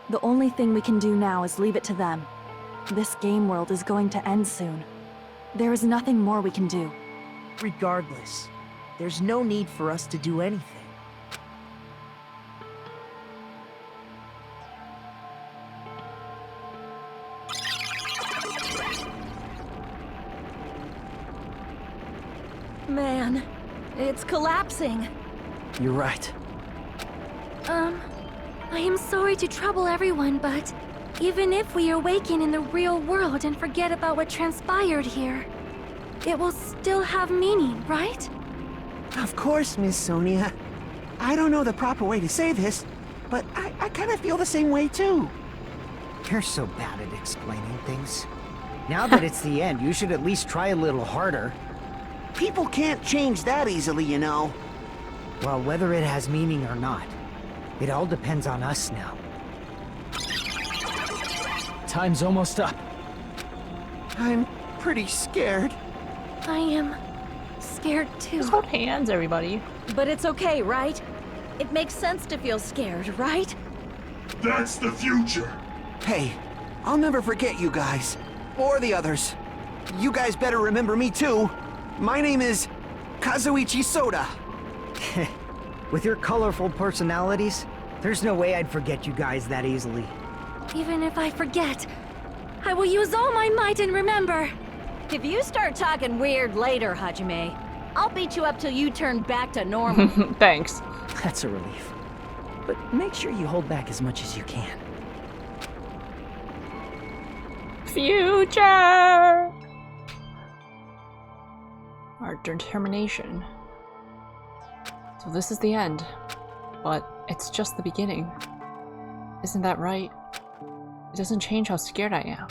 the only thing we can do now is leave it to them. This game world is going to end soon. There is nothing more we can do. Regardless, there's no need for us to do anything. Man, it's collapsing. You're right. I am sorry to trouble everyone, but even if we awaken in the real world and forget about what transpired here, it will still have meaning, right? Of course, Miss Sonia. I don't know the proper way to say this, but I kind of feel the same way too. You're so bad at explaining things. Now that it's the end, you should at least try a little harder. People can't change that easily, you know. Well, whether it has meaning or not, it all depends on us now. Time's almost up. I'm pretty scared. I am scared too. Just hold hands, everybody. But it's okay, right? It makes sense to feel scared, right? That's the future. Hey, I'll never forget you guys. Or the others. You guys better remember me too. My name is Kazuichi Soda. With your colorful personalities, there's no way I'd forget you guys that easily. Even if I forget, I will use all my might and remember. If you start talking weird later, Hajime, I'll beat you up till you turn back to normal. Thanks. That's a relief. But make sure you hold back as much as you can. Future! Our determination. So this is the end. But it's just the beginning. Isn't that right? It doesn't change how scared I am.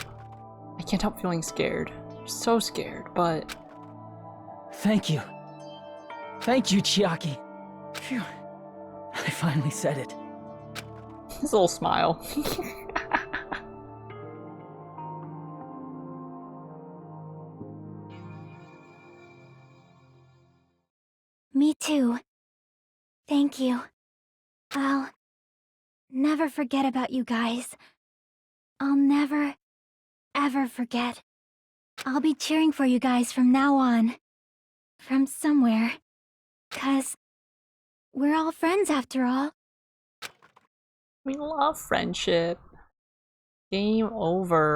I can't help feeling scared. So scared, but... Thank you. Thank you, Chiaki. Phew. I finally said it. His little smile. Me too. Thank you. I'll never forget about you guys. I'll never, ever forget. I'll be cheering for you guys from now on. From somewhere. 'Cause we're all friends after all. We love friendship. Game over.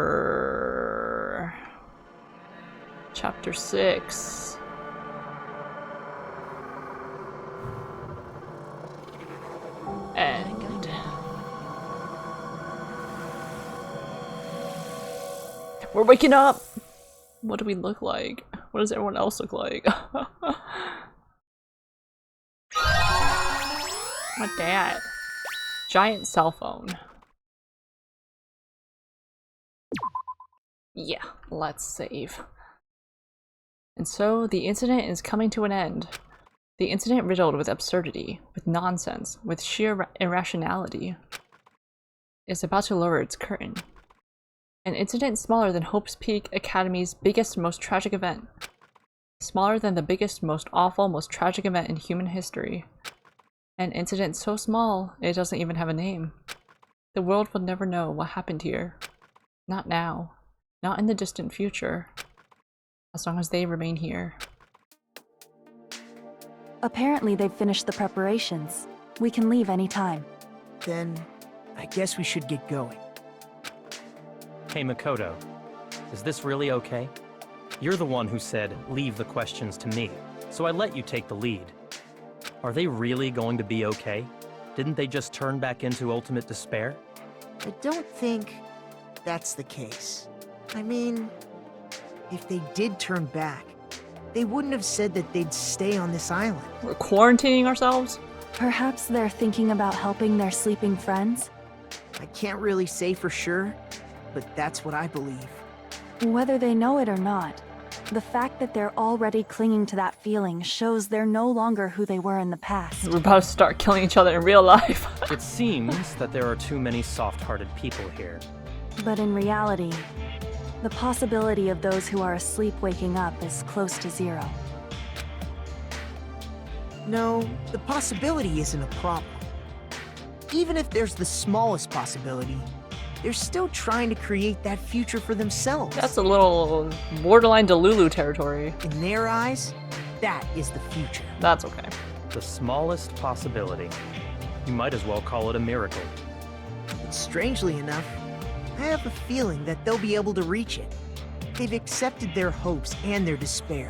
Chapter 6. End. We're waking up! What do we look like? What does everyone else look like? What that? Giant cell phone. Yeah, let's save. And so the incident is coming to an end. The incident riddled with absurdity, with nonsense, with sheer irrationality, is about to lower its curtain. An incident smaller than Hope's Peak Academy's biggest, most tragic event. Smaller than the biggest, most awful, most tragic event in human history. An incident so small, it doesn't even have a name. The world will never know what happened here. Not now. Not in the distant future. As long as they remain here. Apparently they've finished the preparations. We can leave any time. Then, I guess we should get going. Hey Makoto, is this really okay? You're the one who said, leave the questions to me, so I let you take the lead. Are they really going to be okay? Didn't they just turn back into ultimate despair? I don't think that's the case. I mean, if they did turn back, they wouldn't have said that they'd stay on this island. We're quarantining ourselves? Perhaps they're thinking about helping their sleeping friends? I can't really say for sure, but that's what I believe. Whether they know it or not, The fact that they're already clinging to that feeling shows they're no longer who they were in the past. We're about to start killing each other in real life. It seems that there are too many soft-hearted people here. But in reality, the possibility of those who are asleep waking up is close to zero. No, the possibility isn't a problem. Even if there's the smallest possibility, they're still trying to create that future for themselves. That's a little borderline Delulu territory. In their eyes, that is the future. That's okay. The smallest possibility. You might as well call it a miracle. And strangely enough, I have a feeling that they'll be able to reach it. They've accepted their hopes and their despair,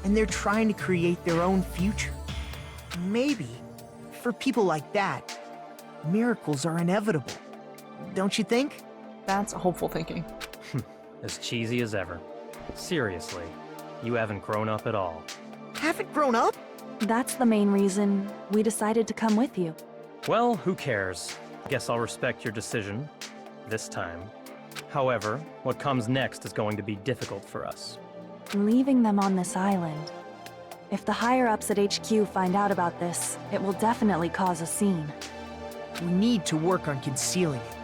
and they're trying to create their own future. Maybe, for people like that, miracles are inevitable. Don't you think? That's hopeful thinking. As cheesy as ever. Seriously, you haven't grown up at all. Haven't grown up? That's the main reason we decided to come with you. Well, who cares? Guess I'll respect your decision. This time. However, what comes next is going to be difficult for us. Leaving them on this island. If the higher-ups at HQ find out about this, it will definitely cause a scene. We need to work on concealing it.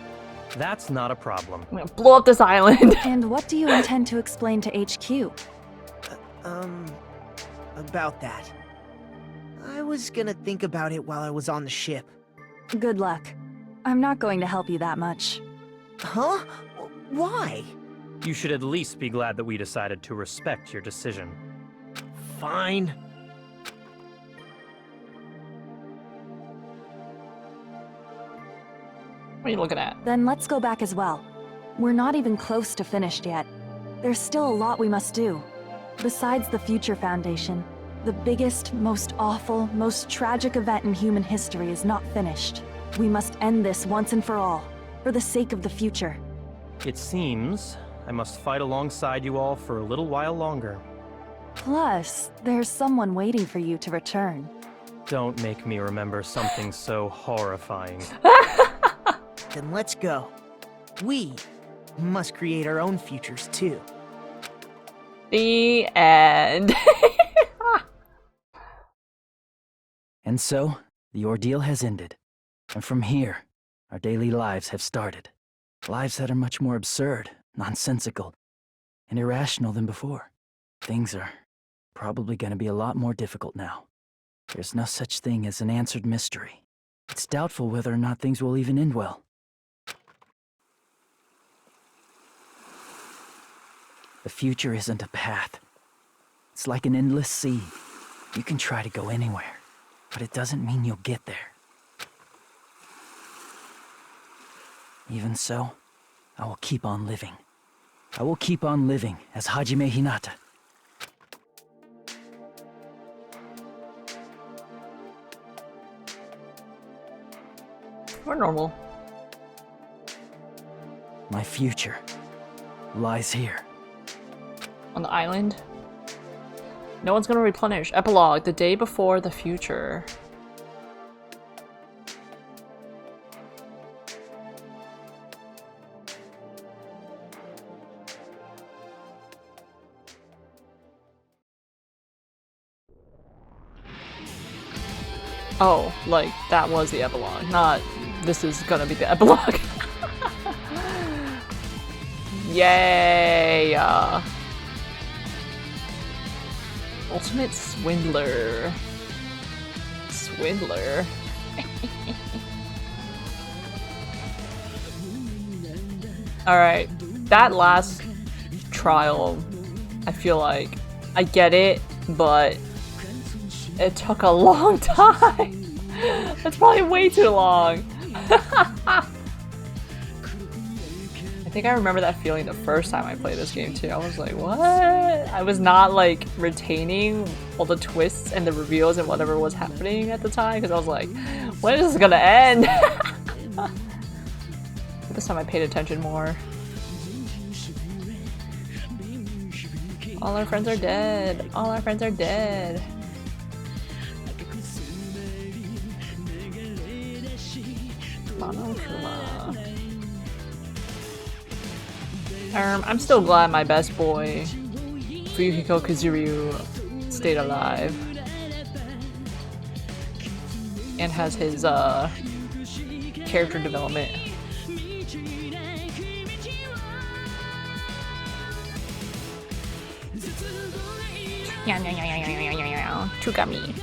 That's not a problem. I'm gonna blow up this island. And what do you intend to explain to HQ? About that. I was gonna think about it while I was on the ship. Good luck. I'm not going to help you that much. Huh? Why? You should at least be glad that we decided to respect your decision. Fine. What are you looking at? Then let's go back as well. We're not even close to finished yet. There's still a lot we must do. Besides the Future Foundation, the biggest, most awful, most tragic event in human history is not finished. We must end this once and for all, for the sake of the future. It seems I must fight alongside you all for a little while longer. Plus, there's someone waiting for you to return. Don't make me remember something so horrifying. Then let's go. We must create our own futures too. The end. And so, the ordeal has ended. And from here, our daily lives have started. Lives that are much more absurd, nonsensical, and irrational than before. Things are probably going to be a lot more difficult now. There's no such thing as an answered mystery. It's doubtful whether or not things will even end well. The future isn't a path. It's like an endless sea. You can try to go anywhere, but it doesn't mean you'll get there. Even so, I will keep on living. I will keep on living as Hajime Hinata. We're normal. My future lies here. On the island? No one's gonna replenish. Epilogue, the day before the future. Oh, like, that was the epilogue, not this is gonna be the epilogue. Yay! Ultimate Swindler. Swindler. Alright, that last trial, I feel like I get it, but it took a long time. That's probably way too long. I think I remember that feeling the first time I played this game too. I was like, what? I was not like retaining all the twists and the reveals and whatever was happening at the time because I was like, when is this gonna end? This time I paid attention more. All our friends are dead. All our friends are dead. Monokuma. I'm still glad my best boy Fuyuhiko Kazuryu stayed alive and has his character development. Chugami.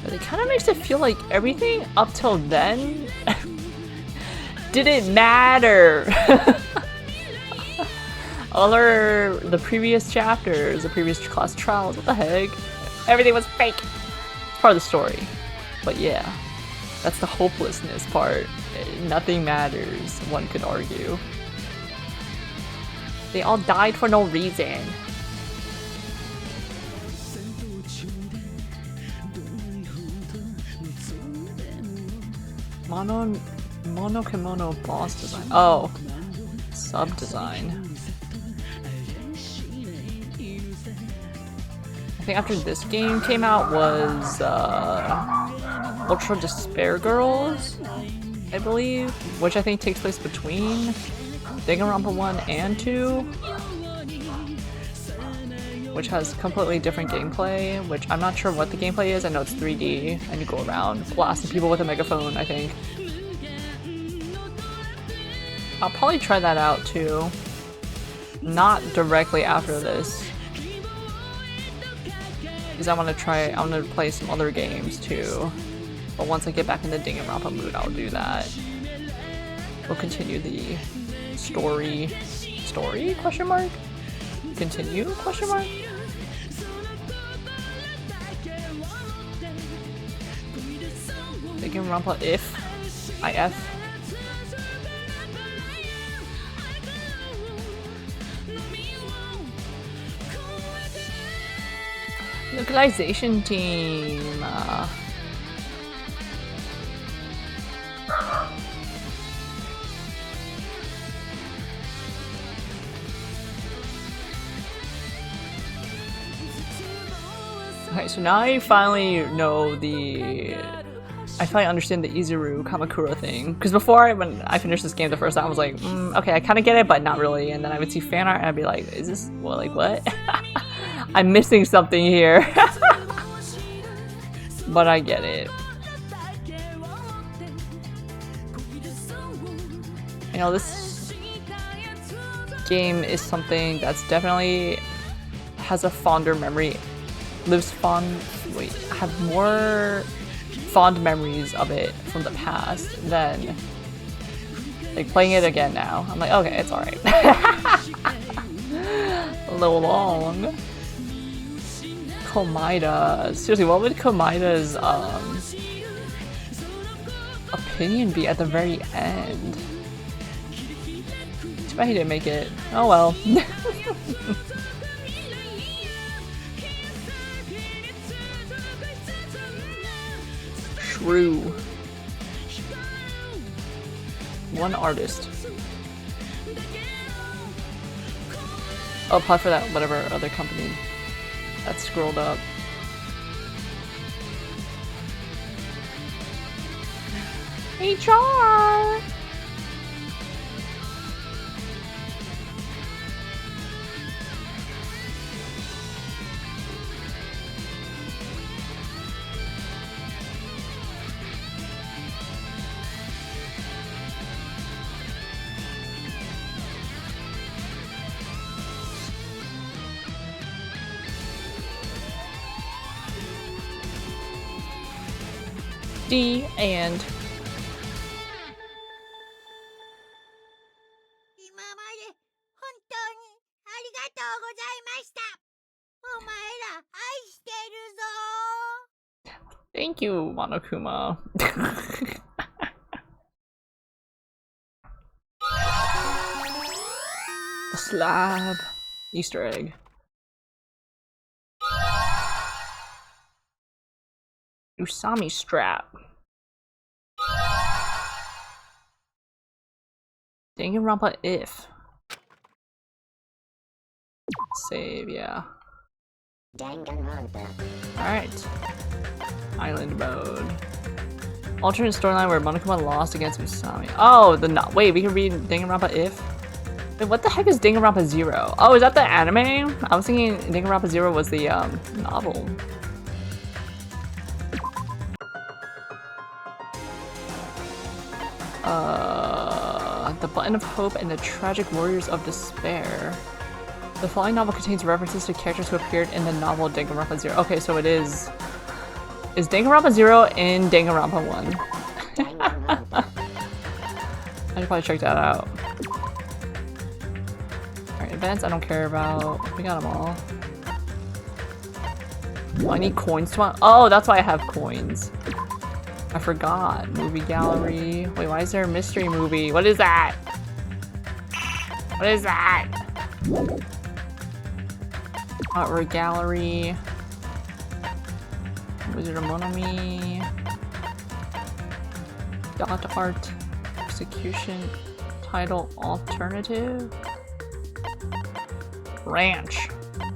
But it kind of makes it feel like everything up till then didn't matter. The previous chapters, the previous class trials, what the heck? Everything was fake. It's part of the story. But yeah, that's the hopelessness part. Nothing matters, one could argue. They all died for no reason. Mono kimono boss design. Oh, sub design. I think after this game came out was Ultra Despair Girls, I believe, which I think takes place between Danganronpa 1 and 2, which has completely different gameplay, which I'm not sure what the gameplay is. I know it's 3D and you go around blasting people with a megaphone, I think. I'll probably try that out too. Not directly after this, because I want to play some other games too. But once I get back in the Danganronpa mood, I'll do that. We'll continue the story? Question mark? Continue? Question mark? Danganronpa if? Localization team. Okay, so now I finally know I finally understand the Izuru Kamakura thing. Because before, when I finished this game the first time, I was like, okay, I kind of get it, but not really. And then I would see fan art and I'd be like, is this, well, like, what? I'm missing something here. But I get it. You know, this game is something that's definitely has a fonder memory. Have more fond memories of it from the past than like playing it again now. I'm like, okay, it's alright. A little long. Komaeda. Seriously, what would Komaida's opinion be at the very end? Too bad he didn't make it. Oh well. True. One artist. I'll apply for that whatever other company that scrolled up. HR! D and thank you, Monokuma. The slab. Easter egg. Usami strap. Danganronpa if. Save, yeah. Danganronpa. Alright. Island mode. Alternate storyline where Monokuma lost against Usami. Oh, wait, we can read Danganronpa if? Wait, what the heck is Danganronpa 0? Oh, is that the anime? I was thinking Danganronpa 0 was the novel. The Button of Hope and the Tragic Warriors of Despair. The following novel contains references to characters who appeared in the novel Danganronpa 0. Okay, so it is... Is Danganronpa 0 in Danganronpa 1? I should probably check that out. Alright, events I don't care about. We got them all. Oh, I need coins to... Oh, that's why I have coins. I forgot. Movie gallery. Wait, why is there a mystery movie? What is that? What is that? Artwork gallery. Wizard of Monami. Dot art. Execution. Title alternative. Ranch.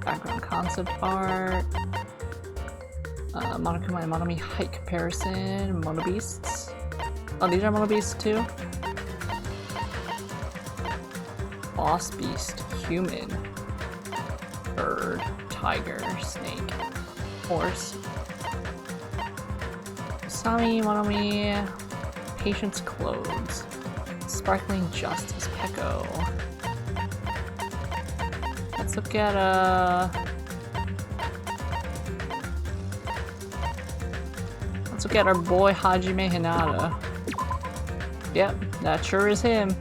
Background concept art. Monokuma and Monomi height comparison. Monobeasts. Oh, these are Monobeasts too? Boss beast. Human. Bird. Tiger. Snake. Horse. Usami, Monomi. Patience clothes. Sparkling justice. Peko. Let's look at let's look at our boy Hajime Hinata. Yep, that sure is him.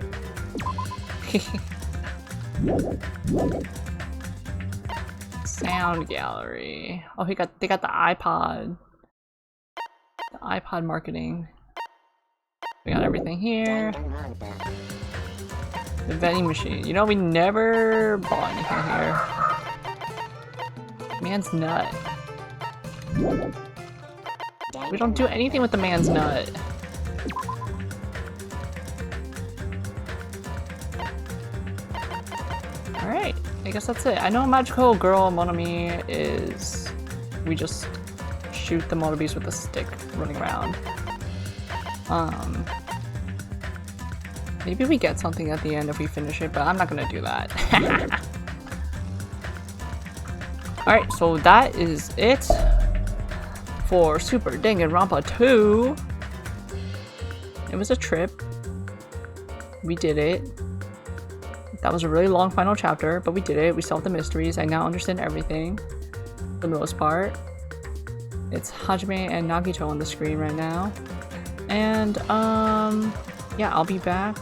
Sound gallery. Oh, they got the iPod. The iPod marketing. We got everything here. The vending machine. You know, we never bought anything here. Man's nut. We don't do anything with the man's nut. Alright, I guess that's it. I know Magical Girl Monomi is... We just shoot the Mono Beast with a stick running around. Maybe we get something at the end if we finish it, but I'm not gonna do that. Alright, so that is it for Super Danganronpa 2. It was a trip. We did it. That was a really long final chapter, but we did it. We solved the mysteries. I now understand everything, for the most part. It's Hajime and Nagito on the screen right now. And, yeah, I'll be back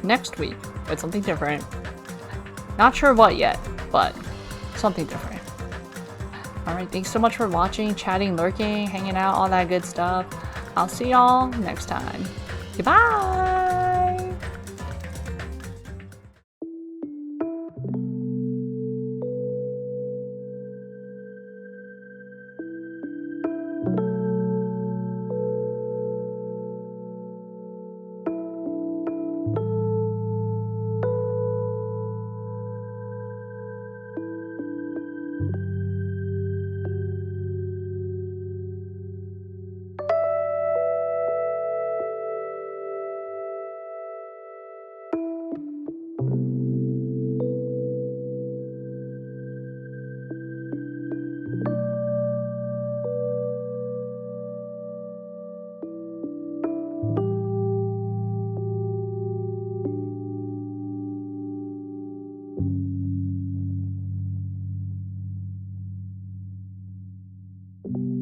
next week with something different. Not sure what yet, but something different. Alright, thanks so much for watching, chatting, lurking, hanging out, all that good stuff. I'll see y'all next time. Goodbye! you